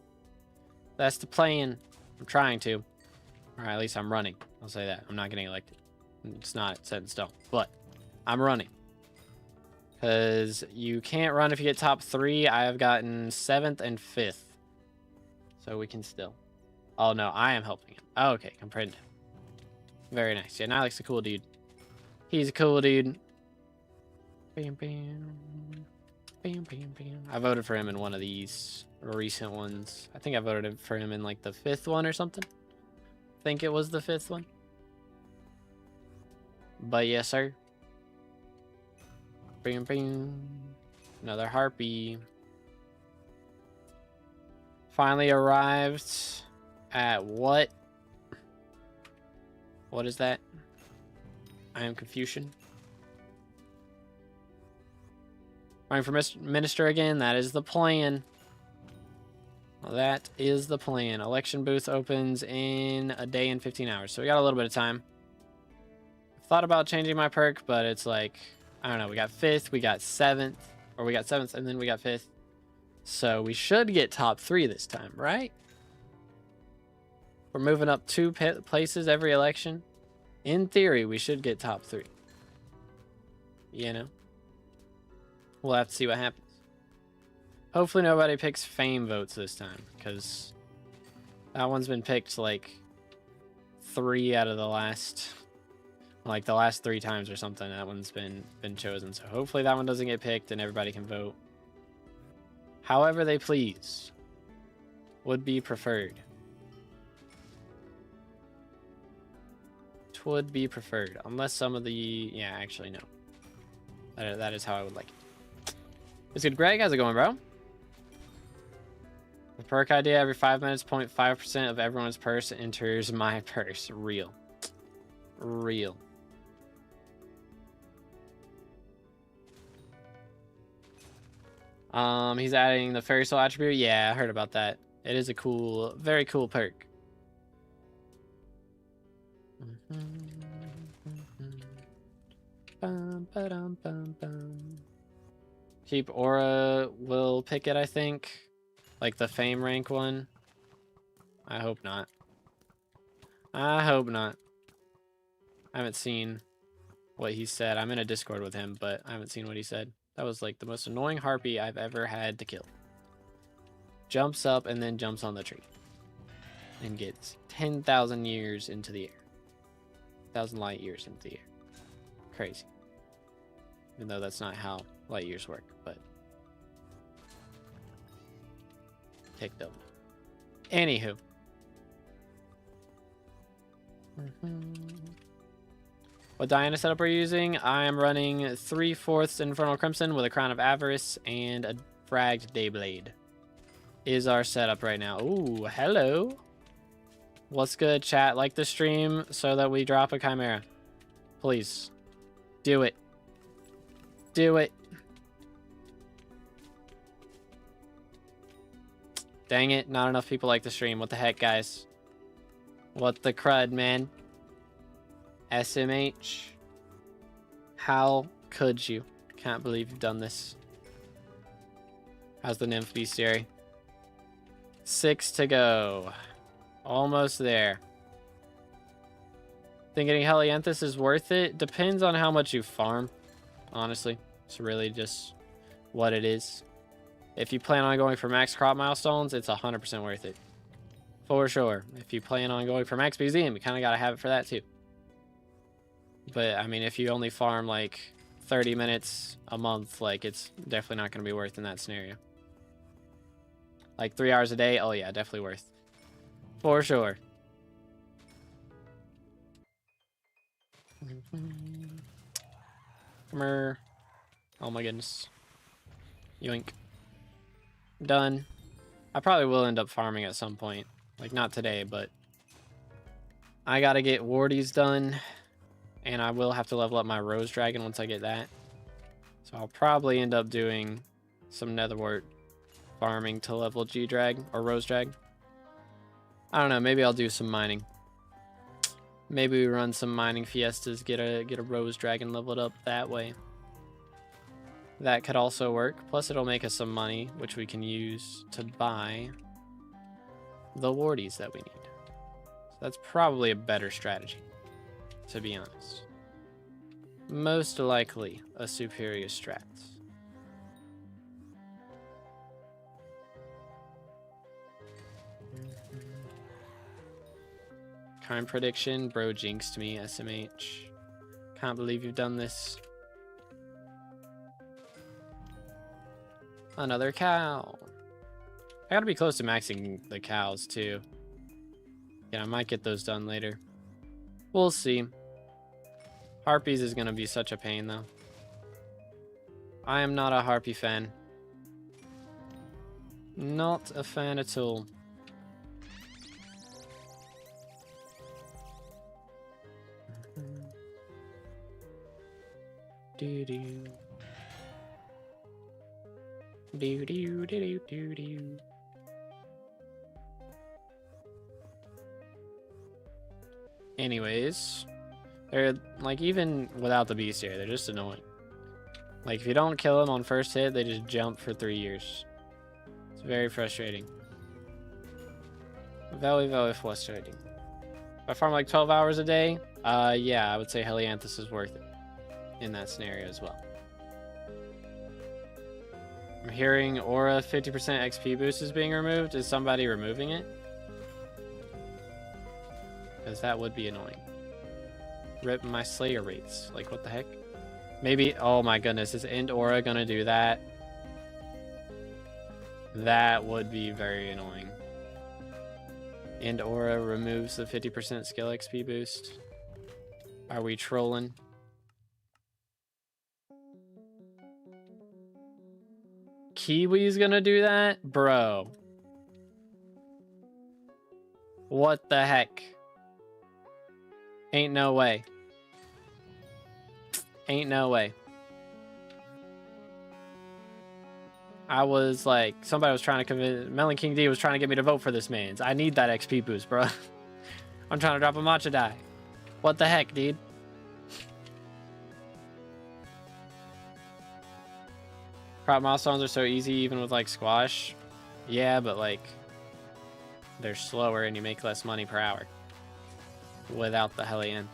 That's the plan. I'm trying to. Or at least I'm running. I'll say that. I'm not getting elected. It's not set in stone. But I'm running. Because you can't run if you get top 3. I have gotten 7th and 5th. So we can still. Oh, no. I am helping him. Oh, okay. Comprehend. Very nice. Yeah, Nylik's a cool dude. He's a cool dude. Bam, bam. Bam, bam, bam. I voted for him in one of these recent ones. I think I voted for him in like the 5th one or something. I think it was the 5th one. But yes, sir. Bam, bam. Another harpy. Finally arrived at what? What is that? I am Confucian. Running for minister again. That is the plan. That is the plan. Election booth opens in a day and 15 hours. So we got a little bit of time. Thought about changing my perk, but it's like, I don't know. We got 5th, we got 7th, or we got 7th, and then we got 5th. So we should get top 3 this time, right? We're moving up 2 places every election. In theory, we should get top 3. You know? We'll have to see what happens. Hopefully nobody picks fame votes this time, because that one's been picked like 3 out of the last, like the last 3 times or something. That one's been chosen. So hopefully that one doesn't get picked and everybody can vote however they please. Would be preferred. Would be preferred, unless some of the, yeah, actually no. That is how I would like it. It's good, Greg. How's it going, bro? The perk idea: every 5 minutes, 0.5% of everyone's purse enters my purse. Real. Real. He's adding the fairy soul attribute. Yeah, I heard about that. It is a cool, very cool perk. Keep Aura will pick it, I think. Like the fame rank one. I hope not. I hope not. I haven't seen what he said. I'm in a Discord with him, but I haven't seen what he said. That was like the most annoying harpy I've ever had to kill. Jumps up and then jumps on the tree. And gets 10,000 years into the air. 1,000 light years into the air. Crazy. Even though that's not how light years work, but ticked up. Anywho. What Diana setup are you using? I am running 3/4 Infernal Crimson with a Crown of Avarice and a Fragged Dayblade. Is our setup right now. Ooh, hello. What's good, chat? Like the stream so that we drop a Chimera. Please. Do it. Do it. Dang it, not enough people like the stream. What the heck, guys? What the crud, man? SMH. How could you? Can't believe you've done this. How's the Nymph Bestiary? 6 to go. Almost there. Think getting Helianthus is worth it? Depends on how much you farm, honestly. It's really just what it is. If you plan on going for max crop milestones, it's 100% worth it. For sure. If you plan on going for max museum, you kind of got to have it for that too. But, I mean, if you only farm like 30 minutes a month, like it's definitely not going to be worth in that scenario. Like 3 hours a day, oh yeah, definitely worth. For sure. Come here. Oh my goodness. Yoink. Done. I probably will end up farming at some point. Like, not today, but I gotta get wardies done. And I will have to level up my Rose Dragon once I get that. So I'll probably end up doing some nether wart farming to level G drag or rose drag. I don't know, maybe I'll do some mining. Maybe we run some mining fiestas, get a rose dragon leveled up that way. That could also work. Plus it'll make us some money, which we can use to buy the wardies that we need. So that's probably a better strategy, to be honest. Most likely a superior strat. Kind prediction, bro jinxed me, SMH. Can't believe you've done this. Another cow. I gotta be close to maxing the cows too. Yeah, I might get those done later. We'll see. Harpies is gonna be such a pain though. I am not a harpy fan. Not a fan at all. Do do do do do do do. Anyways, they're like, even without the Bestiary, they're just annoying. Like if you don't kill them on first hit, they just jump for 3 years. It's very frustrating. Very, very frustrating. If I farm like 12 hours a day, yeah, I would say Helianthus is worth it in that scenario as well. I'm hearing Aura 50% XP boost is being removed. Is somebody removing it? Because that would be annoying. Rip my Slayer rates. Like, what the heck? Maybe, oh my goodness, is End Aura gonna do that? That would be very annoying. End Aura removes the 50% skill XP boost. Are we trolling? Kiwi's gonna do that? Bro. What the heck? Ain't no way. Ain't no way. I was like, somebody was trying to convince, Melon King D was trying to get me to vote for this man. I need that XP boost, bro. I'm trying to drop a matcha die. What the heck, dude? Crop milestones are so easy, even with like squash. Yeah, but like, they're slower and you make less money per hour without the Hellion.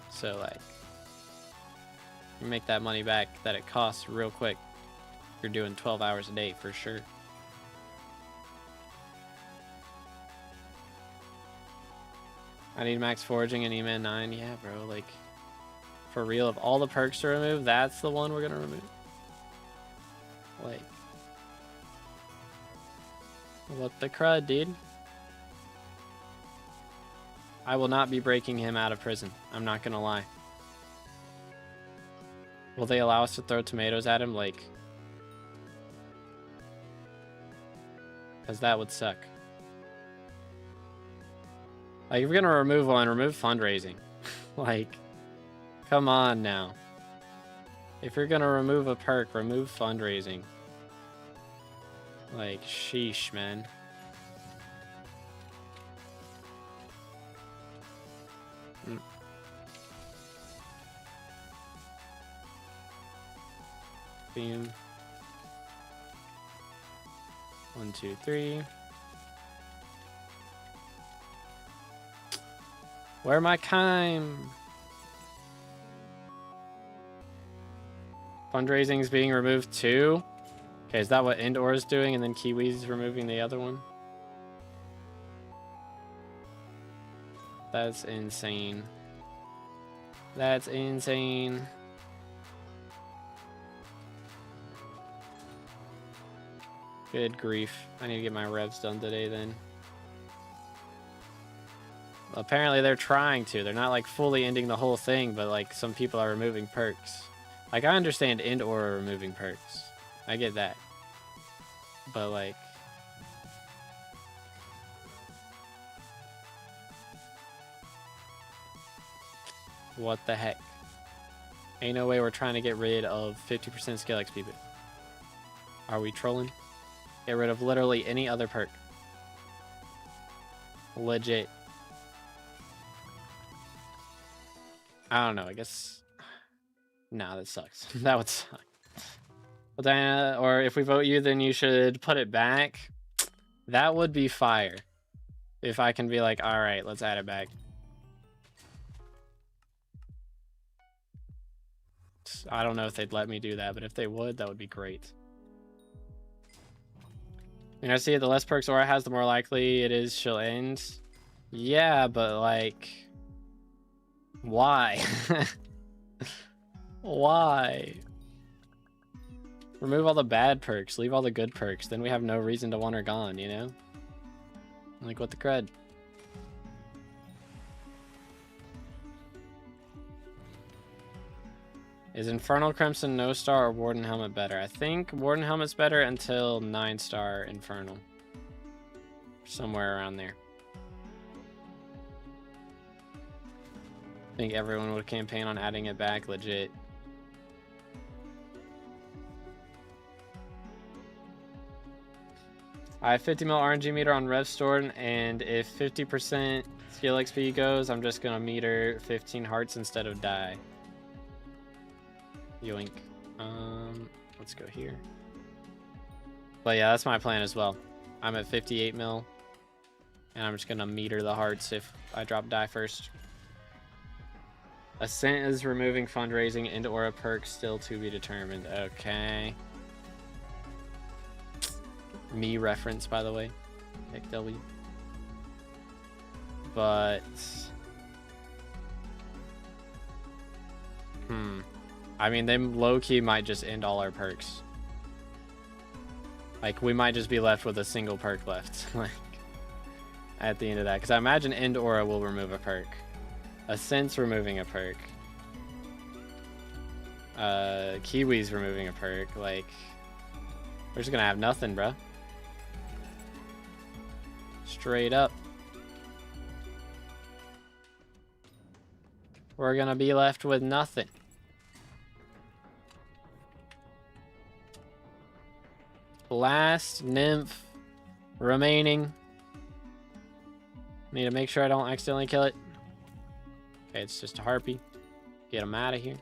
So like, you make that money back that it costs real quick. You're doing 12 hours a day for sure. I need max foraging and E-Man 9. Yeah, bro, like, for real, of all the perks to remove, that's the one we're gonna remove. Like, what the crud, dude? I will not be breaking him out of prison. I'm not gonna lie. Will they allow us to throw tomatoes at him? Like, because that would suck. Like, if we're gonna remove one, remove fundraising. Like, come on now. If you're gonna remove a perk, remove fundraising. Like, sheesh, man. Boom. 1, 2, 3. Where my Kime? Fundraising is being removed too? Okay, is that what Indoor is doing and then Kiwi's removing the other one? That's insane. That's insane. Good grief. I need to get my revs done today then. Apparently they're trying to. They're not like fully ending the whole thing, but like some people are removing perks. Like I understand End Aura removing perks. I get that. But like, what the heck? Ain't no way we're trying to get rid of 50% skill XP. Are we trolling? Get rid of literally any other perk. Legit. I don't know, I guess... Nah, that sucks. That would suck. Well, then, or if we vote you, then you should put it back. That would be fire. If I can be like, alright, let's add it back. I don't know if they'd let me do that, but if they would, that would be great. And I see it, the less perks Aura has, the more likely it is she'll end. Yeah, but like... Why? Why? Remove all the bad perks, leave all the good perks, then we have no reason to want her gone, you know? Like, what the crud? Is Infernal Crimson no star or Warden Helmet better? I think Warden Helmet's better until 9-star Infernal. Somewhere around there. I think everyone would campaign on adding it back, legit. I have 50 mil RNG meter on Revstorm, and if 50% skill XP goes, I'm just gonna meter 15 hearts instead of die. Yoink. Let's go here. But yeah, that's my plan as well. I'm at 58 mil, and I'm just gonna meter the hearts if I drop die first. Ascent is removing fundraising and aura perks, still to be determined. Okay. Me reference, by the way. Pick W. But... I mean, they low-key might just end all our perks. Like, we might just be left with a single perk left. Like, at the end of that. Because I imagine End Aura will remove a perk. Ascent's removing a perk. Kiwi's removing a perk. Like, we're just gonna have nothing, bro. Straight up. We're gonna be left with nothing. Last Nymph remaining. Need to make sure I don't accidentally kill it. Okay, it's just a harpy. Get him out of here.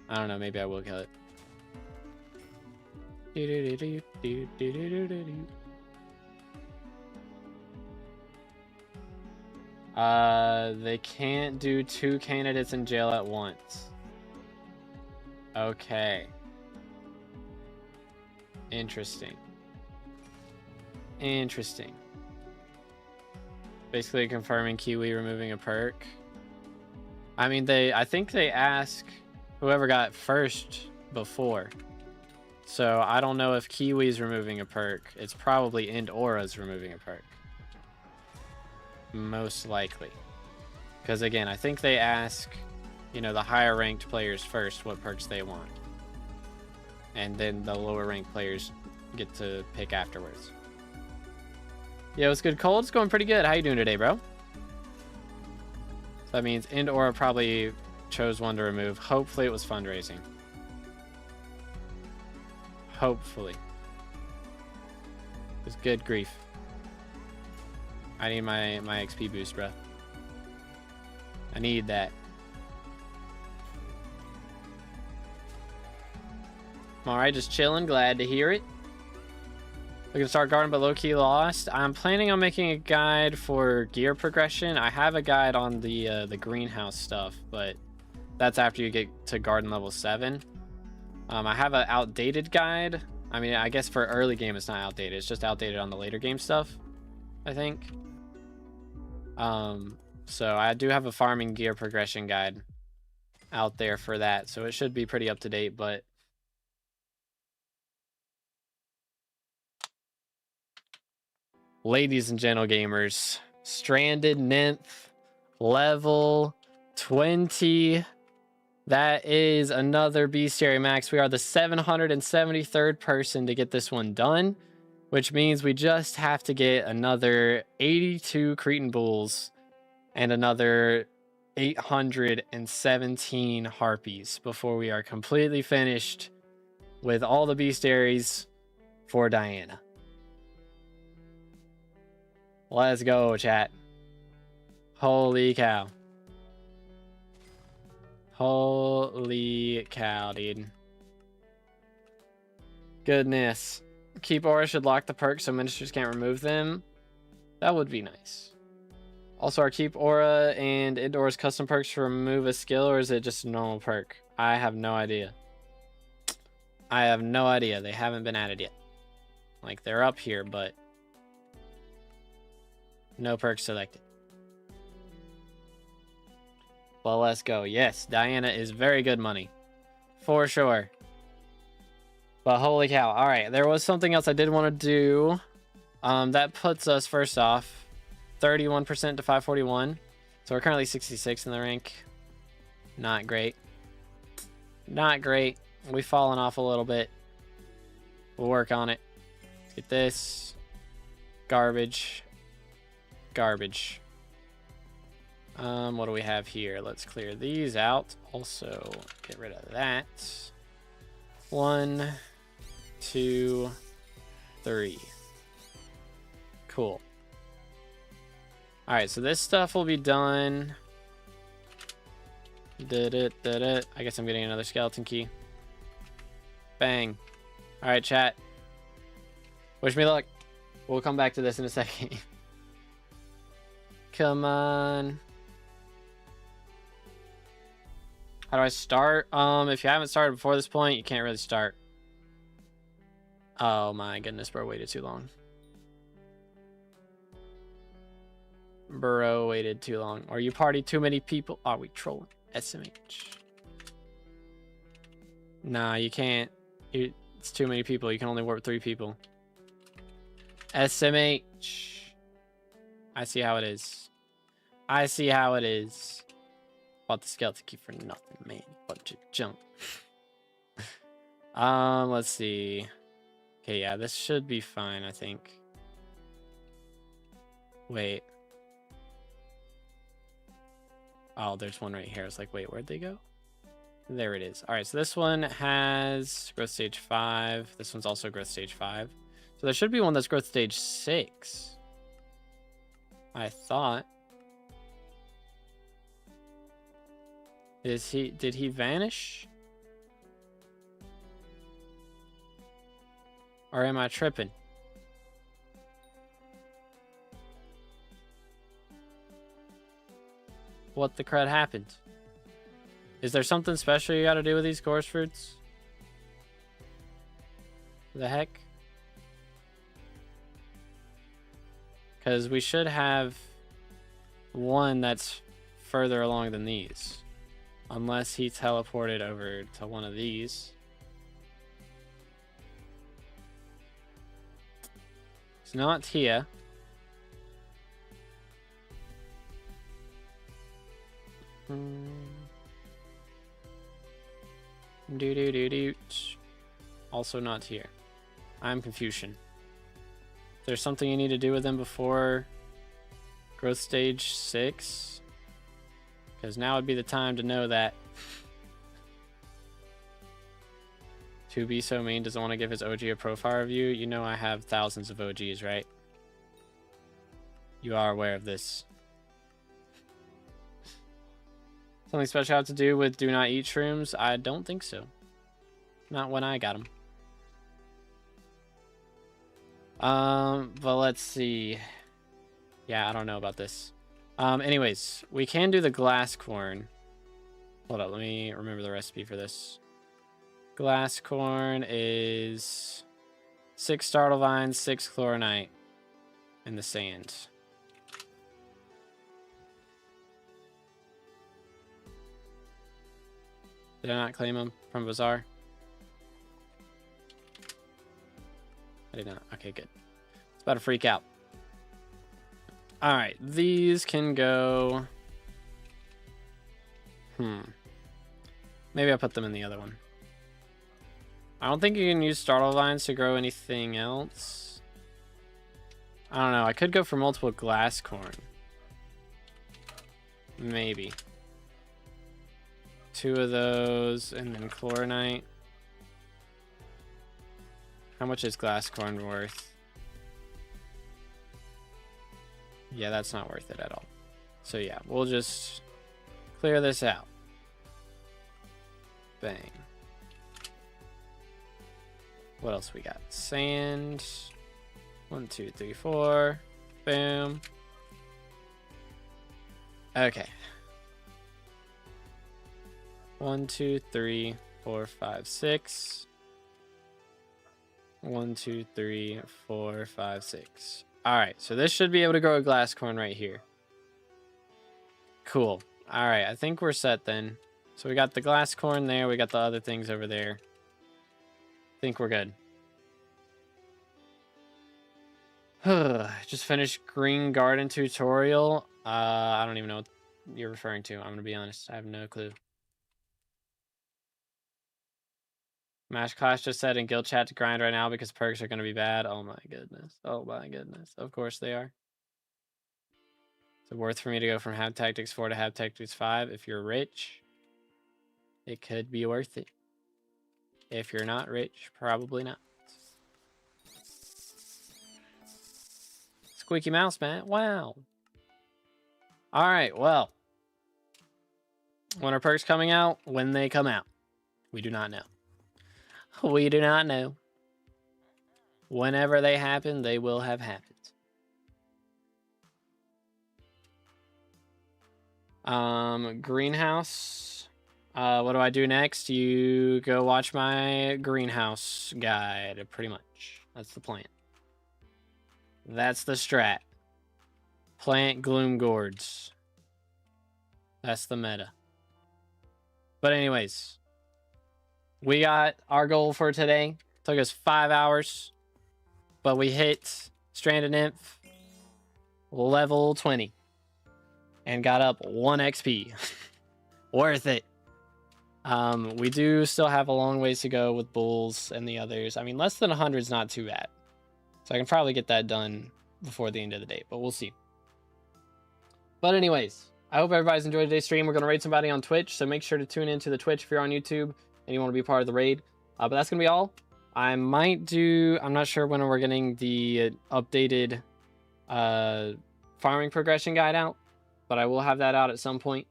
I don't know, maybe I will kill it. They can't do 2 candidates in jail at once. Okay. Interesting. Interesting. Basically confirming Kiwi removing a perk. I mean, I think they ask whoever got first before. So I don't know if Kiwi's removing a perk. It's probably End Aura's removing a perk. Most likely. Because again, I think they ask, you know, the higher ranked players first what perks they want. And then the lower ranked players get to pick afterwards. Yo, it's good, Cold. It's going pretty good. How you doing today, bro? So that means End Aura probably chose one to remove. Hopefully it was fundraising. Hopefully. It's good grief. I need my XP boost, bro. I need that. Alright, just chilling. Glad to hear it. Looking to start garden, but low-key lost. I'm planning on making a guide for gear progression. I have a guide on the greenhouse stuff, but that's after you get to garden level 7. I have an outdated guide. I mean, I guess for early game it's not outdated. It's just outdated on the later game stuff, I think. So I do have a farming gear progression guide out there for that, so it should be pretty up to date. But ladies and gentle gamers, Stranded Nymph level 20. That is another Bestiary max. We are the 773rd person to get this one done, which means we just have to get another 82 Cretan Bulls and another 817 harpies before we are completely finished with all the bestiaries for Diana. Let's go, chat. Holy cow. Holy cow, dude. Goodness. Keep aura should lock the perks so ministers can't remove them. That would be nice. Also, are keep aura and indoors custom perks to remove a skill, or is it just a normal perk? I have no idea. I have no idea. They haven't been added yet. Like, they're up here, but no perks selected. Well, let's go. Yes, Diana is very good money. For sure. But holy cow. All right, there was something else I did want to do. That puts us, first off, 31% to 541. So we're currently 66 in the rank. Not great. Not great. We've fallen off a little bit. We'll work on it. Let's get this. Garbage. Garbage. What do we have here? Let's clear these out. Also, get rid of that. 1, 2, 3. Cool. Alright, so this stuff will be done. I guess I'm getting another skeleton key. Bang. Alright, chat. Wish me luck. We'll come back to this in a second. Come on. How do I start? If you haven't started before this point, you can't really start. Oh my goodness, bro, waited too long. Bro, waited too long. Or you party too many people? Are we trolling? SMH. Nah, you can't. It's too many people. You can only warp 3 people. SMH. I see how it is. I see how it is. Bought the skeleton key for nothing, man. Bunch of junk. Let's see. Okay, yeah, this should be fine, I think. Wait. Oh, there's one right here. I was like, wait, where'd they go? There it is. All right, so this one has growth stage 5. This one's also growth stage 5. So there should be one that's growth stage 6. I thought. Did he vanish? Or am I tripping? What the crud happened? Is there something special you gotta do with these course fruits? The heck? Because we should have one that's further along than these. Unless he teleported over to one of these. It's not here. Also not here. I'm Confucian. Is there something you need to do with them before growth stage 6? Because now would be the time to know that. To be so mean doesn't want to give his OG a profile review. You know I have thousands of OGs, right? You are aware of this. Something special I have to do with do not eat shrooms? I don't think so. Not when I got them. But let's see. Yeah, I don't know about this. Anyways, we can do the glass corn. Hold up, let me remember the recipe for this. Glass corn is 6 startle vines, 6 chloronite in the sand. Did I not claim them from Bazaar? I did not. Okay, good. It's about to freak out. Alright, these can go... Maybe I'll put them in the other one. I don't think you can use startle vines to grow anything else. I don't know. I could go for multiple glass corn. Maybe. 2 of those, and then chlorinite. How much is glass corn worth? Yeah, that's not worth it at all. So yeah, we'll just clear this out. Bang. What else we got? Sand. 1, 2, 3, 4. Boom. Okay. 1, 2, 3, 4, 5, 6. 1, 2, 3, 4, 5, 6. All right, so this should be able to grow a glass corn right here. Cool. All right, I think we're set then. So we got the glass corn there. We got the other things over there. I think we're good. Just finished green garden tutorial. I don't even know what you're referring to. I'm going to be honest. I have no clue. Mash Clash just said in guild chat to grind right now because perks are going to be bad. Oh my goodness. Oh my goodness. Of course they are. Is it worth for me to go from Hab Tactics 4 to Hab Tactics 5? If you're rich, it could be worth it. If you're not rich, probably not. Squeaky mouse, man. Wow. All right, well. When are perks coming out? When they come out. We do not know. We do not know. Whenever they happen, they will have happened. Greenhouse. What do I do next? You go watch my greenhouse guide, pretty much. That's the plan. That's the strat. Plant gloom gourds. That's the meta. But anyways, we got our goal for today. Took us 5 hours, but we hit Stranded Nymph level 20 and got up 1 XP. Worth it. We do still have a long ways to go with bulls and the others. I mean, less than 100 is not too bad. So I can probably get that done before the end of the day, but we'll see. But anyways, I hope everybody's enjoyed today's stream. We're going to raid somebody on Twitch, so make sure to tune into the Twitch if you're on YouTube and you want to be part of the raid. But that's going to be all. I might do... I'm not sure when we're getting the updated farming progression guide out, but I will have that out at some point.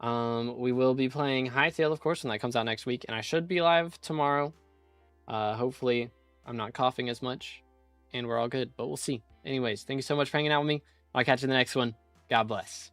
We will be playing Hytale, of course, when that comes out next week, and I should be live tomorrow. Hopefully, I'm not coughing as much, and we're all good, but we'll see. Anyways, thank you so much for hanging out with me. I'll catch you in the next one. God bless.